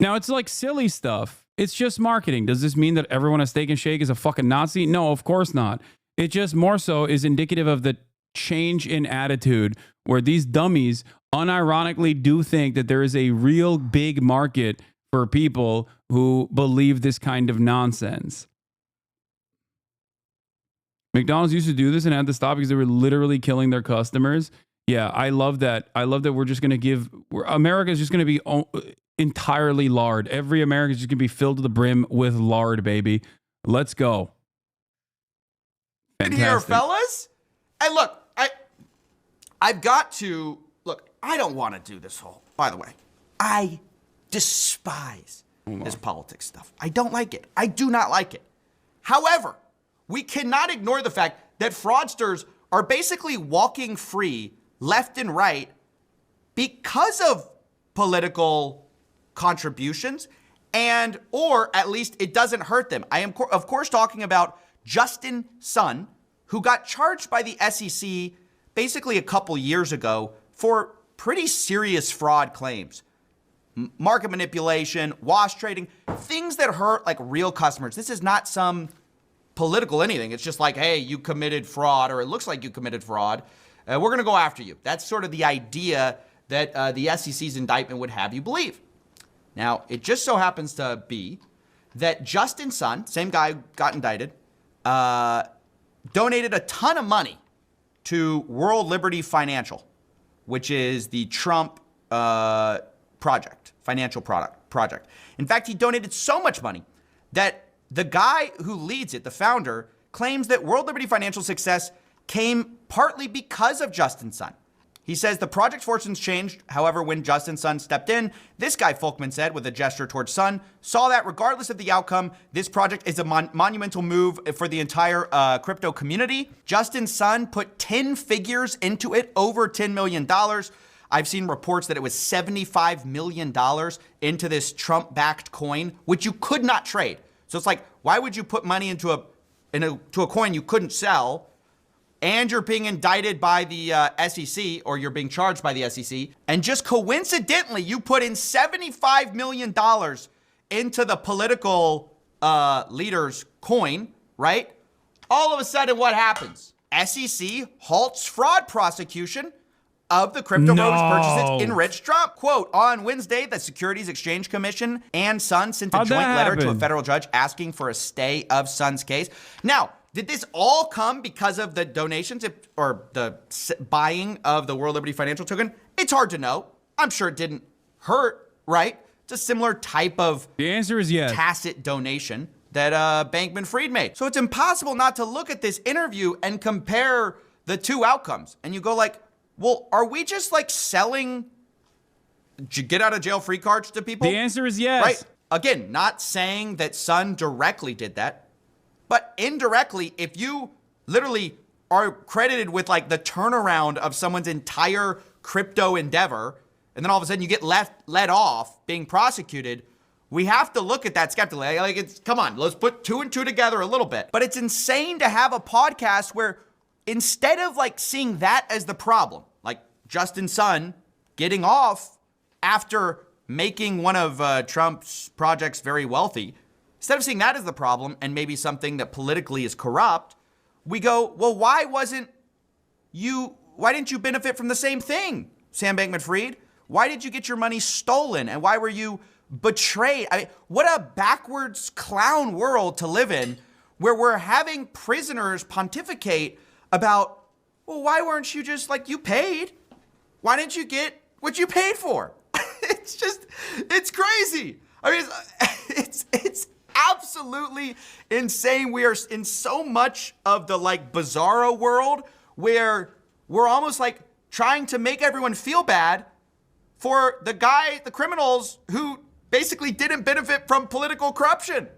Now, it's like silly stuff. It's just marketing. Does this mean that everyone at Steak and Shake is a fucking Nazi? No, of course not. It just more so is indicative of the change in attitude where these dummies unironically do think that there is a real big market for people who believe this kind of nonsense. McDonald's used to do this and had to stop because they were literally killing their customers. Yeah, I love that. I love that we're just going to America is just going to be entirely lard. Every American is just going to be filled to the brim with lard, baby. Let's go. Fantastic. Here, fellas. And look, I've got to, look, I don't want to do this whole, by the way, I despise this politics stuff. I don't like it. I do not like it. However, we cannot ignore the fact that fraudsters are basically walking free left and right because of political contributions, and or at least it doesn't hurt them. I am of course talking about Justin Sun, who got charged by the SEC basically a couple years ago for pretty serious fraud claims. Market manipulation, wash trading, things that hurt like real customers. This is not some political anything. It's just like, hey, you committed fraud, or it looks like you committed fraud. We're going to go after you. That's sort of the idea that the SEC's indictment would have you believe. Now, it just so happens to be that Justin Sun, same guy who got indicted, donated a ton of money to World Liberty Financial, which is the Trump financial project. In fact, he donated so much money that the guy who leads it, the founder, claims that World Liberty Financial success came partly because of Justin Sun. He says the project's fortunes changed, however, when Justin Sun stepped in. This guy, Folkman said, with a gesture towards Sun, saw that regardless of the outcome, this project is a monumental move for the entire crypto community. Justin Sun put 10 figures into it, over $10 million. I've seen reports that it was $75 million into this Trump-backed coin, which you could not trade. So it's like, why would you put money into a coin you couldn't sell? And you're being indicted by the SEC, or you're being charged by the SEC, and just coincidentally, you put in $75 million into the political leader's coin, right? All of a sudden, what happens? SEC halts fraud prosecution of the crypto purchases enriched Trump. Quote, on Wednesday, the Securities Exchange Commission and Sun sent a joint letter to a federal judge asking for a stay of Sun's case. Now, did this all come because of the donations or the buying of the World Liberty Financial token? It's hard to know. I'm sure it didn't hurt, right? It's a similar type of the answer is yes. Tacit donation that Bankman-Fried made. So it's impossible not to look at this interview and compare the two outcomes. And you go like, well, are we just like selling get out of jail free cards to people? The answer is yes. Right. Again, not saying that Sun directly did that. But indirectly, if you literally are credited with like the turnaround of someone's entire crypto endeavor, and then all of a sudden you get let off being prosecuted, we have to look at that skeptically. Like, it's, come on, let's put two and two together a little bit. But it's insane to have a podcast where instead of like seeing that as the problem, like Justin Sun getting off after making one of Trump's projects very wealthy, instead of seeing that as the problem and maybe something that politically is corrupt, we go, well, why didn't you benefit from the same thing, Sam Bankman-Fried? Why did you get your money stolen? And why were you betrayed? I mean, what a backwards clown world to live in, where we're having prisoners pontificate about well, why weren't you just like, you paid? Why didn't you get what you paid for? It's crazy. I mean, it's absolutely insane. We are in so much of the like bizarro world where we're almost like trying to make everyone feel bad for the criminals who basically didn't benefit from political corruption.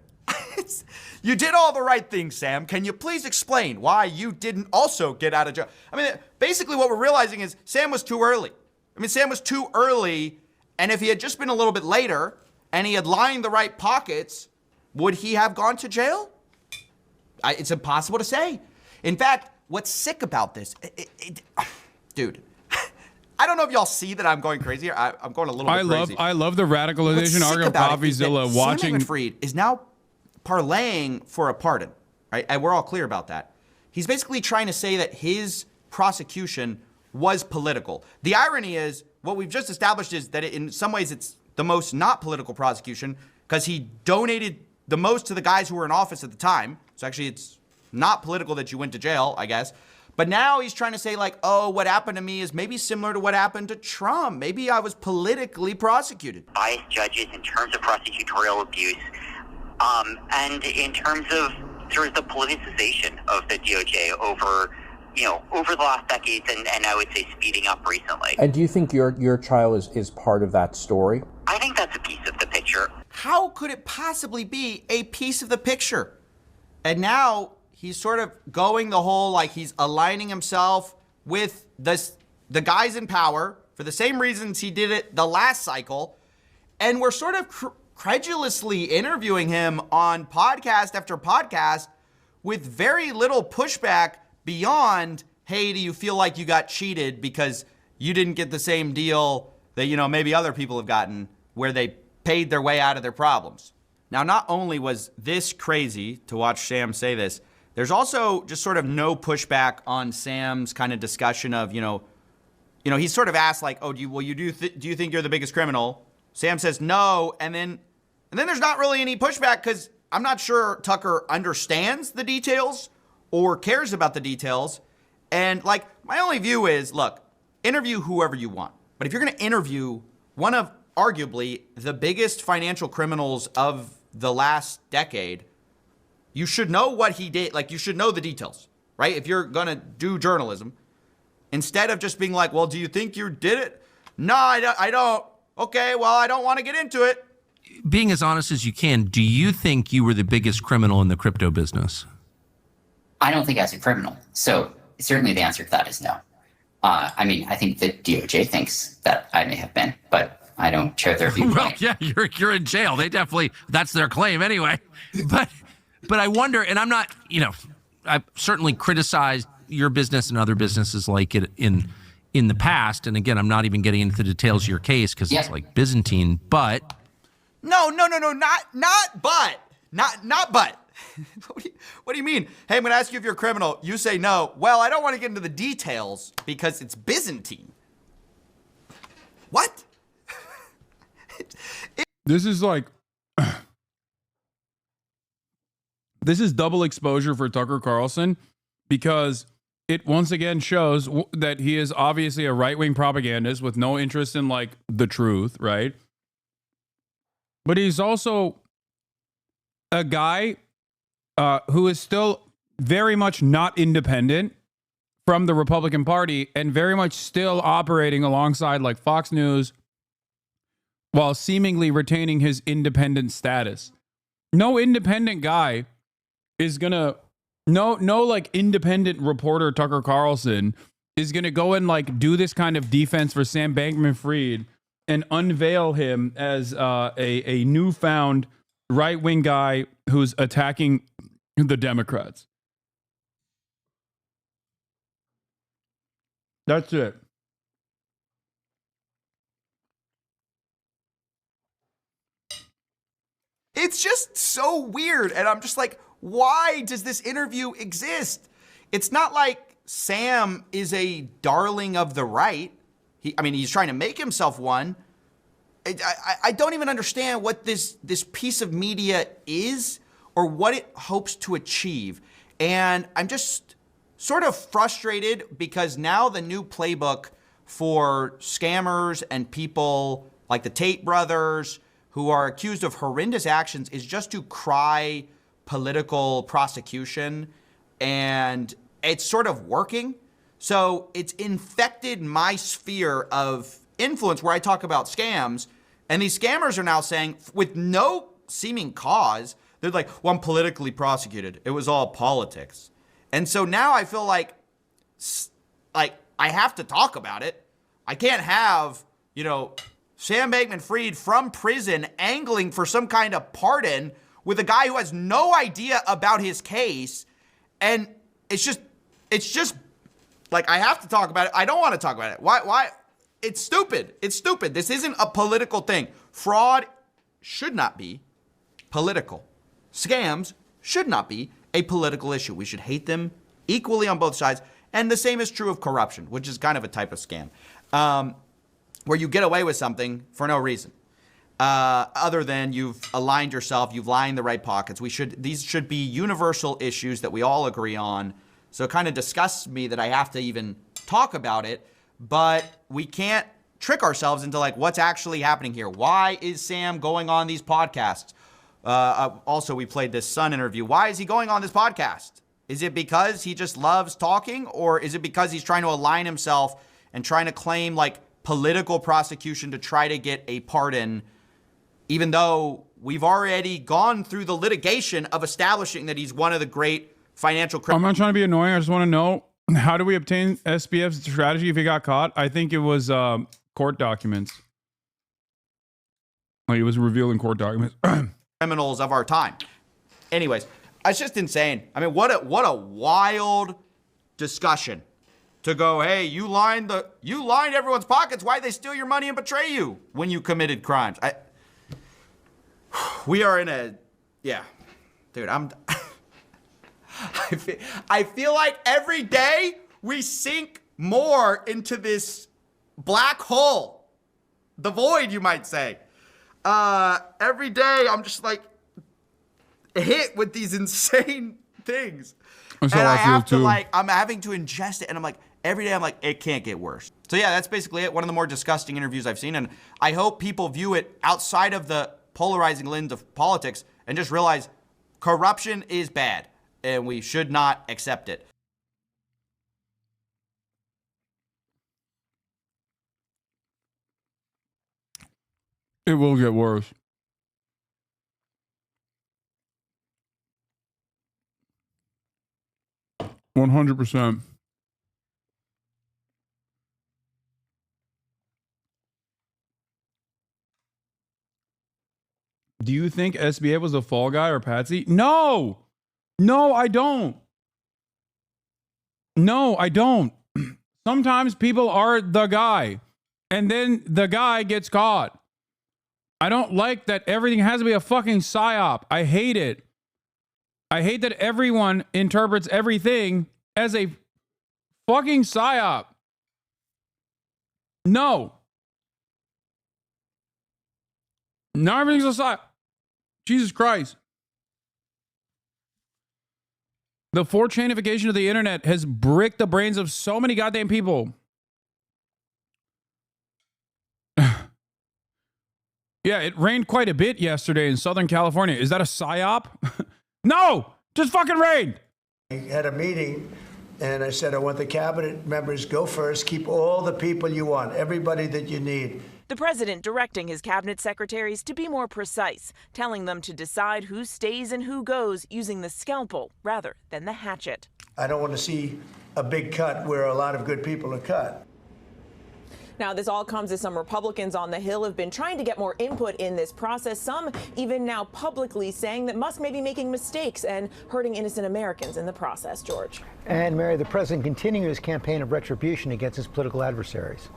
You did all the right things, Sam. Can you please explain why you didn't also get out of jail? I mean, basically what we're realizing is Sam was too early. I mean, Sam was too early, and if he had just been a little bit later and he had lined the right pockets, would he have gone to jail? It's impossible to say. In fact, what's sick about this, dude, I don't know if y'all see that I'm going crazy. I'm going a little bit crazy. I love the radicalization argument of CoffeeZilla watching. Sam Bankman-Fried is now parlaying for a pardon, right? And we're all clear about that. He's basically trying to say that his prosecution was political. The irony is, what we've just established is that in some ways it's the most not political prosecution because he donated the most to the guys who were in office at the time. So actually it's not political that you went to jail, I guess. But now he's trying to say like, oh, what happened to me is maybe similar to what happened to Trump. Maybe I was politically prosecuted. Biased judges in terms of prosecutorial abuse, and in terms of sort of the politicization of the DOJ over the last decades, and I would say speeding up recently. And do you think your trial is part of that story? I think that's a piece of the picture. How could it possibly be a piece of the picture? And now he's sort of going the whole, like he's aligning himself with the guys in power for the same reasons he did it the last cycle. And we're sort of credulously interviewing him on podcast after podcast with very little pushback beyond, hey, do you feel like you got cheated because you didn't get the same deal that, maybe other people have gotten where they paid their way out of their problems? Now, not only was this crazy to watch Sam say this, there's also just sort of no pushback on Sam's kind of discussion of, he's sort of asked like, oh, do you think you're the biggest criminal? Sam says no, and then there's not really any pushback because I'm not sure Tucker understands the details or cares about the details. And like, my only view is, look, interview whoever you want. But if you're going to interview one of arguably the biggest financial criminals of the last decade, you should know what he did. Like, you should know the details, right? If you're going to do journalism, instead of just being like, well, do you think you did it? No, I don't. Okay, well, I don't want to get into it. Being as honest as you can, do you think you were the biggest criminal in the crypto business? I don't think as a criminal. So certainly the answer to that is no. I mean, I think the DOJ thinks that I may have been, but I don't share their viewpoint. Well, yeah, you're in jail. They definitely, that's their claim anyway. But I wonder, and I'm not, I've certainly criticized your business and other businesses like it in the past. And again, I'm not even getting into the details of your case because it's like Byzantine, but. No, not but. What do you mean? Hey, I'm going to ask you if you're a criminal. You say no. Well, I don't want to get into the details because it's Byzantine. What? This is like, this is double exposure for Tucker Carlson because it once again shows that he is obviously a right-wing propagandist with no interest in like the truth, right? But he's also a guy who is still very much not independent from the Republican Party and very much still operating alongside like Fox News while seemingly retaining his independent status. No independent guy is gonna, no like independent reporter Tucker Carlson is gonna go and like do this kind of defense for Sam Bankman-Fried and unveil him as a newfound right-wing guy who's attacking the Democrats. That's it. It's just so weird. And I'm just like, why does this interview exist? It's not like Sam is a darling of the right. He's trying to make himself one. I don't even understand what this piece of media is or what it hopes to achieve. And I'm just sort of frustrated because now the new playbook for scammers and people like the Tate brothers who are accused of horrendous actions is just to cry political prosecution, and it's sort of working. So it's infected my sphere of influence where I talk about scams, and these scammers are now saying, with no seeming cause, they're like, well, I'm politically prosecuted. It was all politics. And so now I feel like I have to talk about it. I can't have, Sam Bankman-Fried from prison angling for some kind of pardon with a guy who has no idea about his case. And it's just like, I have to talk about it. I don't want to talk about it. Why? It's stupid. It's stupid. This isn't a political thing. Fraud should not be political. Scams should not be a political issue. We should hate them equally on both sides. And the same is true of corruption, which is kind of a type of scam, where you get away with something for no reason, other than you've aligned yourself, you've lined the right pockets. These should be universal issues that we all agree on. So it kind of disgusts me that I have to even talk about it, but we can't trick ourselves into like what's actually happening here. Why is Sam going on these podcasts? Also, we played this Sun interview. Why is he going on this podcast? Is it because he just loves talking, or is it because he's trying to align himself and trying to claim like political prosecution to try to get a pardon, even though we've already gone through the litigation of establishing that he's one of the great financial criminals? I'm not trying to be annoying. I just want to know, how do we obtain SBF's strategy if he got caught? I think it was court documents. Like, it was revealing court documents. Criminals of our time. Anyways, it's just insane. I mean, what a wild discussion to go, hey, you lined everyone's pockets. Why'd they steal your money and betray you when you committed crimes? We are in a, yeah, dude, I feel like every day we sink more into this black hole, the void, you might say. Every day I'm just like hit with these insane things. That's how I feel too. I'm having to ingest it, and I'm like, every day I'm like, it can't get worse. So yeah, that's basically it. One of the more disgusting interviews I've seen, and I hope people view it outside of the polarizing lens of politics and just realize corruption is bad, and we should not accept it. It will get worse. %100%. Do you think SBA was a fall guy or patsy? No, I don't. No, I don't. Sometimes people are the guy, and then the guy gets caught. I don't like that everything has to be a fucking psyop. I hate it. I hate that everyone interprets everything as a fucking psyop. No. Not everything's a psyop. Jesus Christ. The 4chanification of the internet has bricked the brains of so many goddamn people. Yeah, it rained quite a bit yesterday in Southern California. Is that a psyop? No, just fucking rained. I had a meeting, and I said, I want the cabinet members go first. Keep all the people you want, everybody that you need. The president directing his cabinet secretaries to be more precise, telling them to decide who stays and who goes using the scalpel rather than the hatchet. I don't want to see a big cut where a lot of good people are cut. Now, this all comes as some Republicans on the Hill have been trying to get more input in this process, some even now publicly saying that Musk may be making mistakes and hurting innocent Americans in the process, George. And Mary, the president continuing his campaign of retribution against his political adversaries.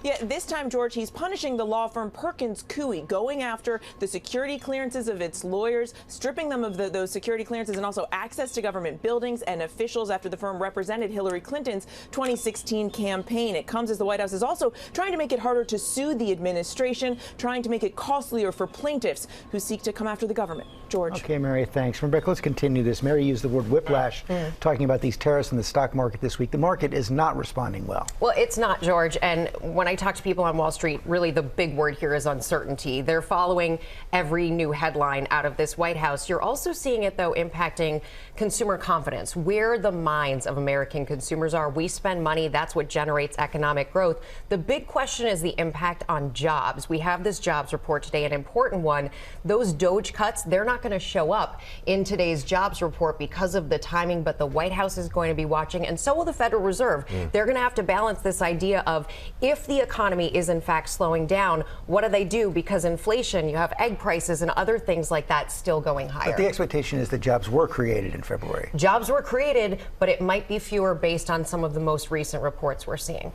Yeah, this time, George, he's punishing the law firm Perkins Coie, going after the security clearances of its lawyers, stripping them of those security clearances and also access to government buildings and officials after the firm represented Hillary Clinton's 2016 campaign. It comes as the White House is also trying to make it harder to sue the administration, trying to make it costlier for plaintiffs who seek to come after the government. George. Okay, Mary, thanks. Rebecca, let's continue this. Mary used the word whiplash, talking about these tariffs in the stock market this week. The market is not responding well. Well, it's not, George. And when I talk to people on Wall Street, really the big word here is uncertainty. They're following every new headline out of this White House. You're also seeing it, though, impacting consumer confidence, where the minds of American consumers are. We spend money. That's what generates economic growth. The big question is the impact on jobs. We have this jobs report today, an important one. Those DOGE cuts, they're not going to show up in today's jobs report because of the timing, but the White House is going to be watching, and so will the Federal Reserve. They're going to have to balance this idea of if the economy is in fact slowing down, what do they do? Because inflation, you have egg prices and other things like that still going higher. But the expectation is that jobs were created in February. Jobs were created, but it might be fewer based on some of the most recent reports we're seeing.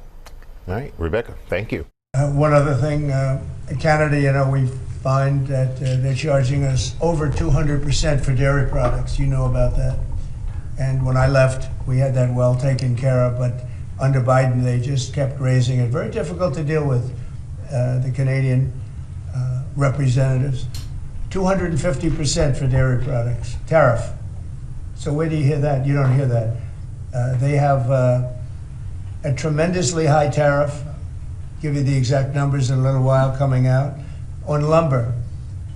All right, Rebecca, thank you. One other thing, in Canada, we find that they're charging us over 200% for dairy products. You know about that. And when I left, we had that well taken care of, but under Biden, they just kept raising it. Very difficult to deal with, the Canadian representatives. 250% for dairy products, tariff. So where do you hear that? You don't hear that. They have a tremendously high tariff. Give you the exact numbers in a little while coming out on lumber.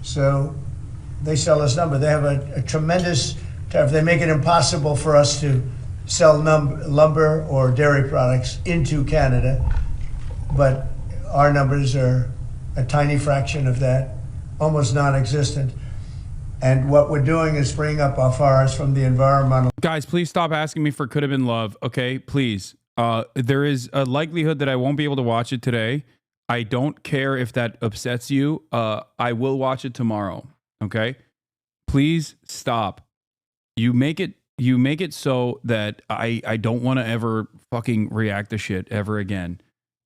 So they sell us lumber. They have a tremendous tariff. They make it impossible for us to sell lumber or dairy products into Canada, but our numbers are a tiny fraction of that, almost non-existent. And what we're doing is freeing up our forests from the environmental. Guys, please stop asking me for Could Have Been Love, okay? Please. There is a likelihood that I won't be able to watch it today. I don't care if that upsets you. I will watch it tomorrow, okay? Please stop. You make it so that I don't want to ever fucking react to shit ever again.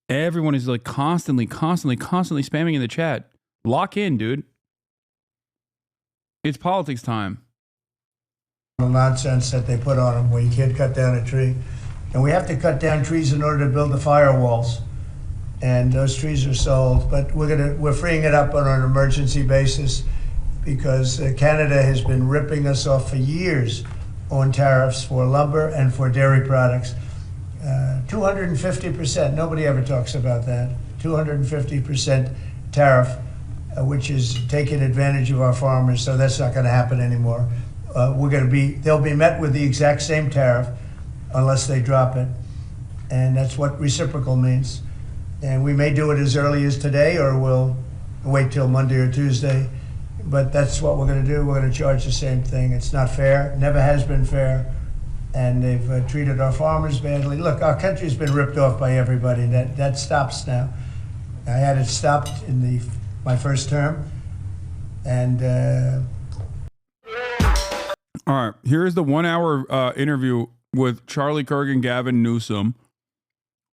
Everyone is like constantly spamming in the chat. Lock in, dude. It's politics time. Nonsense that they put on them where you can't cut down a tree. And we have to cut down trees in order to build the firewalls. And those trees are sold, but we're freeing it up on an emergency basis because Canada has been ripping us off for years on tariffs for lumber and for dairy products. 250%, nobody ever talks about that. 250% tariff, which is taking advantage of our farmers, so that's not gonna happen anymore. They'll be met with the exact same tariff unless they drop it. And that's what reciprocal means. And we may do it as early as today, or we'll wait till Monday or Tuesday. But that's what we're going to do. We're going to charge the same thing. It's not fair, never has been fair. And they've treated our farmers badly. Look, our country's been ripped off by everybody. That stops now. I had it stopped in my first term. And all right, here is the 1 hour interview with Charlie Kirk and Gavin Newsom.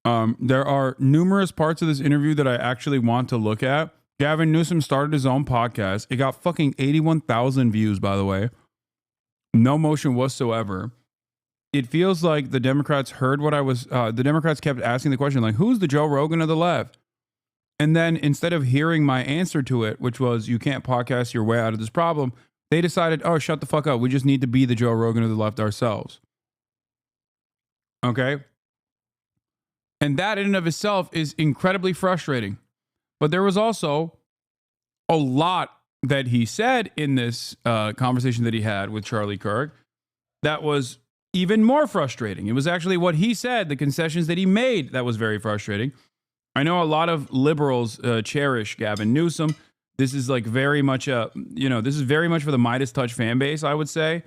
There are numerous parts of this interview that I actually want to look at. Gavin Newsom started his own podcast. It got fucking 81,000 views, by the way. No motion whatsoever. It feels like the Democrats heard what I was, the Democrats kept asking the question, like, who's the Joe Rogan of the left? And then instead of hearing my answer to it, which was, you can't podcast your way out of this problem, they decided, oh, shut the fuck up. We just need to be the Joe Rogan of the left ourselves. Okay? And that in and of itself is incredibly frustrating. But there was also a lot that he said in this conversation that he had with Charlie Kirk that was even more frustrating. It was actually what he said, the concessions that he made, that was very frustrating. I know a lot of liberals cherish Gavin Newsom. This is like very much this is very much for the Midas Touch fan base, I would say.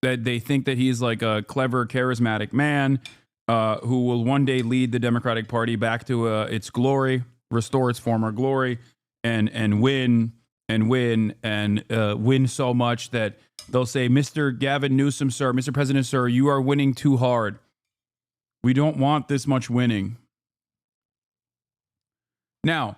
That they think that he's like a clever, charismatic man who will one day lead the Democratic Party back to its glory, restore its former glory, and win so much that they'll say, Mr. Gavin Newsom, sir, Mr. President, sir, you are winning too hard. We don't want this much winning. Now,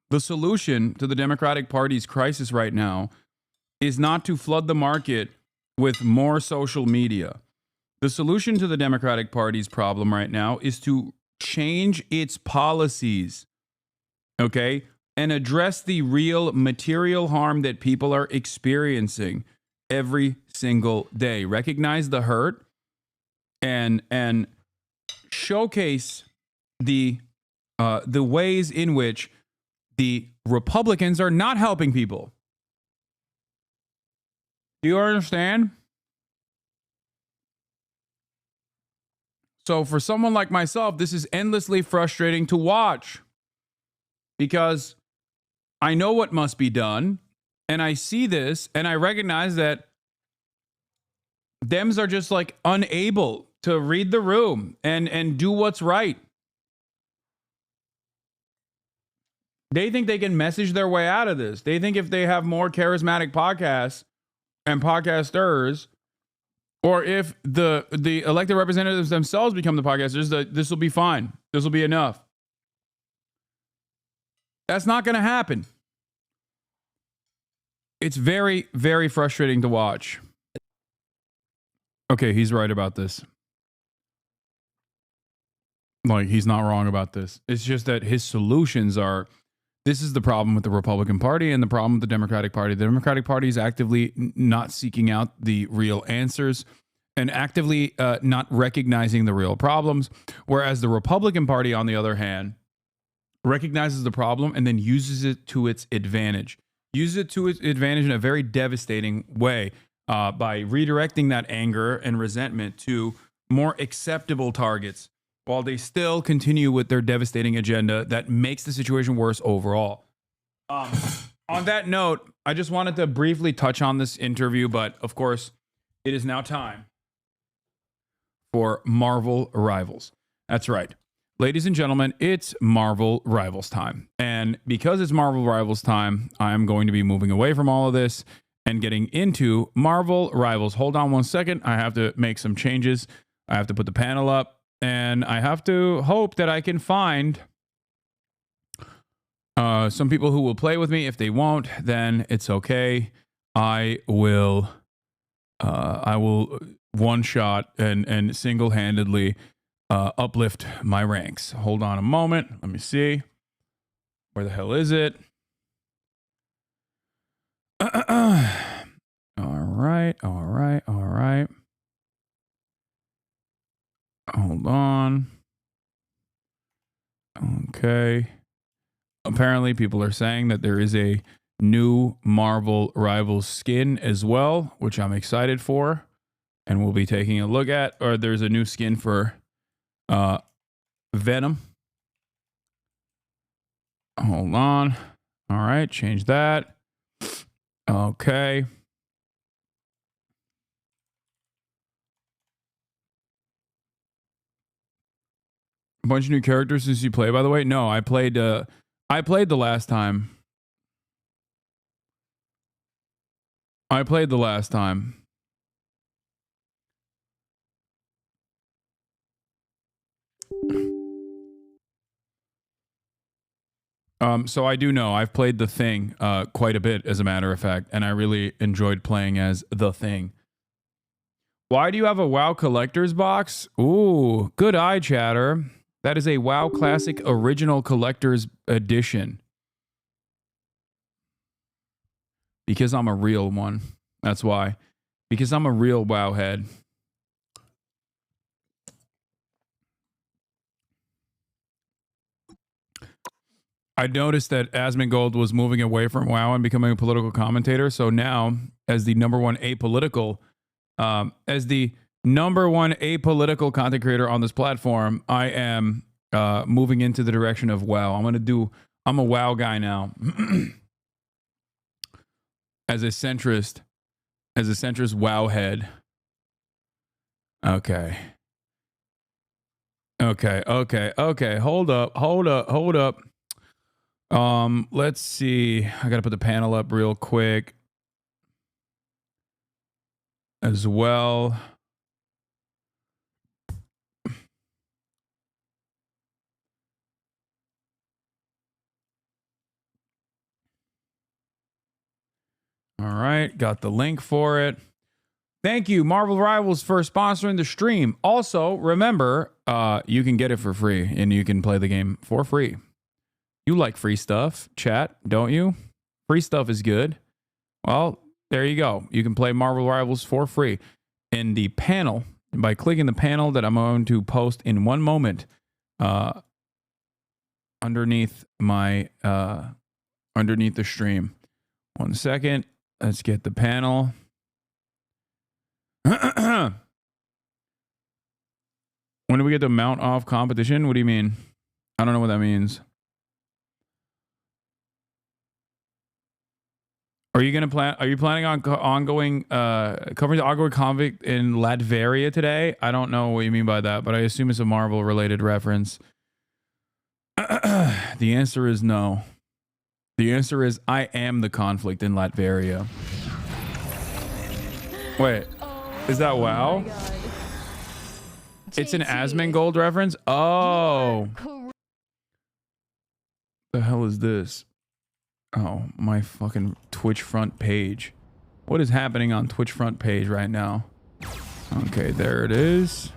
the solution to the Democratic Party's crisis right now is not to flood the market with more social media. The solution to the Democratic Party's problem right now is to change its policies, okay, and address the real material harm that people are experiencing every single day. Recognize the hurt and showcase the ways in which the Republicans are not helping people. Do you understand? So for someone like myself, this is endlessly frustrating to watch because I know what must be done, and I see this, and I recognize that Dems are just like unable to read the room and do what's right. They think they can message their way out of this. They think if they have more charismatic podcasts and podcasters, or if the elected representatives themselves become the podcasters, this will be fine. This will be enough. That's not going to happen. It's very, very frustrating to watch. Okay, he's right about this. Like, he's not wrong about this. It's just that his solutions are, this is the problem with the Republican Party and the problem with the Democratic Party. The Democratic Party is actively not seeking out the real answers and actively not recognizing the real problems, whereas the Republican Party, on the other hand, recognizes the problem and then uses it to its advantage. Uses it to its advantage in a very devastating way by redirecting that anger and resentment to more acceptable targets, while they still continue with their devastating agenda that makes the situation worse overall. On that note, I just wanted to briefly touch on this interview, but of course, it is now time for Marvel Rivals. That's right. Ladies and gentlemen, it's Marvel Rivals time. And because it's Marvel Rivals time, I'm going to be moving away from all of this and getting into Marvel Rivals. Hold on one second. I have to make some changes. I have to put the panel up. And I have to hope that I can find some people who will play with me. If they won't, then it's okay. I will one shot and single-handedly uplift my ranks. Hold on a moment. Let me see. Where the hell is it? All right. Hold on. Okay. Apparently, people are saying that there is a new Marvel Rivals skin as well, which I'm excited for, and we'll be taking a look at. Or there's a new skin for Venom. Hold on. All right, change that. Okay. A bunch of new characters since you play, by the way. No, I played the last time. So I do know I've played The Thing quite a bit, as a matter of fact, and I really enjoyed playing as The Thing. Why do you have a WoW collector's box? Ooh, good eye, chatter. That is a WoW Classic Original Collector's Edition. Because I'm a real one. That's why. Because I'm a real WoW head. I noticed that Asmongold was moving away from WoW and becoming a political commentator. So now, as the number one apolitical content creator on this platform, I am moving into the direction of WoW. I'm a WoW guy now. as a centrist WoW head. Okay. Hold up. Let's see. I gotta put the panel up real quick as well. All right, got the link for it. Thank you, Marvel Rivals, for sponsoring the stream. Also, remember, you can get it for free and you can play the game for free. You like free stuff, chat, don't you? Free stuff is good. Well, there you go. You can play Marvel Rivals for free in the panel by clicking the panel that I'm going to post in one moment underneath my underneath the stream. 1 second. Let's get the panel. When do we get the mount off competition? What do you mean? I don't know what that means. Are you planning on covering the ongoing conflict in Latveria today? I don't know what you mean by that, but I assume it's a Marvel related reference. The answer is no. The answer is I am the conflict in Latveria. Wait, is that WoW? It's an Asmongold reference? Oh. The hell is this? Oh, my fucking Twitch front page. What is happening on Twitch front page right now? Okay, there it is.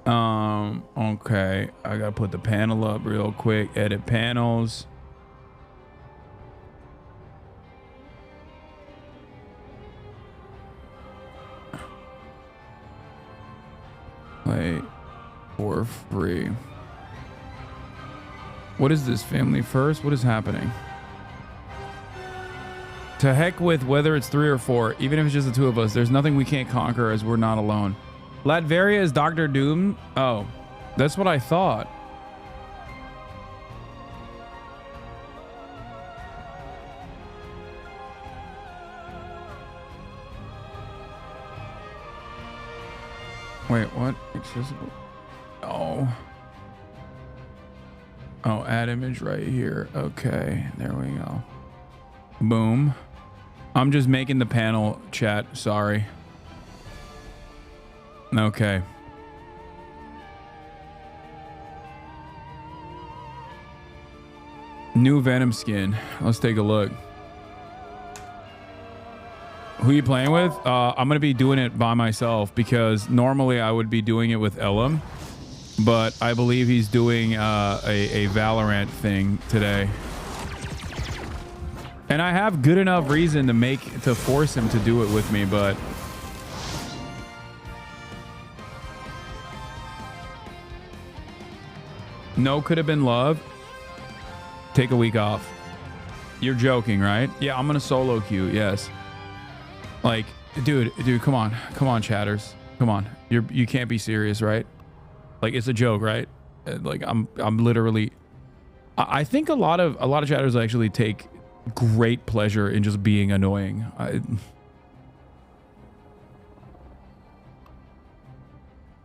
Okay, I gotta put the panel up real quick. Edit panels. Play for free. What is this, family first? What is happening? To heck with whether it's 3 or 4, even if it's just the 2 of us, there's nothing we can't conquer as we're not alone. Latveria is Doctor Doom? Oh, that's what I thought. Wait, what? Accessible? Oh. Oh, add image right here. Okay, there we go. Boom. I'm just making the panel, chat. Sorry. Okay. New Venom skin. Let's take a look. Who are you playing with? I'm going to be doing it by myself because normally I would be doing it with Elam. But I believe he's doing a Valorant thing today. And I have good enough reason to force him to do it with me, but no, could have been love. Take a week off. You're joking, right? Yeah, I'm gonna solo queue. Yes. Like, dude, come on, chatters, come on. You can't be serious, right? Like, it's a joke, right? Like, I'm literally. I think a lot of chatters actually take great pleasure in just being annoying.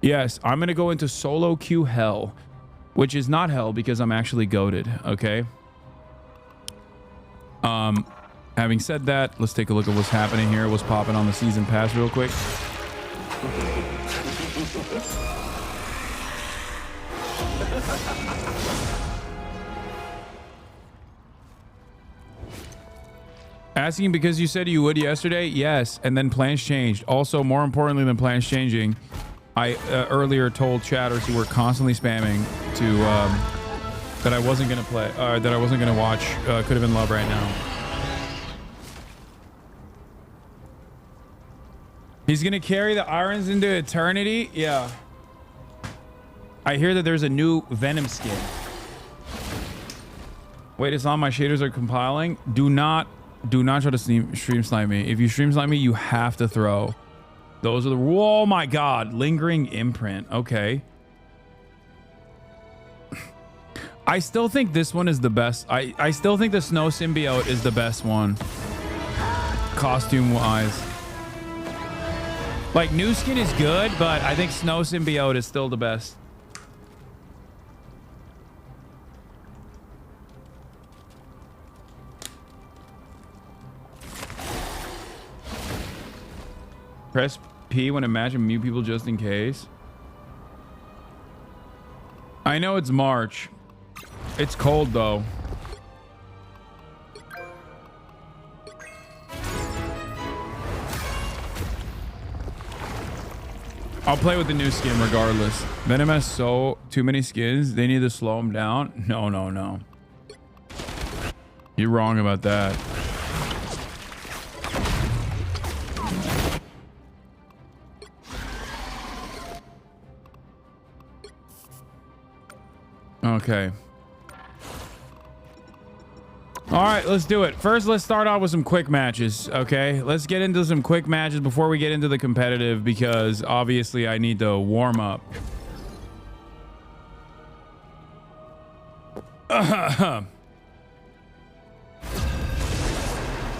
Yes, I'm gonna go into solo queue hell, which is not hell because I'm actually goated. Okay. Having said that, let's take a look at what's happening here. What's popping on the season pass real quick. Asking because you said you would yesterday? Yes, and then plans changed. Also, more importantly than plans changing, I earlier told chatters who were constantly spamming to that I wasn't gonna play, that I wasn't gonna watch Could Have Been Love right now. He's gonna carry the irons into eternity? Yeah. I hear that there's a new Venom skin. Wait, it's on. My shaders are compiling. Do not try to stream slime me. If you stream slime me, you have to throw. Those are the. Oh my god, lingering imprint. Okay. I still think this one is the best. I still think the snow symbiote is the best one, costume wise. Like, new skin is good, but I think snow symbiote is still the best. Press P when imagine mute people just in case. I know it's March. It's cold though. I'll play with the new skin regardless. Venom has too many skins. They need to slow him down. No. You're wrong about that. Okay. All right, let's do it. First, let's start off with some quick matches, okay? Let's get into some quick matches before we get into the competitive because obviously I need to warm up.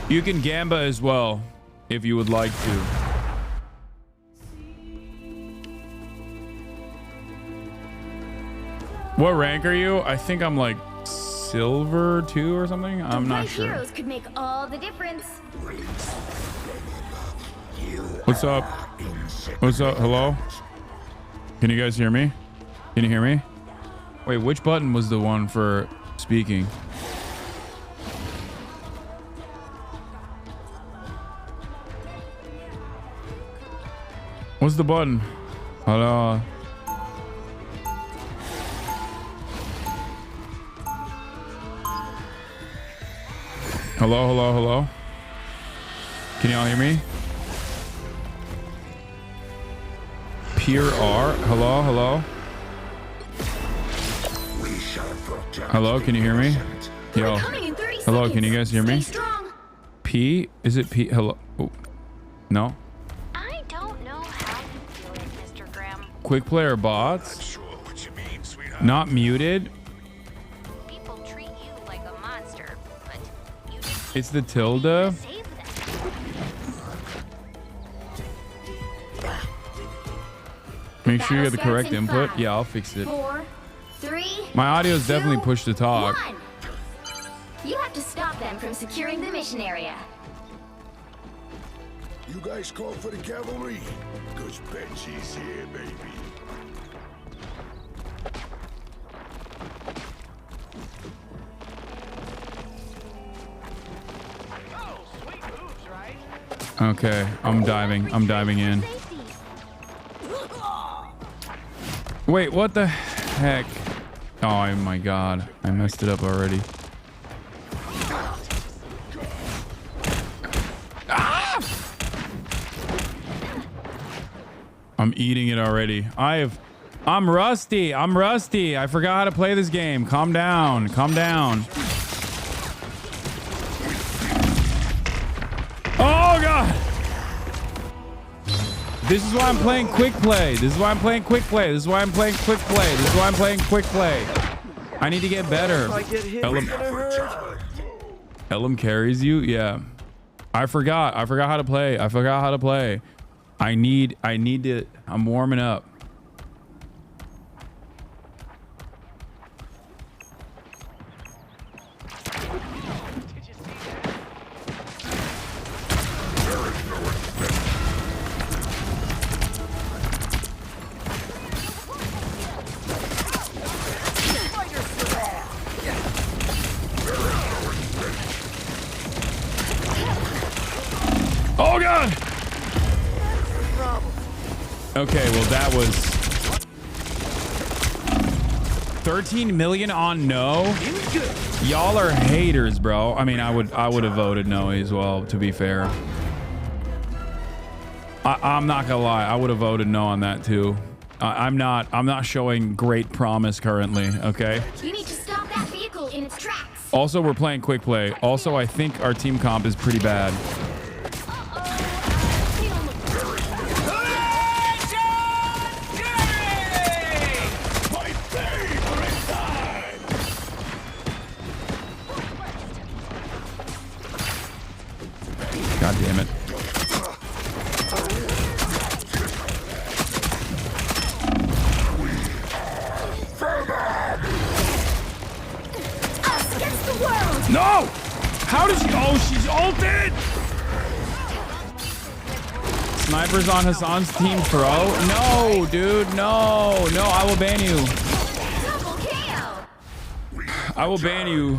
You can Gamba as well if you would like to. What rank are you? I think I'm like silver 2 or something. I'm not sure. Heroes could make all the difference. What's up? What's up? Hello? Can you guys hear me? Can you hear me? Wait, which button was the one for speaking? What's the button? Hello? Hello? Can y'all hear me? Pure R. Hello? Hello, can you hear me? Yo. Hello, can you guys hear me? P? Is it P? Hello? Oh. No? I don't know how you do it, Mr. Graham. Quick player bots? Not muted? People treat you like a monster, but you It's the tilde. Make sure you get the correct input. Yeah, I'll fix it. 4, 3. My audio is definitely pushed to talk. 1. You have to stop them from securing the mission area. You guys call for the cavalry? Cause Benji's here, baby. Okay, I'm diving in. Wait, what the heck? Oh my god, I messed it up already. Ah! I'm eating it already. I'm rusty. I forgot how to play this game. Calm down. Oh god! This is why I'm playing quick play. I need to get better. Ellum carries you? Yeah. I forgot how to play. I need to. I'm warming up. Oh god! Okay, well that was 13 million on no. Y'all are haters, bro. I mean, I would have voted no as well, to be fair. I'm not gonna lie, I would have voted no on that too. I'm not showing great promise currently, okay? You need to stop that vehicle in its tracks. Also, we're playing quick play. Also, I think our team comp is pretty bad. God damn it. No! How does she? Oh, she's ulted! Snipers on Hasan's team, bro. No, dude, no. I will ban you. I will ban you.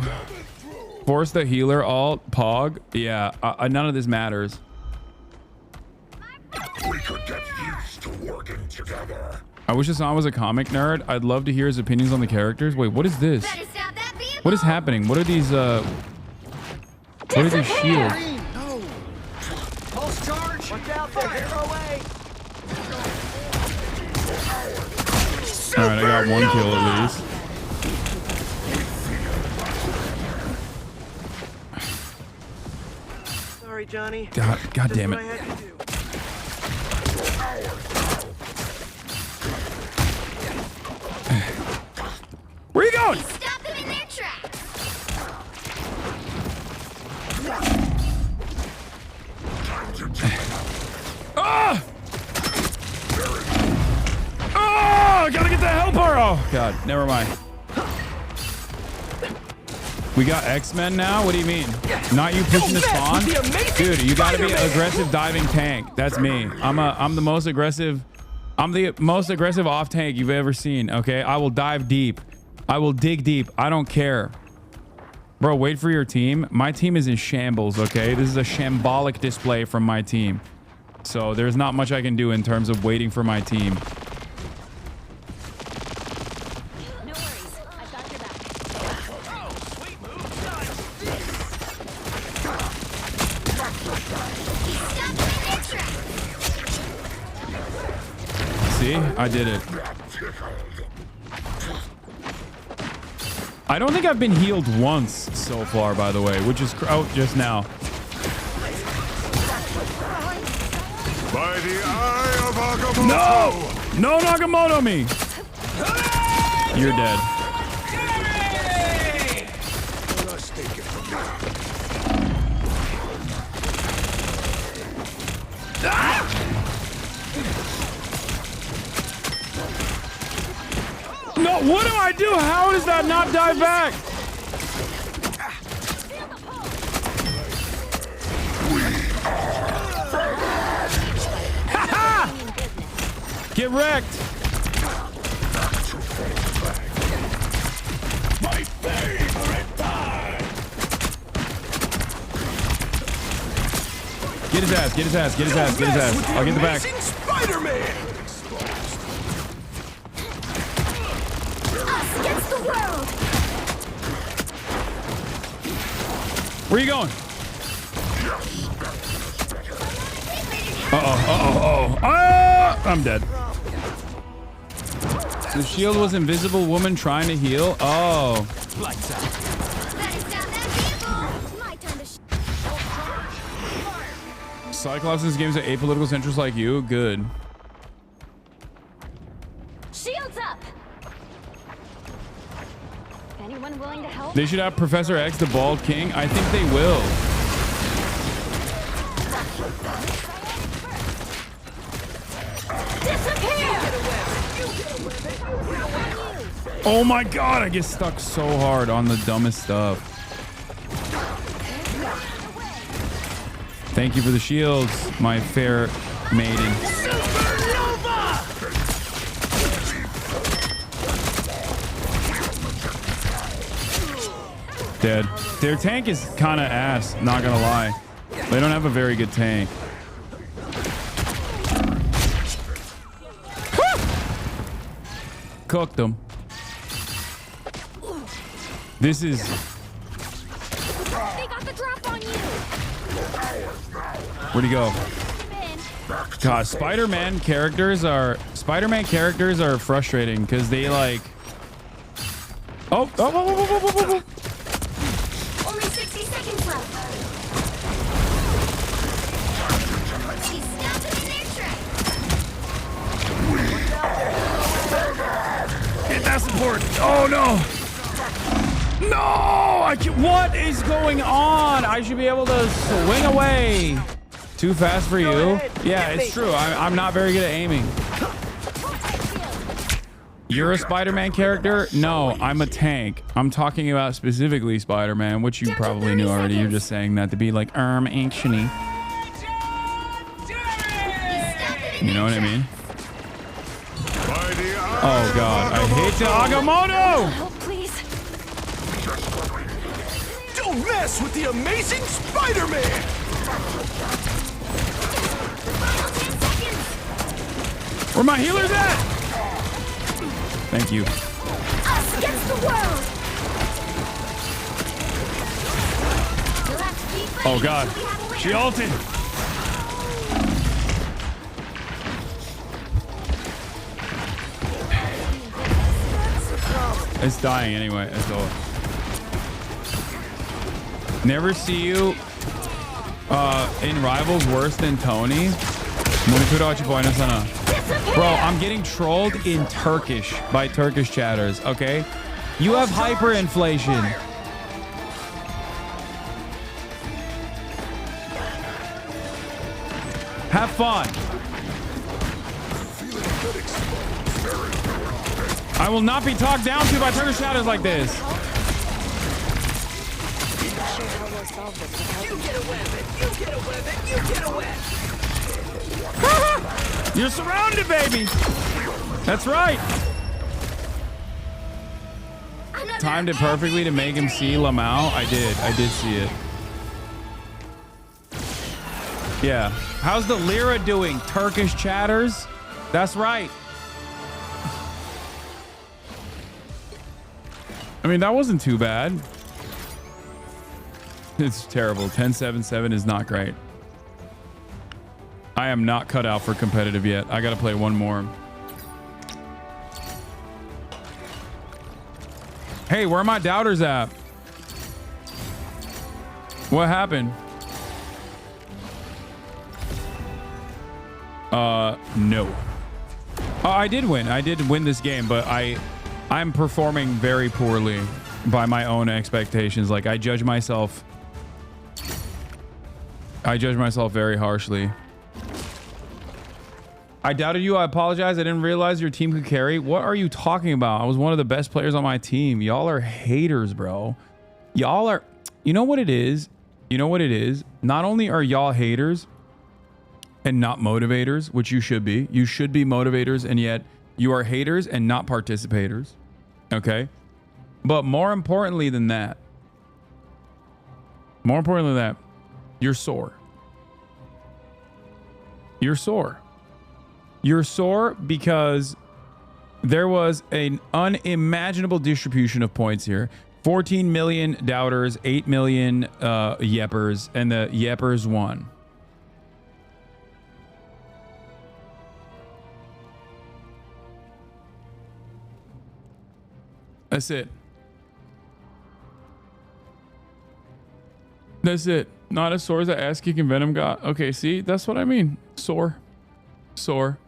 Force the healer alt pog. Yeah, none of this matters. We could get used to working together. I wish Hasan was a comic nerd. I'd love to hear his opinions on the characters. Wait, what is this? What is happening? What are these shields? No. Pulse charge. Watch out there. Hero away. All right, I got one kill at least. Sorry, Johnny. God damn it. Where are you going? Stop them in their tracks. Ah! Oh, gotta get the helper. Oh, God, never mind. We got X-Men now? What do you mean? Not you pushing the spawn? Dude, you gotta be aggressive diving tank. That's me. I'm the most aggressive. I'm the most aggressive off tank you've ever seen, okay? I will dive deep. I will dig deep. I don't care. Bro, wait for your team. My team is in shambles, okay? This is a shambolic display from my team. So there's not much I can do in terms of waiting for my team. See? I did it. I don't think I've been healed once so far, by the way, which is just now. By the eye of Agamotto. No! No Nagamoto me! You're dead. No, what do I do? How does that not die back? Get wrecked. My favorite time. Get his ass, get his ass, get his ass, get his ass. I'll get the back. Spider-Man. Us against the world. Where are you going? Uh-oh. Ah! I'm dead. The shield was invisible woman trying to heal. Oh. Cyclops in this game is an apolitical centrist like you. Good. Shields up. Anyone willing to help? They should have Professor X, the Bald King. I think they will. Oh my God, I get stuck so hard on the dumbest stuff. Thank you for the shields, my fair maiden. Dead. Their tank is kind of ass, not gonna lie. They don't have a very good tank. Cooked them. This is... They got the drop on you. Where'd he go? God, Spider-Man characters are frustrating because they like... Oh. Only 60 seconds left. He's stopped them in their tracks. Get that support. Oh no. No, I can't. What is going on? I should be able to swing away. Too fast for you? Yeah, it's true. I'm not very good at aiming. You're a Spider-Man character? No, I'm a tank. I'm talking about specifically Spider-Man, which you probably knew already. You're just saying that to be like, actiony. You know what I mean? Oh God, I hate the Agamotto! Help, please. Don't mess with the amazing Spider-Man! Where my healers at? Thank you. Us against the world. Oh god. She ulted. It's dying anyway. That's all. Never see you in Rivals worse than Tony. Bro, I'm getting trolled in Turkish by Turkish chatters, okay? You have hyperinflation. Have fun. I will not be talked down to by Turkish chatters like this. You get a weapon. You get a weapon. You get a weapon. You're surrounded, baby. That's right. Timed it perfectly to make him see Lamau. I did see it. Yeah. How's the Lyra doing, Turkish chatters? That's right. I mean, that wasn't too bad. It's terrible. 10-7-7 is not great. I am not cut out for competitive yet. I gotta play one more. Hey, where are my doubters at? What happened? No. Oh, I did win. I did win this game, but I'm performing very poorly by my own expectations. Like, I judge myself very harshly. I doubted you. I apologize. I didn't realize your team could carry. What are you talking about? I was one of the best players on my team. Y'all are haters, bro. Y'all are... You know what it is? You know what it is? Not only are y'all haters and not motivators, which you should be. You should be motivators, and yet you are haters and not participators. Okay? But more importantly than that, you're sore. You're sore. You're sore because there was an unimaginable distribution of points here. 14 million doubters, 8 million yeppers, and the yeppers won. That's it. That's it. Not as sore as that ass kicking Venom got. Okay, see? That's what I mean. Sore. Sore.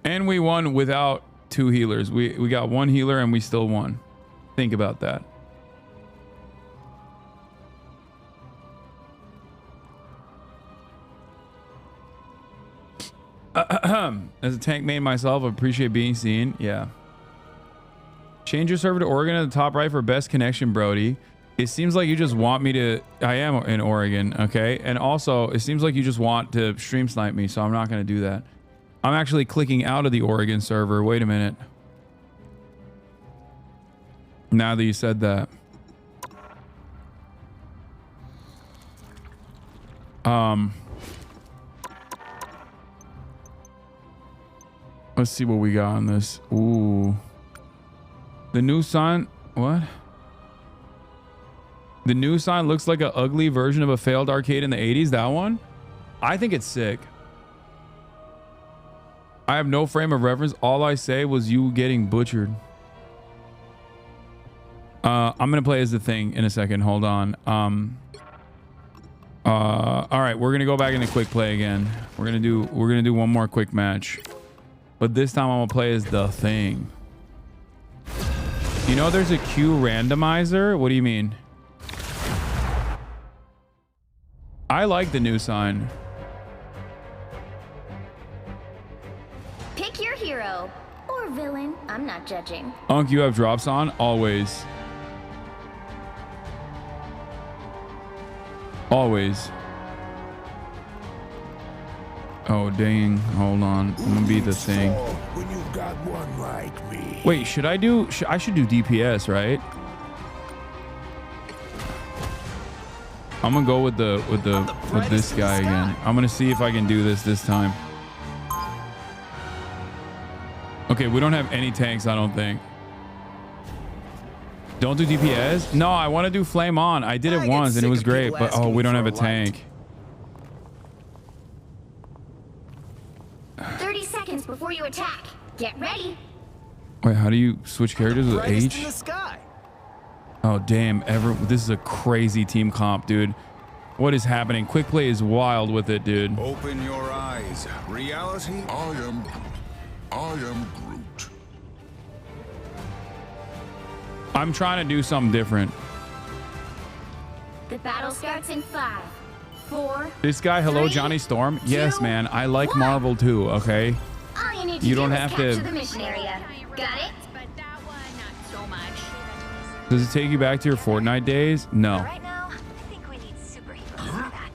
And we won without 2 healers. We got 1 healer and we still won. Think about that. As a tank main myself, I appreciate being seen. Yeah. Change your server to Oregon at the top right for best connection, Brody. It seems like you just want me to... I am in Oregon, okay? And also, it seems like you just want to stream snipe me, so I'm not going to do that. I'm actually clicking out of the Oregon server. Wait a minute. Now that you said that. Let's see what we got on this. Ooh. The new sign... What? The new sign looks like an ugly version of a failed arcade in the 80s. That one? I think it's sick. I have no frame of reference. All I say was you getting butchered. I'm gonna play as the thing in a second. Hold on. All right, we're gonna go back into quick play again. We're gonna do one more quick match, but this time I'm gonna play as the thing. You know, there's a Q randomizer. What do you mean? I like the new sign. Pick your hero or villain. I'm not judging. Unk, you have drops on? Always. Always. Oh, dang. Hold on. I'm gonna be the thing. When you've got one like me. Wait, should I do... I should do DPS, right? I'm gonna go with this guy again. I'm gonna see if I can do this time. Okay, we don't have any tanks, I don't think. Don't do DPS? No, I want to do Flame On. I did it once and it was great, but oh, we don't have a tank. 30 seconds before you attack. Get ready. Wait, how do you switch characters with Brightest H? in the sky. Oh, damn. This is a crazy team comp, dude. What is happening? Quick Play is wild with it, dude. Open your eyes. Reality? I am Groot. I'm trying to do something different. The battle starts in 5, 4. This guy, hello, Johnny Storm. Yes, man. I like Marvel too, okay? All you need to You do don't is have capture to... the mission area. Got it? Does it take you back to your Fortnite days? No. Right now, I think we need superheroes for that.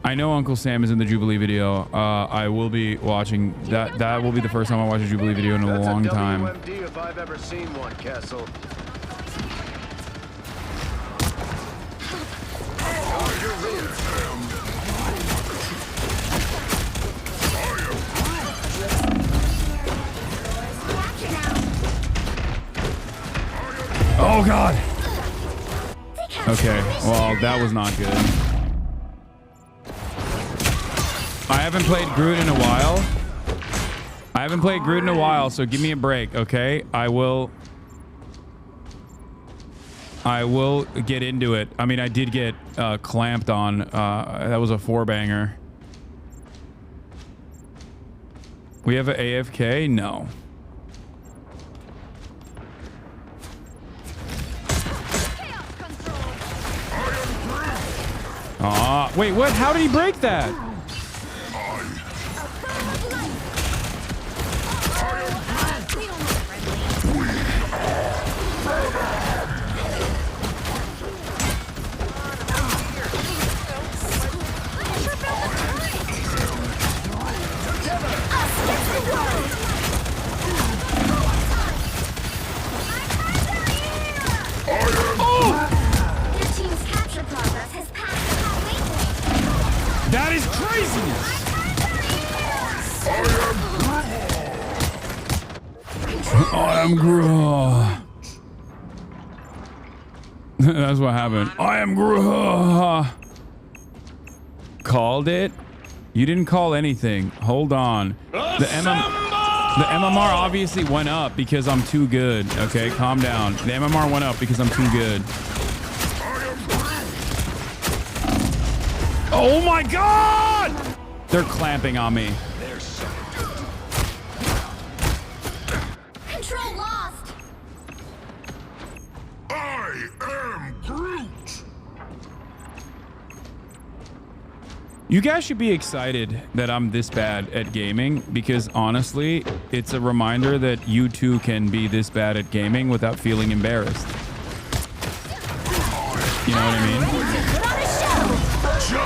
I know Uncle Sam is in the Jubilee video. I will be watching that. That will be the first time I watch a Jubilee video in a long time. WMD if I've ever seen one, Castle. Oh God. Okay, well that was not good. I haven't played Groot in a while. So give me a break, okay? I will get into it. I mean, I did get clamped on. That was a 4-banger. We have an AFK? No. Wait, what? How did he break that? That is craziness! I am Groot. That's what happened. I am Groot. Called it? You didn't call anything. Hold on. The MMR obviously went up because I'm too good. Okay, calm down. The MMR went up because I'm too good. Oh my God! They're clamping on me. Control lost. I am Groot. You guys should be excited that I'm this bad at gaming because honestly, it's a reminder that you too can be this bad at gaming without feeling embarrassed. You know what I mean?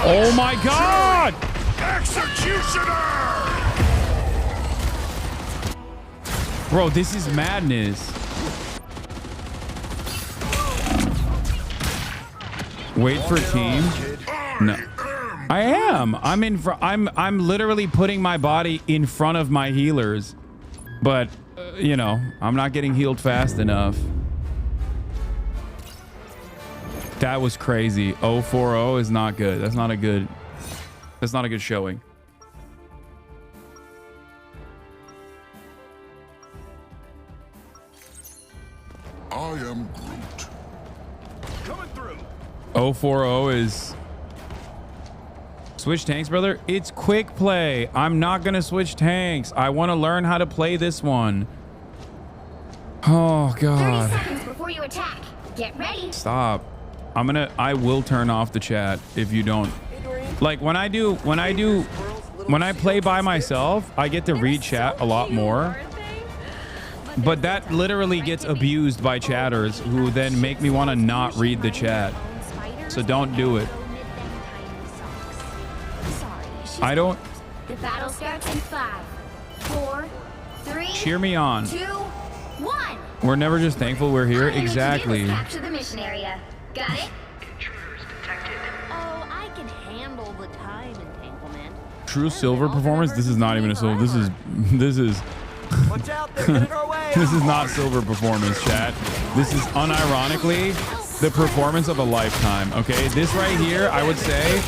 Oh my God! Executioner! Bro, this is madness. Wait for team. No. I am. I'm literally putting my body in front of my healers. But you know, I'm not getting healed fast enough. That was crazy. 0-4-0 is not good. That's not a good showing. I am Groot. Coming through. 0-4-0 is switch tanks, brother. It's quick play. I'm not gonna switch tanks. I want to learn how to play this one. Oh God. 30 seconds before you attack. Get ready. Stop. I will turn off the chat if you don't. Like when I play by myself, I get to read chat a lot more. But that literally gets abused by chatters who then make me want to not read the chat. So don't do it. I don't. The battle starts in 5, 4, 3. Cheer me on. 2, 1. We're never just thankful we're here. All you need to do is Exactly. capture the mission area. Got it? Oh, I can handle the time entanglement. True silver performance. This is not even a silver. This is Watch out, they're headed our way. This is not silver performance, chat. This is unironically the performance of a lifetime. Okay, this right here, I would say.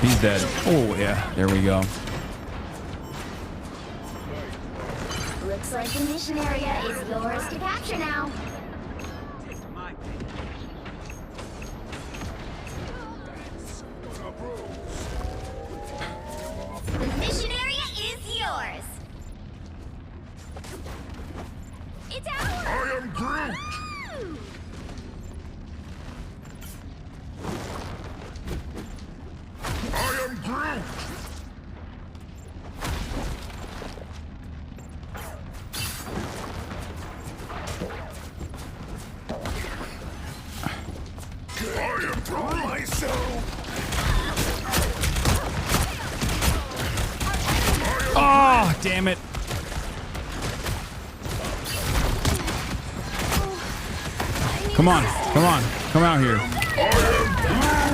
He's dead. Oh yeah, there we go. Looks like the mission area is yours to capture now. The mission area is yours. It's ours. I am Groot. I am Groot. I am Groot myself. Oh, damn it. Come on, come on, come out here.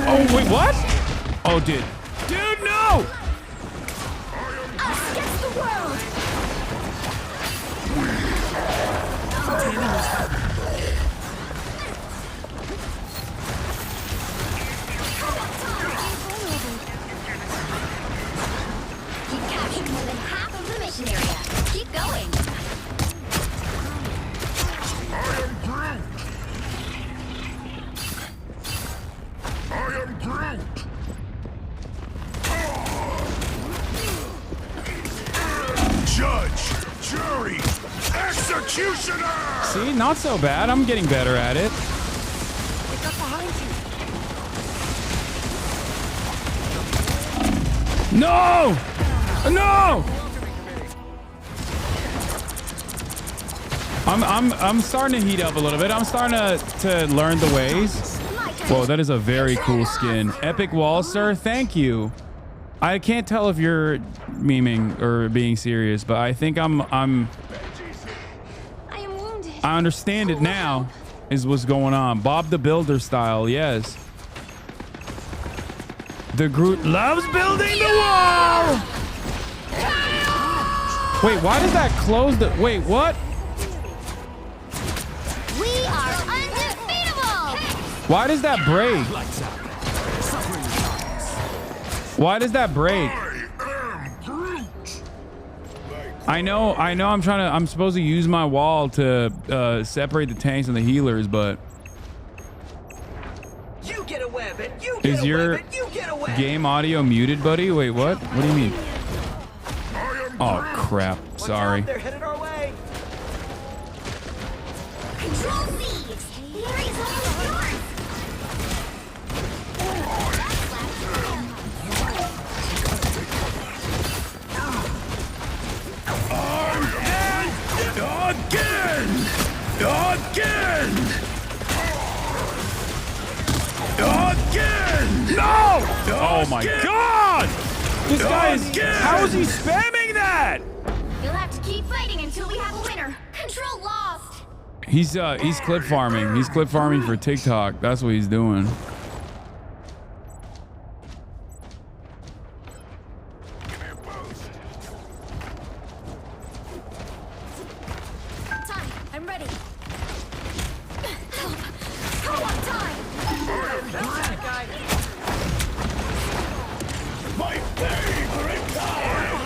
Oh, wait, what? Oh, dude. Dude, no! Us against the world. You've captured more than half of the mission area. Keep going. I am Groot. I am Groot. Judge, jury, executioner. See, not so bad. I'm getting better at it. Pick up behind you. No! No! I'm starting to heat up a little bit. I'm starting to learn the ways. Whoa, that is a very cool skin. Epic wall, sir. Thank you. I can't tell if you're memeing or being serious, but I think I understand it now. Is what's going on. Bob the Builder style, yes. The Groot loves building the wall. Wait, why does that close the? Wait, what? We are undefeatable. Why does that break? Why does that break? I know I'm supposed to use my wall to separate the tanks and the healers, but You get a weapon. You get is a your weapon. You get a weapon. game audio muted, buddy? Wait, what? What do you mean? Oh crap. Sorry. They're headed our way. Control C. The area's almost yours. Again! No! Oh my god! This guy is. How is he spamming that? You'll have to keep fighting until we have a winner. Control lost. He's clip farming. He's clip farming for TikTok. That's what he's doing. Time. I'm ready. Help. Come on, time. My favorite time!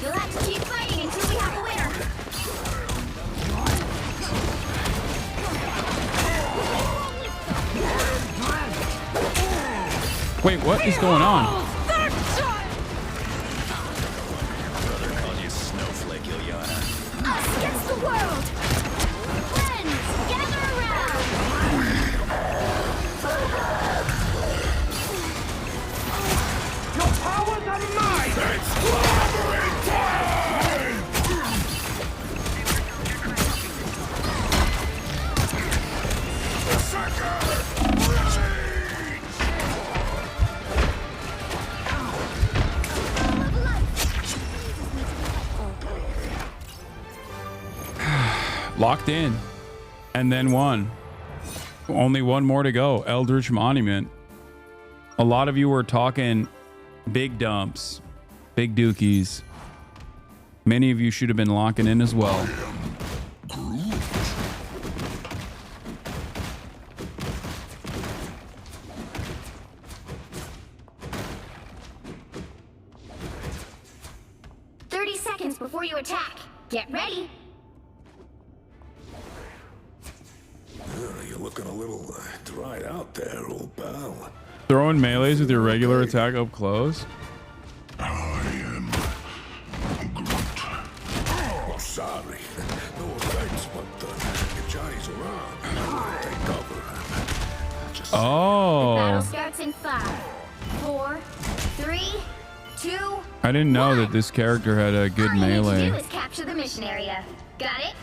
You'll have to keep fighting until we have a winner. Wait, what is going on? Us against the world. Friends, gather around. Your powers are mine! It's clobbering time! Locked in. And then one. Only one more to go. Eldritch Monument. A lot of you were talking big dumps, big dookies. Many of you should have been locking in as well. 30 seconds before you attack. Get ready. You're looking a little dried out there, old pal. Throwing melees with your regular attack up close. Oh, sorry. No offense, but if Johnny's around, I'm gonna take cover. Battle Oh. starts in 5, 4, 3, 2. I didn't know that this character had a good All you need to melee. do is capture the mission area. Got it?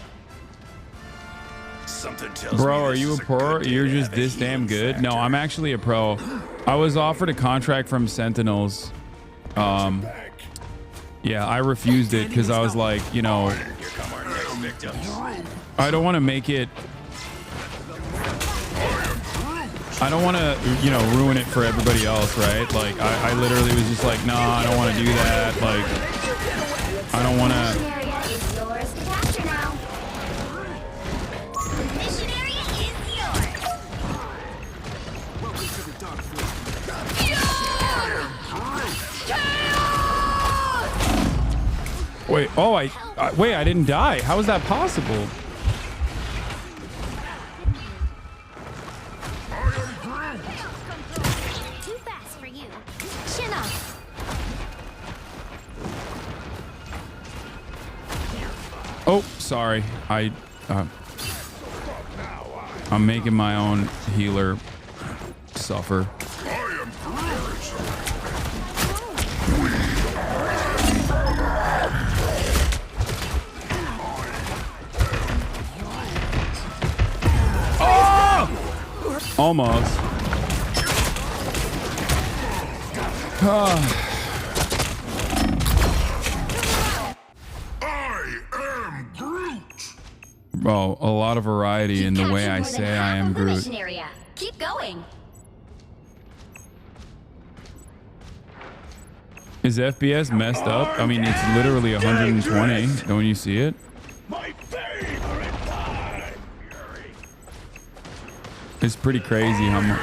Something tells Bro, are you a pro? You're just this damn good? No, I'm actually a pro. I was offered a contract from Sentinels. Yeah, I refused it because I was like, you know, I don't want to make it. I don't want to, you know, ruin it for everybody else, right? Like, I literally was just like, nah, I don't want to do that. Like, I don't want to. Area is yours to capture now. The mission area is yours. Wait, oh, wait, I didn't die. How is that possible? Too fast for you. Chin up. Oh, sorry. I'm making my own healer suffer. Oh! Almost. Bro, a lot of variety in the way I say I am Groot. Mission area. Keep going. Is FPS messed up? I mean, it's literally 120 when you see it. It's pretty crazy how much.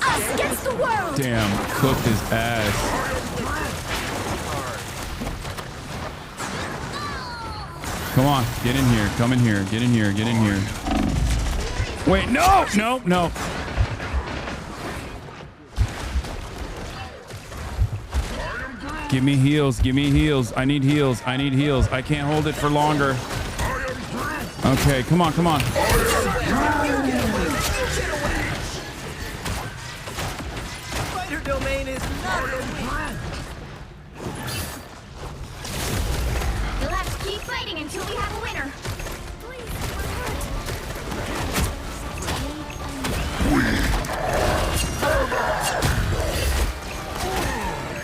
Us against the world. Damn, cooked his ass. Come on, get in here. Come in here. Get in here. Get in here. Wait, no, no, no. Give me heals. Give me heals. I need heals. I need heals. I can't hold it for longer. Okay, come on, come on. Spider domain is not the You'll have to keep fighting until we have a winner.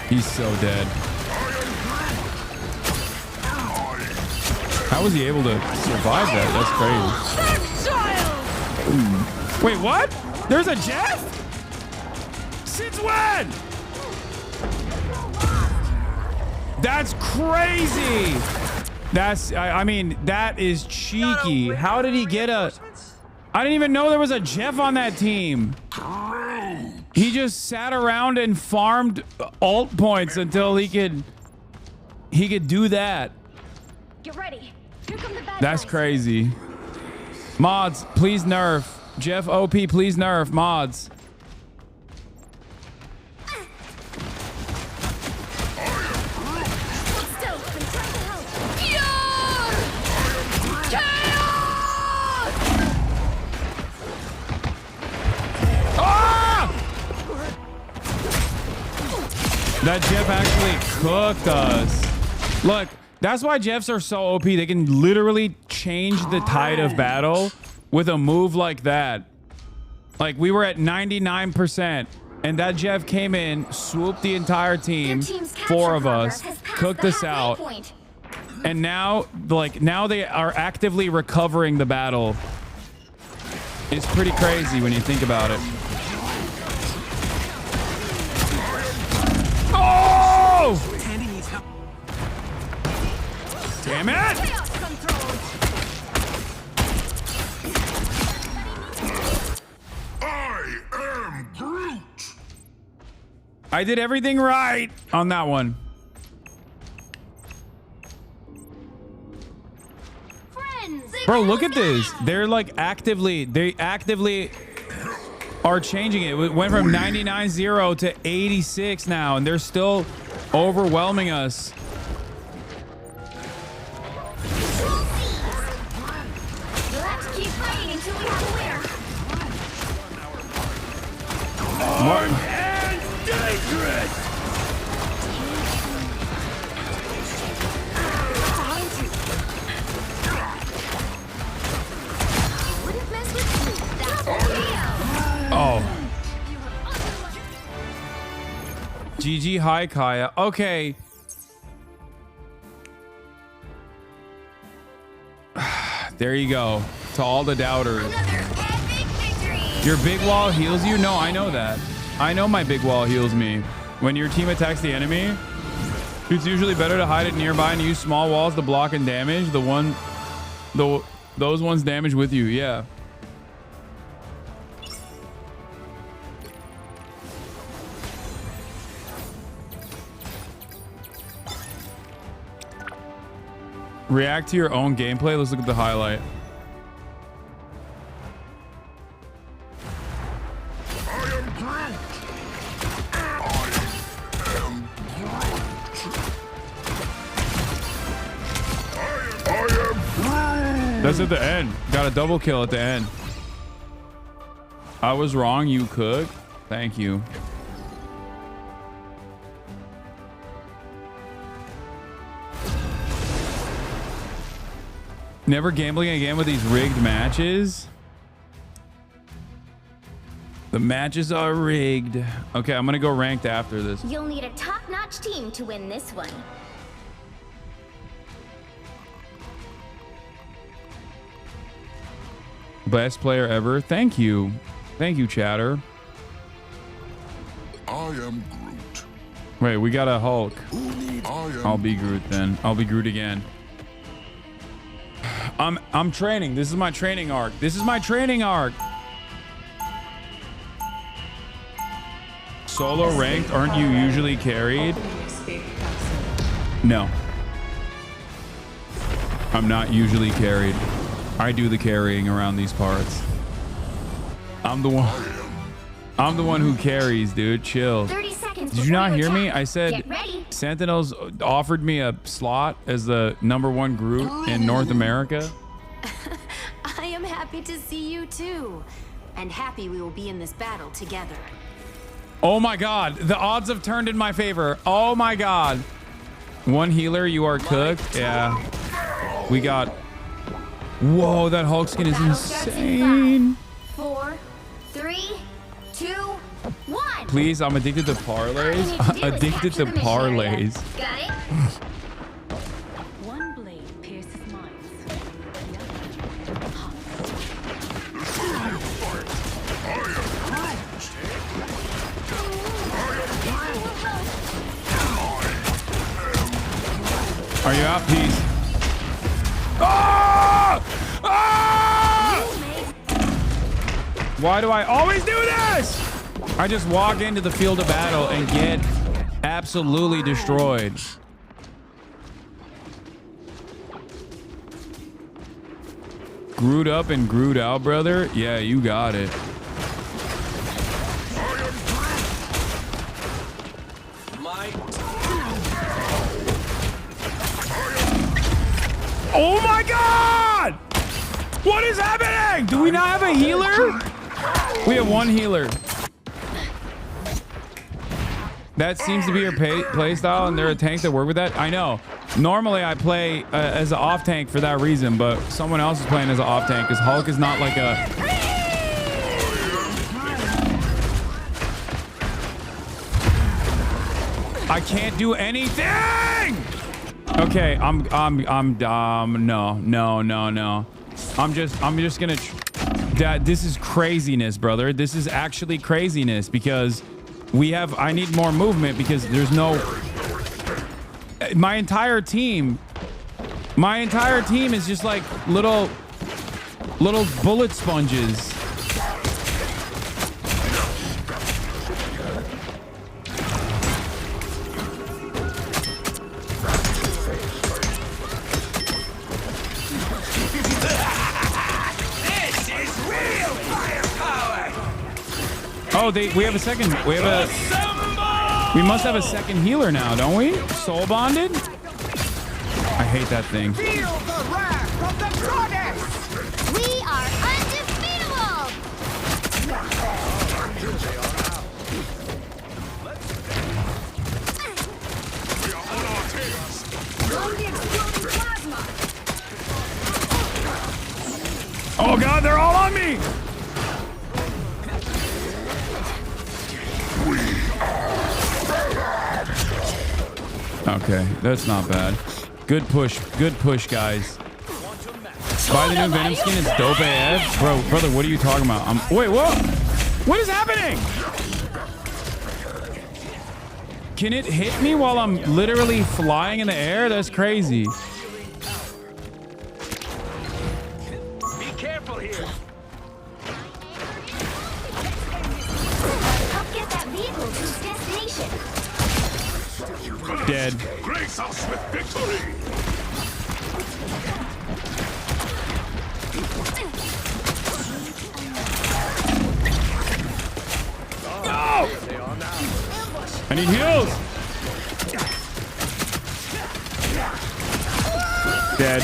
He's so dead. How was he able to survive that? That's crazy. Ooh. Wait, what? There's a Jeff? Since when? That's crazy. That's, I mean, that is cheeky. How did he get a... I didn't even know there was a Jeff on that team. He just sat around and farmed alt points until he could do that. Get ready. Here come the bad That's guys. crazy. Mods, please nerf. Jeff OP, please nerf. Mods. Still, I'm trying to help. Ah! That Jeff actually cooked us. Look, that's why Jeffs are so OP. They can literally change the tide of battle with a move like that. Like, we were at 99%. And that Jeff came in, swooped the entire team, 4 of us, cooked us out. And now, now they are actively recovering the battle. It's pretty crazy when you think about it. Oh! Damn it! I am Groot. I did everything right on that one. Bro, look at this. They're like they actively are changing it. It went from 99-0 to 86 now, and they're still overwhelming us. You'll have to keep fighting until we have a winner. Martin. And dangerous. Oh. GG, hi, Kaya. Okay. There you go. To all the doubters. Your big wall heals you? No, I know that. I know my big wall heals me. When your team attacks the enemy, it's usually better to hide it nearby and use small walls to block and damage. Those ones damage with you. Yeah. React to your own gameplay. Let's look at the highlight. That's at the end. Got a double kill at the end. I was wrong. You could. Thank you. Never gambling again with these rigged matches. The matches are rigged. Okay, I'm gonna go ranked after this. You'll need a top-notch team to win this one. Best player ever. Thank you. Thank you, chatter. I am Groot. Wait, we got a Hulk. I'll be Groot then. I'll be Groot again. I'm training. This is my training arc. This is my training arc. Solo ranked, aren't you usually carried? No. I'm not usually carried. I do the carrying around these parts. I'm the one who carries, dude. Chill. 30 seconds. Did you not hear me? I Get said ready. Sentinels offered me a slot as the #1 Groot in North America. I am happy to see you too, and happy we will be in this battle together. Oh my god, the odds have turned in my favor. Oh my god. One healer, you are cooked. Yeah. We got... Whoa, that Hulk skin is insane. 4, 3, 2, 1. Please, I'm addicted to parlays. Addicted to parlays. Got it? One blade pierces minds. Are you out? Peace. Ah! Ah! Why do I always do this? I just walk into the field of battle and get absolutely destroyed. Groot up and Groot out, brother. Yeah, you got it. Oh my god! What is happening? Do we not have a healer? We have one healer. That seems to be your play style, and they're a tank that work with that. I know. Normally, I play as an off tank for that reason, but someone else is playing as an off tank because Hulk is not like a... I can't do anything. Okay, I'm no. I'm just gonna. This is craziness, brother. This is actually craziness because I need more movement because there's no. My entire team is just like little bullet sponges. Oh, we have a second. We must have a second healer now, don't we? Soul bonded? I hate that thing. Feel the wrath of the goddess! We are undefeatable! We are on our tails. Blow the exploding plasma! Oh god, they're all on me! Okay, that's not bad. Good push, guys. Buy the new Venom skin, it's dope AF. Brother, what are you talking about? Wait, what? What is happening? Can it hit me while I'm literally flying in the air? That's crazy. Be careful here! Help get that vehicle to its destination. Dead. Grace us with victory! No! I need heals. Dead.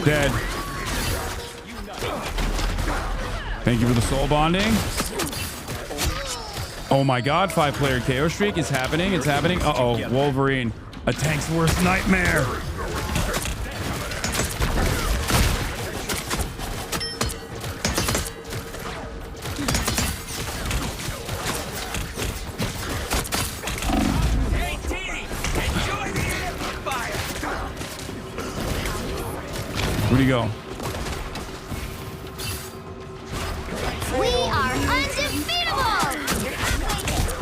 Dead. Thank you for the soul bonding. Oh my god, 5-player KO streak is happening. It's happening. Uh-oh, Wolverine. A tank's worst nightmare. Where'd he go? We are undefeatable!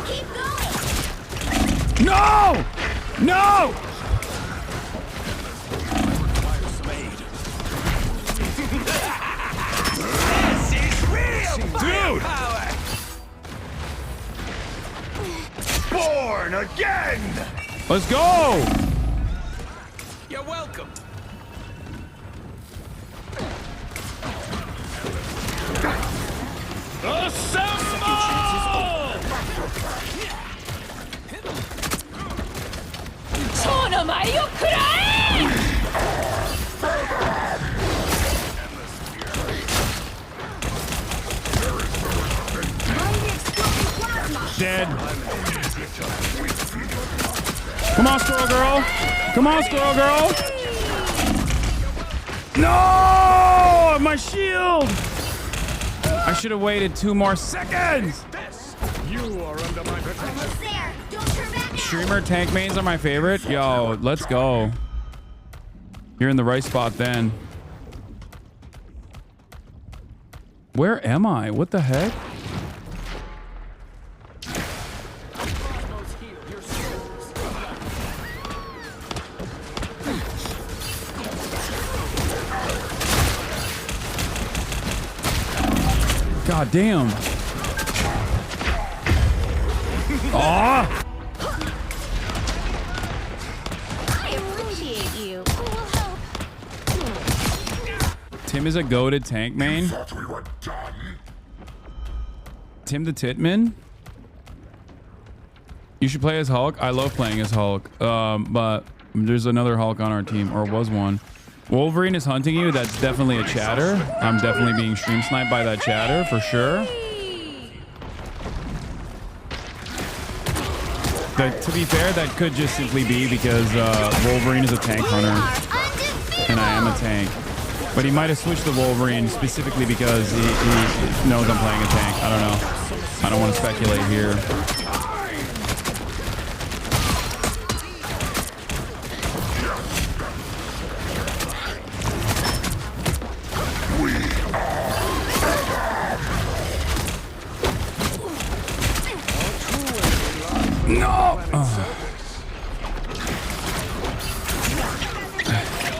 Keep going! No! No! This is real Dude! power! Born again! Let's go! You're welcome. Dead. Come on, squirrel girl. Come on, squirrel girl. No! My shield! I should have waited 2 more seconds. You are under my protection. There! Don't turn back now! Streamer tank mains are my favorite. Yo, let's go. You're in the right spot then. Where am I? What the heck? God damn. Aw! I appreciate you. Who will help? Tim is a goated tank main. Tim the Titman. You should play as Hulk. I love playing as Hulk. But there's another Hulk on our team, or was one. Wolverine is hunting you. That's definitely a chatter. I'm definitely being stream sniped by that chatter for sure. To be fair, that could just simply be because Wolverine is a tank hunter, and I am a tank. But he might have switched to Wolverine specifically because he knows I'm playing a tank. I don't know. I don't want to speculate here. No!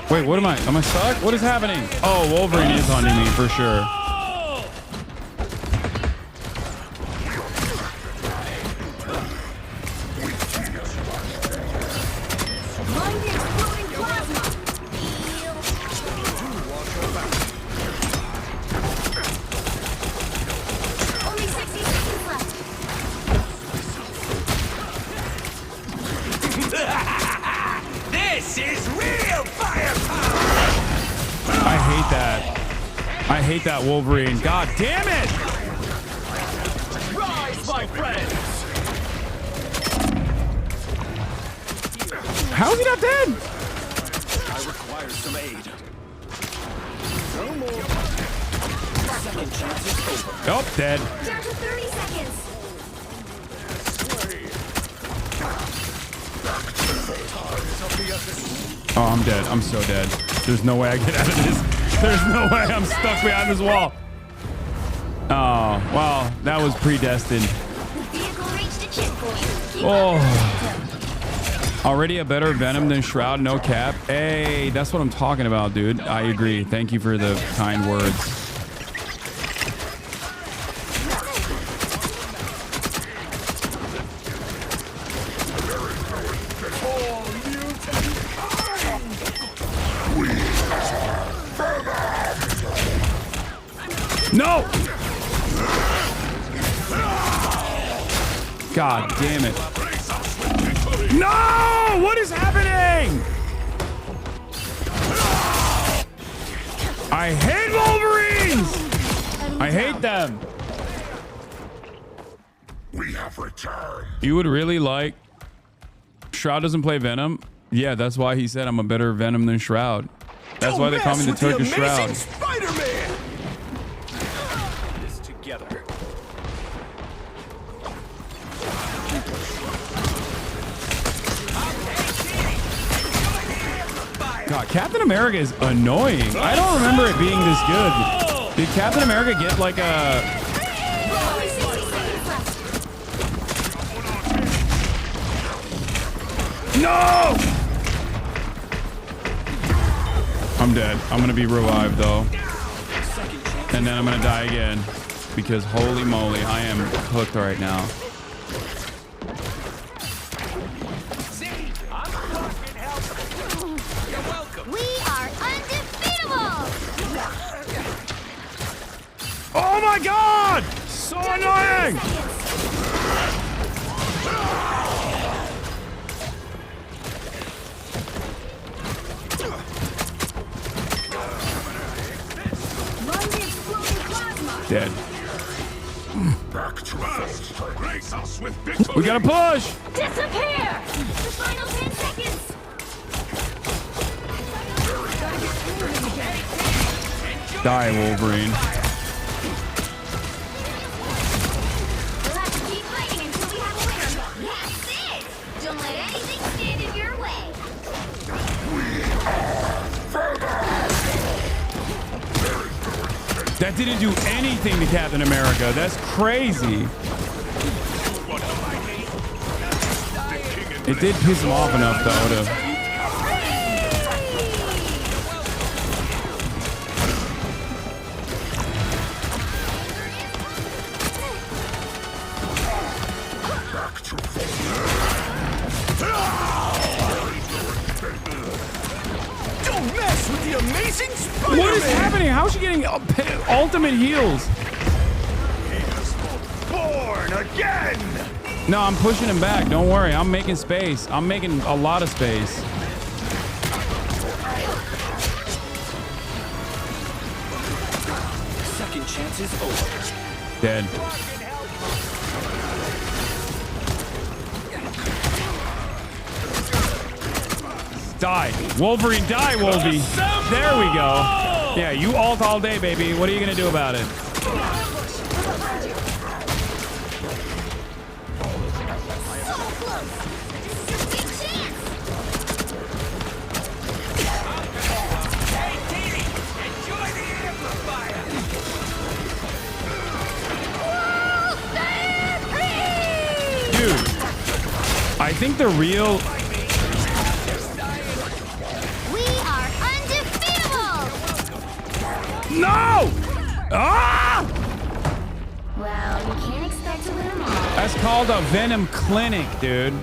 Wait, what am I? Am I stuck? What is happening? Oh, Wolverine is hunting me for sure. This is real firepower! I hate that. I hate that Wolverine. God damn it! Rise, my friends! How is he not dead? I require some aid. No more. Second chance is over. Nope, dead. Down to 30 seconds. Oh, I'm dead. I'm so dead. There's no way I get out of this. There's no way I'm stuck behind this wall. Oh, well, that was predestined. Oh. Already a better Venom than Shroud, no cap. Hey, that's what I'm talking about, dude. I agree. Thank you for the kind words. No! God damn it. No! What is happening? I hate Wolverines! I hate them. We have returned. You would really like... Shroud doesn't play Venom? Yeah, that's why he said I'm a better Venom than Shroud. That's why they call me the Turkish Shroud. Spider-Man! This together. God, Captain America is annoying. I don't remember it being this good. Did Captain America get like a... No! I'm dead. I'm gonna be revived though. And then I'm gonna die again. Because holy moly, I am hooked right now. We are undefeatable! Oh my god! So annoying! Dead. Back to us. Grace us with victory. We gotta push! Disappear! The final 10 seconds! Die, Wolverine. We'll have to keep fighting until we have a winner. That's it! Don't let anything stand in your way. That didn't do anything to Captain America. That's crazy. It did piss him off enough, though, to... Don't mess with the amazing Spider-Man! What is happening? How is she getting ultimate heals? Born again! No, I'm pushing him back. Don't worry. I'm making space. I'm making a lot of space. Second chance is over. Dead. Die. Wolverine, die, Wolvie. There we go. Yeah, you ult all day, baby. What are you gonna do about it? Dude, I think the real... We are undefeatable! No! Ah! Well, you can't expect to win them all. That's called a Venom Clinic, dude.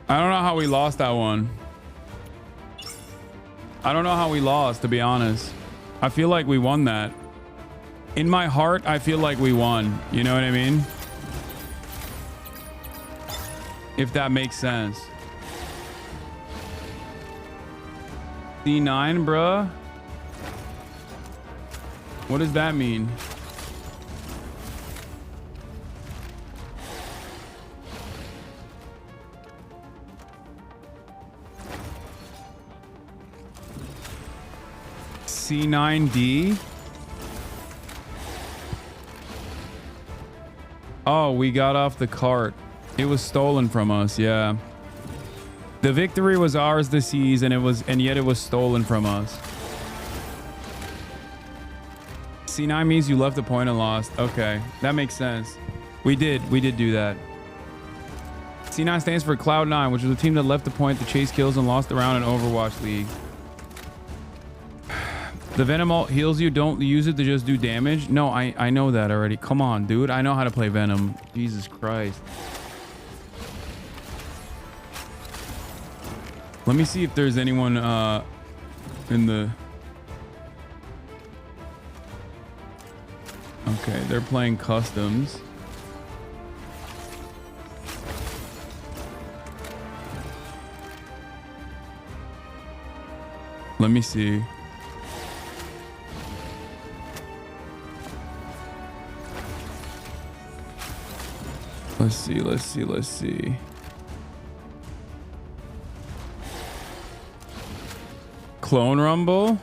I don't know how we lost that one. I don't know how we lost, to be honest. I feel like we won that. In my heart, I feel like we won. You know what I mean? If that makes sense. C9, bruh? What does that mean? C9D? Oh, we got off the cart. It was stolen from us, yeah. The victory was ours to seize, and yet it was stolen from us. C9 means you left the point and lost. Okay, that makes sense. We did do that. C9 stands for Cloud9, which was a team that left the point to chase kills and lost the round in Overwatch League. The Venom ult heals you. Don't use it to just do damage. No, I know that already. Come on, dude. I know how to play Venom. Jesus Christ. Let me see if there's anyone in the... Okay, they're playing customs. Let me see. Let's see. Clone Rumble.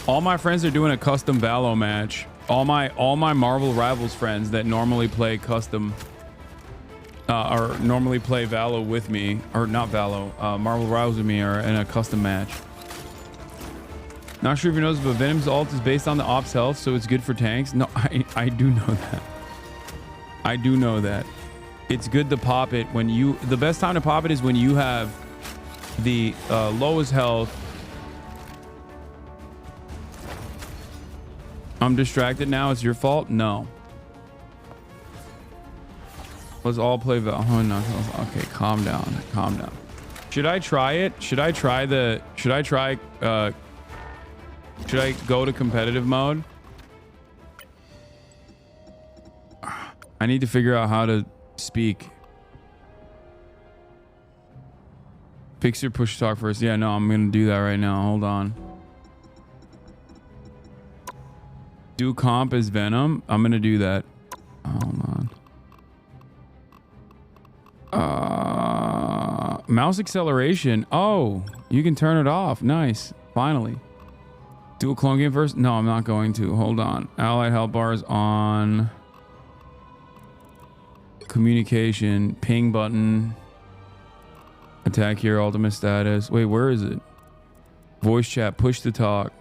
All my friends are doing a custom Valo match. All my Marvel Rivals friends that normally play custom or normally play Valo with me, or not Valo, Marvel Rivals with me, are in a custom match. Not sure if you noticed, but Venom's ult is based on the ops health, so it's good for tanks. No, I do know that. I do know that. It's good to pop it when you... The best time to pop it is when you have the lowest health. I'm distracted now. It's your fault? No. Let's all play Val. Oh, no. Okay, calm down. Calm down. Should I try it? Should I go to competitive mode? I need to figure out how to speak. Fix your push talk first. Yeah, no, I'm gonna do that right now. Hold on. Do comp as Venom. I'm gonna do that. Hold on. Mouse acceleration. Oh, you can turn it off. Nice. Finally. Do a clone game first? No, I'm not going to. Hold on. Allied health bars on. Communication. Ping button. Attack here. Ultimate status. Wait, where is it? Voice chat. Push to talk.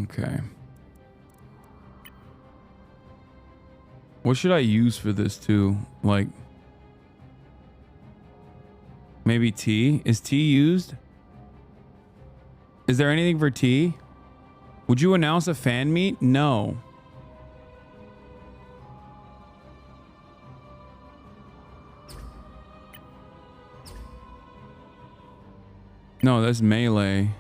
Okay. What should I use for this too? Like... Maybe T? Is T used? Is there anything for T? Would you announce a fan meet? No. No, that's melee.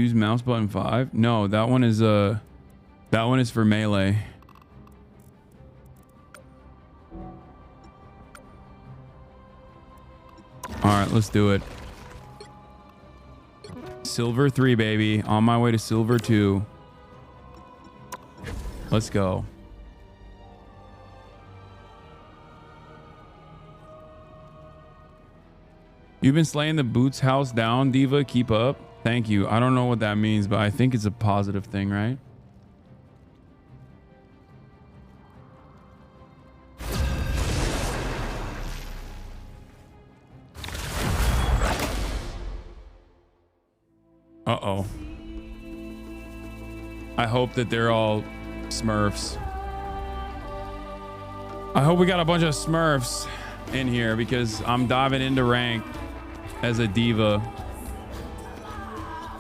use mouse button 5? No, that one is for melee. All right, let's do it. Silver 3, baby. On my way to silver 2. Let's go. You've been slaying the Boots house down, Diva. Keep up. Thank you. I don't know what that means, but I think it's a positive thing, right? Uh-oh. I hope that they're all Smurfs. I hope we got a bunch of Smurfs in here because I'm diving into rank as a diva.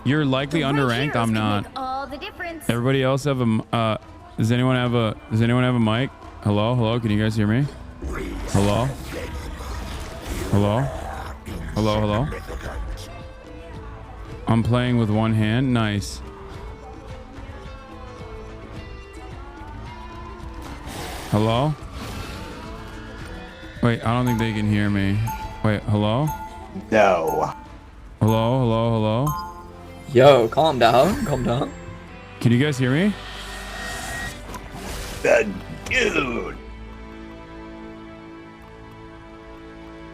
You're likely underranked. I'm not. All the difference. Everybody else have a does anyone have a mic? Hello? Hello? Can you guys hear me? Hello? Hello? Hello? Hello? I'm playing with one hand. Nice. Hello? Wait, I don't think they can hear me. Wait, hello? No. Hello, hello, hello? Yo, calm down. Calm down. Can you guys hear me? Dude.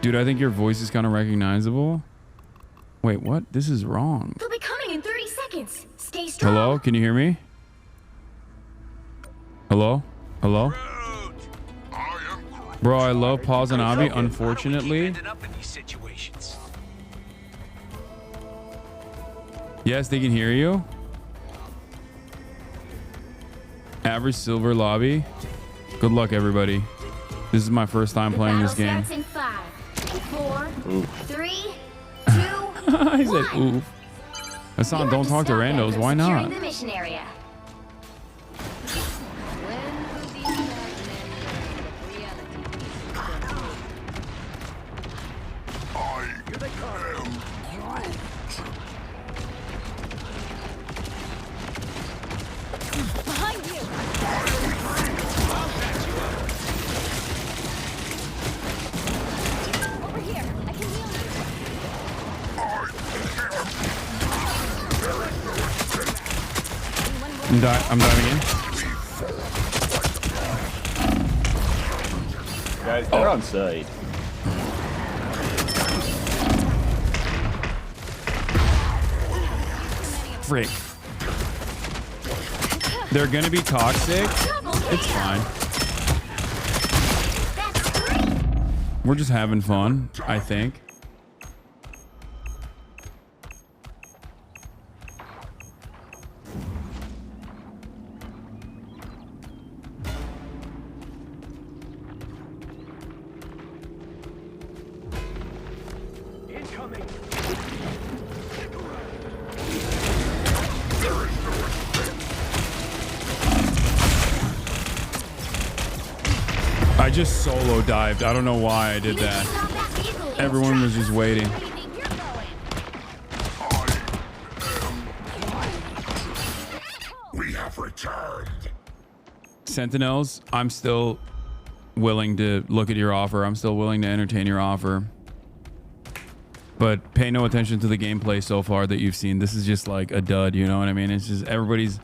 Dude, I think your voice is kind of recognizable. Wait, what? This is wrong. They'll be coming in 30 seconds. Stay strong. Hello? Can you hear me? Hello? Hello? Bro, I love HasanAbi. Unfortunately. Yes, they can hear you. Average silver lobby. Good luck, everybody. This is my first time playing this game. Starts in 5, 4, 3, 2, I said, oof. Hasan, don't talk to randos. Why not? securing the mission area. Behind you. Over here. I can heal you. I'm diving in. Guys, they're on site. Frick. They're gonna be toxic. It's fine. We're just having fun, I think. I just solo dived. I don't know why I did that. Everyone was just waiting. We have returned. Sentinels, I'm still willing to look at your offer. I'm still willing to entertain your offer. But pay no attention to the gameplay so far that you've seen. This is just like a dud, you know what I mean? It's just everybody has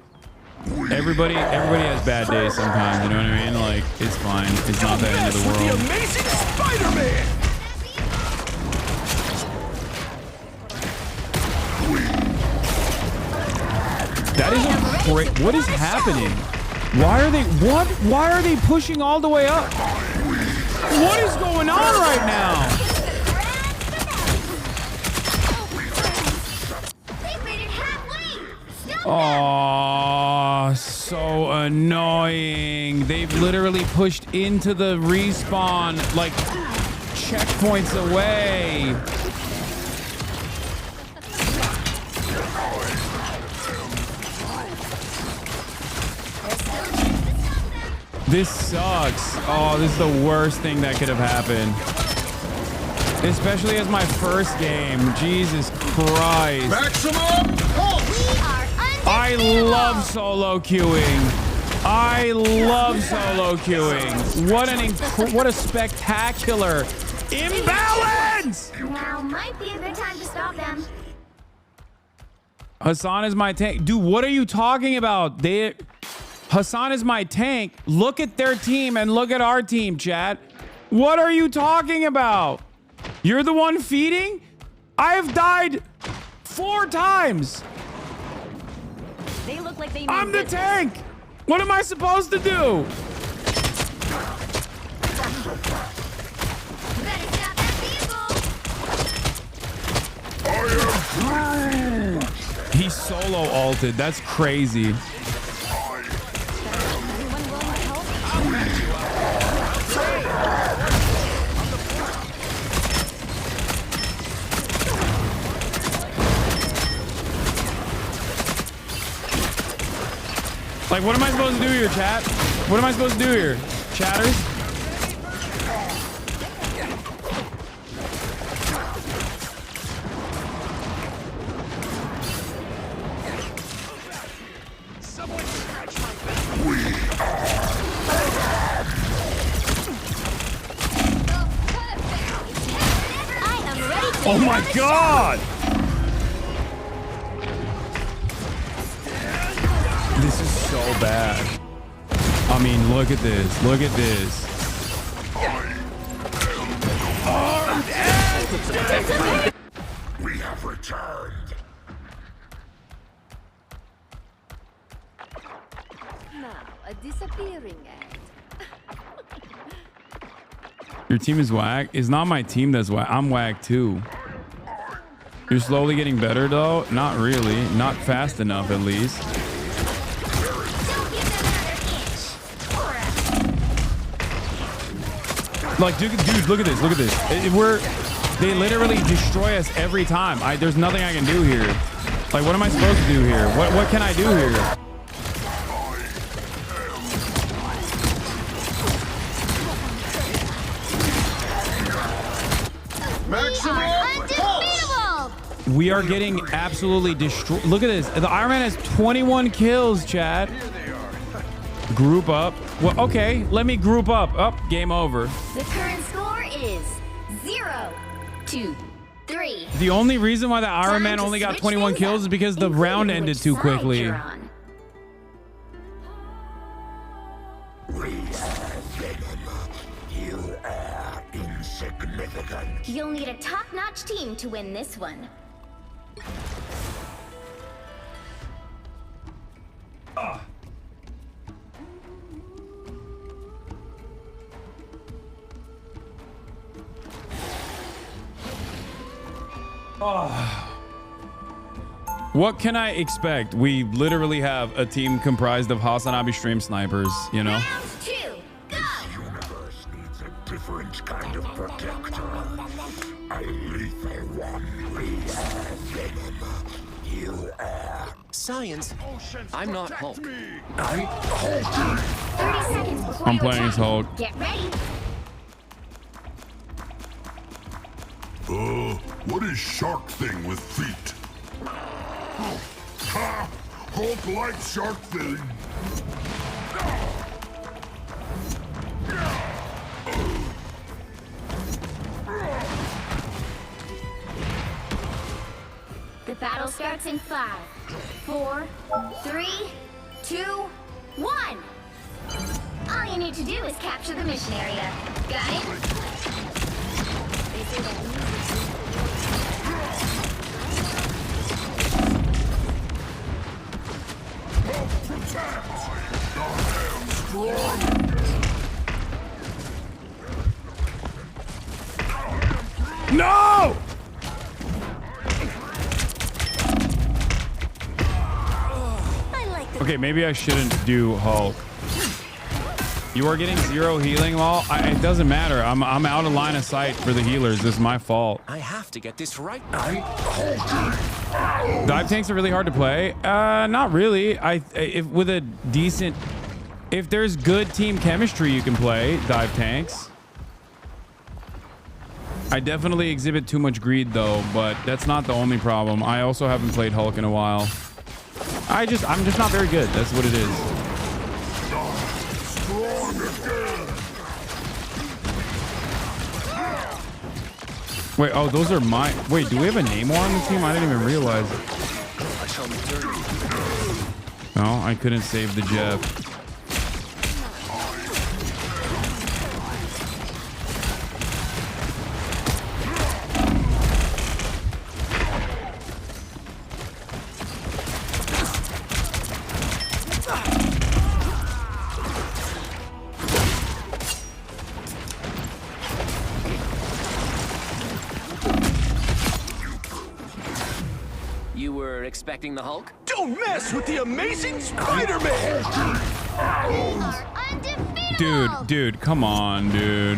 bad days sometimes, you know what I mean? Like, it's fine. It's not that end of the world. The amazing Spider-Man. That is great. What is happening? Why are they pushing all the way up? What is going on right now? Oh, so annoying. They've literally pushed into the respawn like checkpoints away. This sucks. Oh, this is the worst thing that could have happened. Especially as my first game. Jesus Christ. Maximum pulse. I love solo queuing. I love solo queuing. What a spectacular imbalance! Now might be a good time to stop them. Hasan is my tank. Dude, what are you talking about? Hasan is my tank. Look at their team and look at our team, chat. What are you talking about? You're the one feeding? I have died 4 times. They look like they I'm the tank. What am I supposed to do? He solo ulted. That's crazy. Like, what am I supposed to do here, chat? What am I supposed to do here, chatters? Oh my god! This is so bad. I mean, look at this. Look at this. We have returned. Now, a disappearing act. Your team is whack. It's not my team that's whack. I'm whack too. You're slowly getting better though. Not really. Not fast enough, at least. Like, dude, look at this. Look at this. They literally destroy us every time. There's nothing I can do here. Like, what am I supposed to do here? What can I do here? We are getting absolutely destroyed. Look at this. The Iron Man has 21 kills, Chad. Group up. Well, okay, let me group up. Up, game over. The current score is 0-2-3. The only reason why the Iron Man only got 21 kills is because the round ended too quickly. You are insignificant. You'll need a top-notch team to win this one. What can I expect? We literally have a team comprised of HasanAbi stream snipers, you know? This universe needs a different kind of protector. A lethal one. We are Venom. You are Science. I'm not Hulk. I'm Hulk. 30 seconds before I'm you playing as attack. Hulk. Get ready. What is shark thing with feet? Ha! Hulk likes shark thing. The battle starts in 5, 4, 3, 2, 1. All you need to do is capture the mission area. Got it? They say that No! Okay, maybe I shouldn't do Hulk. You are getting 0 healing, Well, it doesn't matter. I'm out of line of sight for the healers. This is my fault. I have to get this right. Dive tanks are really hard to play. Not really. If there's good team chemistry, you can play dive tanks. I definitely exhibit too much greed though, but that's not the only problem. I also haven't played Hulk in a while. I'm just not very good. That's what it is. Wait, oh, those are my. Wait, do we have a Namor on the team? I didn't even realize. No, I couldn't save the Jeff. You were expecting the Hulk? Don't mess with the amazing Spider-Man! Dude, come on, dude.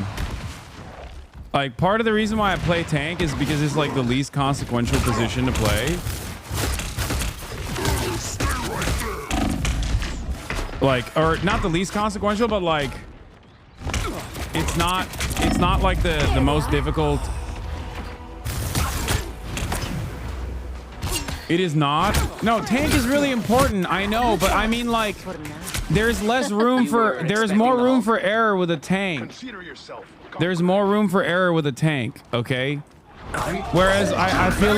Like, part of the reason why I play tank is because it's like the least consequential position to play. Like, or not the least consequential, but like, it's not like the most difficult. It is not. No, tank is really important. I know, but I mean, like, there's less room for. There's more room for error with a tank. There's more room for error with a tank. Okay. Whereas I feel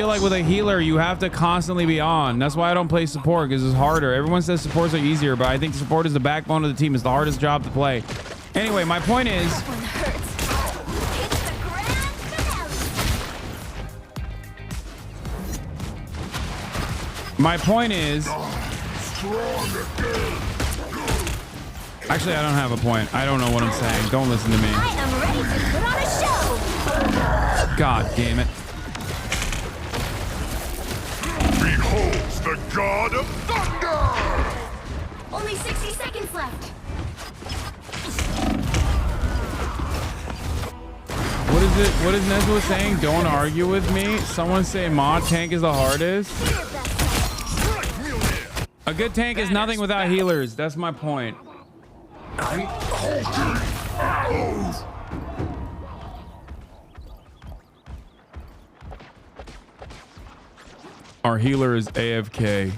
like with a healer you have to constantly be on. That's why I don't play support, because it's harder. Everyone says supports are easier, but I think support is the backbone of the team. It's the hardest job to play. Anyway, my point is. My point is, actually, I don't have a point. I don't know what I'm saying. Don't listen to me. I am ready to put on a show. God damn it. Behold the God of Thunder! Only 60 seconds left. What is it? What is Nezwa saying? Don't argue with me. Someone say mod tank is the hardest. A good tank is nothing without healers. That's my point. Our healer is AFK.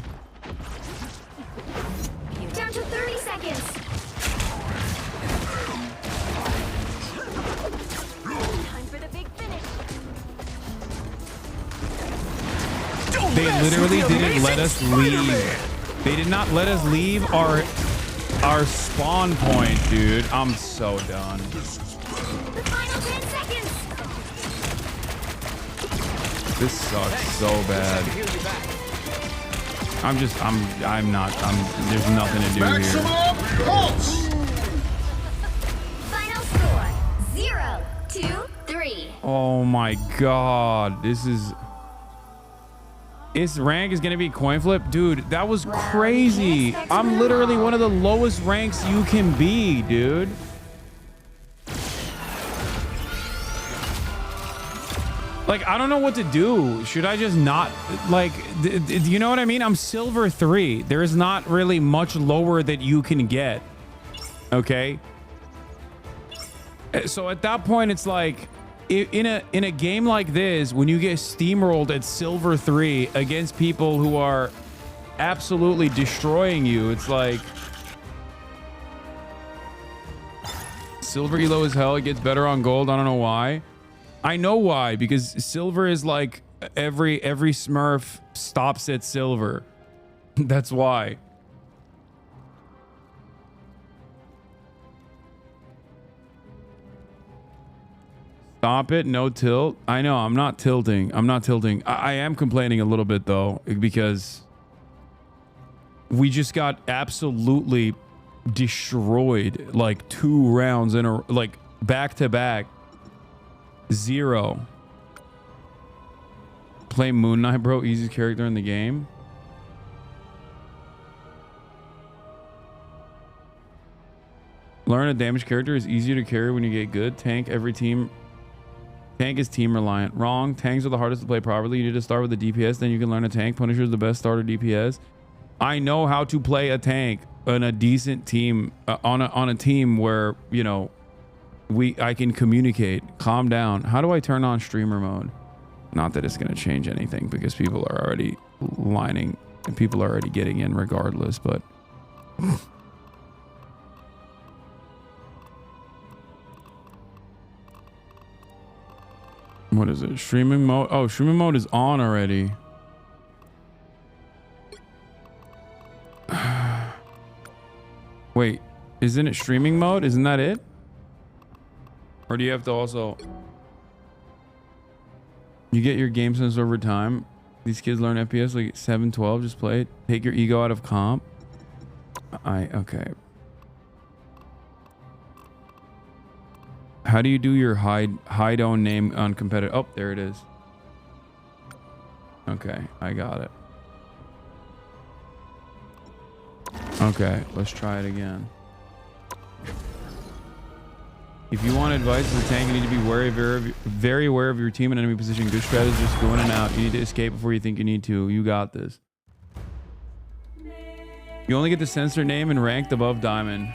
Down to 30 seconds. Time for the big finish. They literally didn't let us leave. They did not let us leave our spawn point, dude. I'm so done. The final 10 seconds. This sucks so bad. There's nothing to do here. Final score 0-2-3. Oh my God. This rank is gonna be coin flip, dude. That was crazy. I'm literally one of the lowest ranks you can be, dude. Like, I don't know what to do. Should I just not, like, do you know what I mean? I'm silver 3. There is not really much lower that you can get. Okay. So at that point, it's like, in a game like this, when you get steamrolled at silver 3 against people who are absolutely destroying you, it's like silver elo as hell. It gets better on gold. I don't know why. I know why, because silver is like every smurf stops at silver. That's why. Stop it. No tilt. I know. I'm not tilting. I am complaining a little bit, though, because we just got absolutely destroyed, like 2 rounds in a, like, back to back. 0. Play Moon Knight, bro. Easiest character in the game. Learn a damage character is easier to carry when you get good. Tank is team reliant. Wrong. Tanks are the hardest to play properly. You need to start with the DPS, then you can learn a tank. Punisher is the best starter DPS. I know how to play a tank on a decent team, on a team where, you know, I can communicate. Calm down. How do I turn on streamer mode? Not that it's going to change anything, because people are already lining And people are already getting in regardless, but what is it? Streaming mode? Oh, streaming mode is on already. Wait, isn't it streaming mode? Isn't that it? Or do you have to also... You get your game sense over time. These kids learn FPS like 7-12. Just play it. Take your ego out of comp. Okay. How do you do your hide own name on competitive? Oh, there it is. Okay, I got it. Okay, let's try it again. If you want advice as a tank, you need to be very aware of your team and enemy position. Good strategy, just go in and out. You need to escape before you think you need to. You got this. You only get to censor name and ranked above diamond.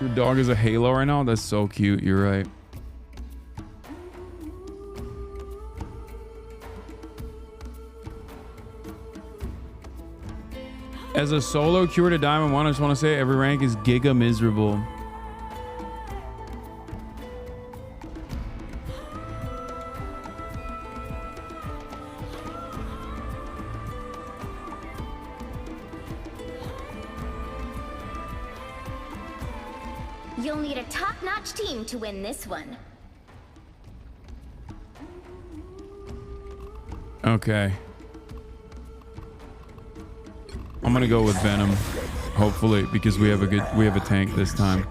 Your dog is a Halo right now? That's so cute. You're right. As a solo cure to Diamond 1, I just want to say every rank is giga miserable. You'll need a top-notch team to win this one. Okay. I'm gonna go with Venom, hopefully, because we have a tank this time.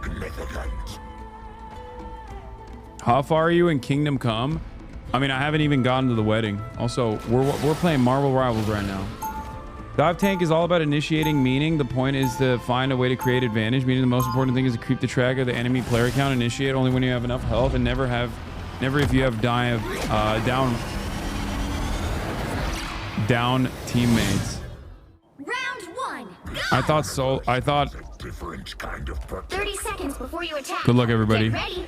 How far are you in Kingdom Come? I mean, I haven't even gotten to the wedding. Also, we're playing Marvel Rivals right now. Dive tank is all about initiating, meaning the point is to find a way to create advantage, meaning the most important thing is to keep the track of the enemy player count, initiate only when you have enough health, and never if you have down teammates. Round one. Go! I thought 30 seconds before you attack. Good luck, everybody. Get ready.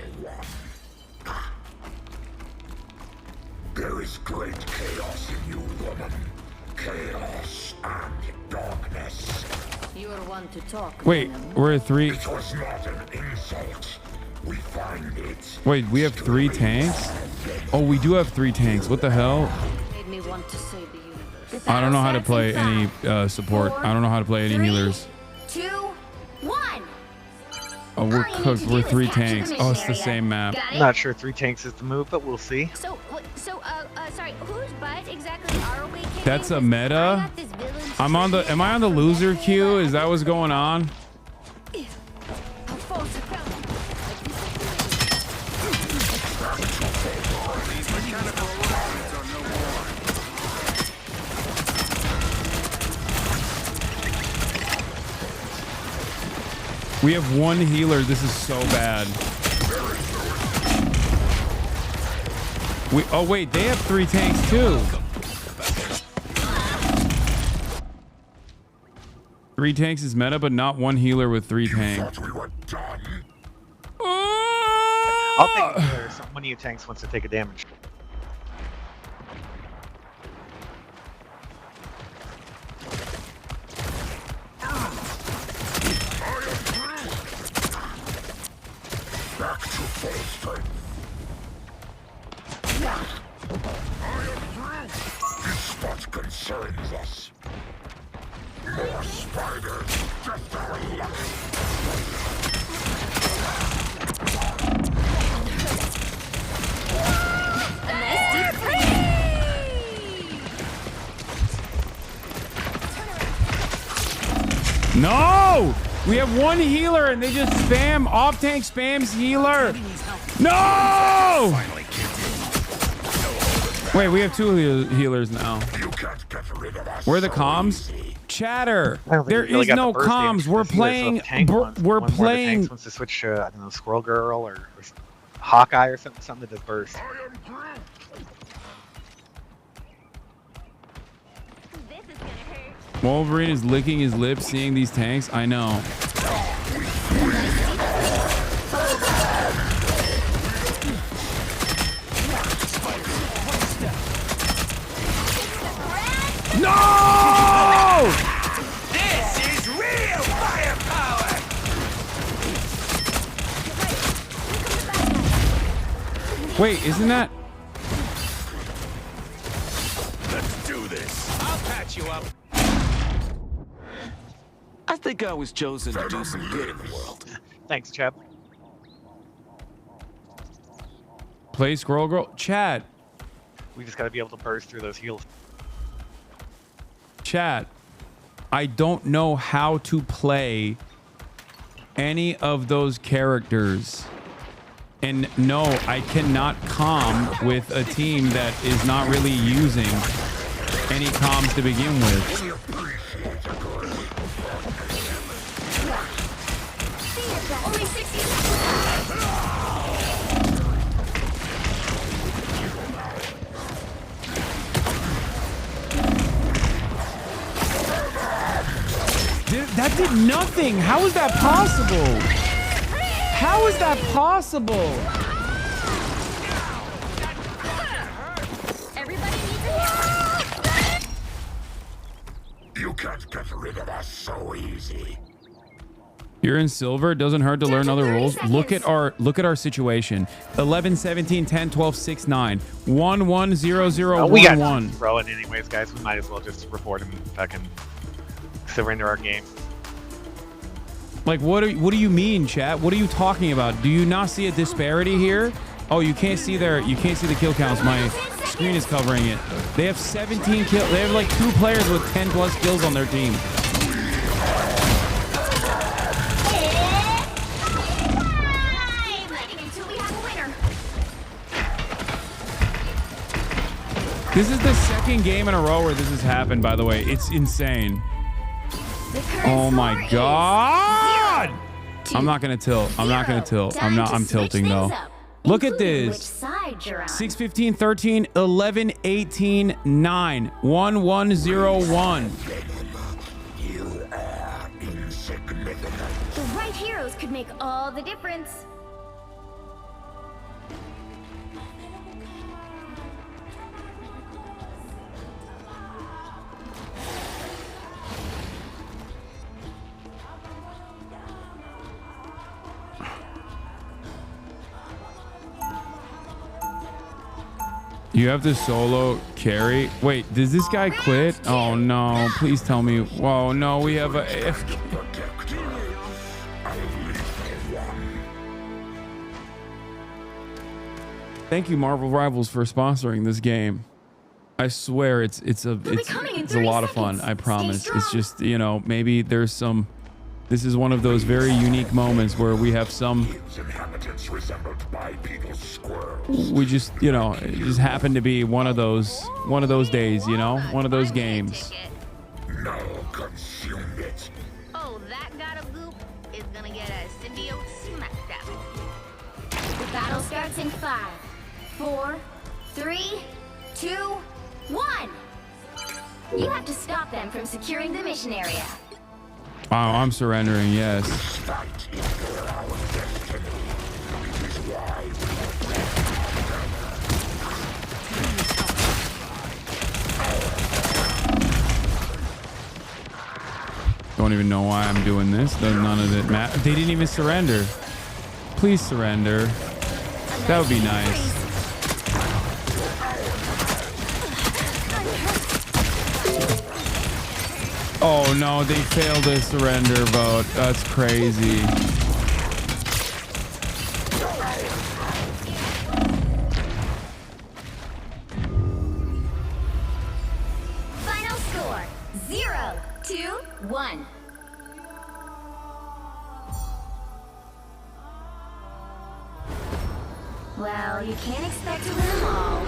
There is great chaos in you, woman. Chaos and darkness. You are one to talk. Wait, we're at 3. It was not an insult. We find it. Wait, we have 3 tanks? Oh, we do have 3 tanks. What the hell? Made me want to save the universe. I don't know how to play any support. I don't know how to play any healers. 2, 1. Oh, we're cooked. We're 3 tanks. Oh, it's the same map. I'm not sure 3 tanks is the move, but we'll see. Sorry, whose butt exactly are we kicking? That's a meta. Am I on the loser queue? Is that what's going on? We have 1 healer. This is so bad. Oh wait, they have 3 tanks too. 3 tanks is meta, but not 1 healer with 3 tanks. I'll take a healer. One of you tanks wants to take a damage. Back to full strength. This spot concerns us. More spiders, just our luck. No! We have 1 healer and they just spam. Off tank spams healer. No! Wait, we have 2 healers now. Where are the comms? Chatter. There is no comms. We're playing. We're playing. Tanks wants to switch to, I don't know, Squirrel Girl or Hawkeye or something that does burst. Wolverine is licking his lips seeing these tanks. I know. No! This is real firepower! Wait, isn't that? Let's do this. I'll patch you up. I think I was chosen to do some good in the world. Thanks, Chad. Play Squirrel Girl. Chad. We just gotta be able to burst through those heals. Chad. I don't know how to play any of those characters. And no, I cannot comm with a team that is not really using any comms to begin with. Only 60 That did nothing. How is that possible? How is that possible? Everybody needs a hero. You can't get rid of us so easy. You're in silver. It doesn't hurt to learn other rules. Look at our situation. 11, 17, 10, 12, 6, 9. 1, 1, 0, 0, We 1, got 1. throw it anyways, guys. We might as well just report him and fucking surrender our game. Like, what do you mean, chat? What are you talking about? Do you not see a disparity here? Oh, you can't see the kill counts. My screen is covering it. They have 17 kills. They have like 2 players with 10 plus kills on their team. This is the second game in a row where this has happened, by the way. It's insane. Oh my god! I'm not gonna tilt. I'm not gonna tilt. I'm tilting though. Look at this. 6, 15, 13, 11, 18, 9. 1, 1, 0, 1. You are insignificant. The right heroes could make all the difference. You have to solo carry. Wait, does this guy quit? Oh no, please tell me. Whoa, no, we have a AFK. Thank you, Marvel Rivals, for sponsoring this game. I swear it's a lot of fun. I promise. It's just, you know, maybe there's some. This is one of those very unique moments where we have some. Inhabitants resembled bipedal squirrels. We just, you know, it just happened to be one of those days, you know, one of those games. No, consume it. Oh, that god of goop is gonna get a symbiote smacked out. The battle starts in 5, 4, 3, 2, 1. You have to stop them from securing the mission area. Wow, I'm surrendering, yes. Don't even know why I'm doing this. None of it matters. They didn't even surrender. Please surrender. That would be nice. Oh no, they failed a surrender vote. That's crazy. Final score 0, 2, 1. Well, you can't expect to win them all.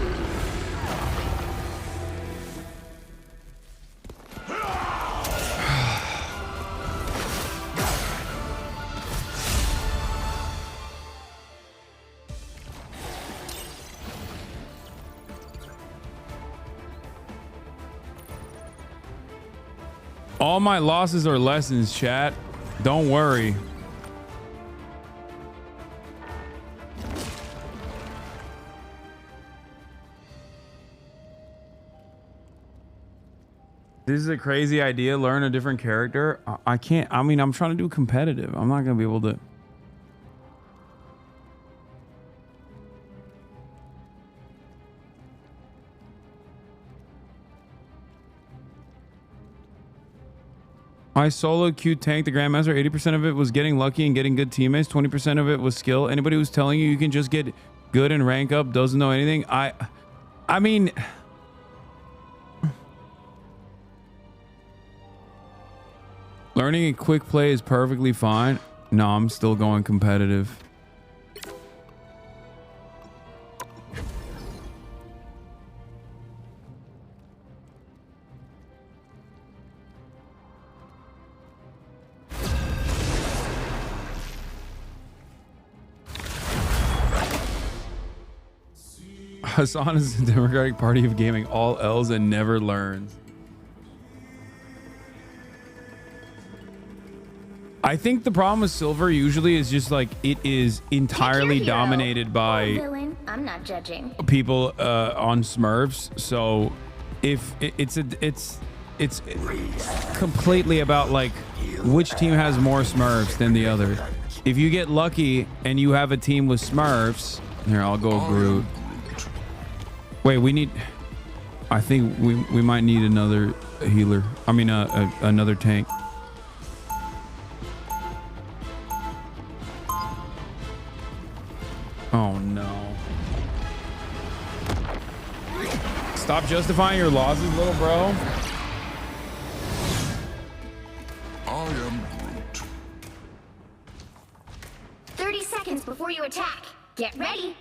All my losses are lessons, chat. Don't worry. This is a crazy idea. Learn a different character. I can't. I mean, I'm trying to do competitive. I'm not gonna be able to. I solo queued tank the Grandmaster. 80% of it was getting lucky and getting good teammates. 20% of it was skill. Anybody who's telling you can just get good and rank up doesn't know anything. I mean, learning a quick play is perfectly fine. No, I'm still going competitive. Hasan is the Democratic Party of gaming, all L's and never learns. I think the problem with silver usually is just like it is entirely dominated by Villain, I'm not judging. people on Smurfs. So if it's completely about like which team has more Smurfs than the other. If you get lucky and you have a team with Smurfs, here I'll go Groot. Wait, we need. I think we might need another healer. I mean, another tank. Oh no! Stop justifying your losses, little bro. I am Groot. 30 seconds before you attack. Get ready.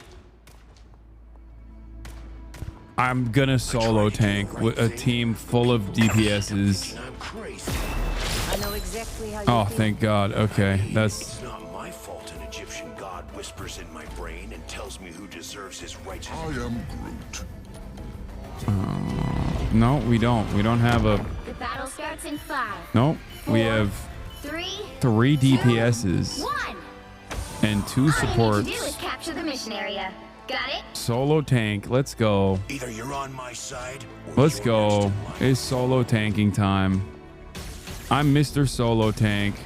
I'm gonna solo tank with a team full of DPSs. I know exactly how you Oh, feel. thank God. Okay, that's. It's not my fault an Egyptian god whispers in my brain and tells me who deserves his righteous. I am Groot. No, we don't. We don't have a. The battle starts in 5. Nope. We have 3 DPSs 1. and 2 All you supports. need to do is capture the mission area. Got it? Solo tank. Let's go. Either you're on my side or Let's go. It's solo tanking time. I'm Mr. Solo Tank.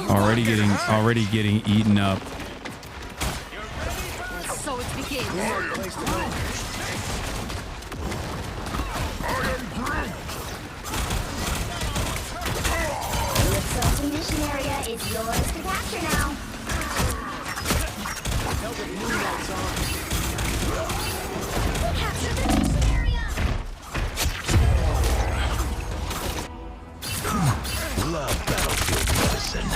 Already getting eaten up. So it begins. The assaulting mission area is yours to capture now. Capture the mission area. love battlefield medicine.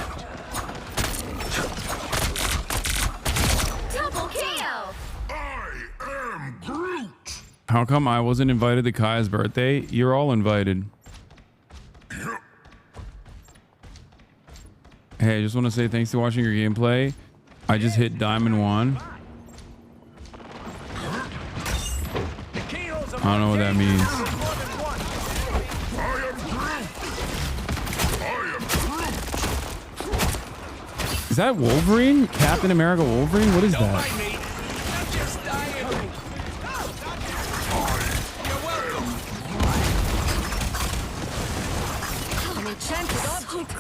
Double KO. I am Groot. How come I wasn't invited to Kai's birthday? You're all invited. Hey, I just want to say thanks for watching your gameplay. I just hit Diamond 1. I don't know what that means. Is that Wolverine? Captain America Wolverine? What is that? An enchanted object.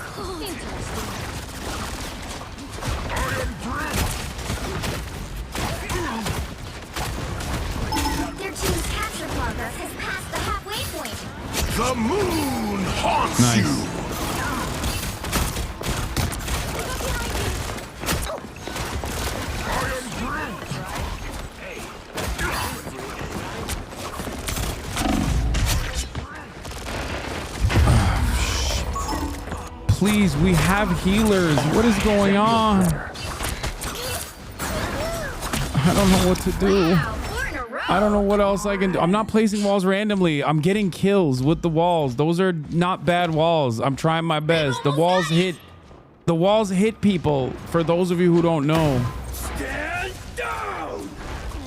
Interesting. Their team's capture progress has passed the halfway point. The moon haunts Nice. you. Please, we have healers. What is going on? I don't know what to do. I don't know what else I can do. I'm not placing walls randomly. I'm getting kills with the walls. Those are not bad walls. I'm trying my best. The walls hit people, for those of you who don't know. Stand down.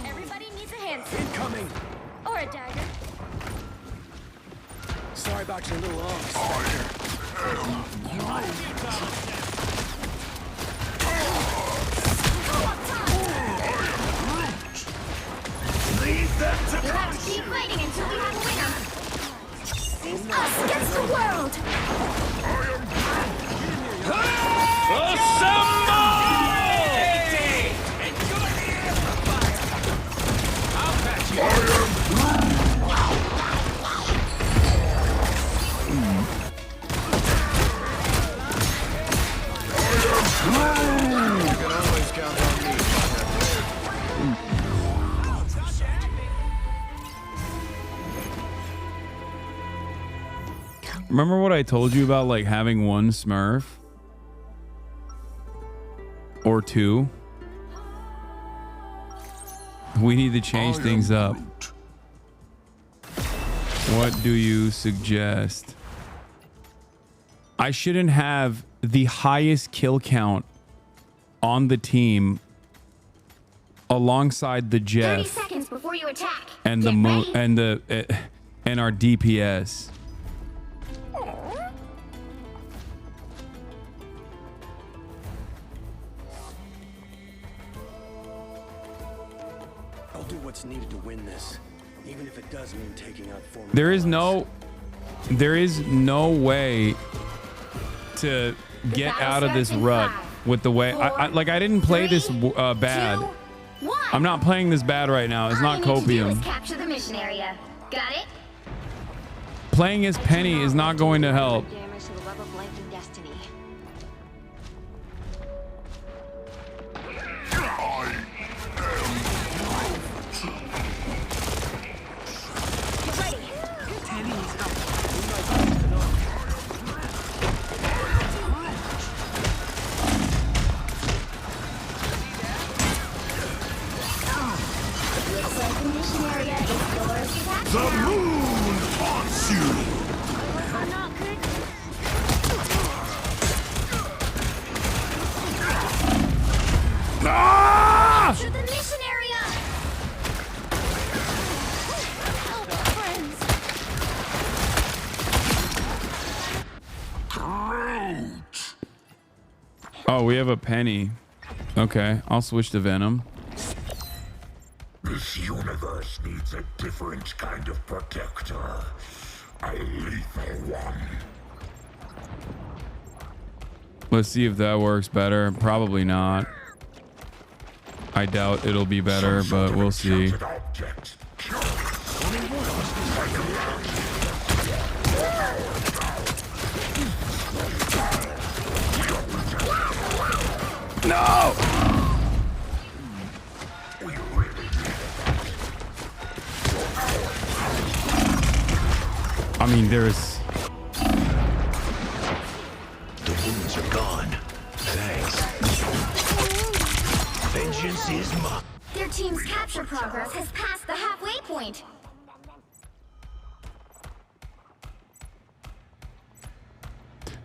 Everybody needs a hand. Incoming. Or a dagger. Sorry about your little arms. You'll have to keep fighting until we have a winner. Us against the world. Remember what I told you about like having one Smurf? Or two? We need to change things up. What do you suggest? I shouldn't have the highest kill count on the team alongside the 30 Jeff seconds before you attack. and the moon and and our DPS. I'll do what's needed to win this, even if it does mean taking out former. There is no way to get out of this rut with the way I didn't play this bad. I'm not playing this bad right now. It's not copium. Capture the mission area. Got it? Playing as Penny is not going to help. Damage to the web of life and destiny. The moon haunts you! Ah! To the mission area! Help, friends! Oh, we have a Penny. Okay, I'll switch to Venom. This universe needs a different kind of protector. A lethal one. Let's see if that works better. Probably not. I doubt it'll be better, but we'll see. No! I mean, there's... The wounds are gone. Thanks. Vengeance is mine. Their team's capture progress has passed the halfway point.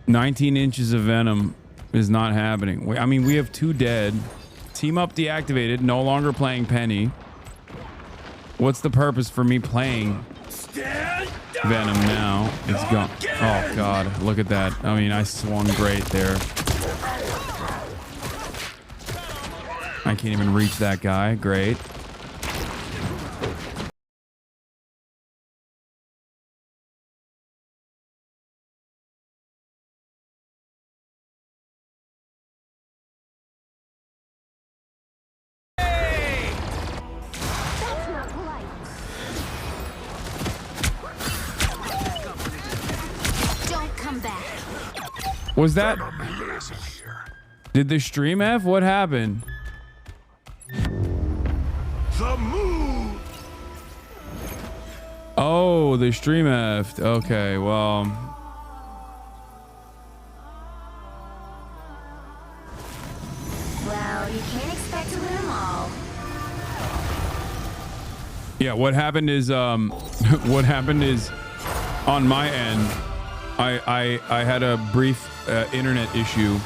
"19 inches of Venom is not happening." I mean, we have 2 dead. Team up deactivated. No longer playing Penny. What's the purpose for me playing Venom now? It's gone. Oh God, look at that. I mean, I swung great there. I can't even reach that guy. Great. Don't come back. Was that... Did the stream F? What happened? The moon! Oh, the stream F'd. Okay, well... Well, you can't expect to win them all. Yeah, what happened is on my end, I had a brief internet issue,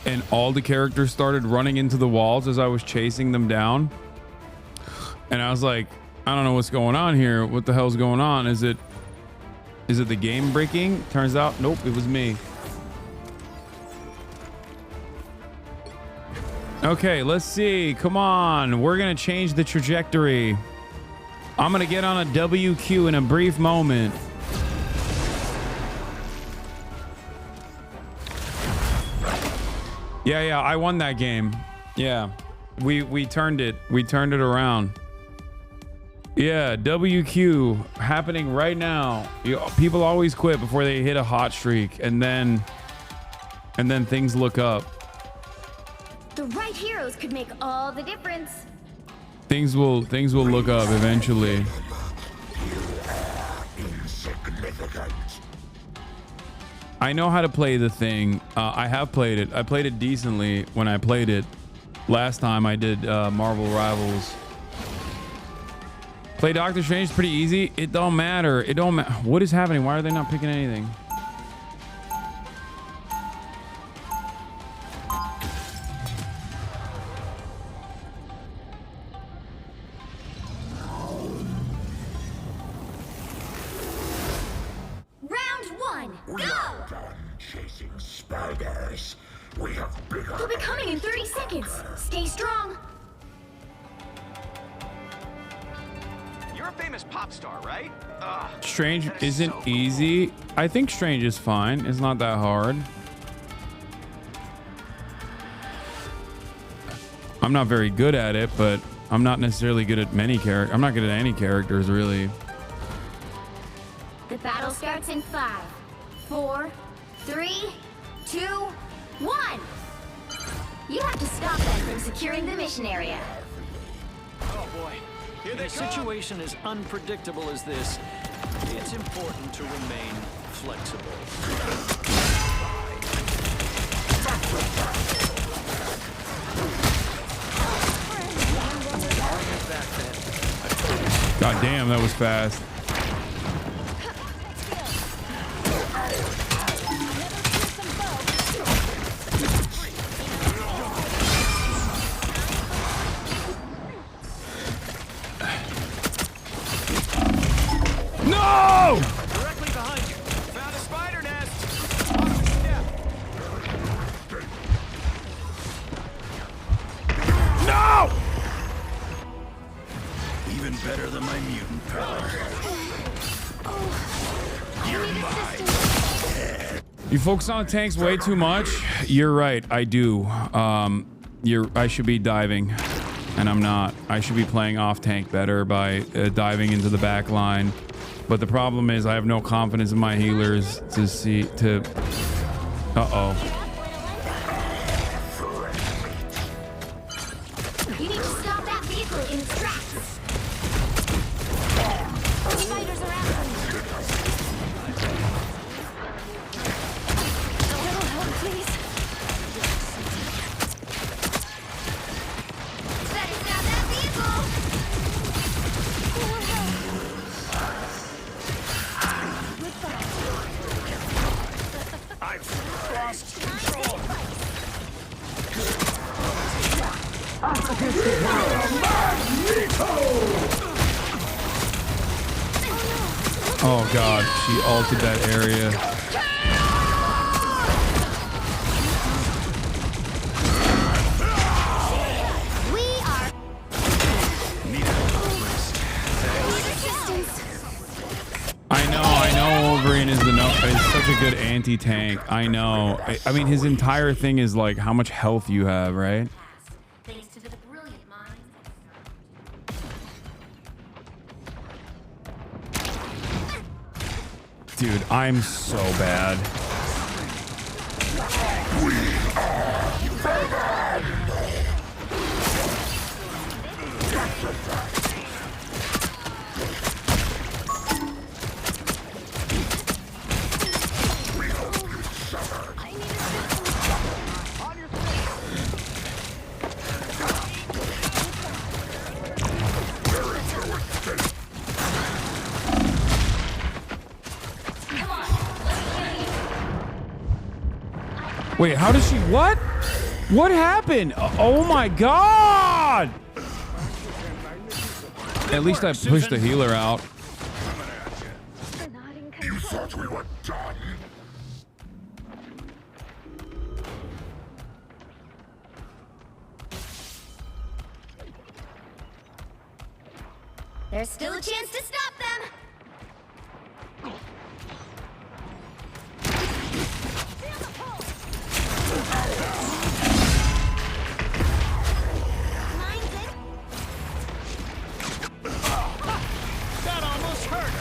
and all the characters started running into the walls as I was chasing them down. And I was like, I don't know what's going on here. What the hell's going on? Is it the game breaking? Turns out, nope, it was me. Okay, let's see. Come on. We're going to change the trajectory. I'm going to get on a WQ in a brief moment. Yeah, I won that game. Yeah. We turned it. We turned it around. Yeah, WQ happening right now. People always quit before they hit a hot streak, and then things look up. The right heroes could make all the difference. Things will look up eventually. I know how to play the thing. I have played it. I played it decently when I played it last time I did Marvel Rivals. Play Doctor Strange is pretty easy. It don't matter. It don't matter. What is happening? Why are they not picking anything? Round one, We go! are done chasing spiders. We have bigger. They'll be coming in 30 seconds. Stay strong. You're a famous pop star, right? Strange isn't easy. I think Strange is fine. It's not that hard. I'm not very good at it, but I'm not necessarily good at many characters. I'm not good at any characters, really. The battle starts in 5, 4, 3, 2, 1. You have to stop them from securing the mission area. Oh boy. In a situation as unpredictable as this, it's important to remain flexible. God damn, that was fast. No! Directly behind you. Found a spider nest. No! Even better than my mutant power. You're mine. You focus on the tanks way too much. You're right. I do. I should be diving, and I'm not. I should be playing off tank better by diving into the back line. But the problem is I have no confidence in my healers to. Uh-oh. You need to stop that vehicle in its tracks. Spiders are after me. A little help, please. Better stop that vehicle. I've lost control. Oh god, she ulted that area. We are. I know Wolverine is such a good anti-tank. I know. I mean, his entire thing is like how much health you have, right? Thanks to the brilliant mind. Dude, I'm so bad. Wait, how does she, what? What happened? Oh my god! At least I pushed the healer out. You thought we were done? There's still a chance to stop them. That almost hurt.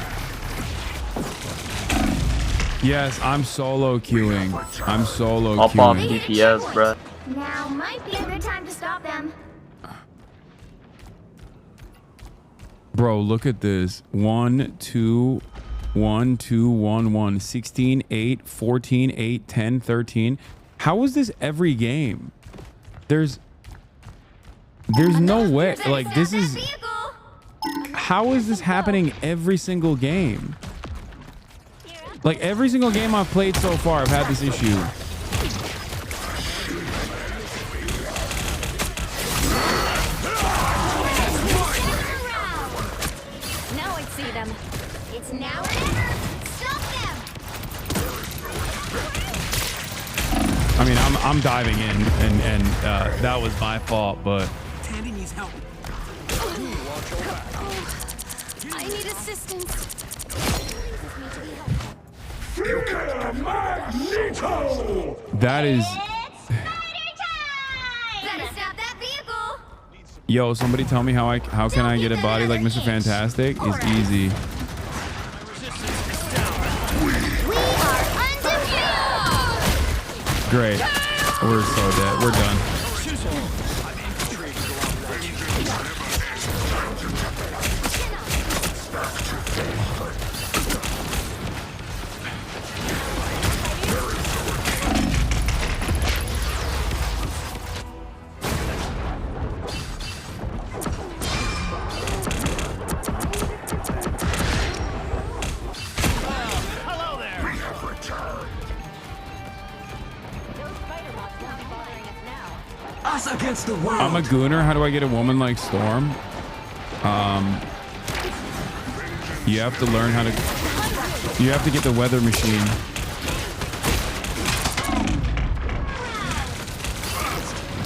Yes, I'm solo queuing. I'm solo Up off queuing. DPS, bruh. Now might be a good time to stop them. Bro, look at this. 1, 2, 1, 2, 1, 1, 16, 8, 14, 8, 10, 13. How is this every game? There's no way. Like, this is... How is this happening every single game? Like, every single game I've played so far, I've had this issue. Now I see them. It's now or never. Stop them. I mean, I'm diving in, and that was my fault, but... Tandy needs help. I need assistance. That is... Better stop that vehicle. Yo, somebody tell me how can I get a body like Mr. Fantastic? It's easy. We are undefeated. Great. We're so dead. We're done. Against the world. I'm a gooner. How do I get a woman like Storm? You have to learn how to... You have to get the weather machine.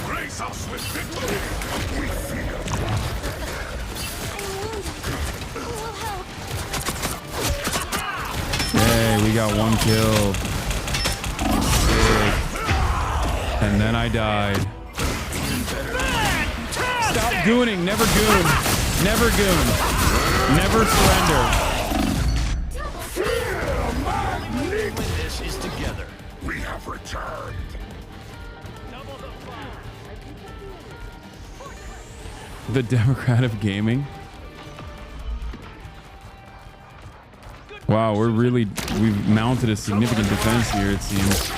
Grace us with victory. We feel. Hey, we got 1 kill. Sick. And then I died. Stop gooning. Never goon. Never goon. Never surrender. This is together. We have returned. The Democrat of Gaming. Wow, we've mounted a significant defense here, it seems.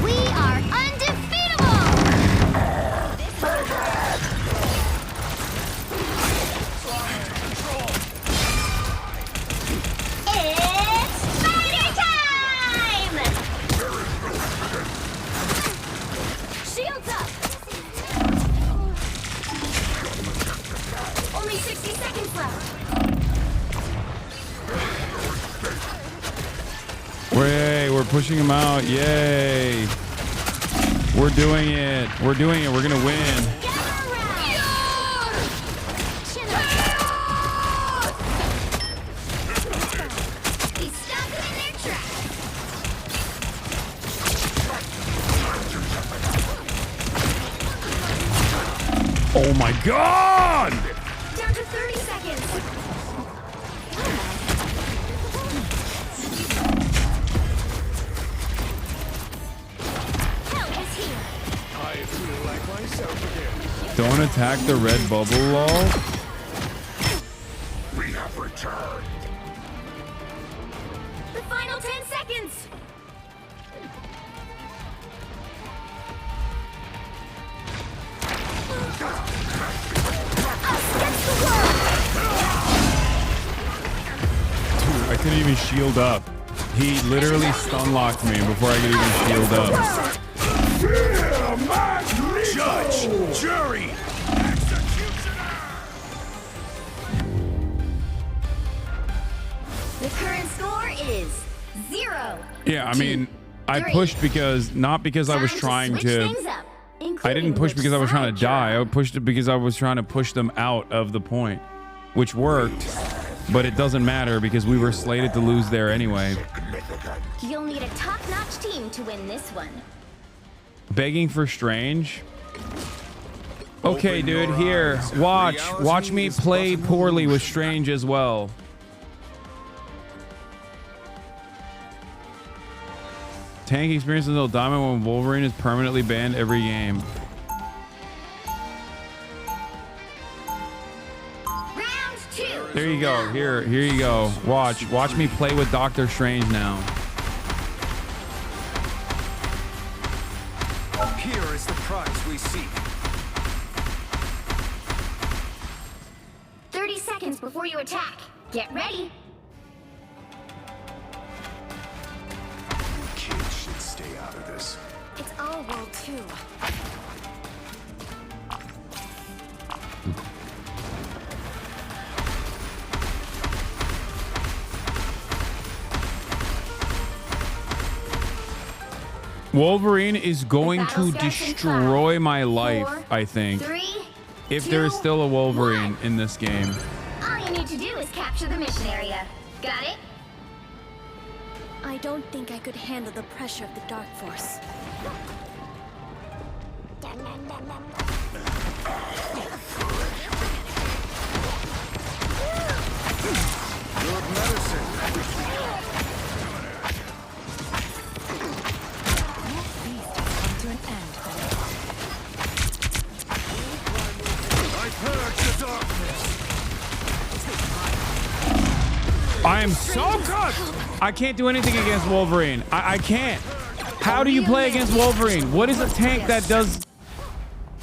We are undefeatable. It's fighter time! Shields up. Only 60 seconds left. We're pushing him out. Yay. We're doing it. We're doing it. We're going to win. Oh my God! Down to 30 seconds. I feel like myself again. Don't attack the red bubble, lol. We have returned. The final 10 seconds. Dude, I couldn't even shield up. He literally stun locked me before I could even shield up. Judge, jury, The current score is 0. Yeah, I mean, I pushed because not because I was trying to. I didn't push because I was trying to die. I pushed it because I was trying to push them out of the point, which worked. But it doesn't matter because we were slated to lose there anyway. You'll need a top-notch team to win this one. Begging for Strange. Okay, dude, here. Watch me play poorly with Strange as well. Tank experiences no diamond when Wolverine is permanently banned every game. There you go. Here you go. Watch me play with Doctor Strange now. Here is the prize we seek. 30 seconds before you attack. Get ready. Kids should stay out of this. It's our world too. Wolverine is going to destroy my life, I think. If there is still a Wolverine in this game. All you need to do is capture the mission area. Got it? I don't think I could handle the pressure of the Dark Force. Good medicine. To an end. I purge the darkness. I am so good. I can't do anything against Wolverine. I can't. How do you play against Wolverine? What is a tank that does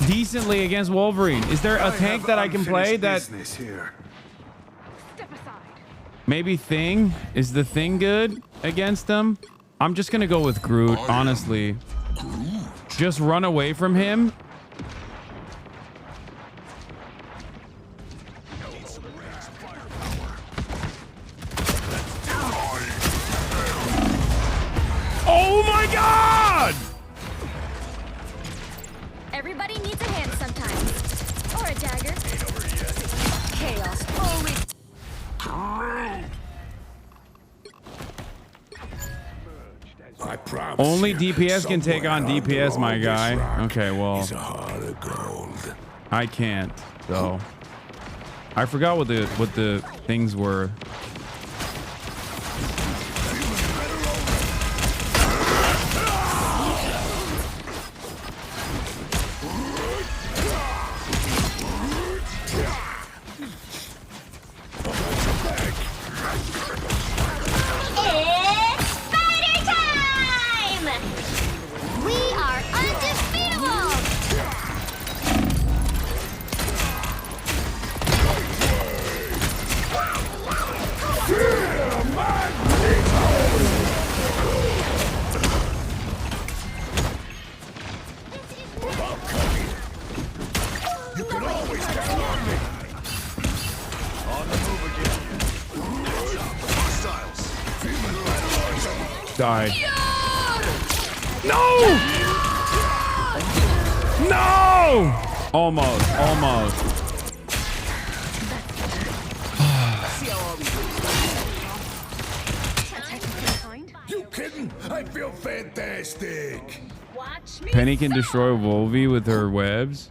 decently against Wolverine? Is there a tank that I can play that... Maybe Thing? Is the Thing good against them? I'm just going to go with Groot, honestly. Just run away from him. Oh my God! Everybody needs a hand sometimes. Or a dagger. Chaos always. Only DPS can take on DPS, my guy. Okay, well, I can't. So I forgot what the things were. It's Spider time! We are undefeatable! You can always count on me. On the move again. Hostiles. Die. No! No! Almost. You kidding? I feel fantastic. Penny can destroy Volvi with her webs.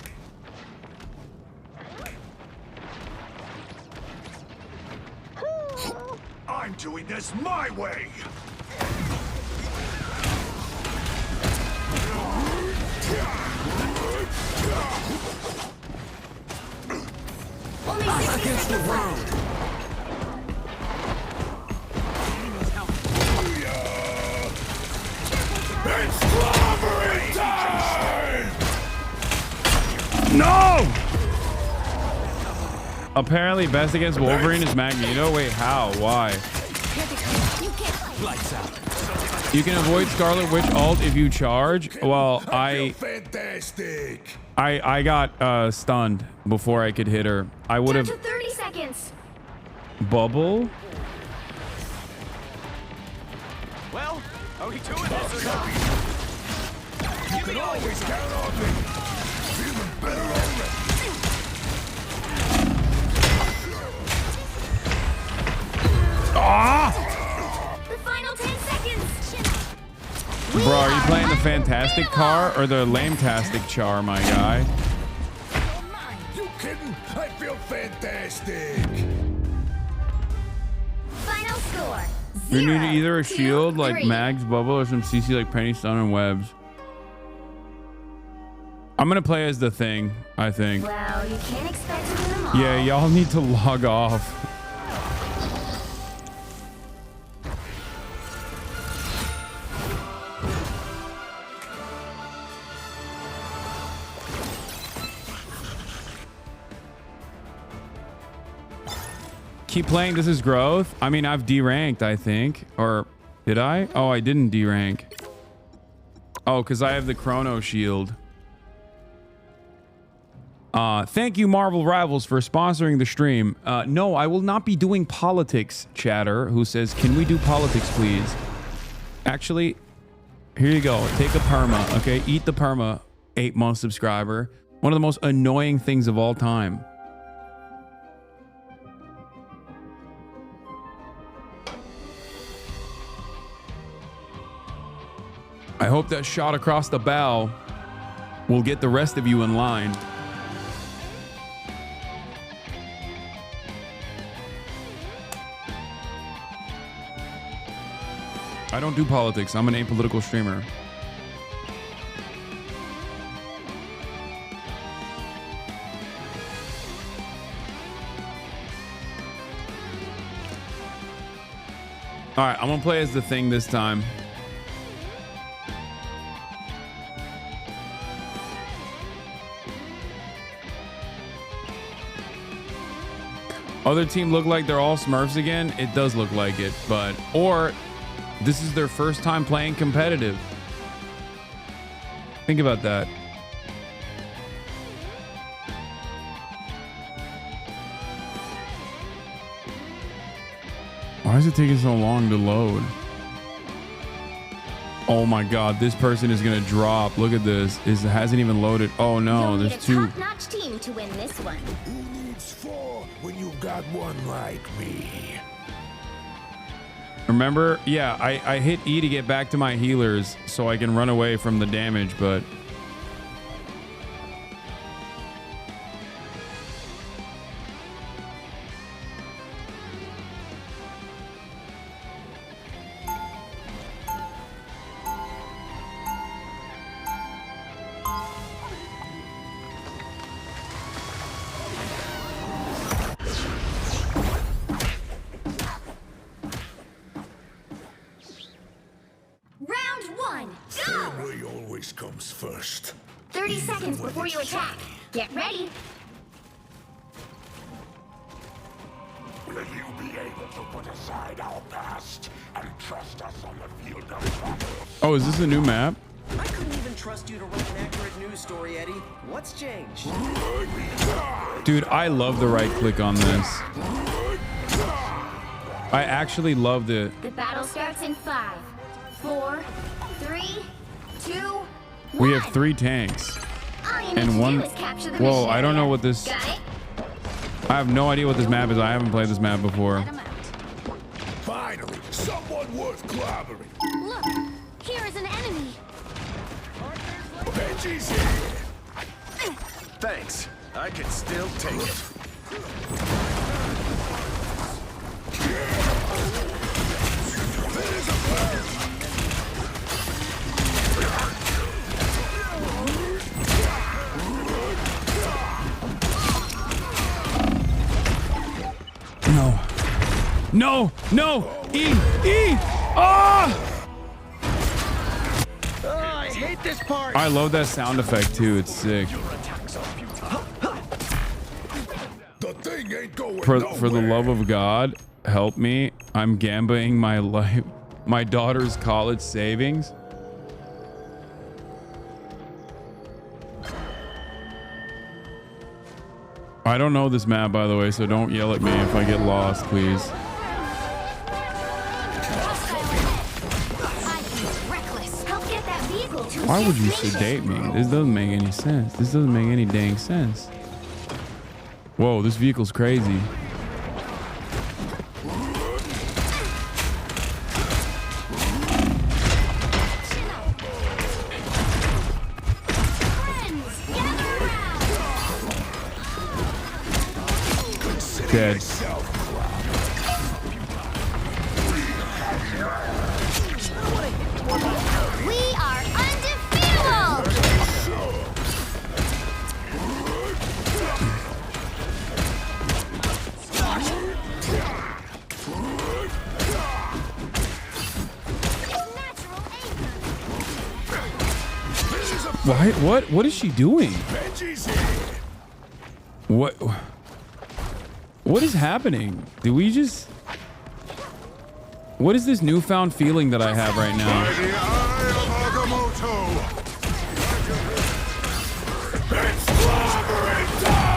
I'm doing this my way. Us against the world. It's clobbering time! No! Apparently, best against Wolverine is Magneto. Wait, how? Why? Lights out. You can avoid Scarlet Witch ult if you charge. Well, I got stunned before I could hit her. I would have 30 seconds. bubble. Well, Are we doing this or not? You can always count on me. Feeling better already. Ah! The final 10 seconds. Bro, are you playing the fantastic car or the lame-tastic char, my guy? You kidding? I feel fantastic. Final score. We need either a shield like Mag's Bubble or some CC like Penny Stone and Webs. I'm gonna play as the Thing, I think. Well, you can't expect to win them all. Yeah, y'all need to log off. Keep playing. This is growth. I mean, I've D-ranked, I think. Or did I? Oh, I didn't D-rank. Oh, because I have the Chrono Shield. Thank you, Marvel Rivals, for sponsoring the stream. No, I will not be doing politics, chatter, who says, can we do politics, please? Actually, here you go. Take a perma, okay? Eat the perma, 8-month subscriber. One of the most annoying things of all time. I hope that shot across the bow will get the rest of you in line. I don't do politics. I'm an apolitical streamer. All right, I'm gonna play as the Thing this time. Other team look like they're all Smurfs again. It does look like it, but or this is their first time playing competitive. Think about that. Why is it taking so long to load? Oh my God, this person is gonna drop. Look at this. It hasn't even loaded. Oh no, You'll need there's a two. top-notch team to win this one. Who needs 4 when you've got one like me? Remember? Yeah, I hit E to get back to my healers so I can run away from the damage, but... Round 1, go! Family always comes first. 30 seconds before you attack. Get ready. Will you be able to put aside our past and trust us on the field of battle? Oh, is this a new map? I couldn't even trust you to write an accurate news story, Eddie. What's changed? Dude, I love the right click on this. I actually love the... The battle starts in 5, 4, 3, 2, 1. We have 3 tanks. All you need And to one... do is capture the Whoa, mission I don't know area. what this... Got it? I have no idea what this map is. I haven't played this map before. Finally, someone worth clobbering. Look, here is an enemy. Benji's here. Thanks. I can still take it. There's a plan. No. No! No! E! E! Ah! I hate this part. I love that sound effect too. It's sick. The thing ain't going For nowhere. the love of God, help me. I'm gambling my life, my daughter's college savings. I don't know this map, by the way, so don't yell at me if I get lost, please. Why would you sedate me? This doesn't make any sense. This doesn't make any dang sense. Whoa, this vehicle's crazy. Dead. We are undefeatable! Why? What is she doing? What is happening? Do we just... What is this newfound feeling that I have right now?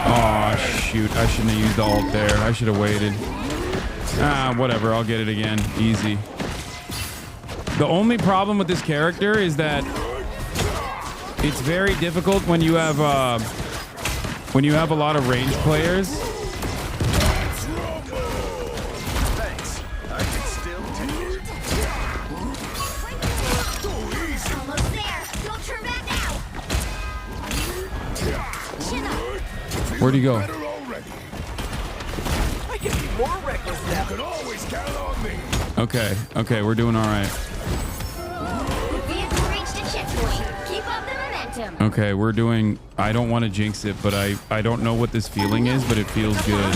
Oh, shoot. I shouldn't have used the ult there. I should have waited. Ah, whatever. I'll get it again. Easy. The only problem with this character is that it's very difficult when you have a lot of range players. Thanks. I can still take it. Almost there. Don't turn back now. Where'd he go? I can be more reckless now. You can always count on me. Okay, we're doing all right. The vehicle reached a checkpoint. Keep up the momentum. Okay, we're doing... I don't want to jinx it, but I don't know what this feeling is, but it feels good.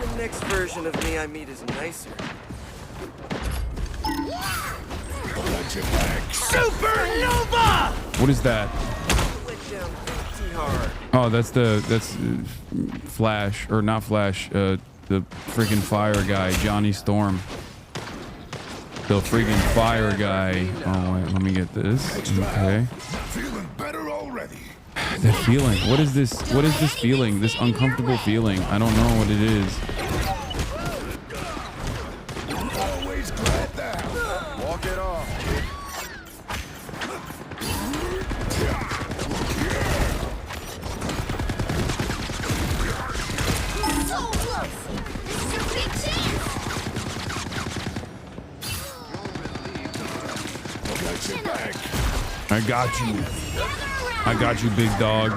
The next version of me I meet is nicer. Supernova! What is that? Went down pretty hard. Oh, that's Flash, or not Flash, the freaking fire guy, Johnny Storm. The freaking fire guy. Oh wait, let me get this. Okay. Feeling better already. That feeling. What is this? What is this feeling? This uncomfortable feeling. I don't know what it is. Always glad now. Walk it off. So close. This is your big chance. I got you. I got you, big dog.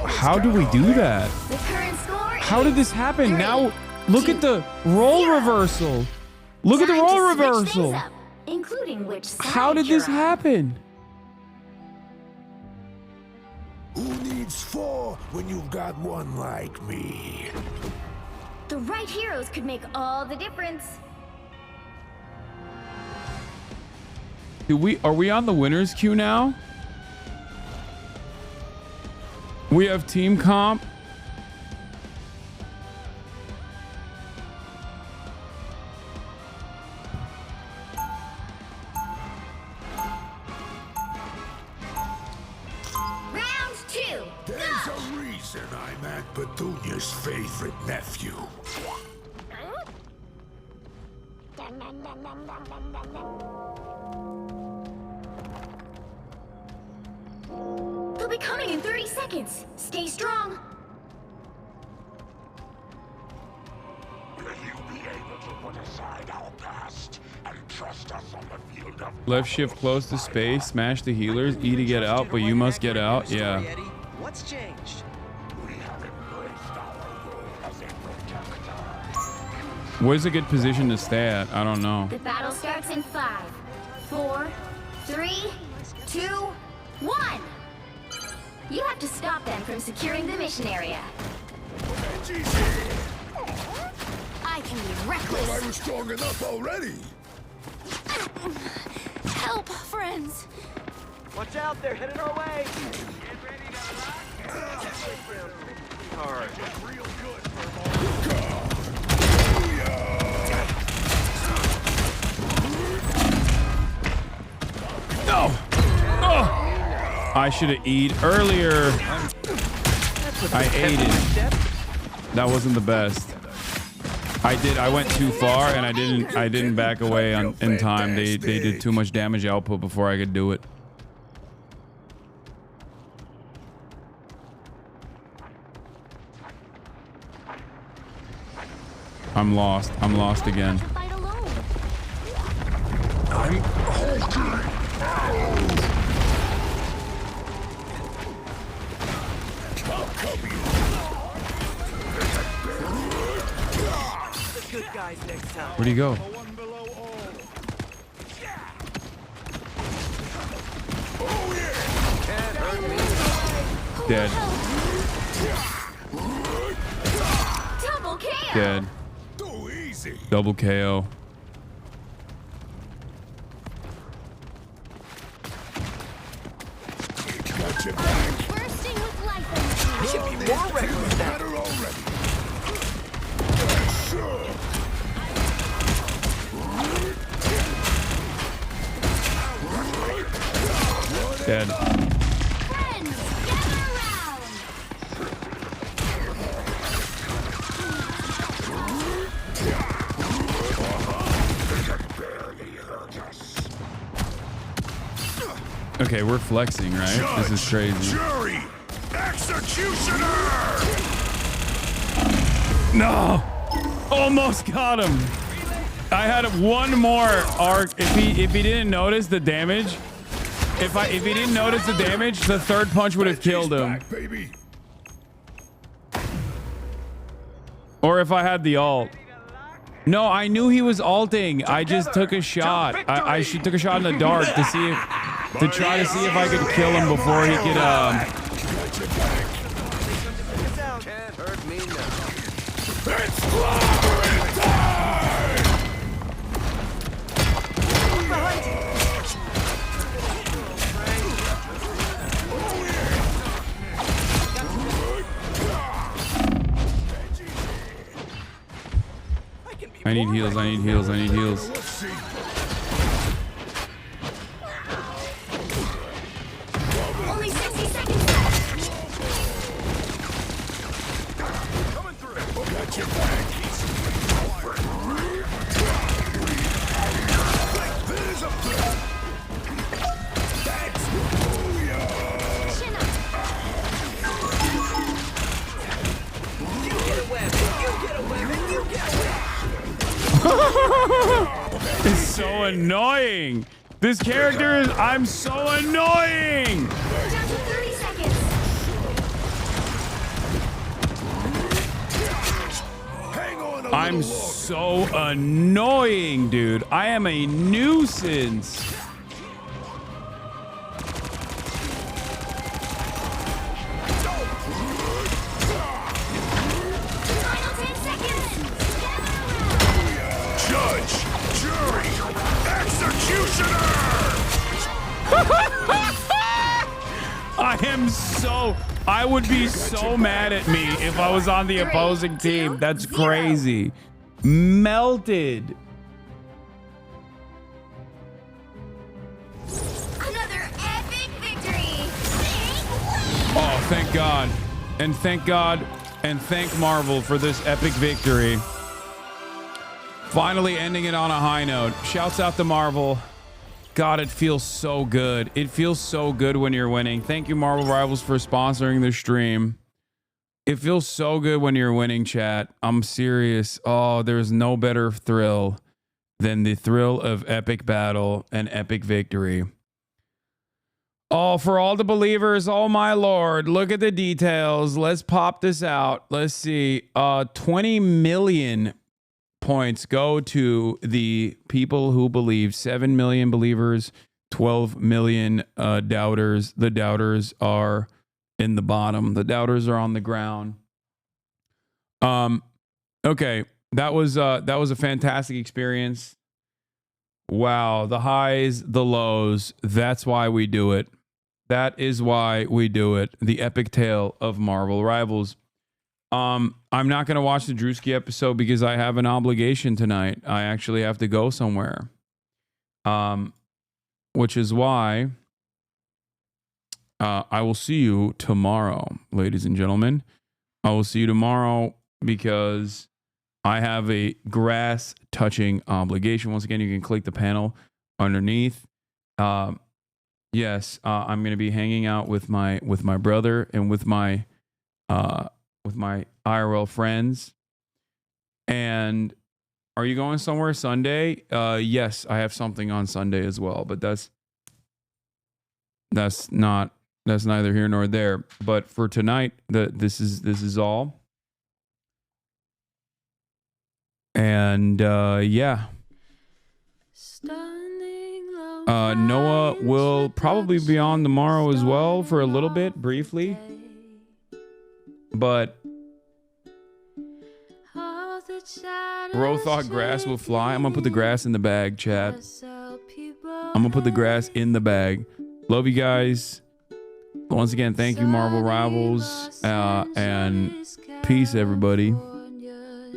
How do we do that? The current score How did this happen? Now, look at the role reversal. Look at the role reversal. including which side How did this you're on. happen? Who needs four when you've got one like me? The right heroes could make all the difference. Are we on the winners queue now? We have team comp. Round two. There's a reason I'm Aunt Petunia's favorite nephew. They'll be coming in 30 seconds. Stay strong. Will you be able to put aside our past and trust us on the field of Left shift close to space, smash the healers, E to get out, but you must get out. Yeah. What's changed? We have embraced our role as a protector. Where's a good position to stay at? I don't know. The battle starts in 5, 4, 3, 2, 1. You have to stop them from securing the mission area. I can be reckless. Thought I was strong enough already. Help, friends. Watch out, they're headed our way. Hard. Real good, No. Oh. I should have eat earlier. I ate it. That wasn't the best. I went too far, and I didn't back away in time. They did too much damage output before I could do it. I'm lost. I'm lost again. I'm hulking. Good guys next time. Where'd he go? Dead. Double KO. Dead. Double KO. Bursting with life energy. Should be more reckless now. Dead. Friends, gather around. Okay, we're flexing, right? This is crazy. Jury, executioner. No, almost got him. I had one more arc. If he didn't notice the damage, if he didn't notice the damage, the third punch would have killed him. Or if I had the ult. No, I knew he was ulting. I just took a shot. I took a shot in the dark to see if, to try to see if I could kill him before he could. Can't hurt me now. It's clobbering time. Behind you. I need heals. I need heals. I need heals. Only 60 seconds left. Coming through. Got your back. There's a threat. That's booyah. Chin up. You get a weapon. You get a weapon. You get a weapon. It's so annoying. This character is. I'm so annoying. Down to 30 seconds. Hang on a I'm little so annoying, dude. I am a nuisance. Final 10 seconds. Judge, jury, executioner. I would be so mad at me if I was on the opposing team. That's crazy. Melted. Another epic victory. Oh, thank God. And thank God and thank Marvel for this epic victory. Finally ending it on a high note. Shouts out to Marvel. God, it feels so good. It feels so good when you're winning. Thank you, Marvel Rivals, for sponsoring the stream. It feels so good when you're winning, chat. I'm serious. Oh, there's no better thrill than the thrill of epic battle and epic victory. Oh, for all the believers, oh my Lord, look at the details. Let's pop this out. Let's see. 20 million points go to the people who believe. 7 million believers, 12 million doubters. The doubters are in the bottom. The doubters are on the ground. Okay, that was a fantastic experience. Wow, the highs, the lows. That's why we do it. That is why we do it. The epic tale of Marvel Rivals. I'm not going to watch the Drewski episode because I have an obligation tonight. I actually have to go somewhere. Which is why I will see you tomorrow, ladies and gentlemen. I will see you tomorrow because I have a grass touching obligation. Once again, you can click the panel underneath. Yes, I'm going to be hanging out with my brother and with my IRL friends. And are you going somewhere Sunday? Yes, I have something on Sunday as well, but that's neither here nor there. But for tonight, this is all. And yeah. Noah will probably be on tomorrow as well for a little bit, briefly. But Bro thought grass will fly. I'm gonna put the grass in the bag, chat. I'm gonna put the grass in the bag. Love you guys. Once again, thank you, Marvel Rivals, and peace, everybody.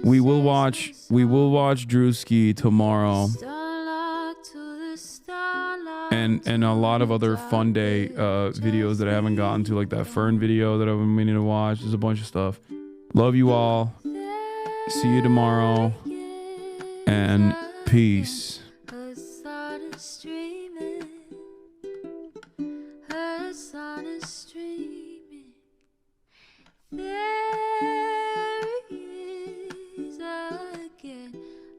We will watch Drewski tomorrow, and a lot of other fun day videos that I haven't gotten to, like that Fern video that I've been meaning to watch. There's a bunch of stuff. Love you all. See you tomorrow, and peace. Hasan is streaming. There he is again.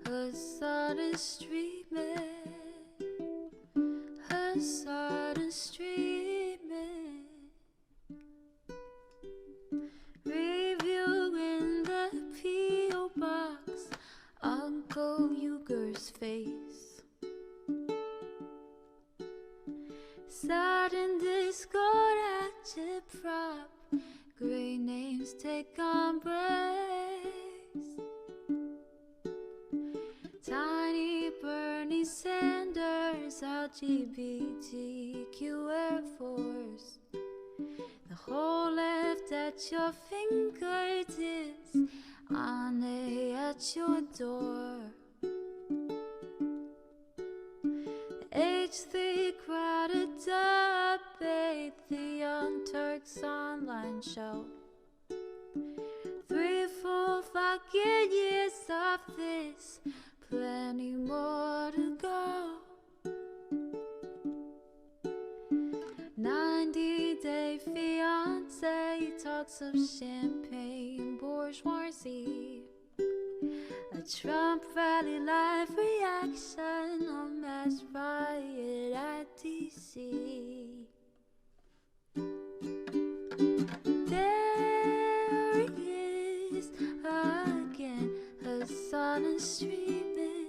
Hasan is streaming. Hasan is streaming. Reviewing the P.O. box. Uncle Uger's face. Sudden Discord agitprop. Great names take embrace. Tiny Bernie Sanders, LGBTQ Air Force. The whole left at your fingertips, on at your door. H3 crowded debate, the Young Turks online show. 3 full fucking years of this, plenty more to go. 90-day fiance talks of champagne bourgeoisie. A Trump rally live reaction, a mass riot at DC. There he is again, Hasan is streaming.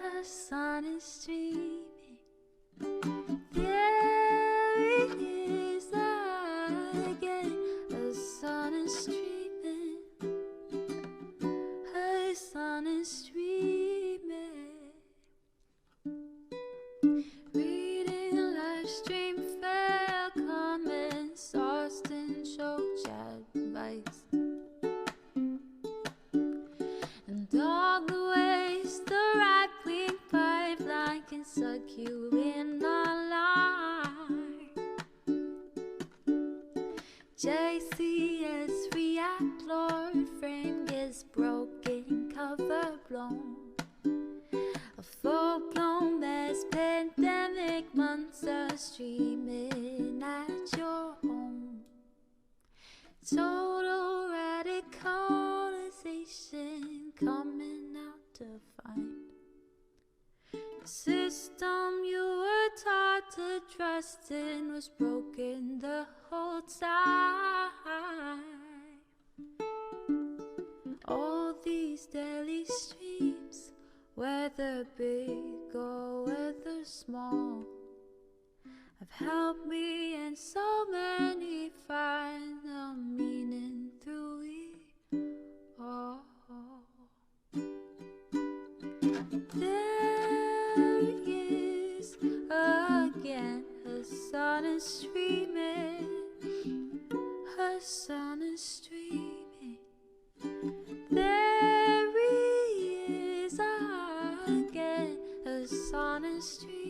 Hasan is streaming. There he is again, Hasan is streaming. Hasan is streaming. Reading live stream fair comments, Austin show chat advice. And all the ways the right-wing pipeline can suck you in online. JCS react, Lord frame gets broken, cover blown. A full-blown mass pandemic, monster streaming at your home. Total radicalization coming out to find. The system you were taught to trust in was broken the whole time. All these daily streams, whether big or whether small, have helped me and so many find the meaning through it all. There he is again, Hasan is streaming. Hasan is streaming. There he is again, Hasan is streaming.